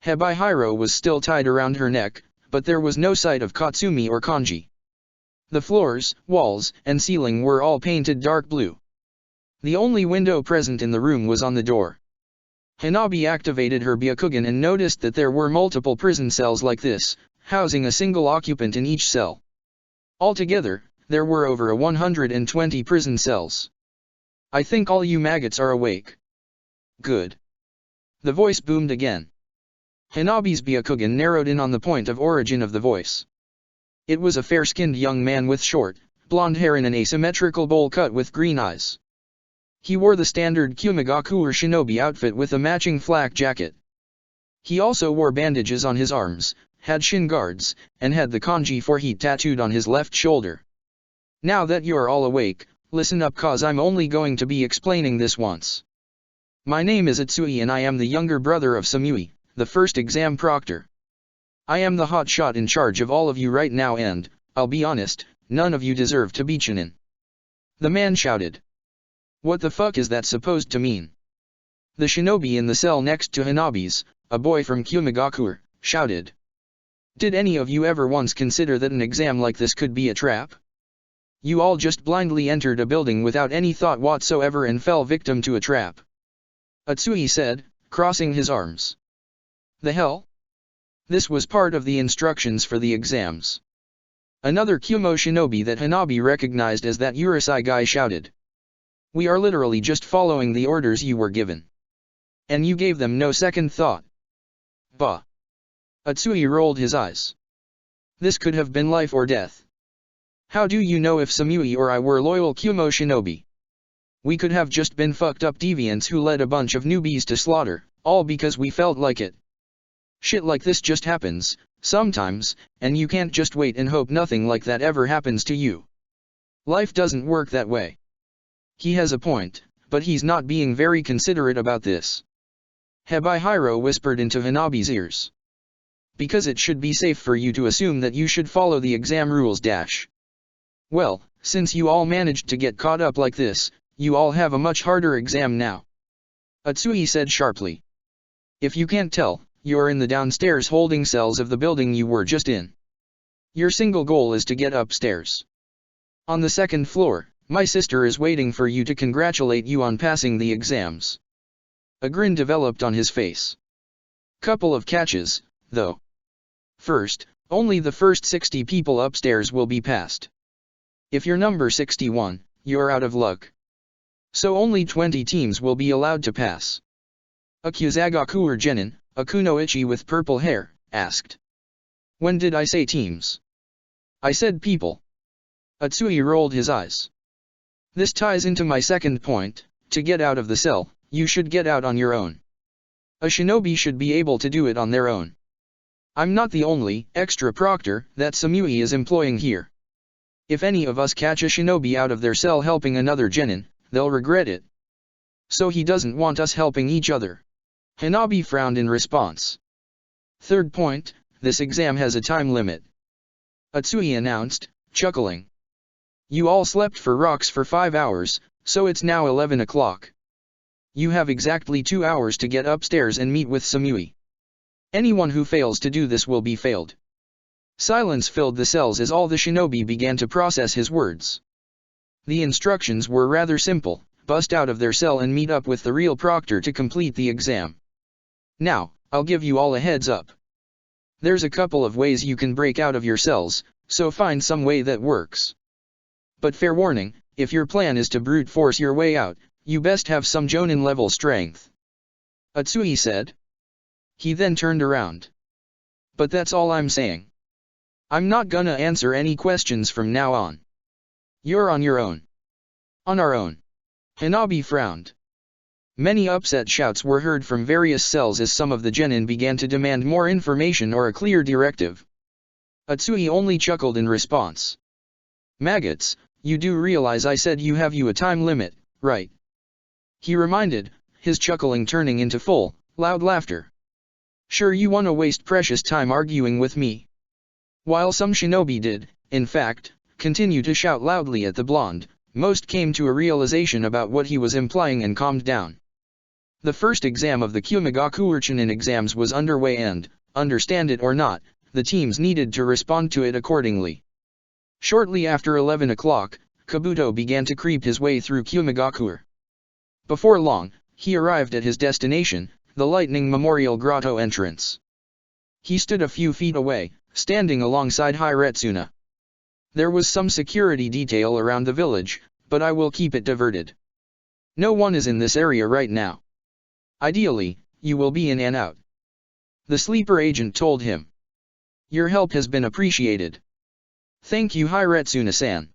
Hebihiro was still tied around her neck, but there was no sight of Katsumi or Kanji. The floors, walls, and ceiling were all painted dark blue. The only window present in the room was on the door. Hanabi activated her Byakugan and noticed that there were multiple prison cells like this, housing a single occupant in each cell. Altogether, there were over 120 prison cells. I think all you maggots are awake. Good. The voice boomed again. Hanabi's Byakugan narrowed in on the point of origin of the voice. It was a fair-skinned young man with short, blonde hair and an asymmetrical bowl cut with green eyes. He wore the standard Kumigakuer shinobi outfit with a matching flak jacket. He also wore bandages on his arms, had shin guards, and had the kanji for heat tattooed on his left shoulder. Now that you're all awake, listen up cause I'm only going to be explaining this once. My name is Utsui and I am the younger brother of Samui, the first exam proctor. I am the hotshot in charge of all of you right now and, I'll be honest, none of you deserve to be Chunin. The man shouted. What the fuck is that supposed to mean? The shinobi in the cell next to Hanabi's, a boy from Kumigakuer, shouted. Did any of you ever once consider that an exam like this could be a trap? You all just blindly entered a building without any thought whatsoever and fell victim to a trap. Utsui said, crossing his arms. The hell? This was part of the instructions for the exams. Another Kumo shinobi that Hanabi recognized as that Urusei guy shouted. We are literally just following the orders you were given. And you gave them no second thought. Bah. Utsui rolled his eyes. This could have been life or death. How do you know if Samui or I were loyal Kumo shinobi? We could have just been fucked up deviants who led a bunch of newbies to slaughter, all because we felt like it. Shit like this just happens, sometimes, and you can't just wait and hope nothing like that ever happens to you. Life doesn't work that way. He has a point, but he's not being very considerate about this. Hebihiro whispered into Hanabi's ears. Because it should be safe for you to assume that you should follow the exam rules dash. Well, since you all managed to get caught up like this, you all have a much harder exam now. Utsui said sharply. If you can't tell, you're in the downstairs holding cells of the building you were just in. Your single goal is to get upstairs. On the second floor, my sister is waiting for you to congratulate you on passing the exams. A grin developed on his face. Couple of catches, though. First, only the first 60 people upstairs will be passed. If you're number 61, you're out of luck. So only 20 teams will be allowed to pass. Akuzagakuer Genin, a kunoichi with purple hair, asked. When did I say teams? I said people. Utsui rolled his eyes. This ties into my second point: to get out of the cell, you should get out on your own. A shinobi should be able to do it on their own. I'm not the only extra proctor that Samui is employing here. If any of us catch a shinobi out of their cell helping another genin, they'll regret it. So he doesn't want us helping each other. Hanabi frowned in response. Third point: this exam has a time limit. Atsui announced, chuckling. You all slept for rocks for 5 hours, so it's now 11 o'clock. You have exactly 2 hours to get upstairs and meet with Samui. Anyone who fails to do this will be failed. Silence filled the cells as all the shinobi began to process his words. The instructions were rather simple: bust out of their cell and meet up with the real proctor to complete the exam. Now, I'll give you all a heads up. There's a couple of ways you can break out of your cells, so find some way that works. But fair warning, if your plan is to brute force your way out, you best have some Jonin level strength. Atsui said. He then turned around. But that's all I'm saying. I'm not gonna answer any questions from now on. You're on your own. On our own. Hanabi frowned. Many upset shouts were heard from various cells as some of the genin began to demand more information or a clear directive. Atsui only chuckled in response. Maggots, you do realize I said you have a time limit, right? He reminded, his chuckling turning into full, loud laughter. Sure, you wanna waste precious time arguing with me? While some shinobi did, in fact, continue to shout loudly at the blonde, most came to a realization about what he was implying and calmed down. The first exam of the Kyumigaku Urchinin exams was underway and, understand it or not, the teams needed to respond to it accordingly. Shortly after 11 o'clock, Kabuto began to creep his way through Kyumigakur. Before long, he arrived at his destination, the Lightning Memorial Grotto entrance. He stood a few feet away, standing alongside Hiretsuna. There was some security detail around the village, but I will keep it diverted. No one is in this area right now. Ideally, you will be in and out. The sleeper agent told him. Your help has been appreciated. Thank you, Hiretsuna-san.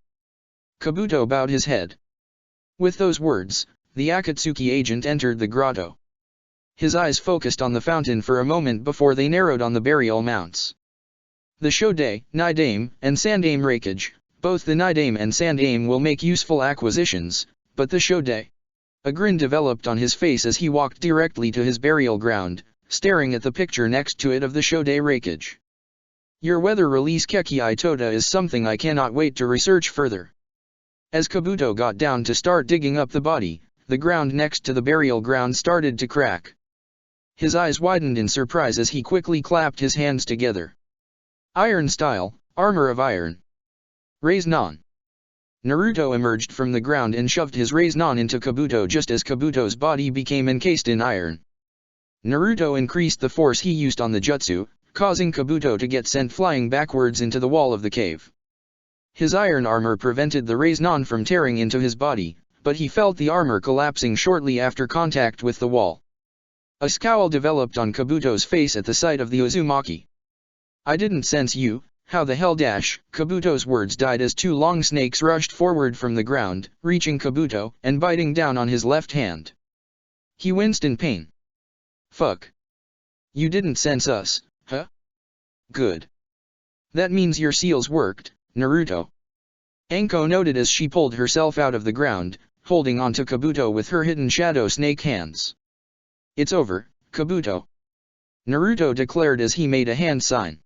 Kabuto bowed his head. With those words, the Akatsuki agent entered the grotto. His eyes focused on the fountain for a moment before they narrowed on the burial mounts. The Shodai, Nidaime, and Sandaime Raikage, both the Nidaime and Sandaime will make useful acquisitions, but the Shodai. A grin developed on his face as he walked directly to his burial ground, staring at the picture next to it of the Shodai Raikage. Your weather release Kekii Tota is something I cannot wait to research further. As Kabuto got down to start digging up the body, the ground next to the burial ground started to crack. His eyes widened in surprise as he quickly clapped his hands together. Iron style, armor of iron. Raise-non. Naruto emerged from the ground and shoved his raise-non into Kabuto just as Kabuto's body became encased in iron. Naruto increased the force he used on the jutsu, causing Kabuto to get sent flying backwards into the wall of the cave. His iron armor prevented the raise-non from tearing into his body, but he felt the armor collapsing shortly after contact with the wall. A scowl developed on Kabuto's face at the sight of the Uzumaki. I didn't sense you, how the hell dash? Kabuto's words died as two long snakes rushed forward from the ground, reaching Kabuto and biting down on his left hand. He winced in pain. Fuck. You didn't sense us, huh? Good. That means your seals worked, Naruto. Anko noted as she pulled herself out of the ground, holding onto Kabuto with her hidden shadow snake hands. It's over, Kabuto. Naruto declared as he made a hand sign.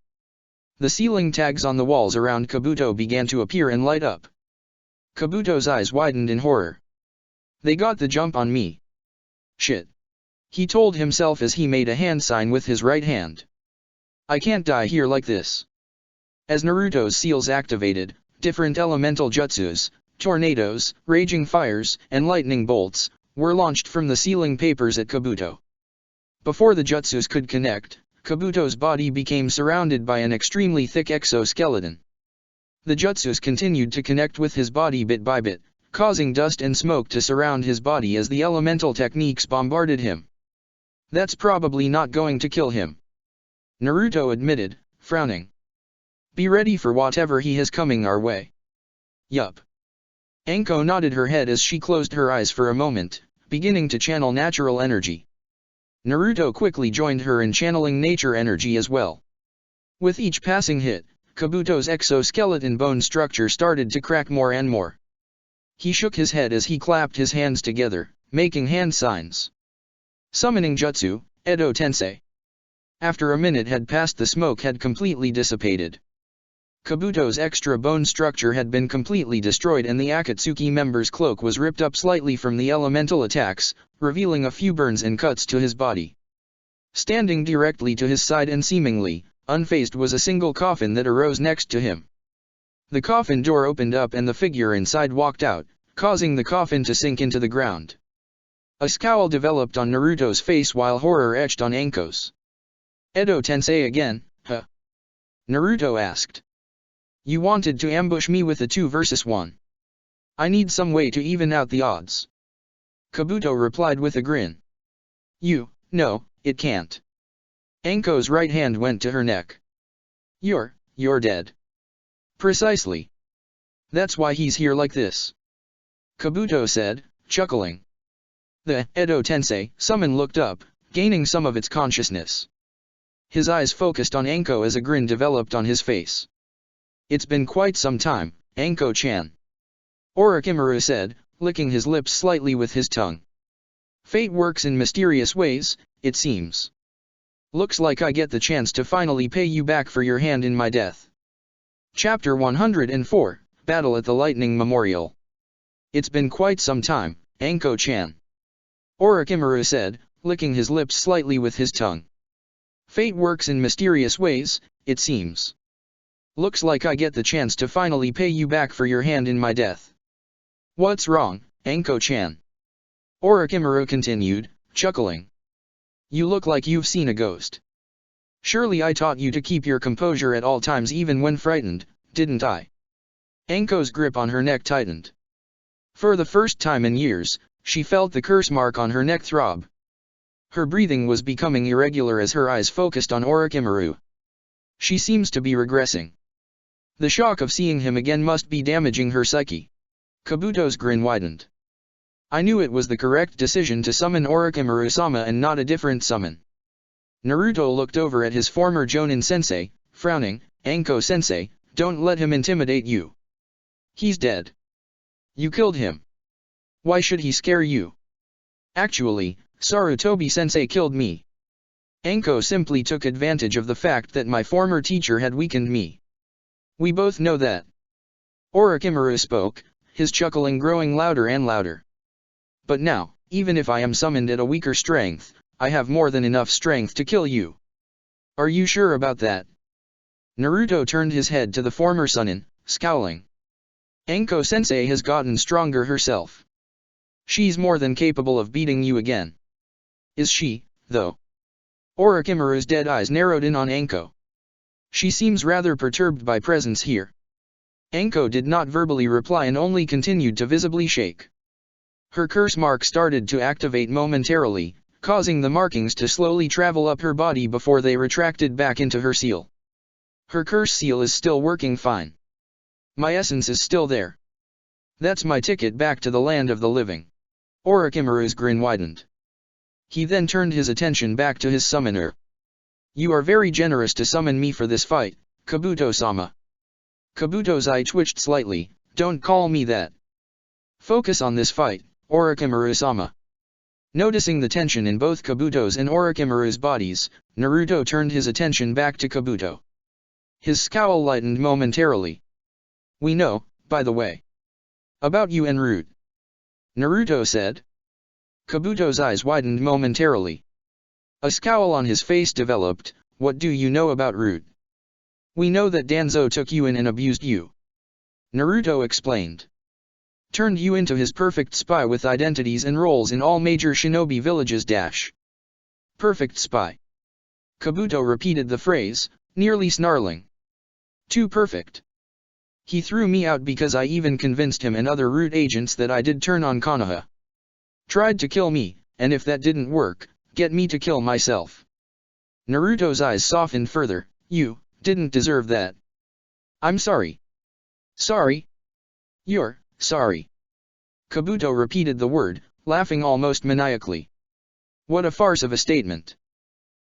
The ceiling tags on the walls around Kabuto began to appear and light up. Kabuto's eyes widened in horror. They got the jump on me. Shit. He told himself as he made a hand sign with his right hand. I can't die here like this. As Naruto's seals activated, different elemental jutsus, tornadoes, raging fires, and lightning bolts, were launched from the ceiling papers at Kabuto. Before the jutsus could connect, Kabuto's body became surrounded by an extremely thick exoskeleton. The jutsus continued to connect with his body bit by bit, causing dust and smoke to surround his body as the elemental techniques bombarded him. That's probably not going to kill him, Naruto admitted, frowning. Be ready for whatever he has coming our way. Yup. Anko nodded her head as she closed her eyes for a moment, beginning to channel natural energy. Naruto quickly joined her in channeling nature energy as well. With each passing hit, Kabuto's exoskeleton bone structure started to crack more and more. He shook his head as he clapped his hands together, making hand signs. Summoning Jutsu, Edo Tensei. After a minute had passed, the smoke had completely dissipated. Kabuto's extra bone structure had been completely destroyed and the Akatsuki member's cloak was ripped up slightly from the elemental attacks, revealing a few burns and cuts to his body. Standing directly to his side and seemingly unfazed was a single coffin that arose next to him. The coffin door opened up and the figure inside walked out, causing the coffin to sink into the ground. A scowl developed on Naruto's face while horror etched on Anko's. Edo Tensei again, huh? Naruto asked. You wanted to ambush me with a 2 versus 1. I need some way to even out the odds. Kabuto replied with a grin. No, it can't. Anko's right hand went to her neck. You're dead. Precisely. That's why he's here like this. Kabuto said, chuckling. The Edo Tensei summon looked up, gaining some of its consciousness. His eyes focused on Anko as a grin developed on his face. It's been quite some time, Anko-chan. Orochimaru said, licking his lips slightly with his tongue. Fate works in mysterious ways, it seems. Looks like I get the chance to finally pay you back for your hand in my death. Chapter 104, Battle at the Lightning Memorial. It's been quite some time, Anko-chan. Orochimaru said, licking his lips slightly with his tongue. Fate works in mysterious ways, it seems. Looks like I get the chance to finally pay you back for your hand in my death. What's wrong, Anko-chan? Orochimaru continued, chuckling. You look like you've seen a ghost. Surely I taught you to keep your composure at all times even when frightened, didn't I? Anko's grip on her neck tightened. For the first time in years, she felt the curse mark on her neck throb. Her breathing was becoming irregular as her eyes focused on Orochimaru. She seems to be regressing. The shock of seeing him again must be damaging her psyche. Kabuto's grin widened. I knew it was the correct decision to summon Orochimaru-sama and not a different summon. Naruto looked over at his former Jonin sensei, frowning. Anko-sensei, don't let him intimidate you. He's dead. You killed him. Why should he scare you? Actually, Sarutobi-sensei killed me. Anko simply took advantage of the fact that my former teacher had weakened me. We both know that. Orochimaru spoke, his chuckling growing louder and louder. But now, even if I am summoned at a weaker strength, I have more than enough strength to kill you. Are you sure about that? Naruto turned his head to the former Sannin, scowling. Anko-sensei has gotten stronger herself. She's more than capable of beating you again. Is she, though? Orochimaru's dead eyes narrowed in on Anko. She seems rather perturbed by presence here. Anko did not verbally reply and only continued to visibly shake. Her curse mark started to activate momentarily, causing the markings to slowly travel up her body before they retracted back into her seal. Her curse seal is still working fine. My essence is still there. That's my ticket back to the land of the living. Orochimaru's grin widened. He then turned his attention back to his summoner. You are very generous to summon me for this fight, Kabuto-sama. Kabuto's eye twitched slightly. Don't call me that. Focus on this fight, Orochimaru-sama. Noticing the tension in both Kabuto's and Orochimaru's bodies, Naruto turned his attention back to Kabuto. His scowl lightened momentarily. We know, by the way. About you and Root. Naruto said. Kabuto's eyes widened momentarily. A scowl on his face developed. What do you know about Root? We know that Danzo took you in and abused you. Naruto explained. Turned you into his perfect spy with identities and roles in all major shinobi villages. Perfect spy. Kabuto repeated the phrase, nearly snarling. Too perfect. He threw me out because I even convinced him and other Root agents that I did turn on Konoha. Tried to kill me, and if that didn't work, get me to kill myself. Naruto's eyes softened further. You didn't deserve that. I'm sorry. Sorry? You're sorry. Kabuto repeated the word, laughing almost maniacally. What a farce of a statement.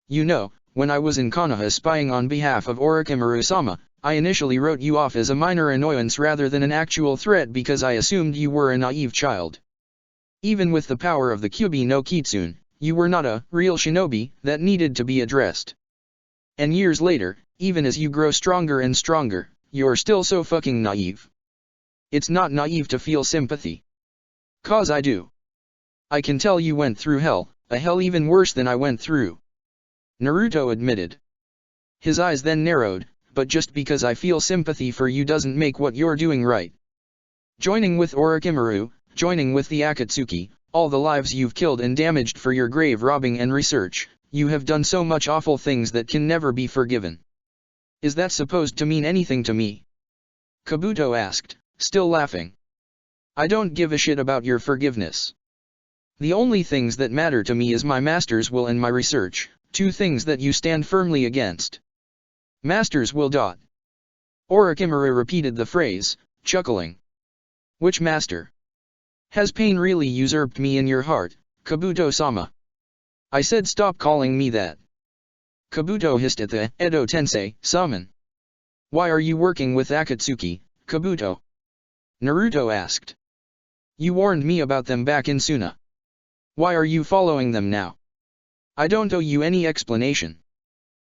You know, when I was in Konoha spying on behalf of Orochimaru-sama, I initially wrote you off as a minor annoyance rather than an actual threat because I assumed you were a naive child. Even with the power of the Kyuubi no Kitsune, you were not a real shinobi that needed to be addressed. And years later, even as you grow stronger and stronger, you're still so fucking naive. It's not naive to feel sympathy. 'Cause I do. I can tell you went through hell, a hell even worse than I went through. Naruto admitted. His eyes then narrowed, but just because I feel sympathy for you doesn't make what you're doing right. Joining with Orochimaru, joining with the Akatsuki, all the lives you've killed and damaged for your grave robbing and research, you have done so much awful things that can never be forgiven. Is that supposed to mean anything to me? Kabuto asked, still laughing. I don't give a shit about your forgiveness. The only things that matter to me is my master's will and my research, two things that you stand firmly against. Master's will. Orochimaru repeated the phrase, chuckling. Which master? Has pain really usurped me in your heart, Kabuto-sama? I said stop calling me that. Kabuto hissed at the Edo Tensei summon. Why are you working with Akatsuki, Kabuto? Naruto asked. You warned me about them back in Suna. Why are you following them now? I don't owe you any explanation.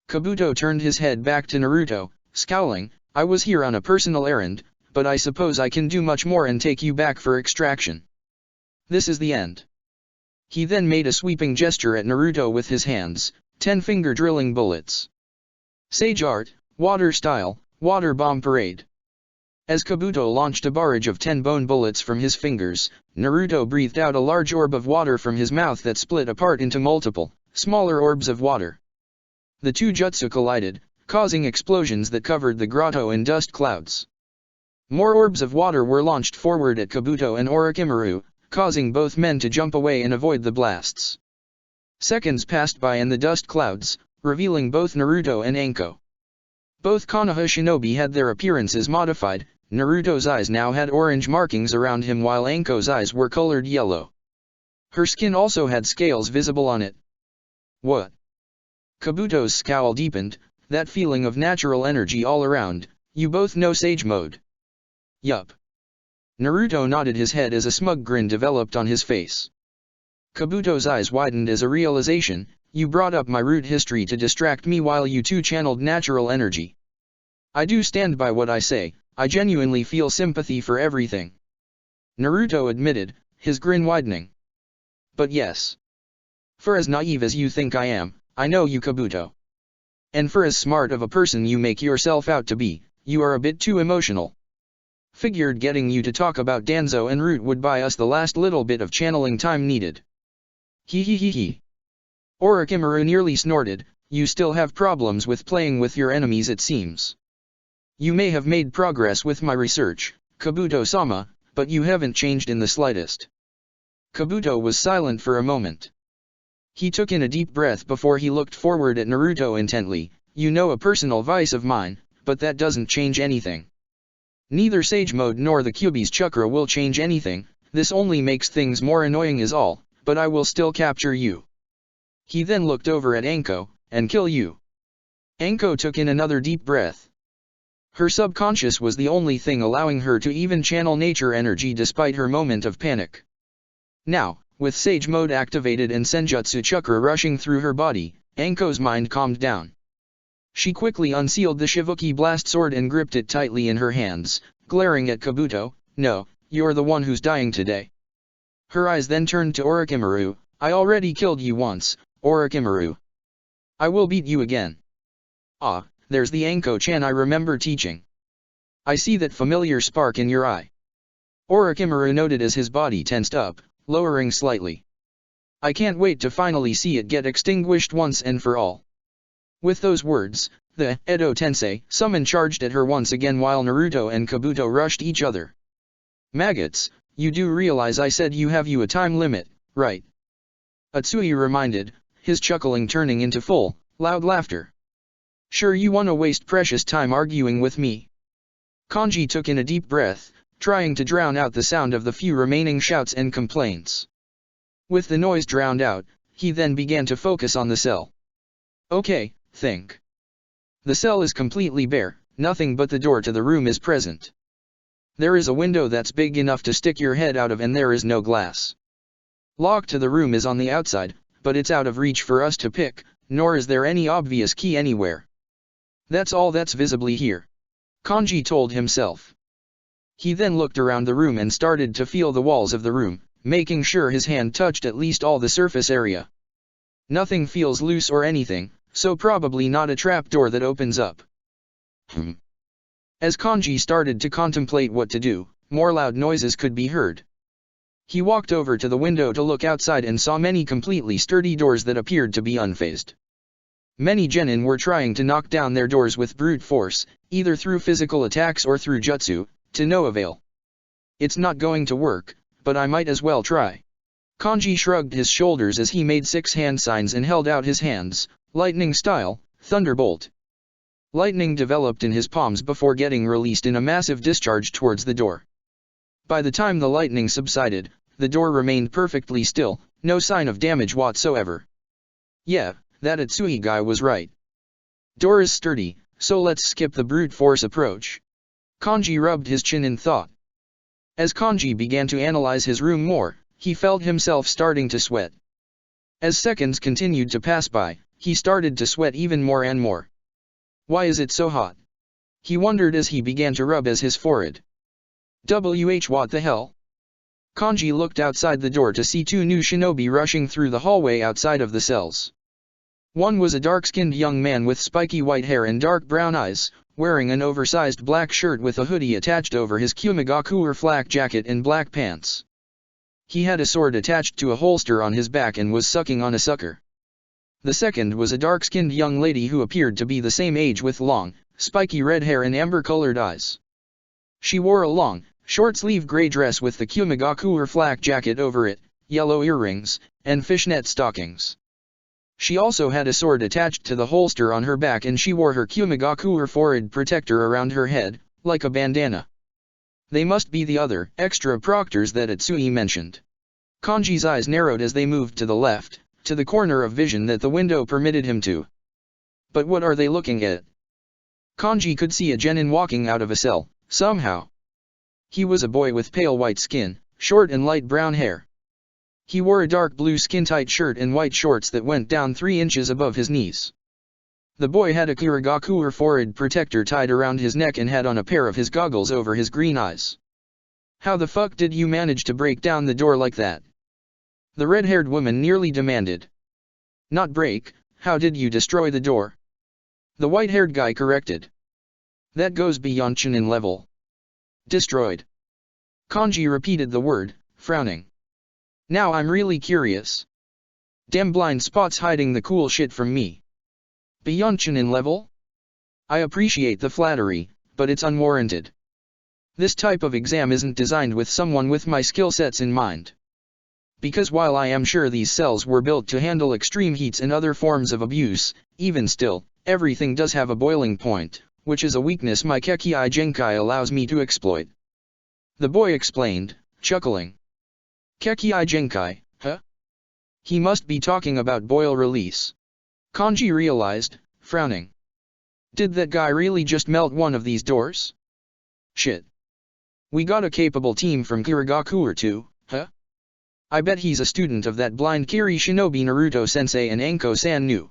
Kabuto turned his head back to Naruto, scowling. I was here on a personal errand, but I suppose I can do much more and take you back for extraction. This is the end. He then made a sweeping gesture at Naruto with his hands, 10-finger drilling bullets. Sage art, water style, water bomb parade. As Kabuto launched a barrage of 10 bone bullets from his fingers, Naruto breathed out a large orb of water from his mouth that split apart into multiple, smaller orbs of water. The two jutsu collided, causing explosions that covered the grotto in dust clouds. More orbs of water were launched forward at Kabuto and Orochimaru, causing both men to jump away and avoid the blasts. Seconds passed by in the dust clouds, revealing both Naruto and Anko. Both Konoha shinobi had their appearances modified. Naruto's eyes now had orange markings around him while Anko's eyes were colored yellow. Her skin also had scales visible on it. What? Kabuto's scowl deepened, that feeling of natural energy all around. You both know Sage Mode. Yup. Naruto nodded his head as a smug grin developed on his face. Kabuto's eyes widened as a realization. You brought up my root history to distract me while you two channeled natural energy. I do stand by what I say, I genuinely feel sympathy for everything. Naruto admitted, his grin widening. But yes. For as naive as you think I am, I know you, Kabuto. And for as smart of a person you make yourself out to be, you are a bit too emotional. Figured getting you to talk about Danzo and Root would buy us the last little bit of channeling time needed. Hee hee hee hee. Orochimaru nearly snorted, you still have problems with playing with your enemies it seems. You may have made progress with my research, Kabuto-sama, but you haven't changed in the slightest. Kabuto was silent for a moment. He took in a deep breath before he looked forward at Naruto intently. You know a personal vice of mine, but that doesn't change anything. Neither Sage Mode nor the Kyuubi's chakra will change anything, this only makes things more annoying is all, but I will still capture you. He then looked over at Anko, and kill you. Anko took in another deep breath. Her subconscious was the only thing allowing her to even channel nature energy despite her moment of panic. Now, with Sage Mode activated and Senjutsu chakra rushing through her body, Anko's mind calmed down. She quickly unsealed the Shivuki blast sword and gripped it tightly in her hands, glaring at Kabuto. No, you're the one who's dying today. Her eyes then turned to Orochimaru. I already killed you once, Orochimaru. I will beat you again. Ah, there's the Anko-chan I remember teaching. I see that familiar spark in your eye. Orochimaru noted as his body tensed up, lowering slightly. I can't wait to finally see it get extinguished once and for all. With those words, the Edo Tensei summon charged at her once again while Naruto and Kabuto rushed each other. Maggots, you do realize I said you have a time limit, right? Utsui reminded, his chuckling turning into full, loud laughter. Sure you wanna waste precious time arguing with me? Kanji took in a deep breath, trying to drown out the sound of the few remaining shouts and complaints. With the noise drowned out, he then began to focus on the cell. Okay, think. The cell is completely bare, nothing but the door to the room is present. There is a window that's big enough to stick your head out of and there is no glass. Lock to the room is on the outside, but it's out of reach for us to pick, nor is there any obvious key anywhere. That's all that's visibly here, Kanji told himself. He then looked around the room and started to feel the walls of the room, making sure his hand touched at least all the surface area. Nothing feels loose or anything, so probably not a trapdoor that opens up. As Kanji started to contemplate what to do, more loud noises could be heard. He walked over to the window to look outside and saw many completely sturdy doors that appeared to be unfazed. Many genin were trying to knock down their doors with brute force, either through physical attacks or through jutsu, to no avail. It's not going to work, but I might as well try. Kanji shrugged his shoulders as he made 6 hand signs and held out his hands, lightning style, thunderbolt. Lightning developed in his palms before getting released in a massive discharge towards the door. By the time the lightning subsided, the door remained perfectly still, no sign of damage whatsoever. Yeah, that Utsui guy was right. Door is sturdy, so let's skip the brute force approach. Kanji rubbed his chin in thought. As Kanji began to analyze his room more, he felt himself starting to sweat. As seconds continued to pass by, he started to sweat even more and more. Why is it so hot? He wondered as he began to rub his forehead. What the hell? Kanji looked outside the door to see 2 new shinobi rushing through the hallway outside of the cells. One was a dark-skinned young man with spiky white hair and dark brown eyes, wearing an oversized black shirt with a hoodie attached over his Kumigaku or flak jacket and black pants. He had a sword attached to a holster on his back and was sucking on a sucker. The second was a dark-skinned young lady who appeared to be the same age with long, spiky red hair and amber-colored eyes. She wore a long, short-sleeve gray dress with the Kumigaku or flak jacket over it, yellow earrings, and fishnet stockings. She also had a sword attached to the holster on her back and she wore her Kumigaku or forehead protector around her head, like a bandana. They must be the other, extra proctors that Utsui mentioned. Kanji's eyes narrowed as they moved to the left, to the corner of vision that the window permitted him to. But what are they looking at? Kanji could see a genin walking out of a cell, somehow. He was a boy with pale white skin, short and light brown hair. He wore a dark blue skin-tight shirt and white shorts that went down 3 inches above his knees. The boy had a Kurigaku or forehead protector tied around his neck and had on a pair of his goggles over his green eyes. How the fuck did you manage to break down the door like that? The red-haired woman nearly demanded. Not break, how did you destroy the door? The white-haired guy corrected. That goes beyond Chunin level. Destroyed. Kanji repeated the word, frowning. Now I'm really curious. Damn blind spot's hiding the cool shit from me. Beyond Chunin level? I appreciate the flattery, but it's unwarranted. This type of exam isn't designed with someone with my skill sets in mind. Because while I am sure these cells were built to handle extreme heats and other forms of abuse, even still, everything does have a boiling point, which is a weakness my Kekkei Genkai allows me to exploit. The boy explained, chuckling. Kekkei Genkai, huh? He must be talking about boil release. Kanji realized, frowning. Did that guy really just melt one of these doors? Shit. We got a capable team from Kurigaku or 2, huh? I bet he's a student of that blind Kiri Shinobi Naruto-sensei and Anko-san knew.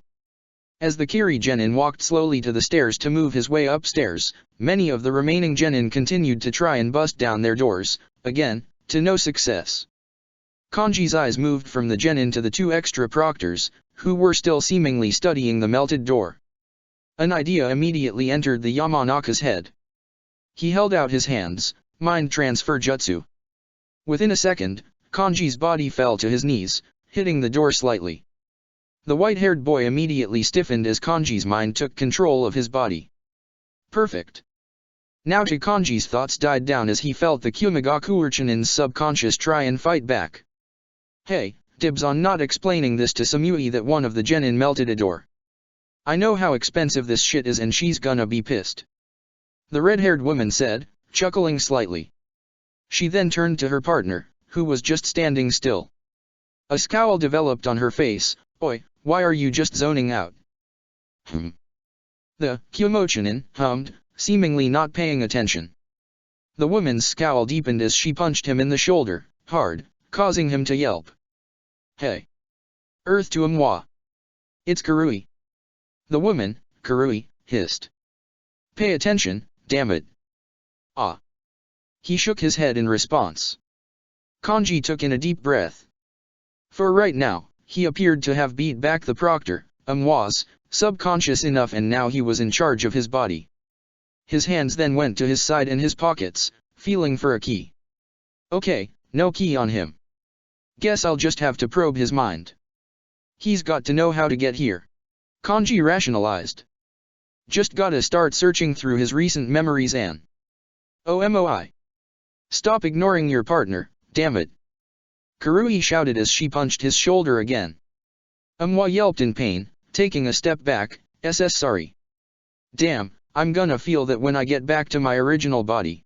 As the Kiri genin walked slowly to the stairs to move his way upstairs, many of the remaining genin continued to try and bust down their doors, again, to no success. Kanji's eyes moved from the genin to the 2 extra proctors, who were still seemingly studying the melted door. An idea immediately entered the Yamanaka's head. He held out his hands, mind transfer jutsu. Within a second, Kanji's body fell to his knees, hitting the door slightly. The white-haired boy immediately stiffened as Kanji's mind took control of his body. Perfect. Now Kanji's thoughts died down as he felt the Kumigaku Urchinin's subconscious try and fight back. Hey, dibs on not explaining this to Samui that one of the genin melted a door. I know how expensive this shit is and she's gonna be pissed. The red-haired woman said, chuckling slightly. She then turned to her partner, who was just standing still. A scowl developed on her face. "Oi, why are you just zoning out?" The Kyomochinin hummed, seemingly not paying attention. The woman's scowl deepened as she punched him in the shoulder, hard, causing him to yelp. "Hey! Earth to moi! It's Karui!" The woman, Karui, hissed. "Pay attention, damn it!" "Ah!" He shook his head in response. Kanji took in a deep breath. For right now, he appeared to have beat back the proctor, was subconscious enough, and now he was in charge of his body. His hands then went to his side and his pockets, feeling for a key. Okay, no key on him. Guess I'll just have to probe his mind. He's got to know how to get here. Kanji rationalized. Just gotta start searching through his recent memories and... OMOI. Stop ignoring your partner, damn it. Karui shouted as she punched his shoulder again. Umwa yelped in pain, taking a step back. Sorry. Damn, I'm gonna feel that when I get back to my original body.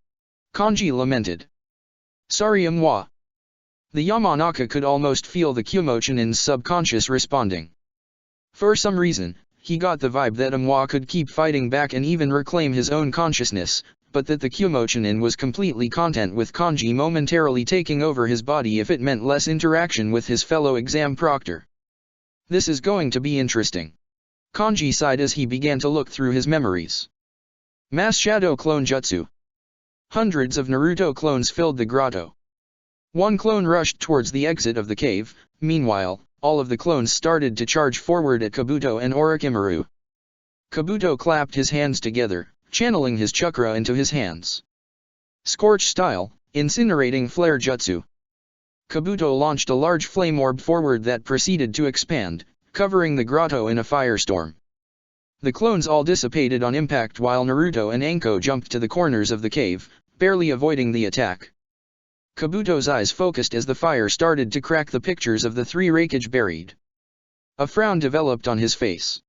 Kanji lamented. Sorry Umwa. The Yamanaka could almost feel the Kyomochinin's subconscious responding. For some reason, he got the vibe that Umwa could keep fighting back and even reclaim his own consciousness, but that the Kyomochinin was completely content with Kanji momentarily taking over his body if it meant less interaction with his fellow exam proctor. This is going to be interesting. Kanji sighed as he began to look through his memories. Mass Shadow Clone Jutsu. Hundreds of Naruto clones filled the grotto. One clone rushed towards the exit of the cave. Meanwhile, all of the clones started to charge forward at Kabuto and Orochimaru. Kabuto clapped his hands together, channeling his chakra into his hands. Scorch style, incinerating flare jutsu. Kabuto launched a large flame orb forward that proceeded to expand, covering the grotto in a firestorm. The clones all dissipated on impact while Naruto and Anko jumped to the corners of the cave, barely avoiding the attack. Kabuto's eyes focused as the fire started to crack the pictures of the three Raikage buried. A frown developed on his face.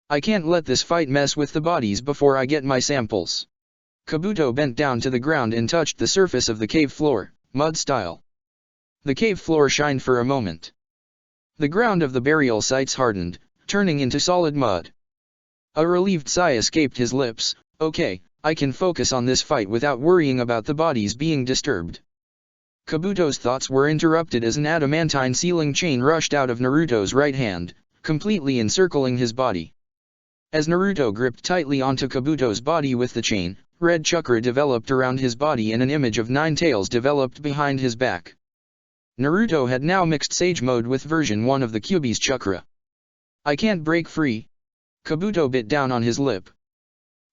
I can't let this fight mess with the bodies before I get my samples. Kabuto bent down to the ground and touched the surface of the cave floor, mud style. The cave floor shined for a moment. The ground of the burial sites hardened, turning into solid mud. A relieved sigh escaped his lips. Okay, I can focus on this fight without worrying about the bodies being disturbed. Kabuto's thoughts were interrupted as an adamantine sealing chain rushed out of Naruto's right hand, completely encircling his body. As Naruto gripped tightly onto Kabuto's body with the chain, red chakra developed around his body and an image of 9 tails developed behind his back. Naruto had now mixed Sage Mode with version 1 of the Kyuubi's chakra. I can't break free. Kabuto bit down on his lip.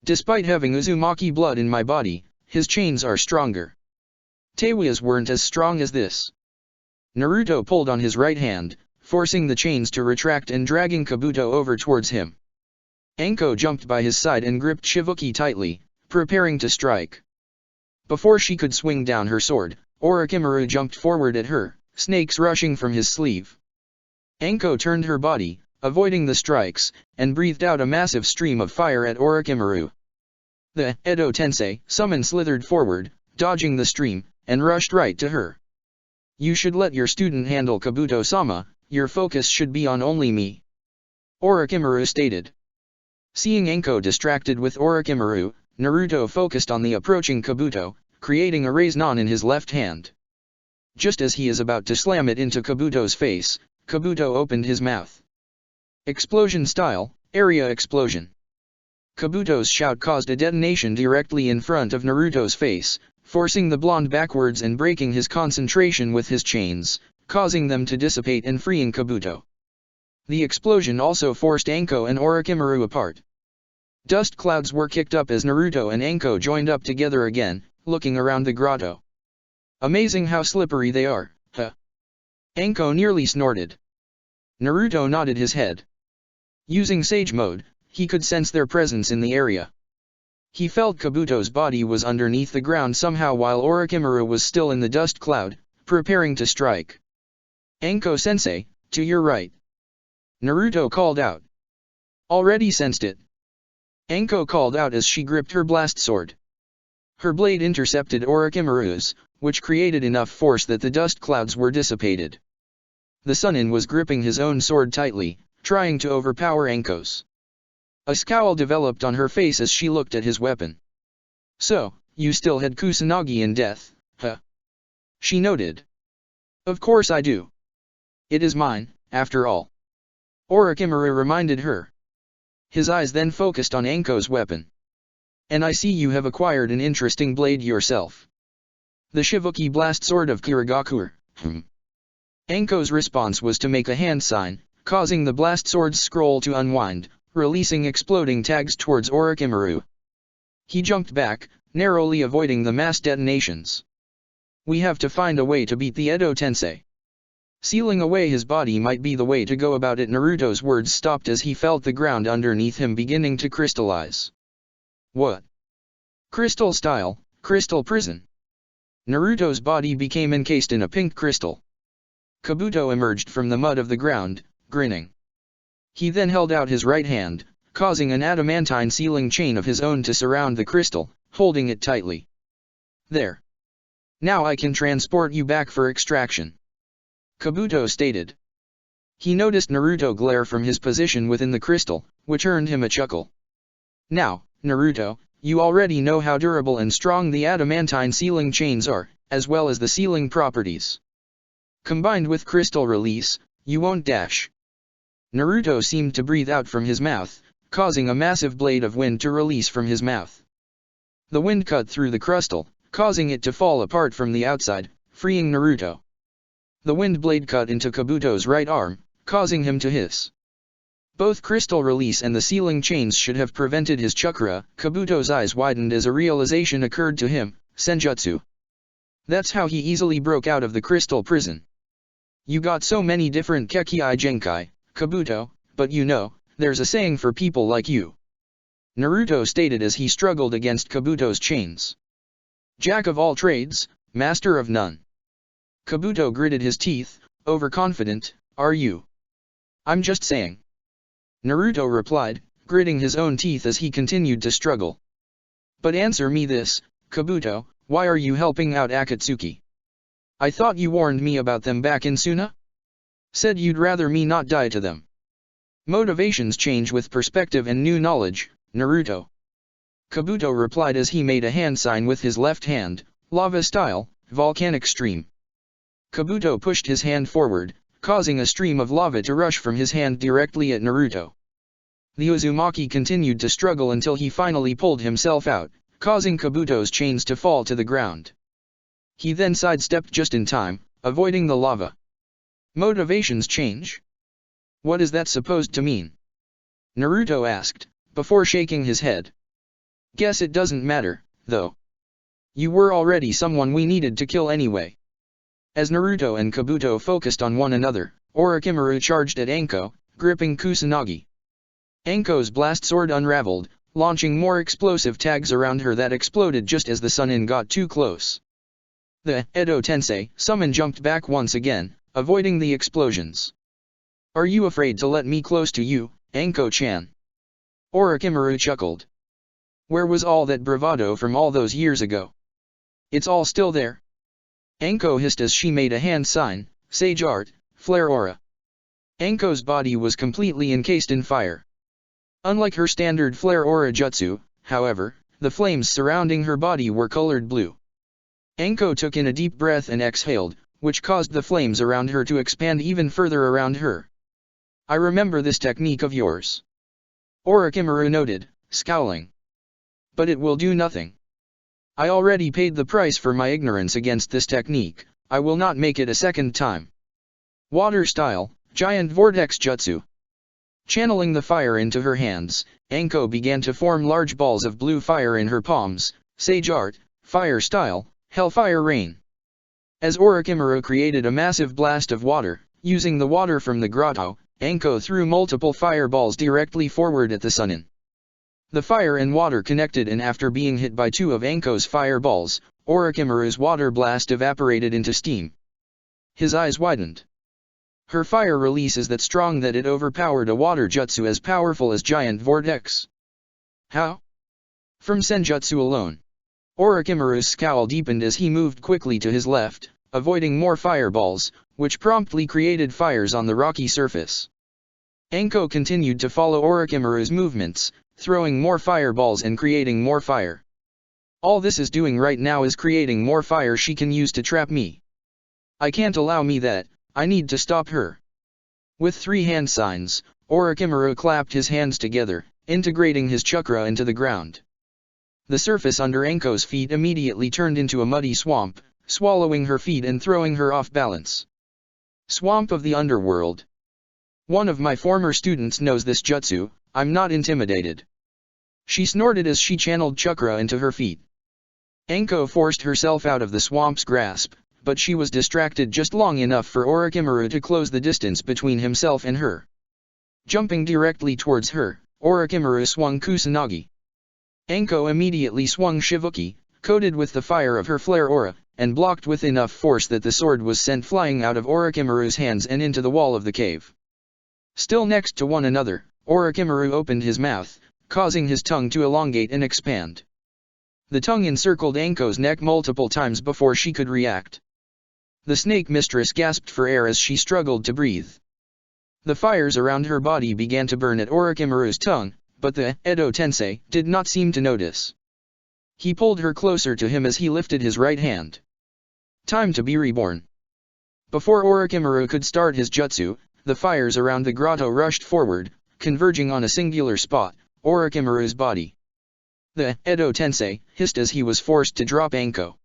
Despite having Uzumaki blood in my body, his chains are stronger. Teiwa's weren't as strong as this. Naruto pulled on his right hand, forcing the chains to retract and dragging Kabuto over towards him. Anko jumped by his side and gripped Shibuki tightly, preparing to strike. Before she could swing down her sword, Orochimaru jumped forward at her, snakes rushing from his sleeve. Anko turned her body, avoiding the strikes, and breathed out a massive stream of fire at Orochimaru. The Edo Tensei summon slithered forward, dodging the stream, and rushed right to her. You should let your student handle Kabuto-sama, your focus should be on only me. Orochimaru stated. Seeing Anko distracted with Orochimaru, Naruto focused on the approaching Kabuto, creating a Rasengan in his left hand. Just as he is about to slam it into Kabuto's face, Kabuto opened his mouth. Explosion style, area explosion. Kabuto's shout caused a detonation directly in front of Naruto's face, forcing the blonde backwards and breaking his concentration with his chains, causing them to dissipate and freeing Kabuto. The explosion also forced Anko and Orochimaru apart. Dust clouds were kicked up as Naruto and Anko joined up together again, looking around the grotto. Amazing how slippery they are, huh? Anko nearly snorted. Naruto nodded his head. Using Sage Mode, he could sense their presence in the area. He felt Kabuto's body was underneath the ground somehow while Orochimaru was still in the dust cloud, preparing to strike. Anko-sensei, to your right. Naruto called out. Already sensed it. Anko called out as she gripped her blast sword. Her blade intercepted Orochimaru's, which created enough force that the dust clouds were dissipated. The Sunin was gripping his own sword tightly, trying to overpower Anko's. A scowl developed on her face as she looked at his weapon. "So, you still had Kusanagi in death, huh?" she noted. "Of course I do. It is mine, after all," Orochimaru reminded her. His eyes then focused on Anko's weapon. "And I see you have acquired an interesting blade yourself. The Shivuki Blast Sword of Kirigakure." Anko's response was to make a hand sign, causing the blast sword's scroll to unwind, releasing exploding tags towards Orochimaru. He jumped back, narrowly avoiding the mass detonations. "We have to find a way to beat the Edo Tensei. Sealing away his body might be the way to go about it." Naruto's words stopped as he felt the ground underneath him beginning to crystallize. "What? Crystal style, crystal prison?" Naruto's body became encased in a pink crystal. Kabuto emerged from the mud of the ground, grinning. He then held out his right hand, causing an adamantine sealing chain of his own to surround the crystal, holding it tightly. "There. Now I can transport you back for extraction," Kabuto stated. He noticed Naruto glare from his position within the crystal, which earned him a chuckle. "Now, Naruto, you already know how durable and strong the adamantine sealing chains are, as well as the sealing properties. Combined with crystal release, you won't dash." Naruto seemed to breathe out from his mouth, causing a massive blade of wind to release from his mouth. The wind cut through the crystal, causing it to fall apart from the outside, freeing Naruto. The wind blade cut into Kabuto's right arm, causing him to hiss. Both crystal release and the sealing chains should have prevented his chakra. Kabuto's eyes widened as a realization occurred to him: Senjutsu. That's how he easily broke out of the crystal prison. "You got so many different Kekkei Genkai, Kabuto, but you know, there's a saying for people like you," Naruto stated as he struggled against Kabuto's chains. "Jack of all trades, master of none." Kabuto gritted his teeth, overconfident. "Are you?" "I'm just saying," Naruto replied, gritting his own teeth as he continued to struggle. "But answer me this, Kabuto, why are you helping out Akatsuki? I thought you warned me about them back in Suna? Said you'd rather me not die to them." "Motivations change with perspective and new knowledge, Naruto," Kabuto replied as he made a hand sign with his left hand, lava style, volcanic stream. Kabuto pushed his hand forward, causing a stream of lava to rush from his hand directly at Naruto. The Uzumaki continued to struggle until he finally pulled himself out, causing Kabuto's chains to fall to the ground. He then sidestepped just in time, avoiding the lava. "Motivations change? What is that supposed to mean?" Naruto asked, before shaking his head. "Guess it doesn't matter, though. You were already someone we needed to kill anyway." As Naruto and Kabuto focused on one another, Orochimaru charged at Anko, gripping Kusanagi. Anko's blast sword unraveled, launching more explosive tags around her that exploded just as the Sunin got too close. The Edo Tensei summon jumped back once again, avoiding the explosions. "Are you afraid to let me close to you, Anko-chan?" Orochimaru chuckled. "Where was all that bravado from all those years ago? It's all still there?" Anko hissed as she made a hand sign: Sage Art, Flare Aura. Anko's body was completely encased in fire. Unlike her standard Flare Aura jutsu, however, the flames surrounding her body were colored blue. Anko took in a deep breath and exhaled, which caused the flames around her to expand even further around her. "I remember this technique of yours," Orochimaru noted, scowling. "But it will do nothing. I already paid the price for my ignorance against this technique. I will not make it a second time." Water style, Giant Vortex Jutsu. Channeling the fire into her hands, Anko began to form large balls of blue fire in her palms. Sage Art, Fire style, Hellfire Rain. As Orochimaru created a massive blast of water, using the water from the grotto, Anko threw multiple fireballs directly forward at the Sunin. The fire and water connected, and after being hit by two of Anko's fireballs, Orochimaru's water blast evaporated into steam. His eyes widened. Her fire release is that strong that it overpowered a water jutsu as powerful as Giant Vortex. How? From Senjutsu alone. Orochimaru's scowl deepened as he moved quickly to his left, avoiding more fireballs, which promptly created fires on the rocky surface. Anko continued to follow Orochimaru's movements, throwing more fireballs and creating more fire. All this is doing right now is creating more fire she can use to trap me. I can't allow me that, I need to stop her. With 3 hand signs, Orochimaru clapped his hands together, integrating his chakra into the ground. The surface under Anko's feet immediately turned into a muddy swamp, swallowing her feet and throwing her off balance. Swamp of the underworld. One of my former students knows this jutsu, I'm not intimidated. She snorted as she channeled chakra into her feet. Anko forced herself out of the swamp's grasp, but she was distracted just long enough for Orochimaru to close the distance between himself and her. Jumping directly towards her, Orochimaru swung Kusanagi. Anko immediately swung Shivuki, coated with the fire of her flare aura, and blocked with enough force that the sword was sent flying out of Orochimaru's hands and into the wall of the cave. Still next to one another, Orochimaru opened his mouth, causing his tongue to elongate and expand. The tongue encircled Anko's neck multiple times before she could react. The snake mistress gasped for air as she struggled to breathe. The fires around her body began to burn at Orochimaru's tongue, but the Edo Tensei did not seem to notice. He pulled her closer to him as he lifted his right hand. Time to be reborn. Before Orochimaru could start his jutsu, the fires around the grotto rushed forward, converging on a singular spot, Orochimaru's body. The Edo Tensei hissed as he was forced to drop Anko.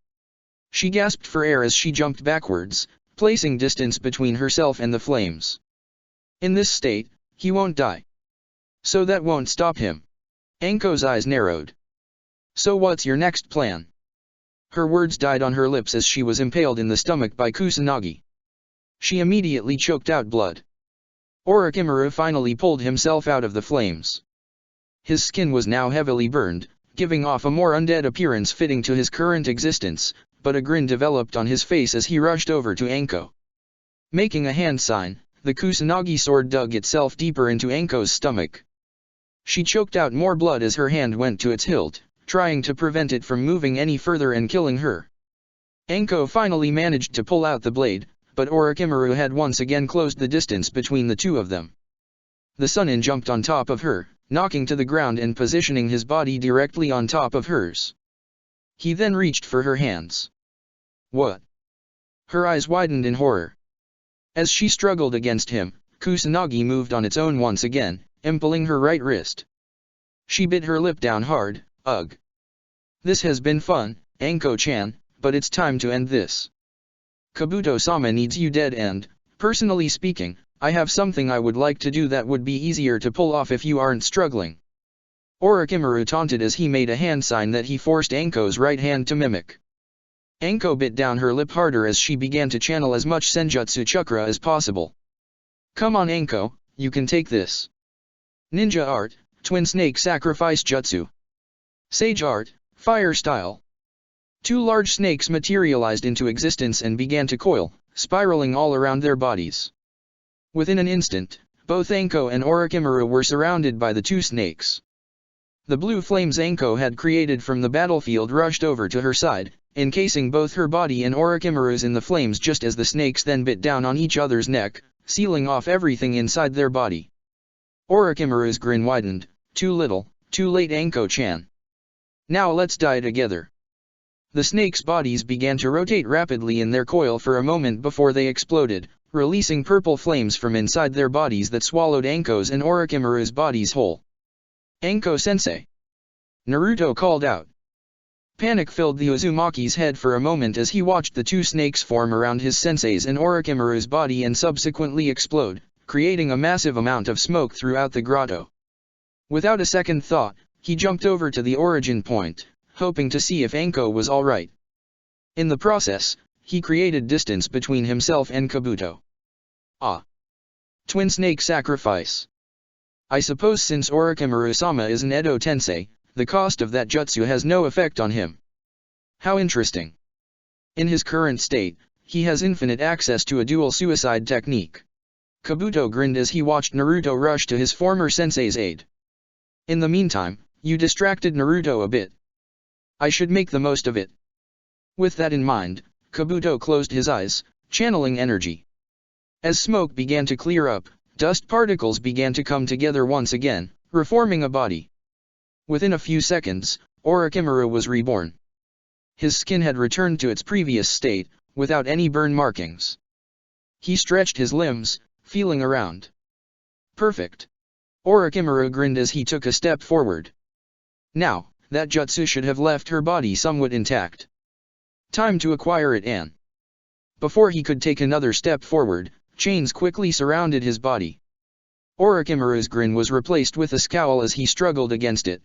She gasped for air as she jumped backwards, placing distance between herself and the flames. In this state, he won't die. So that won't stop him. Anko's eyes narrowed. So what's your next plan? Her words died on her lips as she was impaled in the stomach by Kusanagi. She immediately choked out blood. Orochimaru finally pulled himself out of the flames. His skin was now heavily burned, giving off a more undead appearance fitting to his current existence, but a grin developed on his face as he rushed over to Anko. Making a hand sign, the Kusanagi sword dug itself deeper into Anko's stomach. She choked out more blood as her hand went to its hilt, trying to prevent it from moving any further and killing her. Anko finally managed to pull out the blade, but Orochimaru had once again closed the distance between the two of them. The Sunin jumped on top of her, knocking to the ground and positioning his body directly on top of hers. He then reached for her hands. What? Her eyes widened in horror. As she struggled against him, Kusanagi moved on its own once again, impaling her right wrist. She bit her lip down hard. Ugh. This has been fun, Anko-chan, but it's time to end this. Kabuto-sama needs you dead and, personally speaking, I have something I would like to do that would be easier to pull off if you aren't struggling. Orochimaru taunted as he made a hand sign that he forced Anko's right hand to mimic. Anko bit down her lip harder as she began to channel as much Senjutsu chakra as possible. Come on Anko, you can take this. Ninja art, Twin Snake Sacrifice Jutsu. Sage art, Fire style. 2 large snakes materialized into existence and began to coil, spiraling all around their bodies. Within an instant, both Anko and Orochimaru were surrounded by the 2 snakes. The blue flames Anko had created from the battlefield rushed over to her side, encasing both her body and Orochimaru's in the flames just as the snakes then bit down on each other's neck, sealing off everything inside their body. Orochimaru's grin widened. Too little, too late Anko-chan. Now let's die together. The snakes' bodies began to rotate rapidly in their coil for a moment before they exploded, releasing purple flames from inside their bodies that swallowed Anko's and Orochimaru's bodies whole. Anko-sensei! Naruto called out. Panic filled the Uzumaki's head for a moment as he watched the 2 snakes form around his sensei's and Orochimaru's body and subsequently explode, creating a massive amount of smoke throughout the grotto. Without a second thought, he jumped over to the origin point, hoping to see if Anko was alright. In the process, he created distance between himself and Kabuto. Ah! Twin Snake Sacrifice. I suppose since Orochimaru-sama is an Edo Tensei, the cost of that jutsu has no effect on him. How interesting. In his current state, he has infinite access to a dual suicide technique. Kabuto grinned as he watched Naruto rush to his former sensei's aid. In the meantime, you distracted Naruto a bit. I should make the most of it. With that in mind, Kabuto closed his eyes, channeling energy. As smoke began to clear up, dust particles began to come together once again, reforming a body. Within a few seconds, Orochimaru was reborn. His skin had returned to its previous state, without any burn markings. He stretched his limbs, feeling around. Perfect. Orochimaru grinned as he took a step forward. Now, that jutsu should have left her body somewhat intact. Time to acquire it and... Before he could take another step forward, chains quickly surrounded his body. Orochimaru's grin was replaced with a scowl as he struggled against it.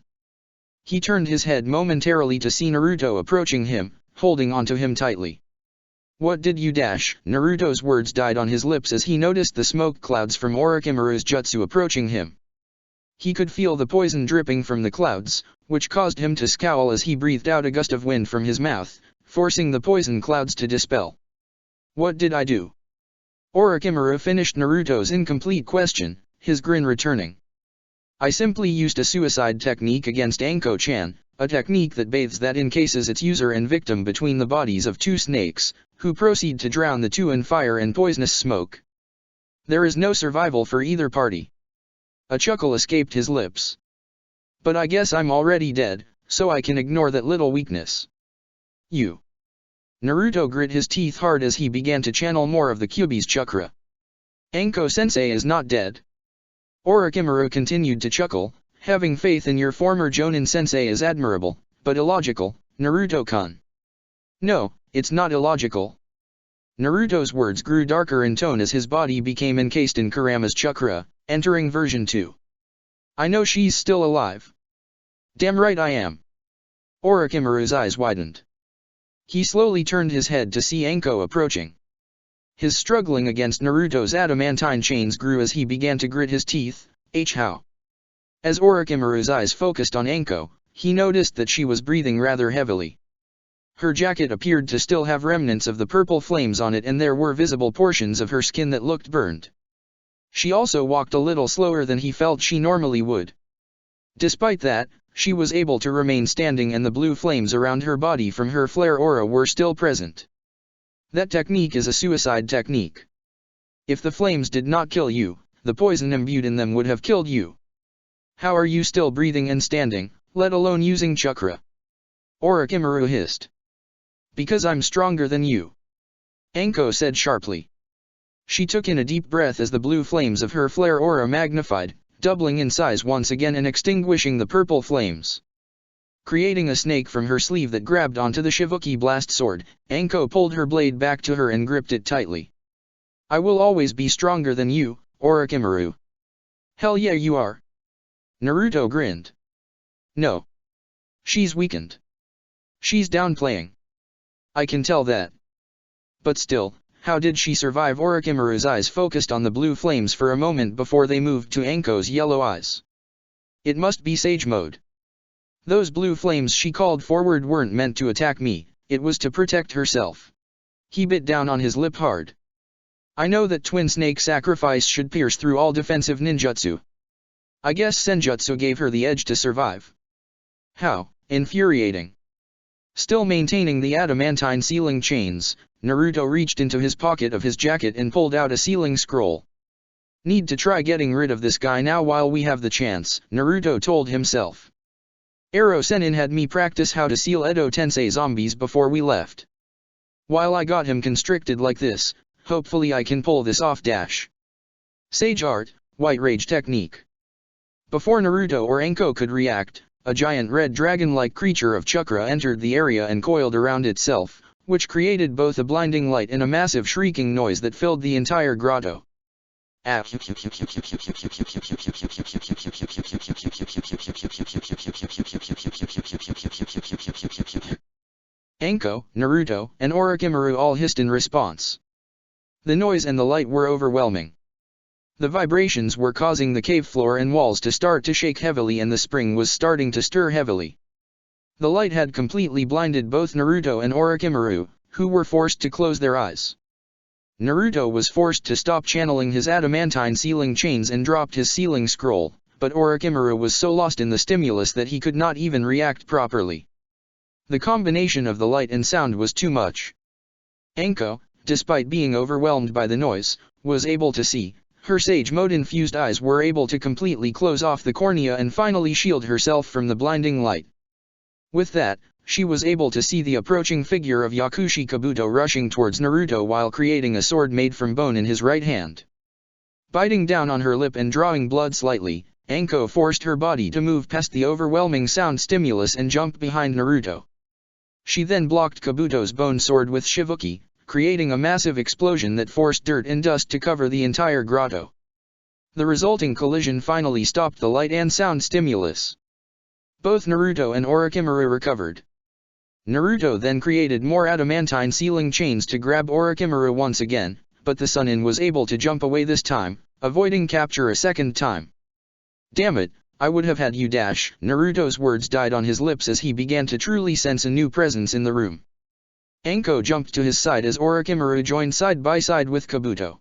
He turned his head momentarily to see Naruto approaching him, holding onto him tightly. What did you dash? Naruto's words died on his lips as he noticed the smoke clouds from Orochimaru's jutsu approaching him. He could feel the poison dripping from the clouds, which caused him to scowl as he breathed out a gust of wind from his mouth, forcing the poison clouds to dispel. What did I do? Orochimaru finished Naruto's incomplete question, his grin returning. I simply used a suicide technique against Anko-chan, a technique that bathes that encases its user and victim between the bodies of two snakes, who proceed to drown the two in fire and poisonous smoke. There is no survival for either party. A chuckle escaped his lips. But I guess I'm already dead, so I can ignore that little weakness. You. Naruto grit his teeth hard as he began to channel more of the Kyuubi's chakra. Anko-sensei is not dead. Orochimaru continued to chuckle, having faith in your former Jonin-sensei is admirable, but illogical, Naruto-kun. No, it's not illogical. Naruto's words grew darker in tone as his body became encased in Kurama's chakra, entering version 2. I know she's still alive. Damn right I am. Orochimaru's eyes widened. He slowly turned his head to see Anko approaching. His struggling against Naruto's adamantine chains grew as he began to grit his teeth. How? As Orochimaru's eyes focused on Anko, he noticed that she was breathing rather heavily. Her jacket appeared to still have remnants of the purple flames on it and there were visible portions of her skin that looked burned. She also walked a little slower than he felt she normally would. Despite that, she was able to remain standing and the blue flames around her body from her flare aura were still present. That technique is a suicide technique. If the flames did not kill you, the poison imbued in them would have killed you. How are you still breathing and standing, let alone using chakra? Orochimaru hissed. Because I'm stronger than you. Anko said sharply. She took in a deep breath as the blue flames of her flare aura magnified, doubling in size once again and extinguishing the purple flames. Creating a snake from her sleeve that grabbed onto the Shibuki blast sword, Anko pulled her blade back to her and gripped it tightly. I will always be stronger than you, Orochimaru. Hell yeah you are. Naruto grinned. No. She's weakened. She's downplaying. I can tell that. But still, how did she survive? Orochimaru's eyes focused on the blue flames for a moment before they moved to Anko's yellow eyes. It must be Sage Mode. Those blue flames she called forward weren't meant to attack me, it was to protect herself. He bit down on his lip hard. I know that Twin Snake Sacrifice should pierce through all defensive ninjutsu. I guess Senjutsu gave her the edge to survive. How infuriating. Still maintaining the adamantine sealing chains, Naruto reached into his pocket of his jacket and pulled out a sealing scroll. Need to try getting rid of this guy now while we have the chance, Naruto told himself. Ero Sennin had me practice how to seal Edo Tensei zombies before we left. While I got him constricted like this, hopefully I can pull this off. Sage Art, White Rage Technique. Before Naruto or Anko could react, a giant red dragon-like creature of chakra entered the area and coiled around itself, which created both a blinding light and a massive shrieking noise that filled the entire grotto. Anko, Naruto, and Orochimaru all hissed in response. The noise and the light were overwhelming. The vibrations were causing the cave floor and walls to start to shake heavily and the spring was starting to stir heavily. The light had completely blinded both Naruto and Orochimaru, who were forced to close their eyes. Naruto was forced to stop channeling his adamantine sealing chains and dropped his sealing scroll, but Orochimaru was so lost in the stimulus that he could not even react properly. The combination of the light and sound was too much. Anko, despite being overwhelmed by the noise, was able to see. Her Sage Mode-infused eyes were able to completely close off the cornea and finally shield herself from the blinding light. With that, she was able to see the approaching figure of Yakushi Kabuto rushing towards Naruto while creating a sword made from bone in his right hand. Biting down on her lip and drawing blood slightly, Anko forced her body to move past the overwhelming sound stimulus and jump behind Naruto. She then blocked Kabuto's bone sword with Shivuki, creating a massive explosion that forced dirt and dust to cover the entire grotto. The resulting collision finally stopped the light and sound stimulus. Both Naruto and Orochimaru recovered. Naruto then created more adamantine sealing chains to grab Orochimaru once again, but the Sannin was able to jump away this time, avoiding capture a second time. "Damn it, I would have had you dash." Naruto's words died on his lips as he began to truly sense a new presence in the room. Anko jumped to his side as Orochimaru joined side by side with Kabuto.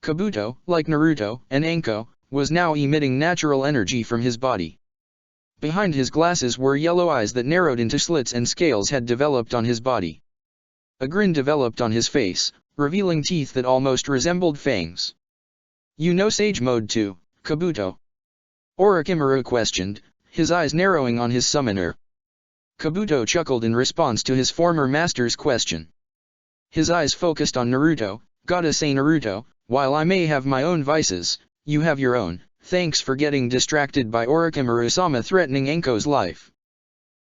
Kabuto, like Naruto and Anko, was now emitting natural energy from his body. Behind his glasses were yellow eyes that narrowed into slits and scales had developed on his body. A grin developed on his face, revealing teeth that almost resembled fangs. "You know Sage Mode too, Kabuto?" Orochimaru questioned, his eyes narrowing on his summoner. Kabuto chuckled in response to his former master's question. His eyes focused on Naruto. "Gotta say Naruto, while I may have my own vices, you have your own. Thanks for getting distracted by Orochimaru-sama threatening Anko's life.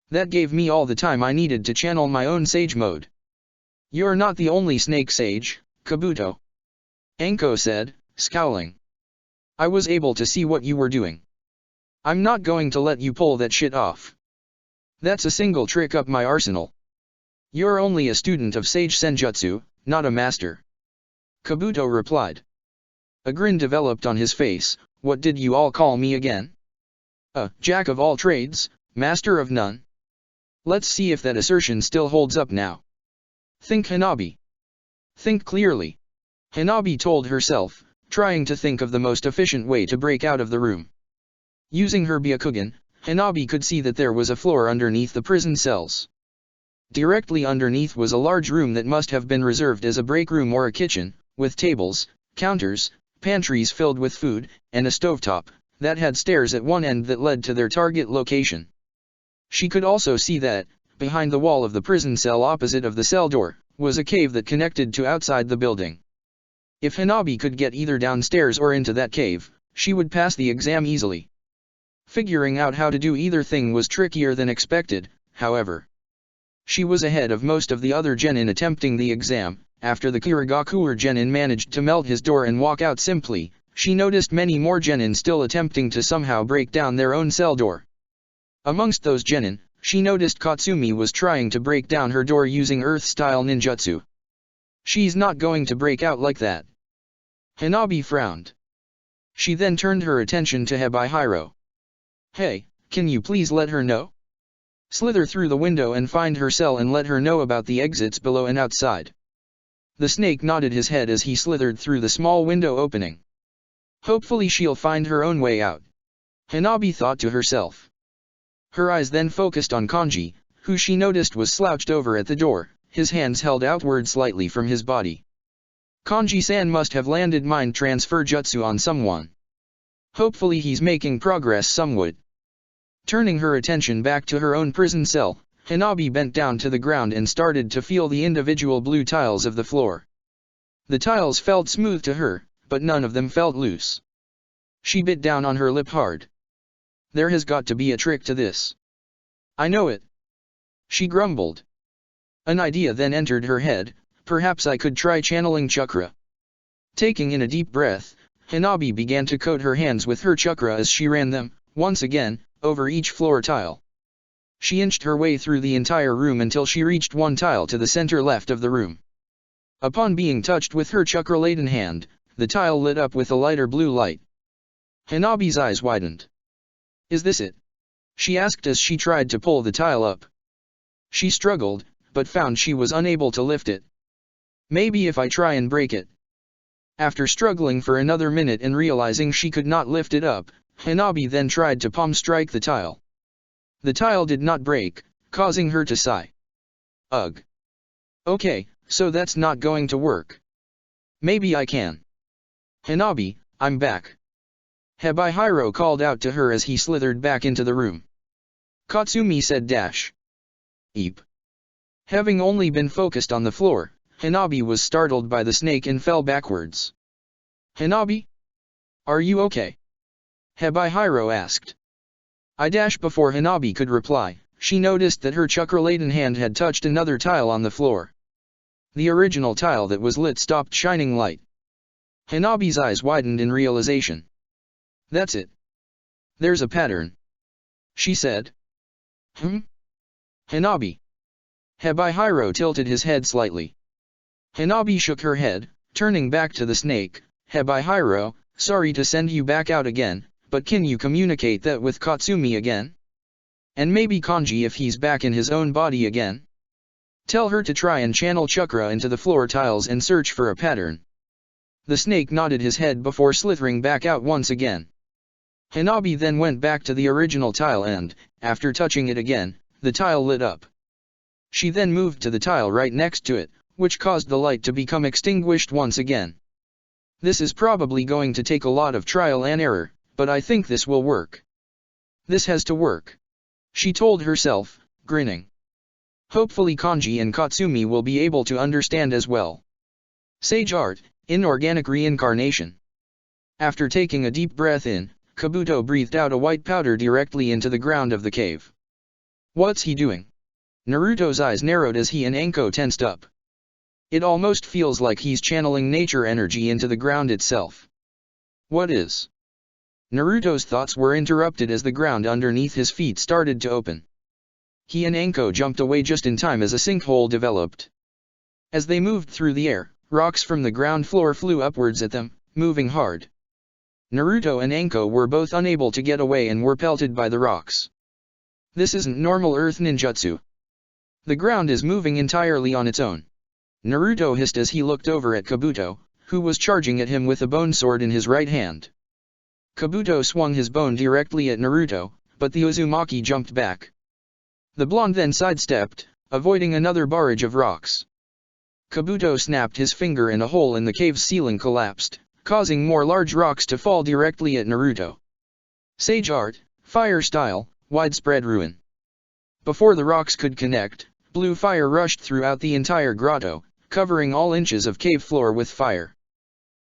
That gave me all the time I needed to channel my own Sage Mode." "You're not the only snake sage, Kabuto," Anko said, scowling. "I was able to see what you were doing. I'm not going to let you pull that shit off. That's a single trick up my arsenal. You're only a student of Sage Senjutsu, not a master," Kabuto replied. A grin developed on his face. "What did you all call me again? A jack of all trades, master of none? Let's see if that assertion still holds up now. Think, Hanabi. Think clearly," Hanabi told herself, trying to think of the most efficient way to break out of the room. Using her Byakugan, Hanabi could see that there was a floor underneath the prison cells. Directly underneath was a large room that must have been reserved as a break room or a kitchen, with tables, counters, pantries filled with food, and a stovetop that had stairs at one end that led to their target location. She could also see that, behind the wall of the prison cell opposite of the cell door, was a cave that connected to outside the building. If Hanabi could get either downstairs or into that cave, she would pass the exam easily. Figuring out how to do either thing was trickier than expected, however. She was ahead of most of the other genin attempting the exam. After the Kirigakuer genin managed to melt his door and walk out simply, she noticed many more genin still attempting to somehow break down their own cell door. Amongst those genin, she noticed Katsumi was trying to break down her door using Earth-style ninjutsu. "She's not going to break out like that." Hanabi frowned. She then turned her attention to Hebihiro. "Hey, can you please let her know? Slither through the window and find her cell and let her know about the exits below and outside." The snake nodded his head as he slithered through the small window opening. "Hopefully she'll find her own way out," Hanabi thought to herself. Her eyes then focused on Kanji, who she noticed was slouched over at the door, his hands held outward slightly from his body. Kanji-san must have landed mind transfer jutsu on someone. Hopefully he's making progress somewhat. Turning her attention back to her own prison cell, Hanabi bent down to the ground and started to feel the individual blue tiles of the floor. The tiles felt smooth to her, but none of them felt loose. She bit down on her lip hard. "There has got to be a trick to this. I know it," she grumbled. An idea then entered her head. "Perhaps I could try channeling chakra." Taking in a deep breath, Hanabi began to coat her hands with her chakra as she ran them, once again, over each floor tile. She inched her way through the entire room until she reached one tile to the center left of the room. Upon being touched with her chakra-laden hand, the tile lit up with a lighter blue light. Hanabi's eyes widened. "Is this it?" she asked as she tried to pull the tile up. She struggled, but found she was unable to lift it. "Maybe if I try and break it." After struggling for another minute and realizing she could not lift it up, Hanabi then tried to palm strike the tile. The tile did not break, causing her to sigh. Ugh. Okay, so that's not going to work. Maybe I can. Hanabi, I'm back. Hebihiro called out to her as he slithered back into the room. Katsumi said dash. Eep. Having only been focused on the floor, Hanabi was startled by the snake and fell backwards. Hanabi? Are you okay? Hebihiro asked. I dash before Hanabi could reply, she noticed that her chakra-laden hand had touched another tile on the floor. The original tile that was lit stopped shining light. Hanabi's eyes widened in realization. That's it. There's a pattern. She said. Hanabi. Hebihiro tilted his head slightly. Hanabi shook her head, turning back to the snake. Hebihiro, sorry to send you back out again, but can you communicate that with Katsumi again? And maybe Kanji if he's back in his own body again? Tell her to try and channel chakra into the floor tiles and search for a pattern. The snake nodded his head before slithering back out once again. Hanabi then went back to the original tile and, after touching it again, the tile lit up. She then moved to the tile right next to it, which caused the light to become extinguished once again. This is probably going to take a lot of trial and error, but I think this will work. This has to work. She told herself, grinning. Hopefully Kanji and Katsumi will be able to understand as well. Sage Art, Inorganic Reincarnation. After taking a deep breath in, Kabuto breathed out a white powder directly into the ground of the cave. What's he doing? Naruto's eyes narrowed as he and Anko tensed up. It almost feels like he's channeling nature energy into the ground itself. What is? Naruto's thoughts were interrupted as the ground underneath his feet started to open. He and Anko jumped away just in time as a sinkhole developed. As they moved through the air, rocks from the ground floor flew upwards at them, moving hard. Naruto and Anko were both unable to get away and were pelted by the rocks. This isn't normal earth ninjutsu. The ground is moving entirely on its own. Naruto hissed as he looked over at Kabuto, who was charging at him with a bone sword in his right hand. Kabuto swung his bone directly at Naruto, but the Uzumaki jumped back. The blonde then sidestepped, avoiding another barrage of rocks. Kabuto snapped his finger and a hole in the cave's ceiling collapsed, causing more large rocks to fall directly at Naruto. Sage Art, Fire Style, Widespread Ruin. Before the rocks could connect, blue fire rushed throughout the entire grotto, covering all inches of cave floor with fire.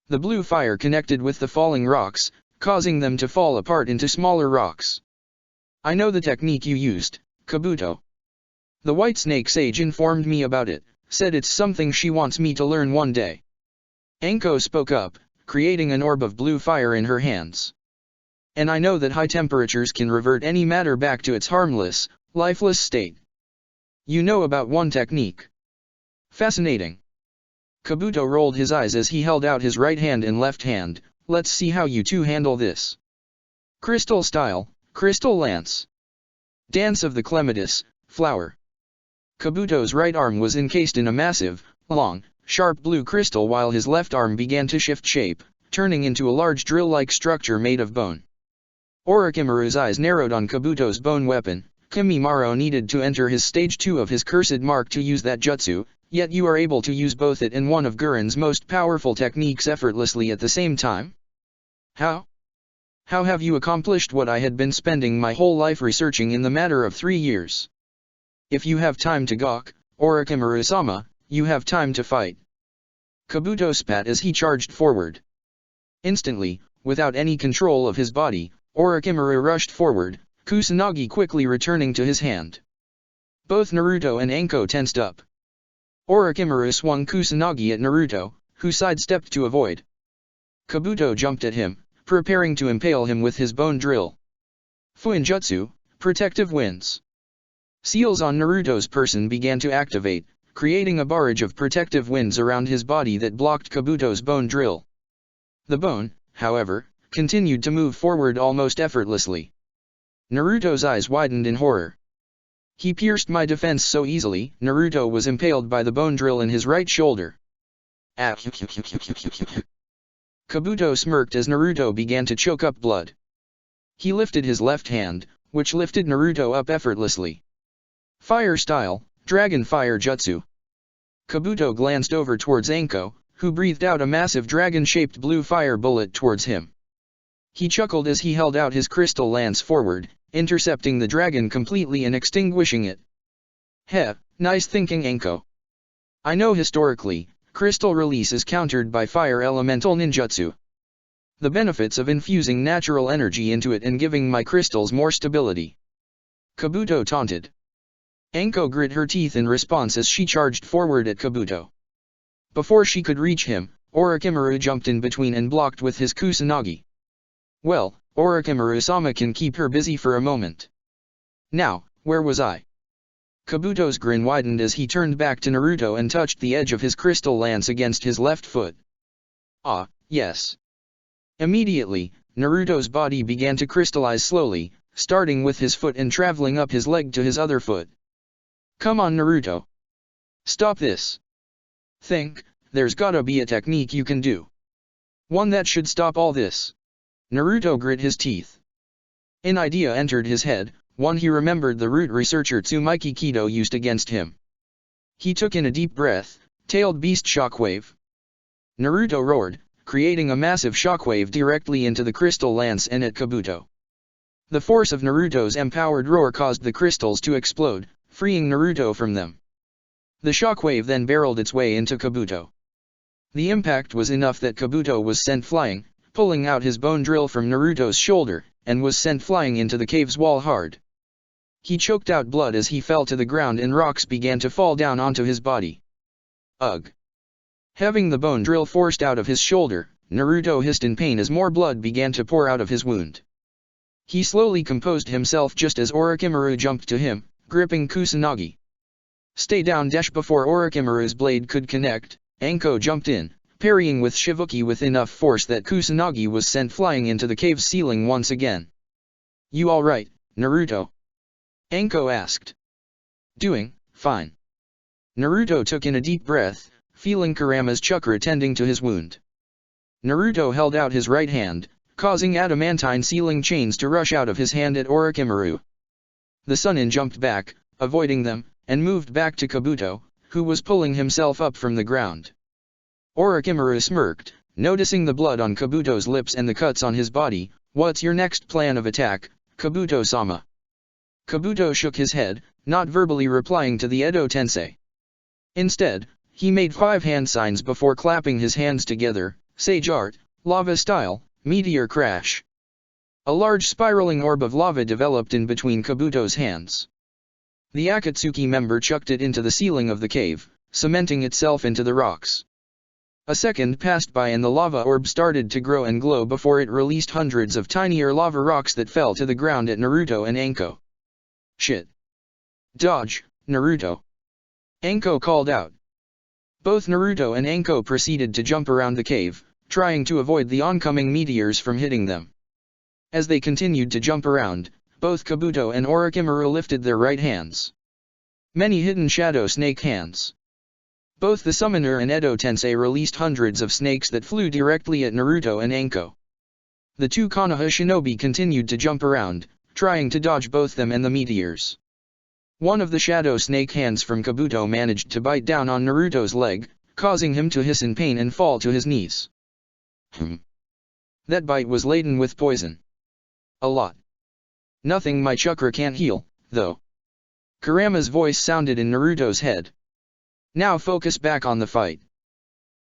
The blue fire connected with the falling rocks, causing them to fall apart into smaller rocks. I know the technique you used, Kabuto. The White Snake Sage informed me about it, said it's something she wants me to learn one day. Anko spoke up, creating an orb of blue fire in her hands. And I know that high temperatures can revert any matter back to its harmless, lifeless state. You know about one technique. Fascinating. Kabuto rolled his eyes as he held out his right hand and left hand. Let's see how you two handle this. Crystal Style, Crystal Lance. Dance of the Clematis, Flower. Kabuto's right arm was encased in a massive, long, sharp blue crystal while his left arm began to shift shape, turning into a large drill-like structure made of bone. Orochimaru's eyes narrowed on Kabuto's bone weapon. Kimimaro needed to enter his stage 2 of his cursed mark to use that jutsu, yet you are able to use both it and one of Guren's most powerful techniques effortlessly at the same time? How? How have you accomplished what I had been spending my whole life researching in the matter of 3 years? If you have time to gawk, Orochimaru-sama, you have time to fight. Kabuto spat as he charged forward. Instantly, without any control of his body, Orochimaru rushed forward, Kusanagi quickly returning to his hand. Both Naruto and Anko tensed up. Orochimaru swung Kusanagi at Naruto, who sidestepped to avoid. Kabuto jumped at him, preparing to impale him with his bone drill. Fuinjutsu, Protective Winds. Seals on Naruto's person began to activate, creating a barrage of protective winds around his body that blocked Kabuto's bone drill. The bone, however, continued to move forward almost effortlessly. Naruto's eyes widened in horror. He pierced my defense so easily. Naruto was impaled by the bone drill in his right shoulder. Ah. Kabuto smirked as Naruto began to choke up blood. He lifted his left hand, which lifted Naruto up effortlessly. Fire style, Dragon Fire Jutsu. Kabuto glanced over towards Anko, who breathed out a massive dragon-shaped blue fire bullet towards him. He chuckled as he held out his crystal lance forward, intercepting the dragon completely and extinguishing it. Heh, nice thinking, Anko. I know historically, crystal release is countered by fire elemental ninjutsu. The benefits of infusing natural energy into it and giving my crystals more stability. Kabuto taunted. Anko grit her teeth in response as she charged forward at Kabuto. Before she could reach him, Orochimaru jumped in between and blocked with his Kusanagi. Well, Orochimaru-sama can keep her busy for a moment. Now, where was I? Kabuto's grin widened as he turned back to Naruto and touched the edge of his crystal lance against his left foot. Ah, yes. Immediately, Naruto's body began to crystallize slowly, starting with his foot and traveling up his leg to his other foot. Come on, Naruto. Stop this. Think, there's gotta be a technique you can do. One that should stop all this. Naruto grit his teeth. An idea entered his head, one he remembered the root researcher Tsumaiki Kido used against him. He took in a deep breath, tailed beast shockwave. Naruto roared, creating a massive shockwave directly into the crystal lance and at Kabuto. The force of Naruto's empowered roar caused the crystals to explode, freeing Naruto from them. The shockwave then barreled its way into Kabuto. The impact was enough that Kabuto was sent flying, pulling out his bone drill from Naruto's shoulder, and was sent flying into the cave's wall hard. He choked out blood as he fell to the ground and rocks began to fall down onto his body. Ugh! Having the bone drill forced out of his shoulder, Naruto hissed in pain as more blood began to pour out of his wound. He slowly composed himself just as Orochimaru jumped to him, gripping Kusanagi. Stay down! Before Orochimaru's blade could connect, Anko jumped in, parrying with Shibuki with enough force that Kusanagi was sent flying into the cave's ceiling once again. You alright, Naruto? Anko asked. Doing fine. Naruto took in a deep breath, feeling Kurama's chakra tending to his wound. Naruto held out his right hand, causing adamantine sealing chains to rush out of his hand at Orochimaru. The Sannin jumped back, avoiding them, and moved back to Kabuto, who was pulling himself up from the ground. Orochimaru smirked, noticing the blood on Kabuto's lips and the cuts on his body. What's your next plan of attack, Kabuto-sama? Kabuto shook his head, not verbally replying to the Edo Tensei. Instead, he made 5 hand signs before clapping his hands together, Sage Art, Lava Style, Meteor Crash. A large spiraling orb of lava developed in between Kabuto's hands. The Akatsuki member chucked it into the ceiling of the cave, cementing itself into the rocks. A second passed by and the lava orb started to grow and glow before it released hundreds of tinier lava rocks that fell to the ground at Naruto and Anko. Shit. Dodge, Naruto. Anko called out. Both Naruto and Anko proceeded to jump around the cave, trying to avoid the oncoming meteors from hitting them. As they continued to jump around, both Kabuto and Orochimaru lifted their right hands. Many hidden shadow snake hands. Both the summoner and Edo Tensei released hundreds of snakes that flew directly at Naruto and Anko. The 2 Konoha shinobi continued to jump around, trying to dodge both them and the meteors. One of the shadow snake hands from Kabuto managed to bite down on Naruto's leg, causing him to hiss in pain and fall to his knees. That bite was laden with poison. A lot. Nothing my chakra can't heal, though. Kurama's voice sounded in Naruto's head. Now focus back on the fight.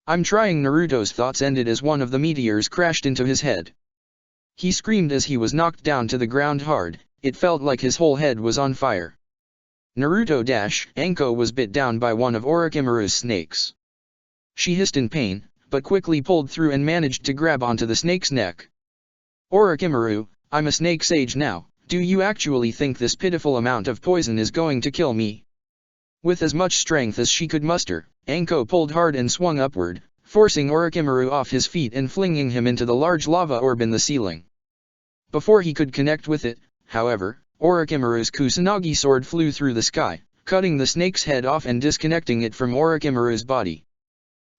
I'm trying. Naruto's thoughts ended as one of the meteors crashed into his head. He screamed as he was knocked down to the ground hard. It felt like his whole head was on fire. Anko was bit down by one of Orochimaru's snakes. She hissed in pain, but quickly pulled through and managed to grab onto the snake's neck. Orochimaru, I'm a snake sage now. Do you actually think this pitiful amount of poison is going to kill me? With as much strength as she could muster, Anko pulled hard and swung upward, forcing Orochimaru off his feet and flinging him into the large lava orb in the ceiling. Before he could connect with it, however, Orochimaru's Kusanagi sword flew through the sky, cutting the snake's head off and disconnecting it from Orochimaru's body.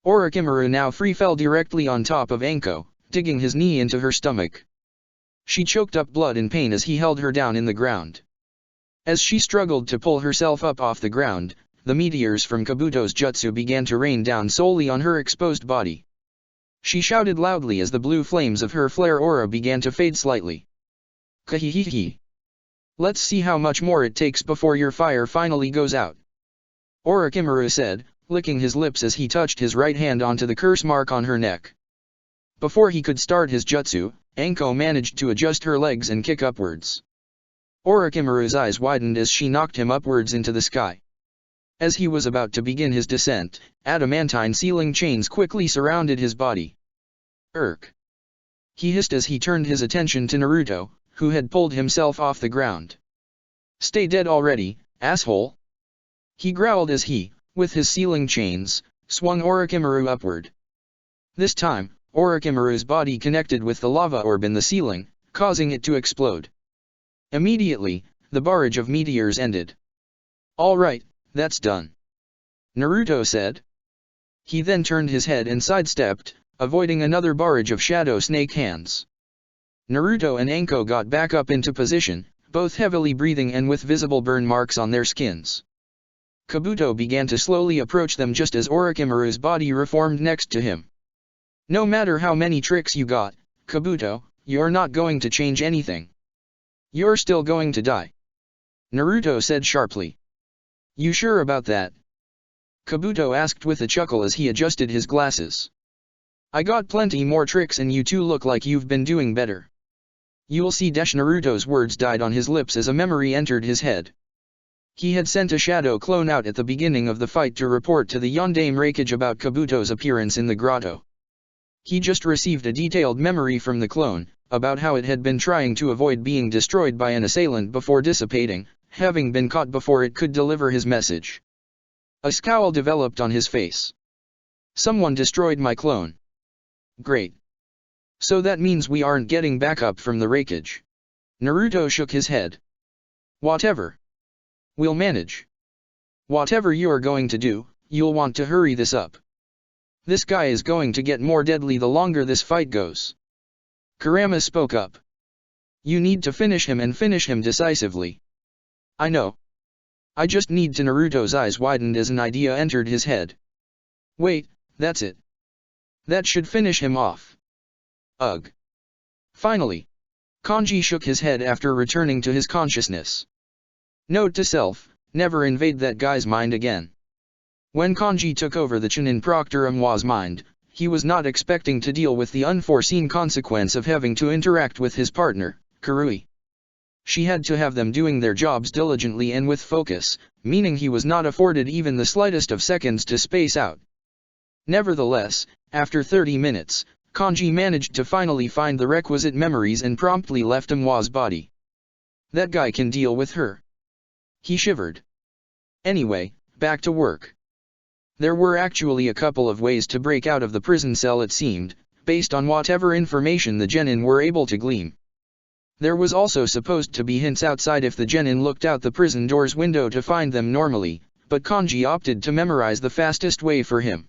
Orochimaru now free fell directly on top of Anko, digging his knee into her stomach. She choked up blood in pain as he held her down in the ground. As she struggled to pull herself up off the ground, the meteors from Kabuto's jutsu began to rain down solely on her exposed body. She shouted loudly as the blue flames of her flare aura began to fade slightly. Kahihihi. Let's see how much more it takes before your fire finally goes out. Orochimaru said, licking his lips as he touched his right hand onto the curse mark on her neck. Before he could start his jutsu, Anko managed to adjust her legs and kick upwards. Orochimaru's eyes widened as she knocked him upwards into the sky. As he was about to begin his descent, adamantine sealing chains quickly surrounded his body. Urk! He hissed as he turned his attention to Naruto, who had pulled himself off the ground. Stay dead already, asshole! He growled as he, with his sealing chains, swung Orochimaru upward. This time, Orochimaru's body connected with the lava orb in the ceiling, causing it to explode. Immediately, the barrage of meteors ended. All right, that's done. Naruto said. He then turned his head and sidestepped, avoiding another barrage of shadow snake hands. Naruto and Anko got back up into position, both heavily breathing and with visible burn marks on their skins. Kabuto began to slowly approach them just as Orochimaru's body reformed next to him. No matter how many tricks you got, Kabuto, you're not going to change anything. You're still going to die. Naruto said sharply. You sure about that? Kabuto asked with a chuckle as he adjusted his glasses. I got plenty more tricks and you two look like you've been doing better. You'll see. Naruto's words died on his lips as a memory entered his head. He had sent a shadow clone out at the beginning of the fight to report to the Yondaime Raikage about Kabuto's appearance in the grotto. He just received a detailed memory from the clone, about how it had been trying to avoid being destroyed by an assailant before dissipating, having been caught before it could deliver his message. A scowl developed on his face. Someone destroyed my clone. Great. So that means we aren't getting backup from the Raikage. Naruto shook his head. Whatever. We'll manage. Whatever you're going to do, you'll want to hurry this up. This guy is going to get more deadly the longer this fight goes. Kurama spoke up. You need to finish him and finish him decisively. I know. I just need to. Naruto's eyes widened as an idea entered his head. Wait, that's it. That should finish him off. Ugh. Finally. Kanji shook his head after returning to his consciousness. Note to self, never invade that guy's mind again. When Kanji took over the Chunin Proctor Amwa's mind, he was not expecting to deal with the unforeseen consequence of having to interact with his partner, Kurui. She had to have them doing their jobs diligently and with focus, meaning he was not afforded even the slightest of seconds to space out. Nevertheless, after 30 minutes, Kanji managed to finally find the requisite memories and promptly left Amwa's body. That guy can deal with her. He shivered. Anyway, back to work. There were actually a couple of ways to break out of the prison cell, it seemed, based on whatever information the genin were able to glean. There was also supposed to be hints outside if the genin looked out the prison door's window to find them normally, but Kanji opted to memorize the fastest way for him.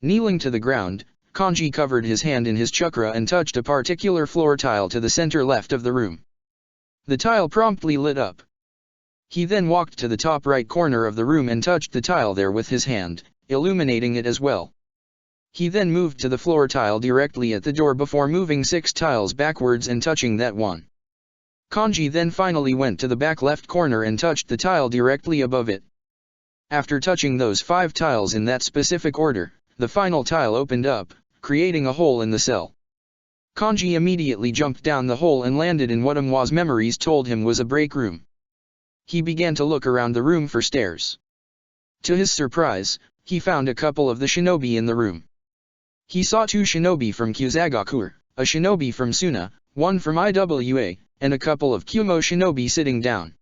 Kneeling to the ground, Kanji covered his hand in his chakra and touched a particular floor tile to the center left of the room. The tile promptly lit up. He then walked to the top right corner of the room and touched the tile there with his hand, illuminating it as well. He then moved to the floor tile directly at the door before moving 6 tiles backwards and touching that one. Kanji then finally went to the back left corner and touched the tile directly above it. After touching those 5 tiles in that specific order, the final tile opened up, creating a hole in the cell. Kanji immediately jumped down the hole and landed in what Amwa's memories told him was a break room. He began to look around the room for stairs. To his surprise, he found a couple of the shinobi in the room. He saw 2 shinobi from Kyuzagaku, a shinobi from Suna, one from Iwa, and a couple of Kumo shinobi sitting down.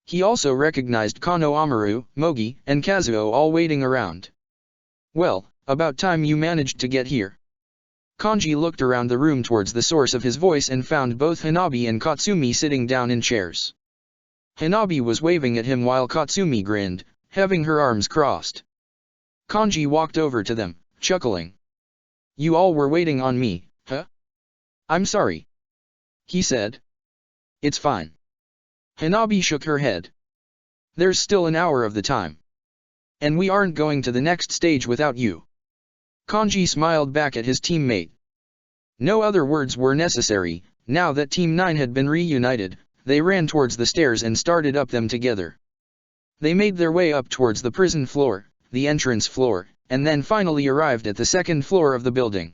He also recognized Kano Amaru, Mogi, and Kazuo all waiting around. Well, about time you managed to get here. Kanji looked around the room towards the source of his voice and found both Hanabi and Katsumi sitting down in chairs. Hanabi was waving at him while Katsumi grinned, having her arms crossed. Kanji walked over to them, chuckling. You all were waiting on me, huh? I'm sorry. He said. It's fine. Hanabi shook her head. There's still an hour of the time. And we aren't going to the next stage without you. Kanji smiled back at his teammate. No other words were necessary. Now that Team 9 had been reunited, they ran towards the stairs and started up them together. They made their way up towards the prison floor, the entrance floor, and then finally arrived at the second floor of the building.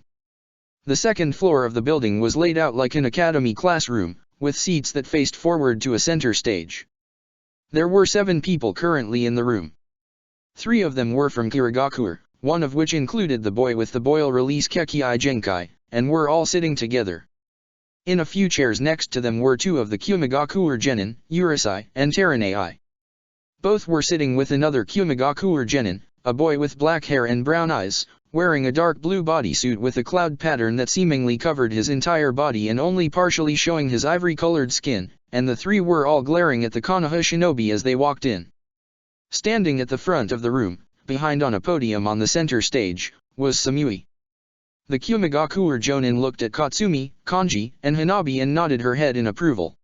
The second floor of the building was laid out like an academy classroom, with seats that faced forward to a center stage. There were 7 people currently in the room. 3 of them were from Kirigakure, one of which included the boy with the boil release Kekii Genkai, and were all sitting together. In a few chairs next to them were 2 of the Kumigakure Genin, Urusei, and Teranei. Both were sitting with another Kumigakure Genin, a boy with black hair and brown eyes, wearing a dark blue bodysuit with a cloud pattern that seemingly covered his entire body and only partially showing his ivory-colored skin, and the 3 were all glaring at the Konoha shinobi as they walked in. Standing at the front of the room, behind on a podium on the center stage, was Samui. The Kumigakure Jonin looked at Katsumi, Kanji, and Hanabi and nodded her head in approval.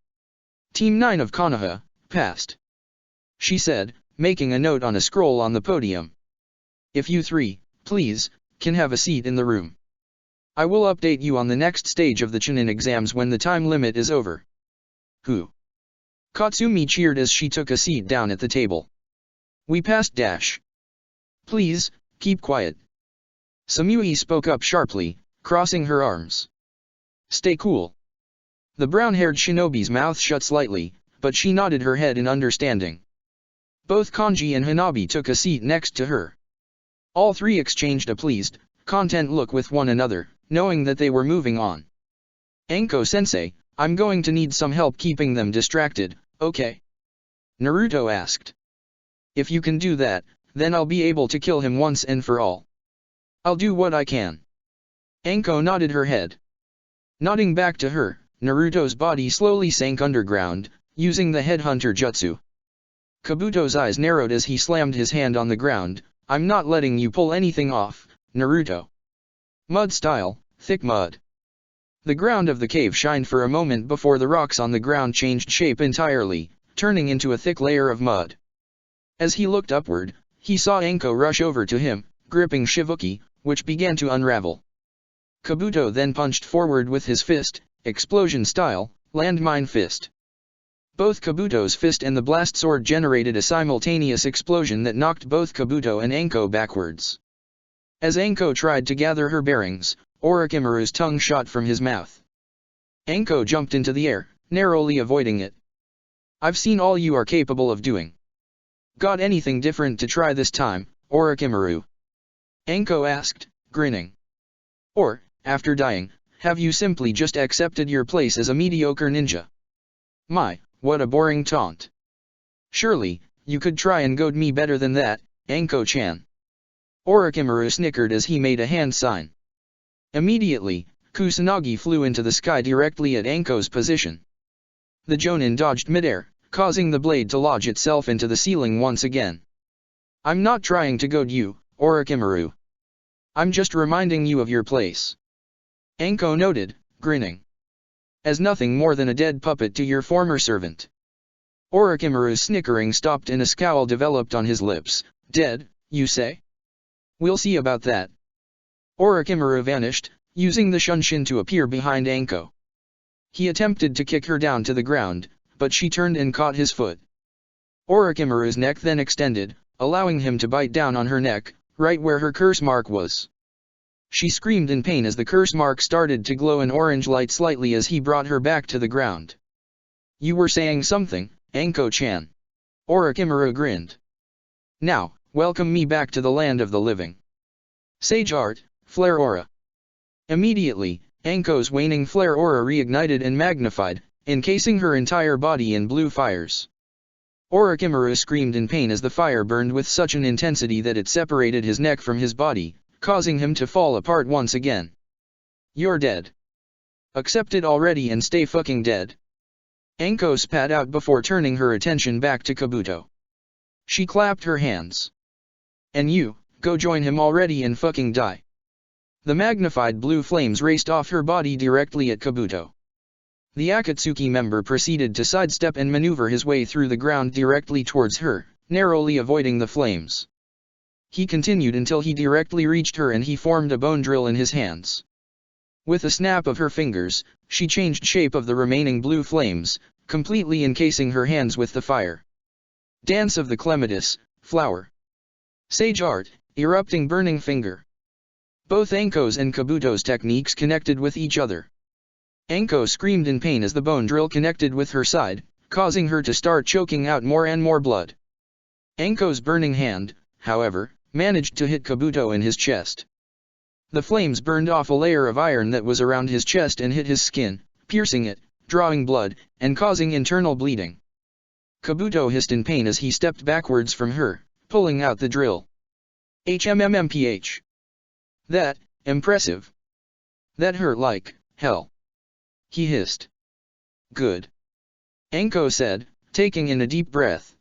Team 9 of Konoha, passed. She said, making a note on a scroll on the podium. If you 3, please, can have a seat in the room. I will update you on the next stage of the Chunin exams when the time limit is over. Who? Katsumi cheered as she took a seat down at the table. We passed dash. Please, keep quiet. Samui spoke up sharply, crossing her arms. Stay cool. The brown-haired shinobi's mouth shut slightly, but she nodded her head in understanding. Both Kanji and Hanabi took a seat next to her. All 3 exchanged a pleased, content look with one another, knowing that they were moving on. Anko-sensei, I'm going to need some help keeping them distracted, okay? Naruto asked. If you can do that, then I'll be able to kill him once and for all. I'll do what I can. Anko nodded her head. Nodding back to her, Naruto's body slowly sank underground, using the headhunter jutsu. Kabuto's eyes narrowed as he slammed his hand on the ground. I'm not letting you pull anything off, Naruto. Mud style, thick mud. The ground of the cave shined for a moment before the rocks on the ground changed shape entirely, turning into a thick layer of mud. As he looked upward, he saw Anko rush over to him, gripping Shibuki, which began to unravel. Kabuto then punched forward with his fist, explosion style, landmine fist. Both Kabuto's fist and the blast sword generated a simultaneous explosion that knocked both Kabuto and Anko backwards. As Anko tried to gather her bearings, Orochimaru's tongue shot from his mouth. Anko jumped into the air, narrowly avoiding it. I've seen all you are capable of doing. Got anything different to try this time, Orochimaru? Anko asked, grinning. Or, after dying, have you simply just accepted your place as a mediocre ninja? My, what a boring taunt. Surely, you could try and goad me better than that, Anko-chan. Orochimaru snickered as he made a hand sign. Immediately, Kusanagi flew into the sky directly at Anko's position. The Jonin dodged midair, causing the blade to lodge itself into the ceiling once again. I'm not trying to goad you, Orochimaru. I'm just reminding you of your place. Anko noted, grinning. As nothing more than a dead puppet to your former servant. Orochimaru's snickering stopped and a scowl developed on his lips. Dead, you say? We'll see about that. Orochimaru vanished, using the Shunshin to appear behind Anko. He attempted to kick her down to the ground, but she turned and caught his foot. Orochimaru's neck then extended, allowing him to bite down on her neck, right where her curse mark was. She screamed in pain as the curse mark started to glow an orange light slightly as he brought her back to the ground. You were saying something, Anko-chan. Orochimaru grinned. Now, welcome me back to the land of the living. Sage Art, Flare Aura. Immediately, Anko's waning flare aura reignited and magnified, encasing her entire body in blue fires. Orochimaru screamed in pain as the fire burned with such an intensity that it separated his neck from his body, causing him to fall apart once again. You're dead. Accept it already and stay fucking dead. Anko spat out before turning her attention back to Kabuto. She clapped her hands. And you, go join him already and fucking die. The magnified blue flames raced off her body directly at Kabuto. The Akatsuki member proceeded to sidestep and maneuver his way through the ground directly towards her, narrowly avoiding the flames. He continued until he directly reached her and he formed a bone drill in his hands. With a snap of her fingers, she changed shape of the remaining blue flames, completely encasing her hands with the fire. Dance of the Clematis, Flower. Sage Art, Erupting Burning Finger. Both Anko's and Kabuto's techniques connected with each other. Anko screamed in pain as the bone drill connected with her side, causing her to start choking out more and more blood. Anko's burning hand, however, managed to hit Kabuto in his chest. The flames burned off a layer of iron that was around his chest and hit his skin, piercing it, drawing blood, and causing internal bleeding. Kabuto hissed in pain as he stepped backwards from her, pulling out the drill. HMMMPH. That, impressive. That hurt like hell. He hissed. Good. Anko said, taking in a deep breath.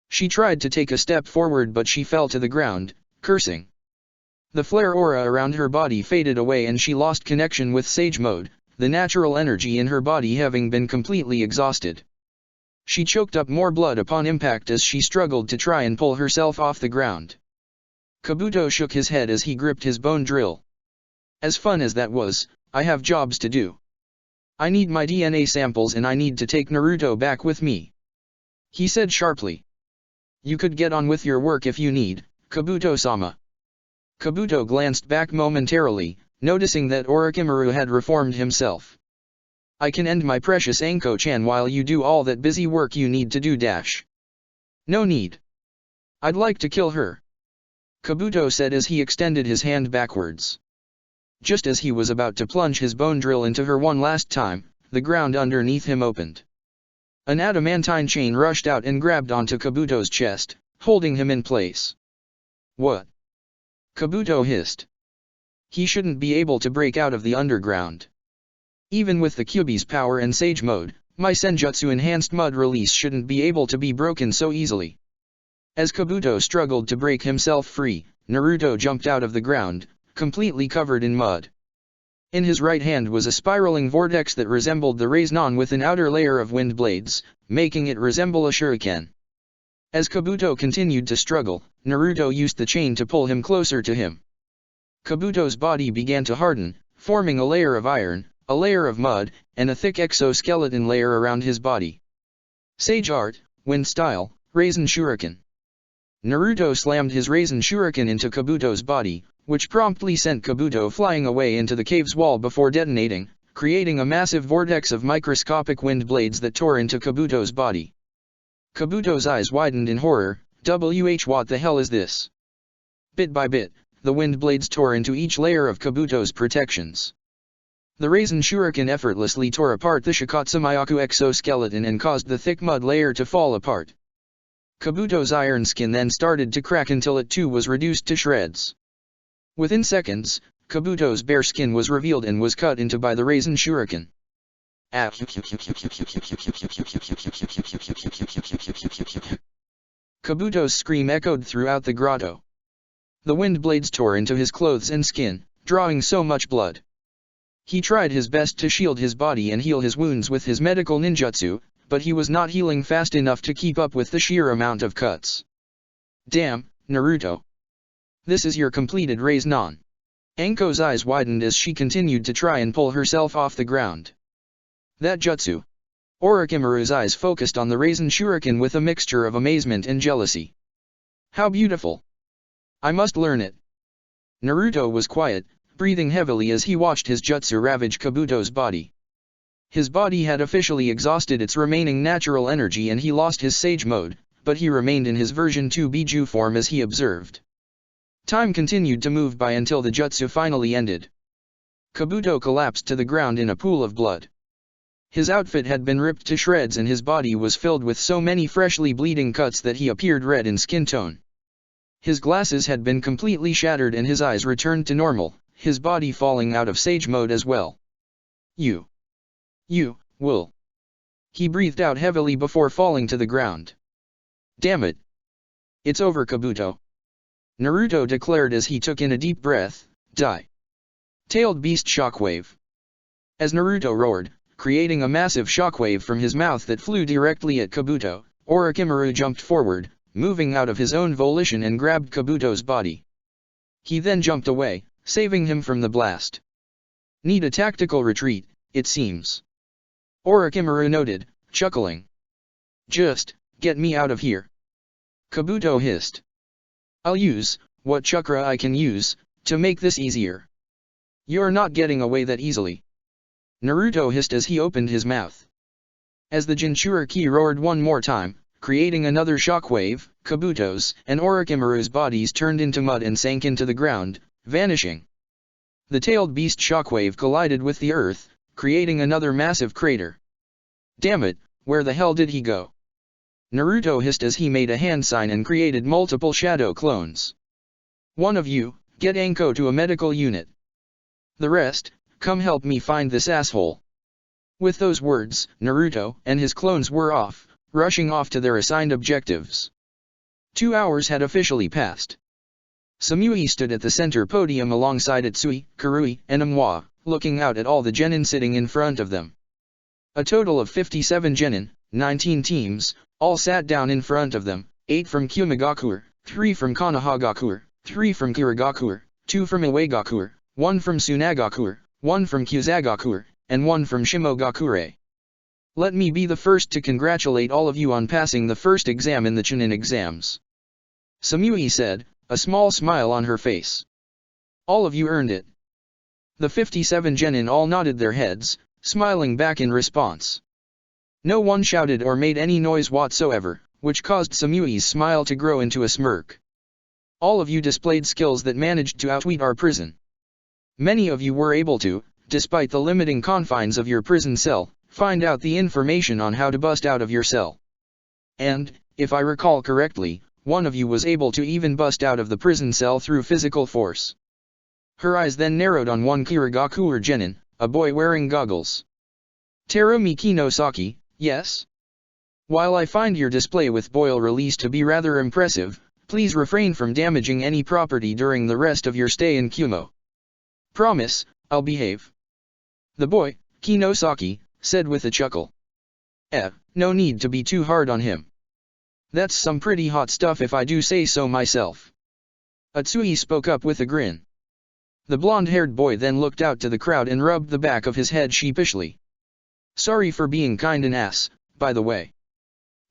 She tried to take a step forward but she fell to the ground, cursing. The flare aura around her body faded away and she lost connection with Sage Mode, the natural energy in her body having been completely exhausted. She choked up more blood upon impact as she struggled to try and pull herself off the ground. Kabuto shook his head as he gripped his bone drill. As fun as that was, I have jobs to do. I need my DNA samples and I need to take Naruto back with me. He said sharply. You could get on with your work if you need, Kabuto-sama. Kabuto glanced back momentarily, noticing that Orochimaru had reformed himself. I can end my precious Anko-chan while you do all that busy work you need to do dash. No need. I'd like to kill her. Kabuto said as he extended his hand backwards. Just as he was about to plunge his bone drill into her one last time, the ground underneath him opened. An adamantine chain rushed out and grabbed onto Kabuto's chest, holding him in place. What? Kabuto hissed. He shouldn't be able to break out of the underground. Even with the Kyuubi's power and Sage Mode, my Senjutsu enhanced mud release shouldn't be able to be broken so easily. As Kabuto struggled to break himself free, Naruto jumped out of the ground, completely covered in mud. In his right hand was a spiraling vortex that resembled the Rasengan with an outer layer of wind blades, making it resemble a shuriken. As Kabuto continued to struggle, Naruto used the chain to pull him closer to him. Kabuto's body began to harden, forming a layer of iron, a layer of mud, and a thick exoskeleton layer around his body. Sage Art, Wind Style, Rasen Shuriken. Naruto slammed his Rasen Shuriken into Kabuto's body, which promptly sent Kabuto flying away into the cave's wall before detonating, creating a massive vortex of microscopic wind blades that tore into Kabuto's body. Kabuto's eyes widened in horror. What the hell is this? Bit by bit, the wind blades tore into each layer of Kabuto's protections. The Rasen Shuriken effortlessly tore apart the Shikatsumayaku exoskeleton and caused the thick mud layer to fall apart. Kabuto's iron skin then started to crack until it too was reduced to shreds. Within seconds, Kabuto's bare skin was revealed and was cut into by the Rasen Shuriken. Kabuto's scream echoed throughout the grotto. The wind blades tore into his clothes and skin, drawing so much blood. He tried his best to shield his body and heal his wounds with his medical ninjutsu, but he was not healing fast enough to keep up with the sheer amount of cuts. Damn, Naruto. This is your completed Rasengan. Anko's eyes widened as she continued to try and pull herself off the ground. That jutsu. Orochimaru's eyes focused on the Rasen Shuriken with a mixture of amazement and jealousy. How beautiful. I must learn it. Naruto was quiet, breathing heavily as he watched his jutsu ravage Kabuto's body. His body had officially exhausted its remaining natural energy and he lost his Sage Mode, but he remained in his version 2 Biju form as he observed. Time continued to move by until the jutsu finally ended. Kabuto collapsed to the ground in a pool of blood. His outfit had been ripped to shreds and his body was filled with so many freshly bleeding cuts that he appeared red in skin tone. His glasses had been completely shattered and his eyes returned to normal, his body falling out of Sage Mode as well. You will. He breathed out heavily before falling to the ground. Damn it. It's over, Kabuto. Naruto declared as he took in a deep breath. Die. Tailed Beast Shockwave. As Naruto roared, creating a massive shockwave from his mouth that flew directly at Kabuto. Orochimaru jumped forward, moving out of his own volition and grabbed Kabuto's body. He then jumped away, saving him from the blast. Need a tactical retreat, it seems. Orochimaru noted, chuckling. Just, get me out of here. Kabuto hissed. I'll use, what chakra I can use, to make this easier. You're not getting away that easily. Naruto hissed as he opened his mouth. As the Jinchuriki roared one more time, creating another shockwave, Kabuto's and Orochimaru's bodies turned into mud and sank into the ground, vanishing. The tailed beast shockwave collided with the earth, creating another massive crater. Damn it, where the hell did he go? Naruto hissed as he made a hand sign and created multiple shadow clones. One of you, get Anko to a medical unit. The rest, come help me find this asshole. With those words, Naruto and his clones were off, rushing off to their assigned objectives. 2 hours had officially passed. Samui stood at the center podium alongside Utsui, Karui, and Amwa, looking out at all the genin sitting in front of them. A total of 57 genin, 19 teams, all sat down in front of them, 8 from Kyumegakuer, 3 from Konohagakuer, 3 from Kiragakuer, 2 from Iwagakuer, 1 from Tsunagakuer, 1 from Kyuzagakuer, and 1 from Shimogakure. Let me be the first to congratulate all of you on passing the first exam in the Chunin exams. Samui said, a small smile on her face. All of you earned it. The 57 genin all nodded their heads, smiling back in response. No one shouted or made any noise whatsoever, which caused Samui's smile to grow into a smirk. All of you displayed skills that managed to outwit our prison. Many of you were able to, despite the limiting confines of your prison cell, find out the information on how to bust out of your cell. And, if I recall correctly, one of you was able to even bust out of the prison cell through physical force. Her eyes then narrowed on one Kiragakuer genin, a boy wearing goggles. Terumi Kinosaki, yes? While I find your display with boil release to be rather impressive, please refrain from damaging any property during the rest of your stay in Kumo. Promise, I'll behave. The boy, Kinosaki, said with a chuckle. No need to be too hard on him. That's some pretty hot stuff if I do say so myself. Utsui spoke up with a grin. The blonde-haired boy then looked out to the crowd and rubbed the back of his head sheepishly. Sorry for being kind an ass, by the way.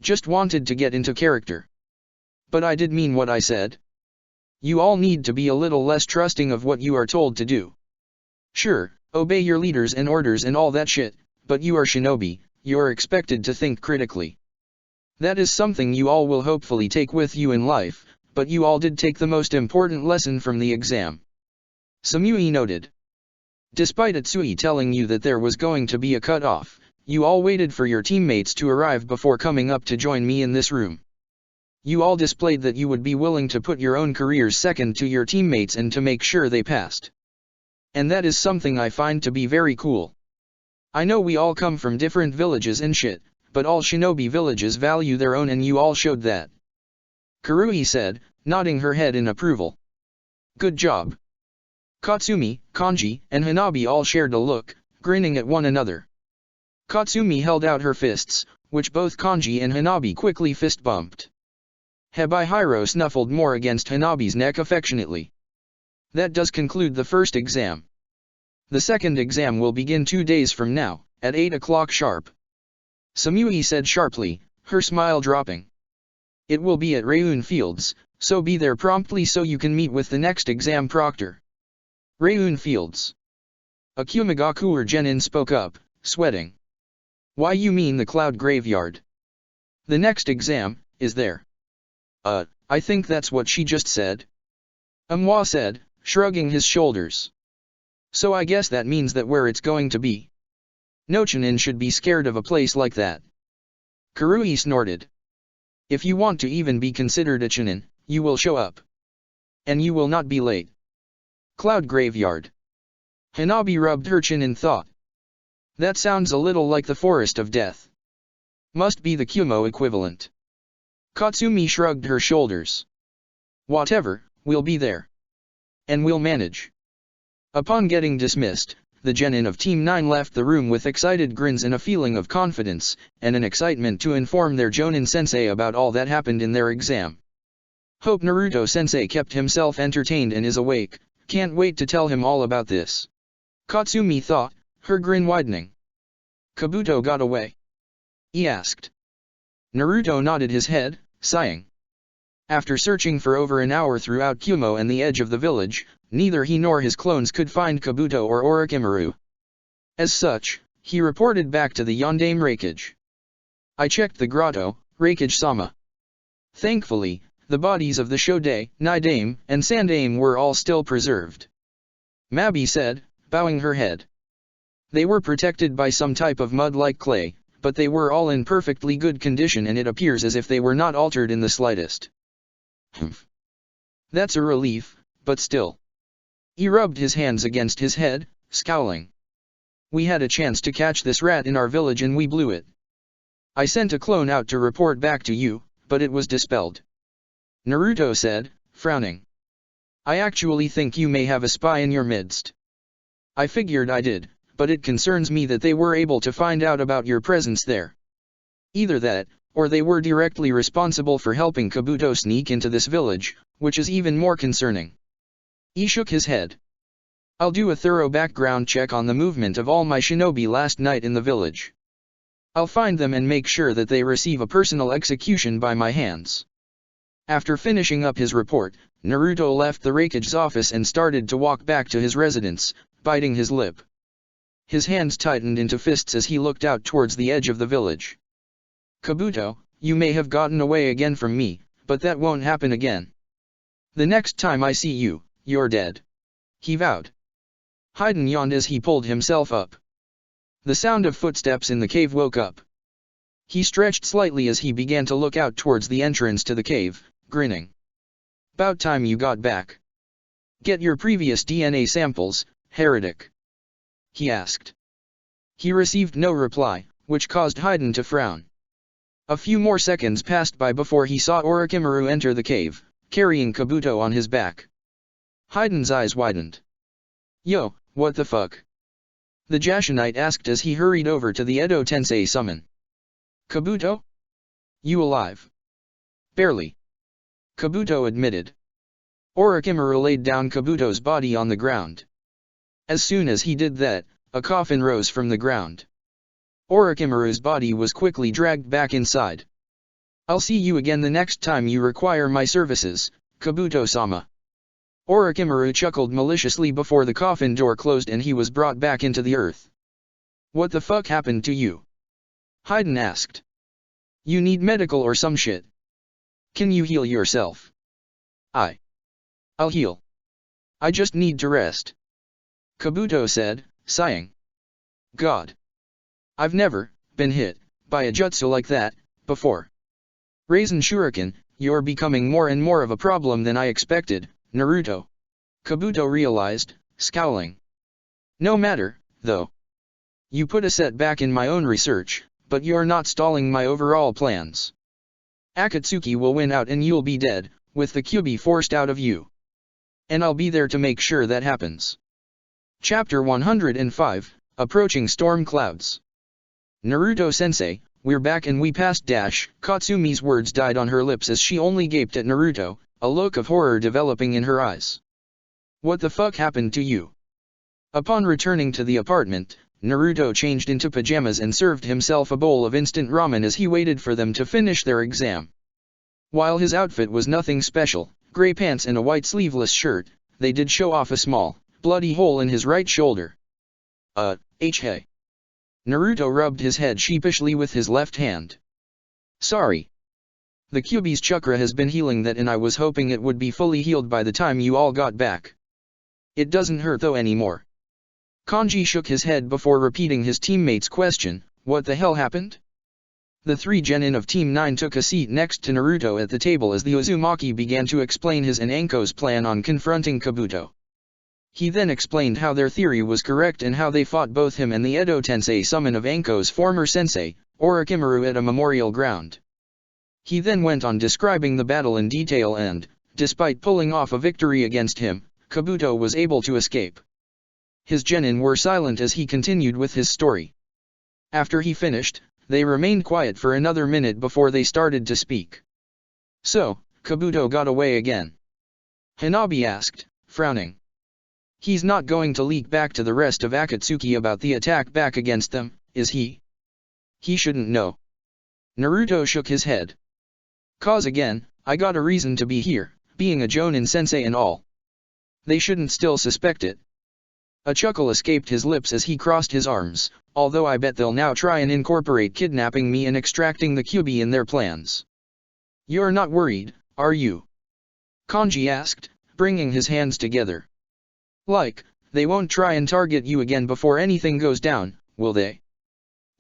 Just wanted to get into character. But I did mean what I said. You all need to be a little less trusting of what you are told to do. Sure, obey your leaders and orders and all that shit, but you are shinobi, you're expected to think critically. That is something you all will hopefully take with you in life, but you all did take the most important lesson from the exam. Samui noted. Despite Utsui telling you that there was going to be a cut-off, you all waited for your teammates to arrive before coming up to join me in this room. You all displayed that you would be willing to put your own careers second to your teammates and to make sure they passed. And that is something I find to be very cool. I know we all come from different villages and shit, but all shinobi villages value their own and you all showed that. Karui said, nodding her head in approval. Good job. Katsumi, Kanji, and Hanabi all shared a look, grinning at one another. Katsumi held out her fists, which both Kanji and Hanabi quickly fist-bumped. Hebihiro snuffled more against Hanabi's neck affectionately. That does conclude the first exam. The second exam will begin 2 days from now, at 8 o'clock sharp. Samui said sharply, her smile dropping. It will be at Reiun Fields, so be there promptly so you can meet with the next exam proctor. Reiun Fields. A Kyumegakuer genin spoke up, sweating. Why you mean the cloud graveyard? The next exam, is there? I think that's what she just said. Amwa said, shrugging his shoulders. So I guess that means that where it's going to be. No Chunin should be scared of a place like that. Karui snorted. If you want to even be considered a Chunin, you will show up. And you will not be late. Cloud graveyard. Hanabi rubbed her chin in thought. That sounds a little like the Forest of Death. Must be the Kumo equivalent. Katsumi shrugged her shoulders. Whatever, we'll be there. And we'll manage. Upon getting dismissed, the genin of Team 9 left the room with excited grins and a feeling of confidence, and an excitement to inform their Jonin-sensei about all that happened in their exam. Hope Naruto-sensei kept himself entertained and is awake, can't wait to tell him all about this. Katsumi thought, her grin widening. Kabuto got away? He asked. Naruto nodded his head, sighing. After searching for over an hour throughout Kumo and the edge of the village, neither he nor his clones could find Kabuto or Orochimaru. As such, he reported back to the Yondaime Raikage. I checked the grotto, Raikage-sama. Thankfully, the bodies of the Shodai, Nidaime, and Sandaime were all still preserved. Mabi said, bowing her head. They were protected by some type of mud-like clay, but they were all in perfectly good condition and it appears as if they were not altered in the slightest. Humph. That's a relief, but still. He rubbed his hands against his head, scowling. We had a chance to catch this rat in our village and we blew it. I sent a clone out to report back to you, but it was dispelled. Naruto said, frowning. I actually think you may have a spy in your midst. I figured I did, but it concerns me that they were able to find out about your presence there. Either that, or they were directly responsible for helping Kabuto sneak into this village, which is even more concerning. He shook his head. I'll do a thorough background check on the movement of all my shinobi last night in the village. I'll find them and make sure that they receive a personal execution by my hands. After finishing up his report, Naruto left the Raikage's office and started to walk back to his residence, biting his lip. His hands tightened into fists as he looked out towards the edge of the village. Kabuto, you may have gotten away again from me, but that won't happen again. The next time I see you, you're dead. He vowed. Haiden yawned as he pulled himself up. The sound of footsteps in the cave woke up. He stretched slightly as he began to look out towards the entrance to the cave, grinning. About time you got back. Get your previous DNA samples, heretic. He asked. He received no reply, which caused Haiden to frown. A few more seconds passed by before he saw Orochimaru enter the cave, carrying Kabuto on his back. Haiden's eyes widened. Yo, what the fuck? The Jashinite asked as he hurried over to the Edo Tensei summon. Kabuto? You alive? Barely. Kabuto admitted. Orochimaru laid down Kabuto's body on the ground. As soon as he did that, a coffin rose from the ground. Orochimaru's body was quickly dragged back inside. I'll see you again the next time you require my services, Kabuto-sama. Orochimaru chuckled maliciously before the coffin door closed and he was brought back into the earth. What the fuck happened to you? Haiden asked. You need medical or some shit. Can you heal yourself? I'll heal. I just need to rest. Kabuto said, sighing. God. I've never been hit by a jutsu like that before. Raisin Shuriken, you're becoming more and more of a problem than I expected, Naruto. Kabuto realized, scowling. No matter, though. You put a setback in my own research, but you're not stalling my overall plans. Akatsuki will win out and you'll be dead, with the Kyuubi forced out of you. And I'll be there to make sure that happens. Chapter 105, Approaching Storm Clouds. Naruto-sensei, we're back and we passed dash. Katsumi's words died on her lips as she only gaped at Naruto, a look of horror developing in her eyes. What the fuck happened to you? Upon returning to the apartment, Naruto changed into pajamas and served himself a bowl of instant ramen as he waited for them to finish their exam. While his outfit was nothing special, gray pants and a white sleeveless shirt, they did show off a small, bloody hole in his right shoulder. Hey. Naruto rubbed his head sheepishly with his left hand. Sorry. The Kyuubi's chakra has been healing that and I was hoping it would be fully healed by the time you all got back. It doesn't hurt though anymore. Kanji shook his head before repeating his teammate's question, what the hell happened? The three genin of Team 9 took a seat next to Naruto at the table as the Uzumaki began to explain his and Anko's plan on confronting Kabuto. He then explained how their theory was correct and how they fought both him and the Edo Tensei summon of Anko's former sensei, Orochimaru at a memorial ground. He then went on describing the battle in detail and, despite pulling off a victory against him, Kabuto was able to escape. His genin were silent as he continued with his story. After he finished, they remained quiet for another minute before they started to speak. So, Kabuto got away again? Hanabi asked, frowning. He's not going to leak back to the rest of Akatsuki about the attack back against them, is he? He shouldn't know. Naruto shook his head. Cause again, I got a reason to be here, being a Jonin sensei and all. They shouldn't still suspect it. A chuckle escaped his lips as he crossed his arms, although I bet they'll now try and incorporate kidnapping me and extracting the Kyuubi in their plans. You're not worried, are you? Kanji asked, bringing his hands together. Like, they won't try and target you again before anything goes down, will they?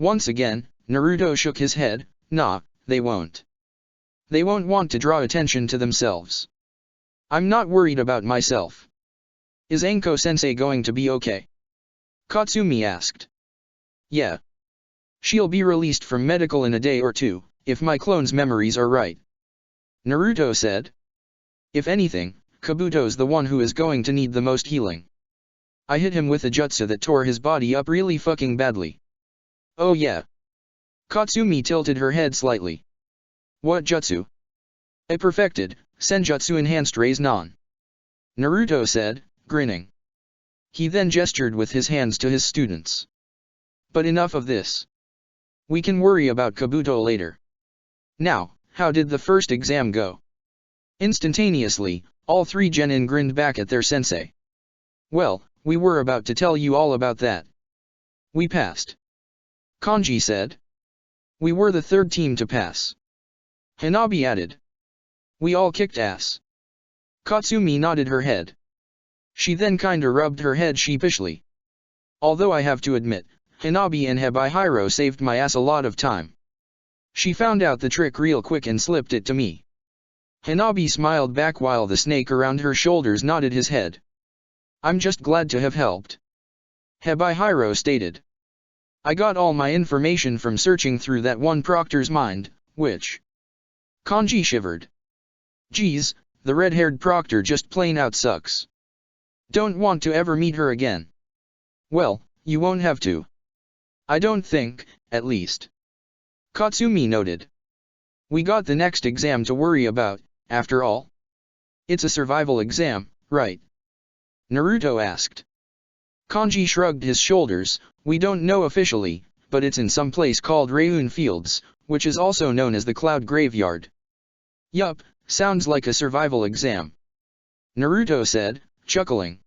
Once again, Naruto shook his head. Nah, they won't. They won't want to draw attention to themselves. I'm not worried about myself. Is Anko-sensei going to be okay? Katsumi asked. Yeah. She'll be released from medical in a day or two, if my clone's memories are right. Naruto said. If anything, Kabuto's the one who is going to need the most healing. I hit him with a jutsu that tore his body up really fucking badly. Oh yeah. Katsumi tilted her head slightly. What jutsu? A perfected, senjutsu enhanced Raise Non. Naruto said, grinning. He then gestured with his hands to his students. But enough of this. We can worry about Kabuto later. Now, how did the first exam go? Instantaneously, all three genin grinned back at their sensei. Well, we were about to tell you all about that. We passed. Kanji said. We were the third team to pass. Hanabi added. We all kicked ass. Katsumi nodded her head. She then kinda rubbed her head sheepishly. Although I have to admit, Hanabi and Hebihiro saved my ass a lot of time. She found out the trick real quick and slipped it to me. Hanabi smiled back while the snake around her shoulders nodded his head. I'm just glad to have helped. Hebihiro stated. I got all my information from searching through that one proctor's mind, which... Kanji shivered. Geez, the red-haired proctor just plain out sucks. Don't want to ever meet her again. Well, you won't have to. I don't think, at least. Katsumi noted. We got the next exam to worry about, after all. It's a survival exam, right? Naruto asked. Kanji shrugged his shoulders. We don't know officially, but it's in some place called Rayun Fields, which is also known as the Cloud Graveyard. Yup, sounds like a survival exam. Naruto said, chuckling.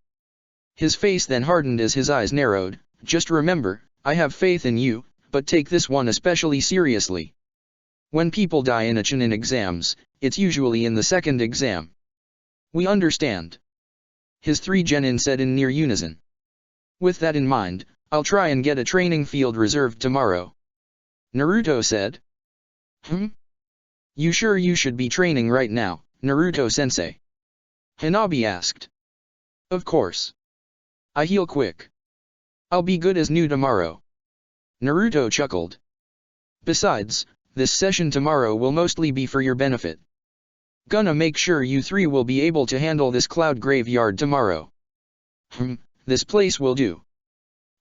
His face then hardened as his eyes narrowed. Just remember, I have faith in you, but take this one especially seriously. When people die in Chunin exams, it's usually in the second exam. We understand. His three genin said in near unison. With that in mind, I'll try and get a training field reserved tomorrow. Naruto said. You sure you should be training right now, Naruto-sensei? Hanabi asked. Of course. I heal quick. I'll be good as new tomorrow. Naruto chuckled. Besides, this session tomorrow will mostly be for your benefit. Gonna make sure you three will be able to handle this cloud graveyard tomorrow. This place will do.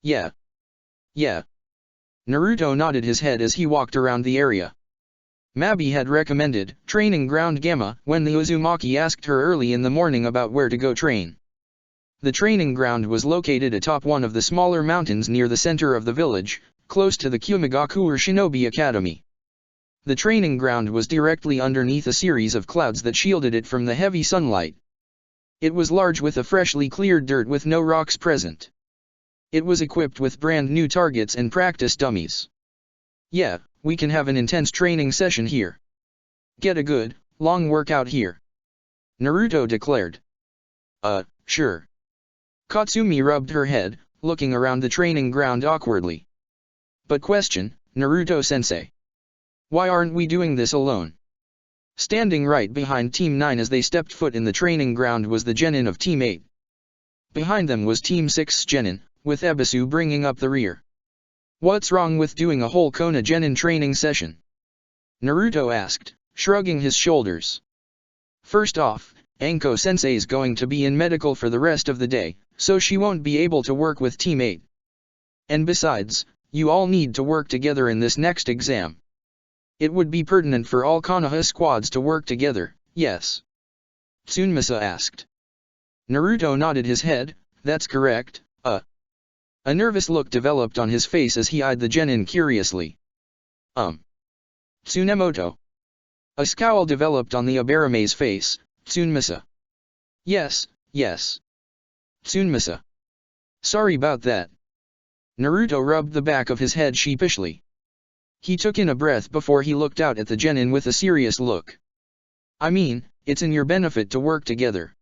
Yeah. Yeah. Naruto nodded his head as he walked around the area. Mabi had recommended Training Ground Gamma when the Uzumaki asked her early in the morning about where to go train. The training ground was located atop one of the smaller mountains near the center of the village, close to the Kumigakure Shinobi Academy. The training ground was directly underneath a series of clouds that shielded it from the heavy sunlight. It was large with a freshly cleared dirt with no rocks present. It was equipped with brand new targets and practice dummies. Yeah, we can have an intense training session here. Get a good, long workout here. Naruto declared. Sure. Katsumi rubbed her head, looking around the training ground awkwardly. But question, Naruto-sensei. Why aren't we doing this alone? Standing right behind Team 9 as they stepped foot in the training ground was the genin of Team 8. Behind them was Team 6's genin, with Ebisu bringing up the rear. What's wrong with doing a whole Konoha genin training session? Naruto asked, shrugging his shoulders. First off, Anko-sensei is going to be in medical for the rest of the day, so she won't be able to work with teammate. And besides, you all need to work together in this next exam. It would be pertinent for all Konoha squads to work together, yes? Tsunemasa asked. Naruto nodded his head, that's correct. A nervous look developed on his face as he eyed the genin curiously. Tsunemoto. A scowl developed on the Abarame's face. Tsunemasa. Yes. Tsunemasa. Sorry about that. Naruto rubbed the back of his head sheepishly. He took in a breath before he looked out at the genin with a serious look. I mean, it's in your benefit to work together.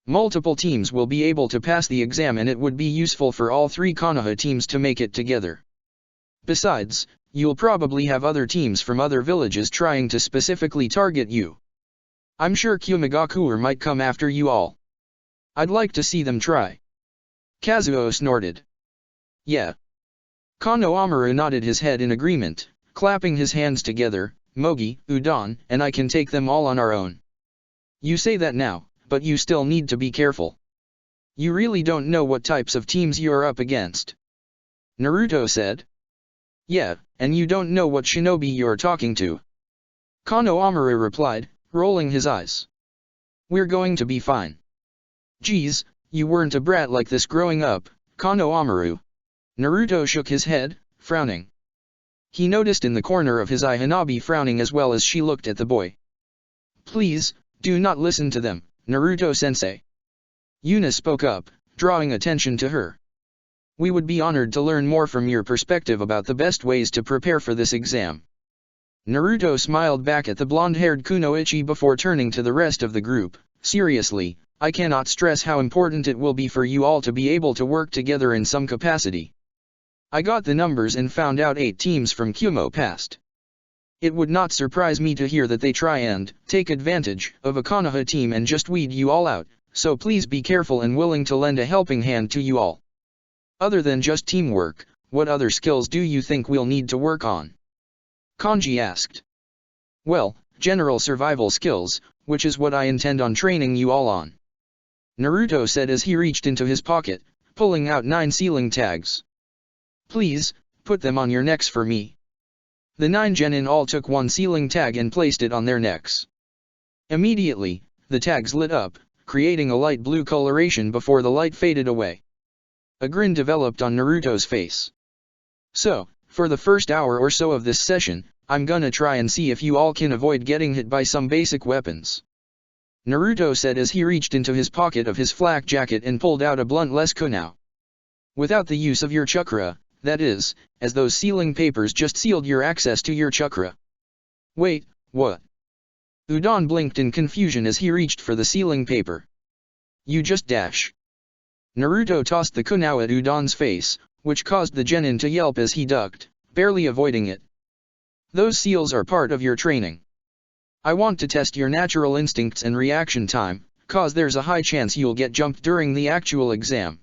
Multiple teams will be able to pass the exam and it would be useful for all 3 Konoha teams to make it together. Besides, you'll probably have other teams from other villages trying to specifically target you. I'm sure Kyumegakuer might come after you all. I'd like to see them try. Kazuo snorted. Yeah. Konohamaru nodded his head in agreement, clapping his hands together. Mogi, Udon, and I can take them all on our own. You say that now, but you still need to be careful. You really don't know what types of teams you're up against. Naruto said. Yeah, and you don't know what shinobi you're talking to. Konohamaru replied, rolling his eyes. We're going to be fine. Geez, you weren't a brat like this growing up, Konohamaru. Naruto shook his head, frowning. He noticed in the corner of his eye Hanabi frowning as well as she looked at the boy. Please, do not listen to them, Naruto-sensei. Yuna spoke up, drawing attention to her. We would be honored to learn more from your perspective about the best ways to prepare for this exam. Naruto smiled back at the blonde-haired Kunoichi before turning to the rest of the group. Seriously, I cannot stress how important it will be for you all to be able to work together in some capacity. I got the numbers and found out 8 teams from Kyumo passed. It would not surprise me to hear that they try and take advantage of a Konoha team and just weed you all out, so please be careful and willing to lend a helping hand to you all. Other than just teamwork, what other skills do you think we'll need to work on? Kanji asked. Well, general survival skills, which is what I intend on training you all on. Naruto said as he reached into his pocket, pulling out 9 sealing tags. Please, put them on your necks for me. The 9 genin all took 1 sealing tag and placed it on their necks. Immediately, the tags lit up, creating a light blue coloration before the light faded away. A grin developed on Naruto's face. So, for the first hour or so of this session, I'm gonna try and see if you all can avoid getting hit by some basic weapons. Naruto said as he reached into his pocket of his flak jacket and pulled out a bluntless kunai. Without the use of your chakra, that is, as those sealing papers just sealed your access to your chakra. Wait, what? Udon blinked in confusion as he reached for the sealing paper. You just dash. Naruto tossed the kunai at Udon's face, which caused the genin to yelp as he ducked, barely avoiding it. Those seals are part of your training. I want to test your natural instincts and reaction time, cause there's a high chance you'll get jumped during the actual exam.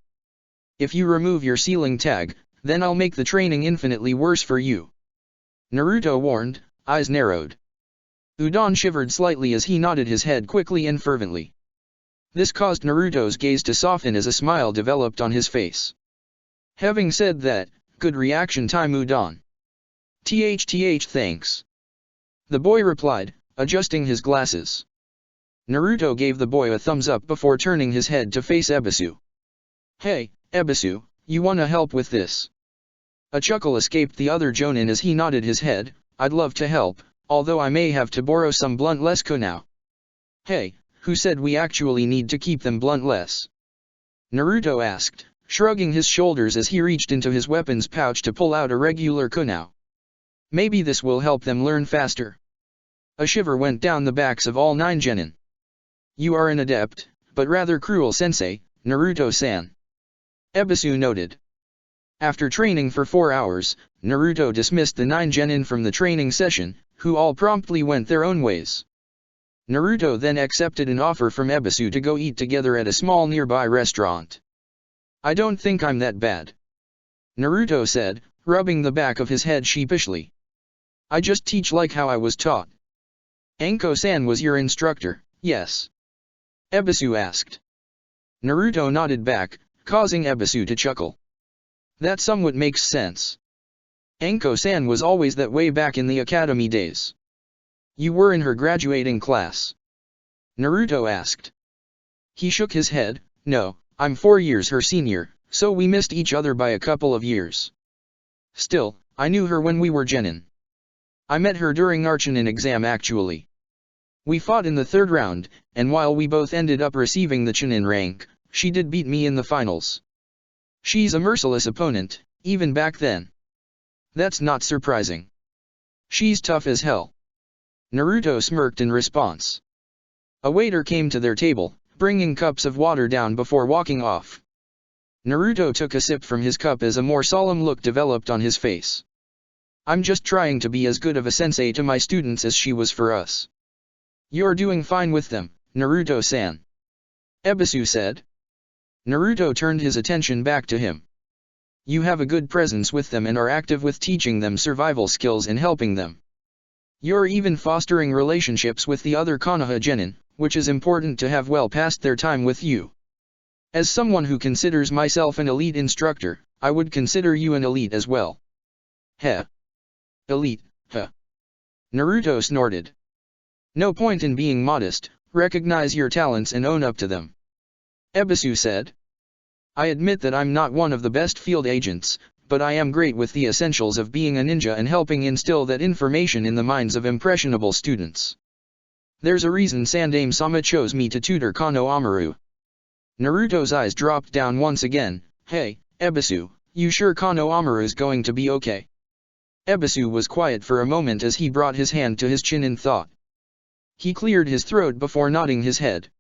If you remove your sealing tag, then I'll make the training infinitely worse for you. Naruto warned, eyes narrowed. Udon shivered slightly as he nodded his head quickly and fervently. This caused Naruto's gaze to soften as a smile developed on his face. Having said that, good reaction time Udon. Thanks. The boy replied, adjusting his glasses. Naruto gave the boy a thumbs up before turning his head to face Ebisu. Hey, Ebisu, you wanna help with this? A chuckle escaped the other jonin as he nodded his head. I'd love to help, although I may have to borrow some bluntless kunai. Hey, who said we actually need to keep them bluntless? Naruto asked, shrugging his shoulders as he reached into his weapons pouch to pull out a regular kunai. Maybe this will help them learn faster. A shiver went down the backs of all 9 genin. You are an adept, but rather cruel sensei, Naruto-san. Ebisu noted. After training for 4 hours, Naruto dismissed the 9 genin from the training session, who all promptly went their own ways. Naruto then accepted an offer from Ebisu to go eat together at a small nearby restaurant. I don't think I'm that bad. Naruto said, rubbing the back of his head sheepishly. I just teach like how I was taught. Anko-san was your instructor, yes? Ebisu asked. Naruto nodded back, causing Ebisu to chuckle. That somewhat makes sense. Anko-san was always that way back in the academy days. You were in her graduating class? Naruto asked. He shook his head. No, I'm 4 years her senior, so we missed each other by a couple of years. Still, I knew her when we were genin. I met her during our Chunin exam actually. We fought in the 3rd round, and while we both ended up receiving the Chunin rank, she did beat me in the finals. She's a merciless opponent, even back then. That's not surprising. She's tough as hell. Naruto smirked in response. A waiter came to their table, bringing cups of water down before walking off. Naruto took a sip from his cup as a more solemn look developed on his face. I'm just trying to be as good of a sensei to my students as she was for us. You're doing fine with them, Naruto-san. Ebisu said. Naruto turned his attention back to him. You have a good presence with them and are active with teaching them survival skills and helping them. You're even fostering relationships with the other Konoha genin, which is important to have well past their time with you. As someone who considers myself an elite instructor, I would consider you an elite as well. Heh. Elite, huh. Naruto snorted. No point in being modest, recognize your talents and own up to them. Ebisu said. I admit that I'm not one of the best field agents, but I am great with the essentials of being a ninja and helping instill that information in the minds of impressionable students. There's a reason Sandaime-sama chose me to tutor Konohamaru. Naruto's eyes dropped down once again. Hey, Ebisu, you sure Konohamaru's going to be okay? Ebisu was quiet for a moment as he brought his hand to his chin in thought. He cleared his throat before nodding his head.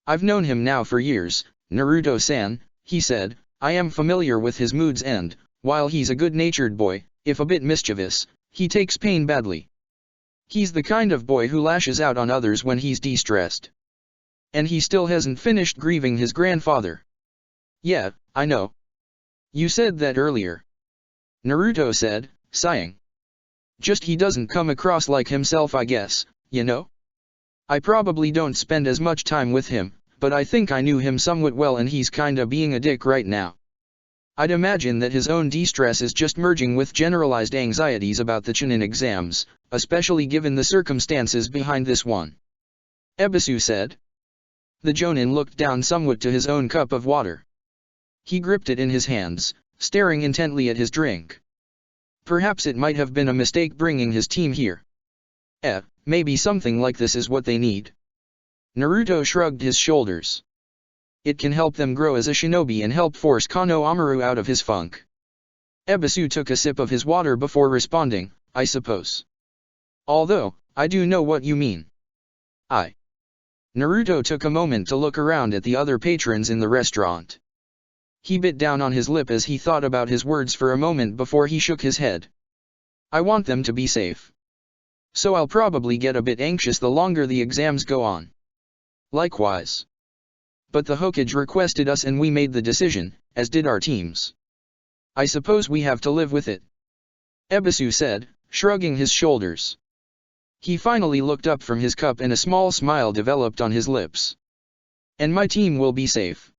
I've known him now for years, Naruto-san, he said. I am familiar with his moods and, while he's a good-natured boy, if a bit mischievous, he takes pain badly. He's the kind of boy who lashes out on others when he's de-stressed. And he still hasn't finished grieving his grandfather. Yeah, I know. You said that earlier. Naruto said, sighing. Just he doesn't come across like himself, I guess, you know? I probably don't spend as much time with him, but I think I knew him somewhat well and he's kinda being a dick right now. I'd imagine that his own de-stress is just merging with generalized anxieties about the Chunin exams, especially given the circumstances behind this one. Ebisu said. The Jonin looked down somewhat to his own cup of water. He gripped it in his hands, staring intently at his drink. Perhaps it might have been a mistake bringing his team here. Maybe something like this is what they need. Naruto shrugged his shoulders. It can help them grow as a shinobi and help force Konohamaru out of his funk. Ebisu took a sip of his water before responding, I suppose. Although, I do know what you mean. Naruto took a moment to look around at the other patrons in the restaurant. He bit down on his lip as he thought about his words for a moment before he shook his head. I want them to be safe. So I'll probably get a bit anxious the longer the exams go on. Likewise. But the Hokage requested us and we made the decision, as did our teams. I suppose we have to live with it. Ebisu said, shrugging his shoulders. He finally looked up from his cup and a small smile developed on his lips. And my team will be safe.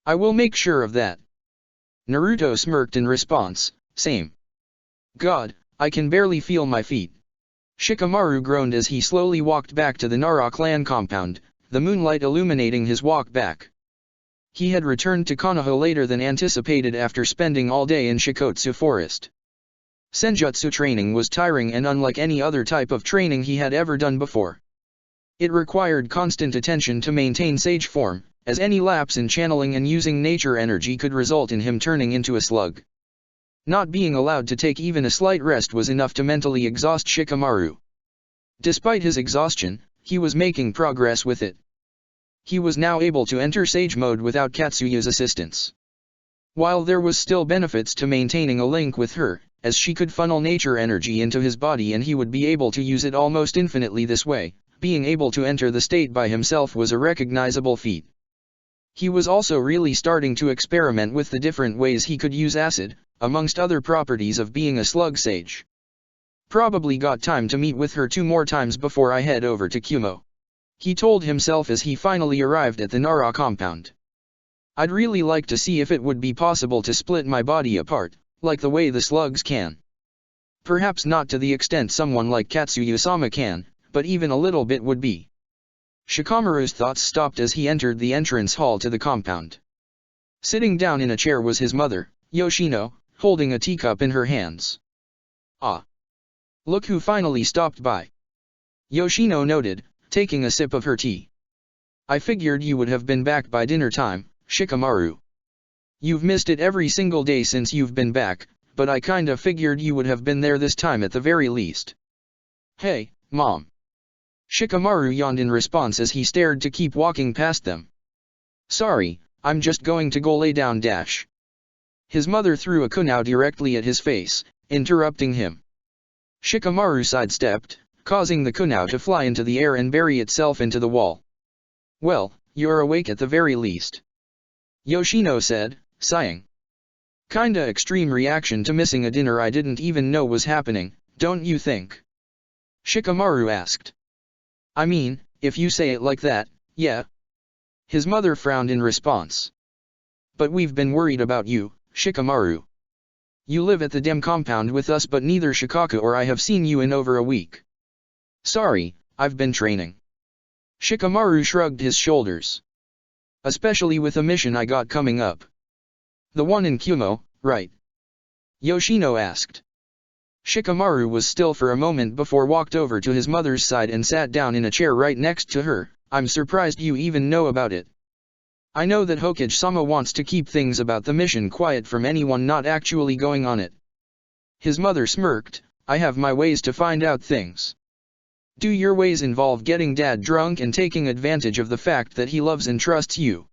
I will make sure of that. Naruto smirked in response, same. God, I can barely feel my feet. Shikamaru groaned as he slowly walked back to the Nara clan compound, the moonlight illuminating his walk back. He had returned to Konoha later than anticipated after spending all day in Shikotsu Forest. Senjutsu training was tiring and unlike any other type of training he had ever done before. It required constant attention to maintain sage form, as any lapse in channeling and using nature energy could result in him turning into a slug. Not being allowed to take even a slight rest was enough to mentally exhaust Shikamaru. Despite his exhaustion, he was making progress with it. He was now able to enter Sage mode without Katsuyu's assistance. While there was still benefits to maintaining a link with her, as she could funnel nature energy into his body and he would be able to use it almost infinitely this way, being able to enter the state by himself was a recognizable feat. He was also really starting to experiment with the different ways he could use acid, amongst other properties of being a slug sage. Probably got time to meet with her 2 more times before I head over to Kumo. He told himself as he finally arrived at the Nara compound. I'd really like to see if it would be possible to split my body apart, like the way the slugs can. Perhaps not to the extent someone like Katsuya-sama can, but even a little bit would be. Shikamaru's thoughts stopped as he entered the entrance hall to the compound. Sitting down in a chair was his mother, Yoshino, holding a teacup in her hands. Ah! Look who finally stopped by. Yoshino noted, taking a sip of her tea. I figured you would have been back by dinner time, Shikamaru. You've missed it every single day since you've been back, but I kinda figured you would have been there this time at the very least. Hey, Mom. Shikamaru yawned in response as he stared to keep walking past them. Sorry, I'm just going to go lay down dash. His mother threw a kunao directly at his face, interrupting him. Shikamaru sidestepped, causing the kunao to fly into the air and bury itself into the wall. Well, you're awake at the very least. Yoshino said, sighing. Kinda extreme reaction to missing a dinner I didn't even know was happening, don't you think? Shikamaru asked. I mean, if you say it like that, yeah. His mother frowned in response. But we've been worried about you, Shikamaru. You live at the DEM compound with us but neither Shikaka or I have seen you in over a week. Sorry, I've been training. Shikamaru shrugged his shoulders. Especially with a mission I got coming up. The one in Kumo, right? Yoshino asked. Shikamaru was still for a moment before walked over to his mother's side and sat down in a chair right next to her. I'm surprised you even know about it. I know that Hokage-sama wants to keep things about the mission quiet from anyone not actually going on it. His mother smirked, I have my ways to find out things. Do your ways involve getting dad drunk and taking advantage of the fact that he loves and trusts you?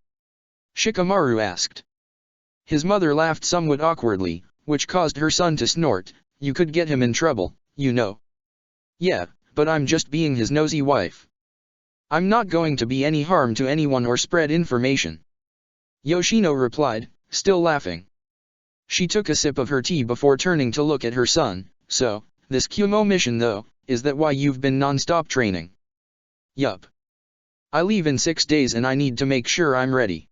Shikamaru asked. His mother laughed somewhat awkwardly, which caused her son to snort, you could get him in trouble, you know. Yeah, but I'm just being his nosy wife. I'm not going to be any harm to anyone or spread information. Yoshino replied, still laughing. She took a sip of her tea before turning to look at her son, so, this Kumo mission though, is that why you've been non-stop training? Yup. I leave in 6 days and I need to make sure I'm ready.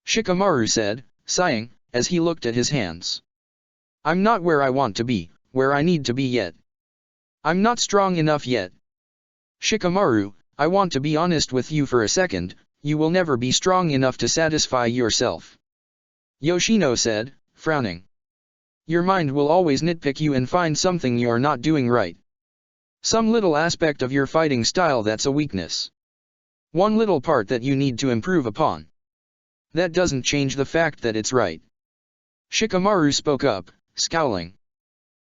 Shikamaru said, sighing, as he looked at his hands. I'm not where I want to be, where I need to be yet. I'm not strong enough yet. Shikamaru, I want to be honest with you for a second, you will never be strong enough to satisfy yourself. Yoshino said, frowning. Your mind will always nitpick you and find something you're not doing right. Some little aspect of your fighting style that's a weakness. One little part that you need to improve upon. That doesn't change the fact that it's right. Shikamaru spoke up, scowling.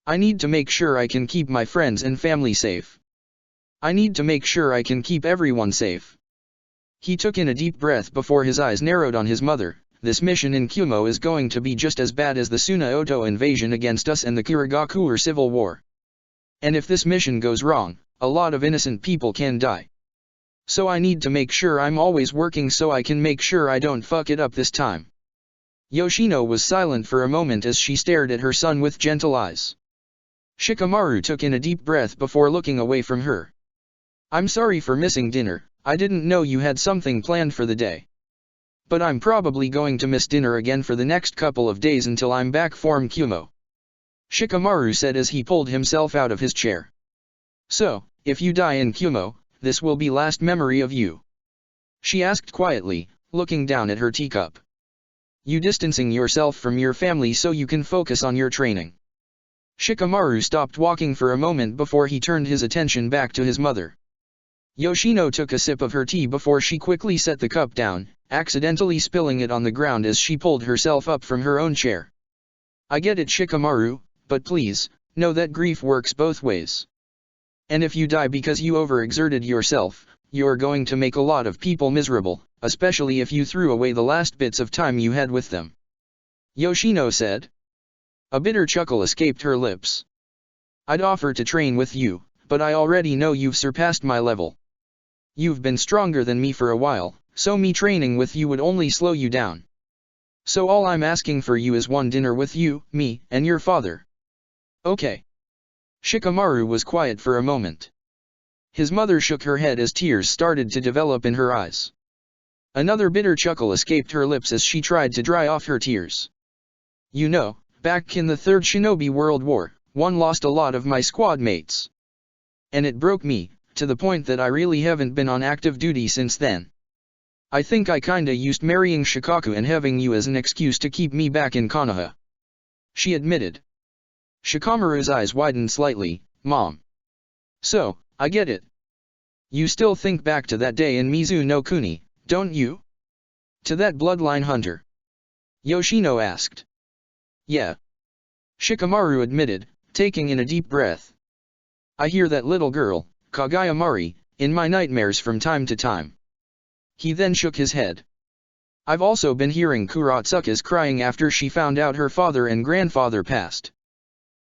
I need to make sure I can keep my friends and family safe. I need to make sure I can keep everyone safe. He took in a deep breath before his eyes narrowed on his mother. This mission in Kumo is going to be just as bad as the Sunaoto invasion against us and the Kirigakure civil war. And if this mission goes wrong, a lot of innocent people can die. So I need to make sure I'm always working so I can make sure I don't fuck it up this time. Yoshino was silent for a moment as she stared at her son with gentle eyes. Shikamaru took in a deep breath before looking away from her. I'm sorry for missing dinner, I didn't know you had something planned for the day. But I'm probably going to miss dinner again for the next couple of days until I'm back from Kumo. Shikamaru said as he pulled himself out of his chair. So, if you die in Kumo, this will be last memory of you? She asked quietly, looking down at her teacup. You distancing yourself from your family so you can focus on your training. Shikamaru stopped walking for a moment before he turned his attention back to his mother. Yoshino took a sip of her tea before she quickly set the cup down, accidentally spilling it on the ground as she pulled herself up from her own chair. I get it, Shikamaru, but please, know that grief works both ways. And if you die because you overexerted yourself, you're going to make a lot of people miserable, especially if you threw away the last bits of time you had with them. Yoshino said. A bitter chuckle escaped her lips. I'd offer to train with you, but I already know you've surpassed my level. You've been stronger than me for a while, so me training with you would only slow you down. So all I'm asking for you is one dinner with you, me, and your father. Okay. Shikamaru was quiet for a moment. His mother shook her head as tears started to develop in her eyes. Another bitter chuckle escaped her lips as she tried to dry off her tears. You know, back in the Third Shinobi World War, one lost a lot of my squad mates. And it broke me, to the point that I really haven't been on active duty since then. I think I kinda used marrying Shikaku and having you as an excuse to keep me back in Konoha. She admitted. Shikamaru's eyes widened slightly. Mom. So, I get it. You still think back to that day in Mizu no Kuni, don't you? To that bloodline hunter? Yoshino asked. Yeah. Shikamaru admitted, taking in a deep breath. I hear that little girl, Kaguya Mari, in my nightmares from time to time. He then shook his head. I've also been hearing Kuratsuka's crying after she found out her father and grandfather passed.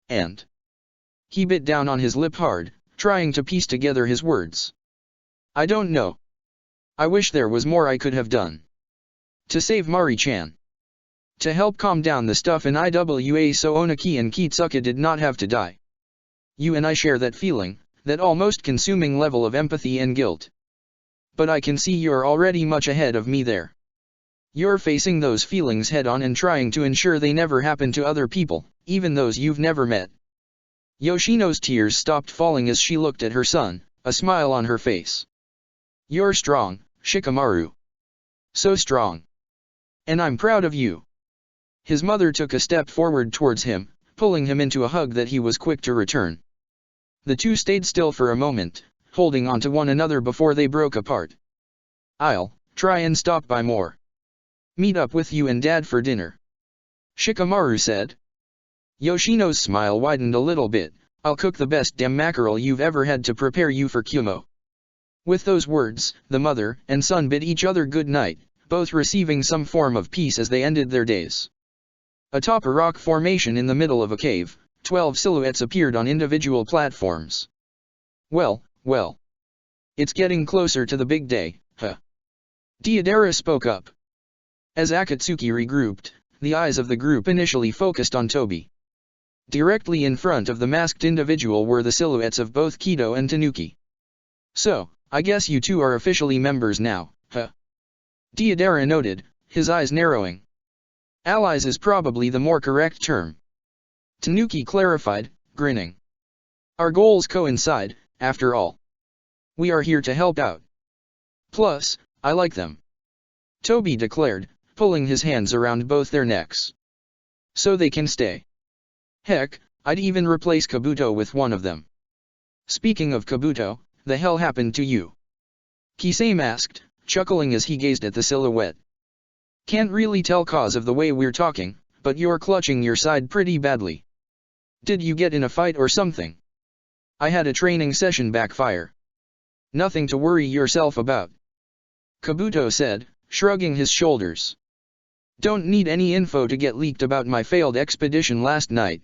And? He bit down on his lip hard, trying to piece together his words. I don't know. I wish there was more I could have done. To save Mari-chan. To help calm down the stuff in IWA so Onaki and Kitsuka did not have to die. You and I share that feeling, that almost consuming level of empathy and guilt. But I can see you're already much ahead of me there. You're facing those feelings head-on and trying to ensure they never happen to other people, even those you've never met. Yoshino's tears stopped falling as she looked at her son, a smile on her face. You're strong, Shikamaru. So strong. And I'm proud of you. His mother took a step forward towards him, pulling him into a hug that he was quick to return. The two stayed still for a moment, holding on to one another before they broke apart. I'll try and stop by more. Meet up with you and Dad for dinner. Shikamaru said. Yoshino's smile widened a little bit. I'll cook the best damn mackerel you've ever had to prepare you for Kumo. With those words, the mother and son bid each other good night, both receiving some form of peace as they ended their days. Atop a rock formation in the middle of a cave, 12 silhouettes appeared on individual platforms. Well. It's getting closer to the big day, huh? Deidara spoke up. As Akatsuki regrouped, the eyes of the group initially focused on Toby. Directly in front of the masked individual were the silhouettes of both Kido and Tanuki. So, I guess you two are officially members now, huh? Deidara noted, his eyes narrowing. Allies is probably the more correct term. Tanuki clarified, grinning. Our goals coincide, after all. We are here to help out. Plus, I like them. Toby declared, pulling his hands around both their necks. So they can stay. Heck, I'd even replace Kabuto with one of them. Speaking of Kabuto, the hell happened to you? Kisame asked, chuckling as he gazed at the silhouette. Can't really tell cause of the way we're talking, but you're clutching your side pretty badly. Did you get in a fight or something? I had a training session backfire. Nothing to worry yourself about. Kabuto said, shrugging his shoulders. Don't need any info to get leaked about my failed expedition last night.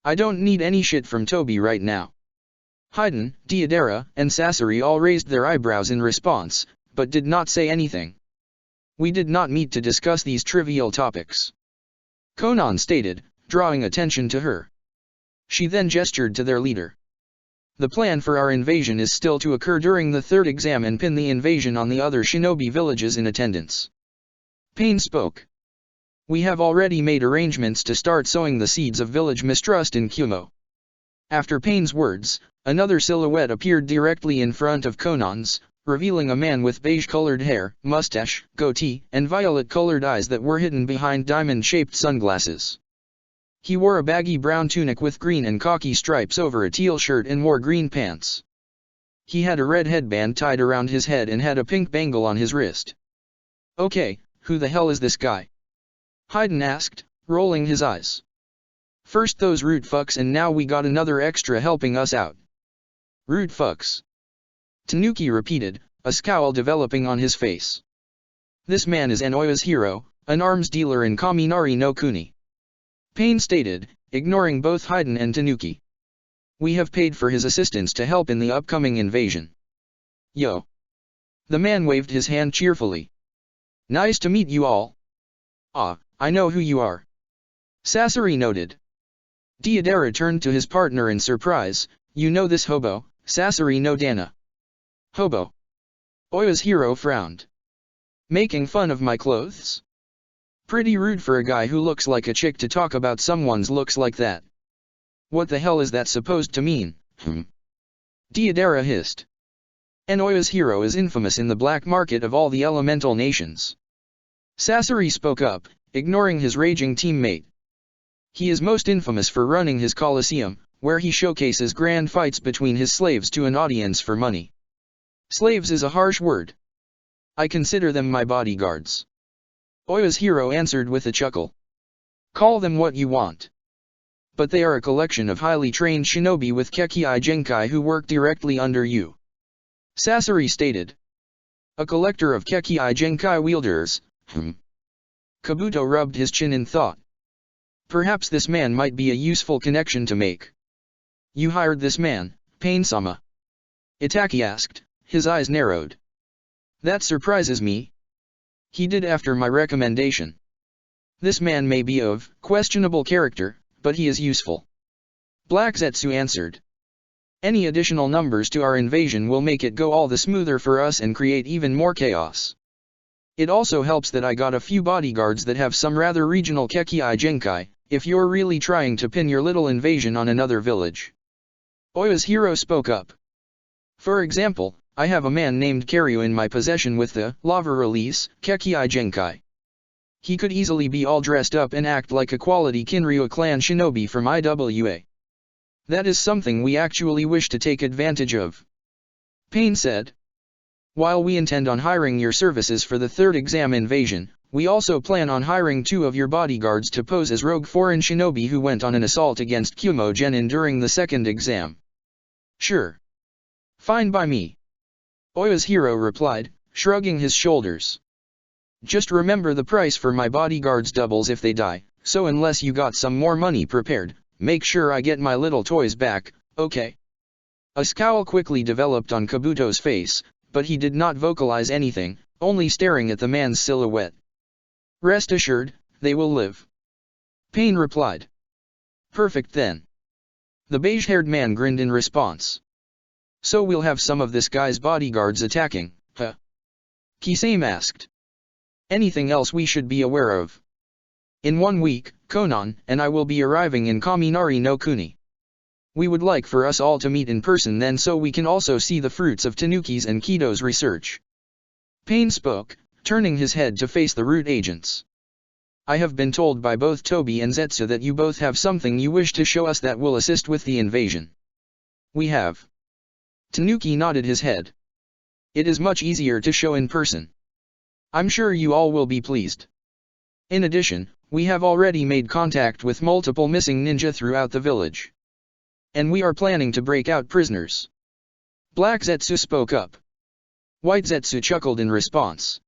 I don't need any shit from Toby right now. Haiden, Deidara, and Sasori all raised their eyebrows in response, but did not say anything. We did not meet to discuss these trivial topics. Konan stated, drawing attention to her. She then gestured to their leader. The plan for our invasion is still to occur during the third exam and pin the invasion on the other shinobi villages in attendance. Pain spoke. We have already made arrangements to start sowing the seeds of village mistrust in Kumo. After Pain's words, another silhouette appeared directly in front of Konan's, revealing a man with beige-colored hair, mustache, goatee, and violet-colored eyes that were hidden behind diamond-shaped sunglasses. He wore a baggy brown tunic with green and khaki stripes over a teal shirt and wore green pants. He had a red headband tied around his head and had a pink bangle on his wrist. Okay, who the hell is this guy? Haiden asked, rolling his eyes. First those root fucks and now we got another extra helping us out. Root fucks. Tanuki repeated, a scowl developing on his face. This man is Anoya's hero, an arms dealer in Kaminari no Kuni. Pain stated, ignoring both Haiden and Tanuki. We have paid for his assistance to help in the upcoming invasion. Yo. The man waved his hand cheerfully. Nice to meet you all. Ah, I know who you are. Sasori noted. Deidara turned to his partner in surprise, you know this hobo, Sasori no Dana. Hobo. Oya's hero frowned. Making fun of my clothes? Pretty rude for a guy who looks like a chick to talk about someone's looks like that. What the hell is that supposed to mean? Deidara hissed. Enoya's hero is infamous in the black market of all the elemental nations. Sasori spoke up, ignoring his raging teammate. He is most infamous for running his Colosseum, where he showcases grand fights between his slaves to an audience for money. Slaves is a harsh word. I consider them my bodyguards. Oya's hero answered with a chuckle. Call them what you want. But they are a collection of highly trained shinobi with Kekkei Genkai who work directly under you. Sasori stated. A collector of Kekkei Genkai wielders, Kabuto rubbed his chin in thought. Perhaps this man might be a useful connection to make. You hired this man, Pain-sama? Itaki asked, his eyes narrowed. That surprises me. He did after my recommendation. This man may be of questionable character, but he is useful. Black Zetsu answered. Any additional numbers to our invasion will make it go all the smoother for us and create even more chaos. It also helps that I got a few bodyguards that have some rather regional Kekkei Genkai, if you're really trying to pin your little invasion on another village. Oya's hero spoke up. For example, I have a man named Karyu in my possession with the lava release, Kekkei Genkai. He could easily be all dressed up and act like a quality Kinryu clan shinobi from IWA. That is something we actually wish to take advantage of. Pain said. While we intend on hiring your services for the third exam invasion, we also plan on hiring 2 of your bodyguards to pose as rogue foreign shinobi who went on an assault against Kumo Genin during the second exam. Sure. Fine by me. Oya's hero replied, shrugging his shoulders. Just remember the price for my bodyguards doubles if they die, so unless you got some more money prepared, make sure I get my little toys back, okay? A scowl quickly developed on Kabuto's face, but he did not vocalize anything, only staring at the man's silhouette. Rest assured, they will live. Pain replied. Perfect then. The beige-haired man grinned in response. So we'll have some of this guy's bodyguards attacking, huh? Kisame asked. Anything else we should be aware of? In 1 week, Konan and I will be arriving in Kaminari no Kuni. We would like for us all to meet in person then so we can also see the fruits of Tanuki's and Kido's research. Pain spoke, turning his head to face the root agents. I have been told by both Tobi and Zetsu that you both have something you wish to show us that will assist with the invasion. We have. Tanuki nodded his head. It is much easier to show in person. I'm sure you all will be pleased. In addition, we have already made contact with multiple missing ninja throughout the village. And we are planning to break out prisoners. Black Zetsu spoke up. White Zetsu chuckled in response.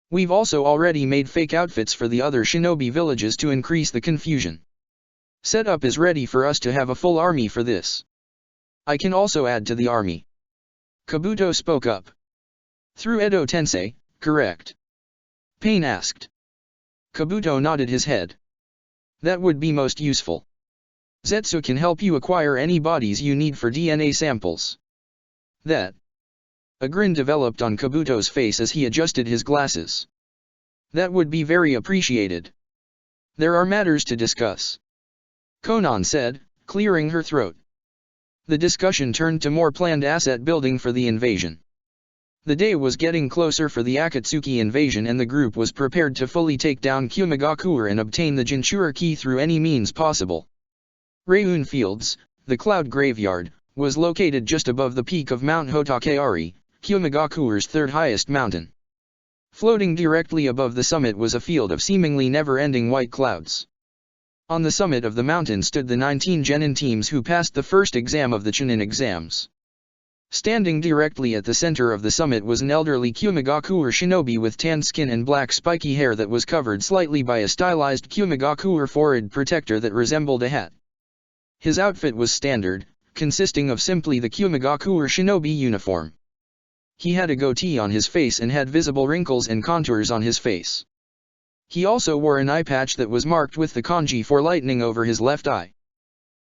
We've also already made fake outfits for the other shinobi villages to increase the confusion. Setup is ready for us to have a full army for this. I can also add to the army. Kabuto spoke up. Through Edo Tensei, correct? Pain asked. Kabuto nodded his head. That would be most useful. Zetsu can help you acquire any bodies you need for DNA samples. That. A grin developed on Kabuto's face as he adjusted his glasses. That would be very appreciated. There are matters to discuss. Konan said, clearing her throat. The discussion turned to more planned asset building for the invasion. The day was getting closer for the Akatsuki invasion and the group was prepared to fully take down Kumogakure and obtain the Jinchura key through any means possible. Reun Fields, the cloud graveyard, was located just above the peak of Mount Hotakeari, Kumogakure's third highest mountain. Floating directly above the summit was a field of seemingly never-ending white clouds. On the summit of the mountain stood the 19 genin teams who passed the first exam of the Chunin exams. Standing directly at the center of the summit was an elderly Kumogakure shinobi with tanned skin and black spiky hair that was covered slightly by a stylized Kumogakure forehead protector that resembled a hat. His outfit was standard, consisting of simply the Kumogakure shinobi uniform. He had a goatee on his face and had visible wrinkles and contours on his face. He also wore an eye patch that was marked with the kanji for lightning over his left eye.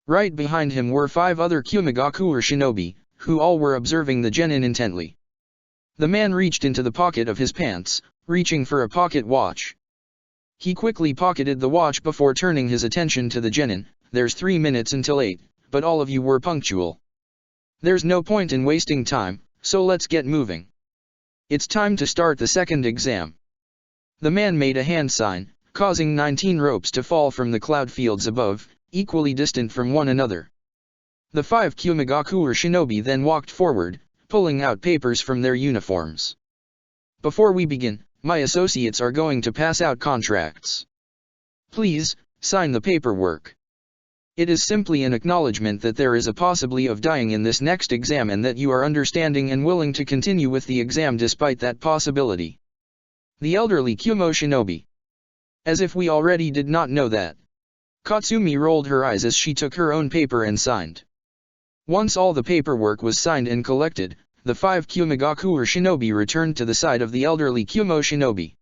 Right behind him were 5 other Kumogakure shinobi, who all were observing the genin intently. The man reached into the pocket of his pants, reaching for a pocket watch. He quickly pocketed the watch before turning his attention to the genin. There's 3 minutes until 8, but all of you were punctual. There's no point in wasting time, so let's get moving. It's time to start the second exam. The man made a hand sign, causing 19 ropes to fall from the cloud fields above, equally distant from one another. The 5 Kyumigakuer shinobi then walked forward, pulling out papers from their uniforms. Before we begin, my associates are going to pass out contracts. Please, sign the paperwork. It is simply an acknowledgement that there is a possibility of dying in this next exam and that you are understanding and willing to continue with the exam despite that possibility. The elderly Kyumo shinobi. As if we already did not know that. Katsumi rolled her eyes as she took her own paper and signed. Once all the paperwork was signed and collected, the 5 Kyumigakuer shinobi returned to the side of the elderly Kyumo shinobi.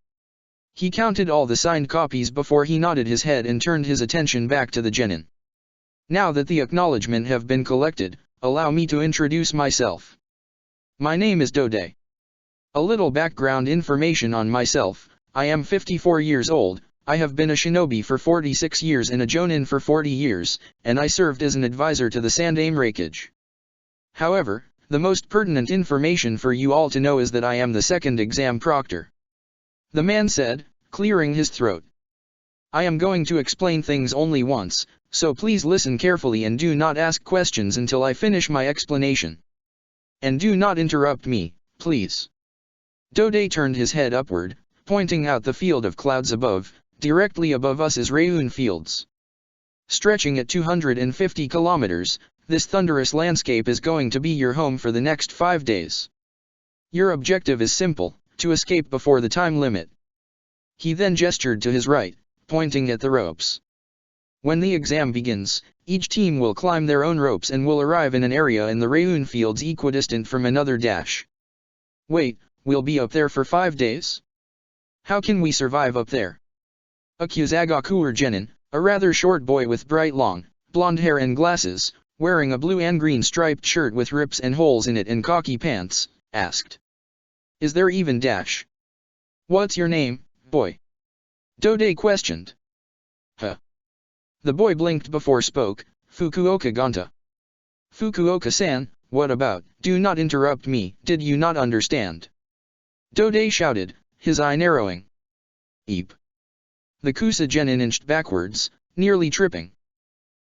He counted all the signed copies before he nodded his head and turned his attention back to the genin. Now that the acknowledgement have been collected, allow me to introduce myself. My name is Dode. A little background information on myself: I am 54 years old, I have been a shinobi for 46 years and a jonin for 40 years, and I served as an advisor to the Sandaime Reikage. However, the most pertinent information for you all to know is that I am the second exam proctor. The man said, clearing his throat. I am going to explain things only once, so please listen carefully and do not ask questions until I finish my explanation. And do not interrupt me, please. Dode turned his head upward, pointing out the field of clouds above. Directly above us is Raihun Fields. Stretching at 250 kilometers, this thunderous landscape is going to be your home for the next 5 days. Your objective is simple: to escape before the time limit. He then gestured to his right, pointing at the ropes. When the exam begins, each team will climb their own ropes and will arrive in an area in the Raihun Fields equidistant from another dash. Wait, we'll be up there for 5 days? How can we survive up there? A Kyuzagakuer genin, a rather short boy with bright long, blonde hair and glasses, wearing a blue and green striped shirt with rips and holes in it and khaki pants, asked. Is there even dash? What's your name, boy? Dode questioned. Huh. The boy blinked before spoke, Fukuoka Gonta. Fukuoka-san, what about? Do not interrupt me, did you not understand? Dode shouted, his eye narrowing. Eep. The Kusa genin inched backwards, nearly tripping.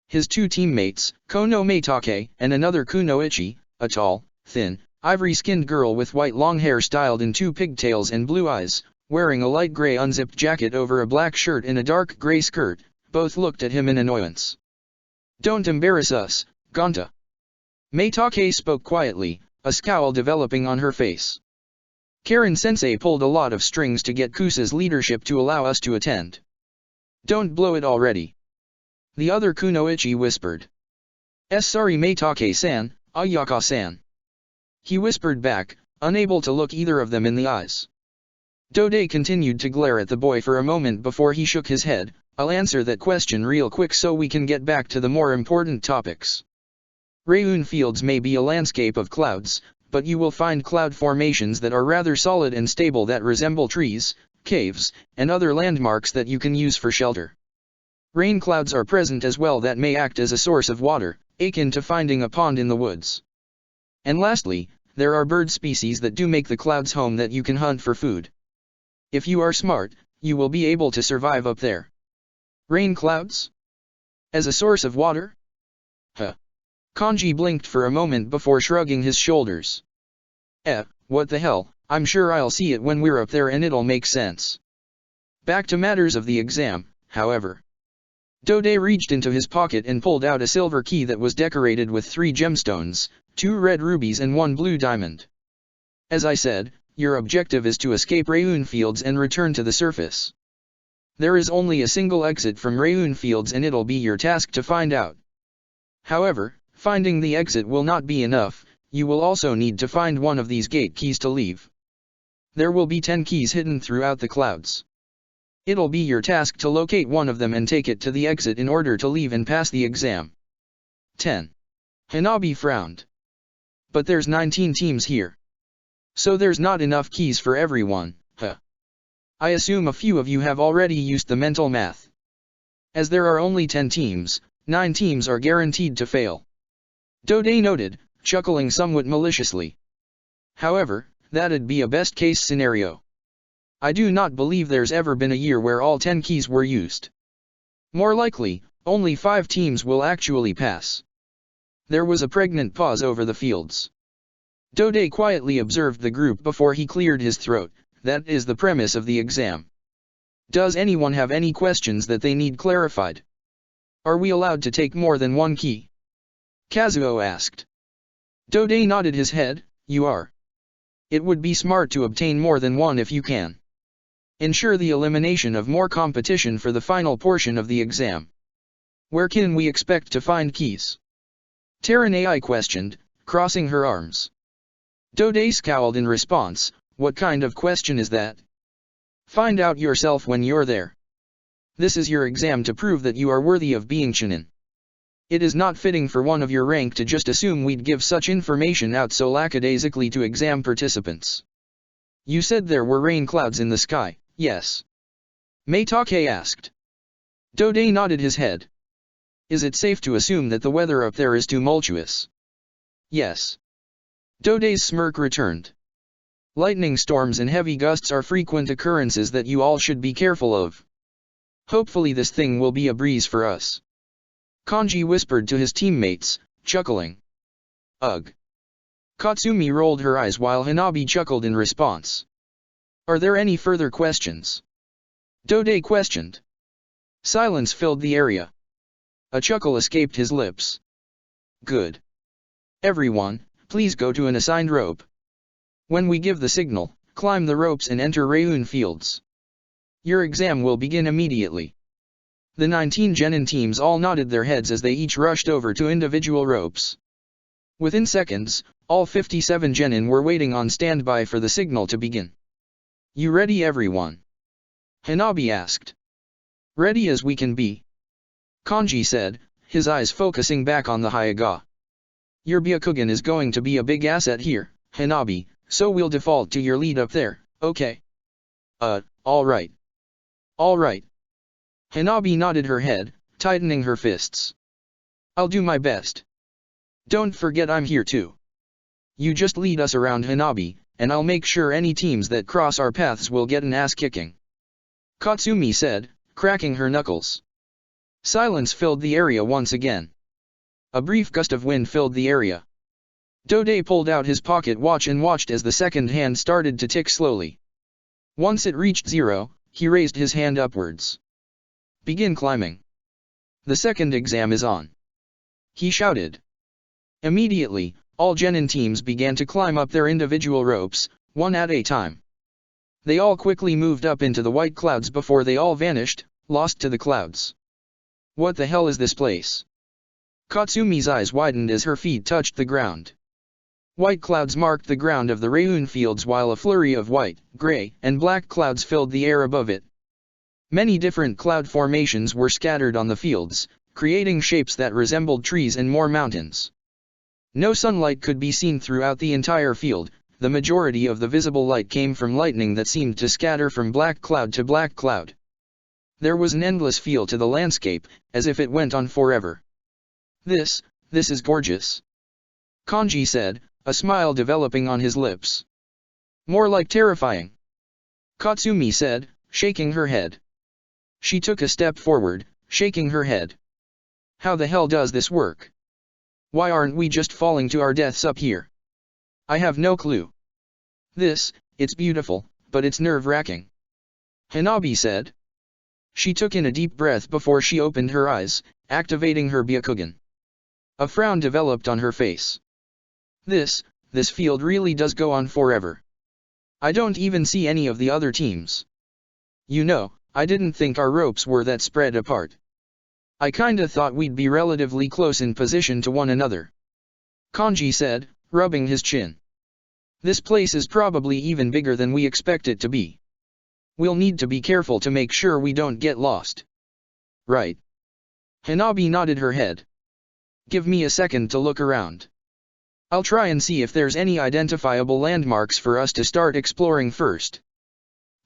His 2 teammates, Kono Meitake and another Kunoichi, a tall, thin, ivory-skinned girl with white long hair styled in 2 pigtails and blue eyes, wearing a light gray unzipped jacket over a black shirt and a dark gray skirt, both looked at him in annoyance. Don't embarrass us, Gonta. Meitake spoke quietly, a scowl developing on her face. Karen-sensei pulled a lot of strings to get Kusa's leadership to allow us to attend. Don't blow it already. The other Kunoichi whispered. Sorry Meitake-san, Ayaka-san. He whispered back, unable to look either of them in the eyes. Dode continued to glare at the boy for a moment before he shook his head. I'll answer that question real quick so we can get back to the more important topics. Raihun Fields may be a landscape of clouds, but you will find cloud formations that are rather solid and stable that resemble trees, caves, and other landmarks that you can use for shelter. Rain clouds are present as well that may act as a source of water, akin to finding a pond in the woods. And lastly, there are bird species that do make the clouds home that you can hunt for food. If you are smart, you will be able to survive up there. Rain clouds? As a source of water? Huh. Kanji blinked for a moment before shrugging his shoulders. What the hell, I'm sure I'll see it when we're up there and it'll make sense. Back to matters of the exam, however. Dode reached into his pocket and pulled out a silver key that was decorated with 3 gemstones, 2 red rubies and 1 blue diamond. As I said, your objective is to escape Raihun Fields and return to the surface. There is only a single exit from Raihun Fields and it'll be your task to find out. However, finding the exit will not be enough, you will also need to find one of these gate keys to leave. There will be 10 keys hidden throughout the clouds. It'll be your task to locate one of them and take it to the exit in order to leave and pass the exam. 10. Hanabi frowned. But there's 19 teams here. So there's not enough keys for everyone, huh? I assume a few of you have already used the mental math. As there are only 10 teams, 9 teams are guaranteed to fail. Dode noted, chuckling somewhat maliciously. However, that'd be a best-case scenario. I do not believe there's ever been a year where all 10 keys were used. More likely, only 5 teams will actually pass. There was a pregnant pause over the fields. Dode quietly observed the group before he cleared his throat. That is the premise of the exam. Does anyone have any questions that they need clarified? Are we allowed to take more than one key? Kazuo asked. Dode nodded his head. You are. It would be smart to obtain more than one if you can. Ensure the elimination of more competition for the final portion of the exam. Where can we expect to find keys? Terranei questioned, crossing her arms. Dode scowled in response. What kind of question is that? Find out yourself when you're there. This is your exam to prove that you are worthy of being Chunin. It is not fitting for one of your rank to just assume we'd give such information out so lackadaisically to exam participants. You said there were rain clouds in the sky, yes? Meitake asked. Dode nodded his head. Is it safe to assume that the weather up there is tumultuous? Yes. Dode's smirk returned. Lightning storms and heavy gusts are frequent occurrences that you all should be careful of. Hopefully this thing will be a breeze for us. Kanji whispered to his teammates, chuckling. Ugh. Katsumi rolled her eyes while Hanabi chuckled in response. Are there any further questions? Dode questioned. Silence filled the area. A chuckle escaped his lips. Good. Everyone, please go to an assigned rope. When we give the signal, climb the ropes and enter Rayun Fields. Your exam will begin immediately. The 19 genin teams all nodded their heads as they each rushed over to individual ropes. Within seconds, all 57 genin were waiting on standby for the signal to begin. You ready everyone? Hanabi asked. Ready as we can be. Kanji said, his eyes focusing back on the Hyuga. Your Byakugan is going to be a big asset here, Hanabi, so we'll default to your lead up there, okay? Alright. Alright. Hanabi nodded her head, tightening her fists. I'll do my best. Don't forget I'm here too. You just lead us around Hanabi, and I'll make sure any teams that cross our paths will get an ass-kicking. Katsumi said, cracking her knuckles. Silence filled the area once again. A brief gust of wind filled the area. Dode pulled out his pocket watch and watched as the second hand started to tick slowly. Once it reached 0, he raised his hand upwards. Begin climbing. The second exam is on. He shouted. Immediately, all genin teams began to climb up their individual ropes, one at a time. They all quickly moved up into the white clouds before they all vanished, lost to the clouds. What the hell is this place? Katsumi's eyes widened as her feet touched the ground. White clouds marked the ground of the Rayun Fields while a flurry of white, gray, and black clouds filled the air above it. Many different cloud formations were scattered on the fields, creating shapes that resembled trees and more mountains. No sunlight could be seen throughout the entire field. The majority of the visible light came from lightning that seemed to scatter from black cloud to black cloud. There was an endless feel to the landscape, as if it went on forever. This is gorgeous. Kanji said, a smile developing on his lips. More like terrifying. Katsumi said, shaking her head. She took a step forward, shaking her head. How the hell does this work? Why aren't we just falling to our deaths up here? I have no clue. It's beautiful, but it's nerve-wracking. Hanabi said. She took in a deep breath before she opened her eyes, activating her Byakugan. A frown developed on her face. This field really does go on forever. I don't even see any of the other teams. You know, I didn't think our ropes were that spread apart. I kinda thought we'd be relatively close in position to one another. Kanji said, rubbing his chin. This place is probably even bigger than we expect it to be. We'll need to be careful to make sure we don't get lost. Right. Hanabi nodded her head. Give me a second to look around. I'll try and see if there's any identifiable landmarks for us to start exploring first.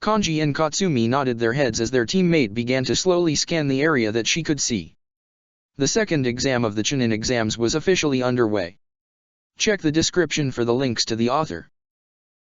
Kanji and Katsumi nodded their heads as their teammate began to slowly scan the area that she could see. The second exam of the Chunin exams was officially underway. Check the description for the links to the author.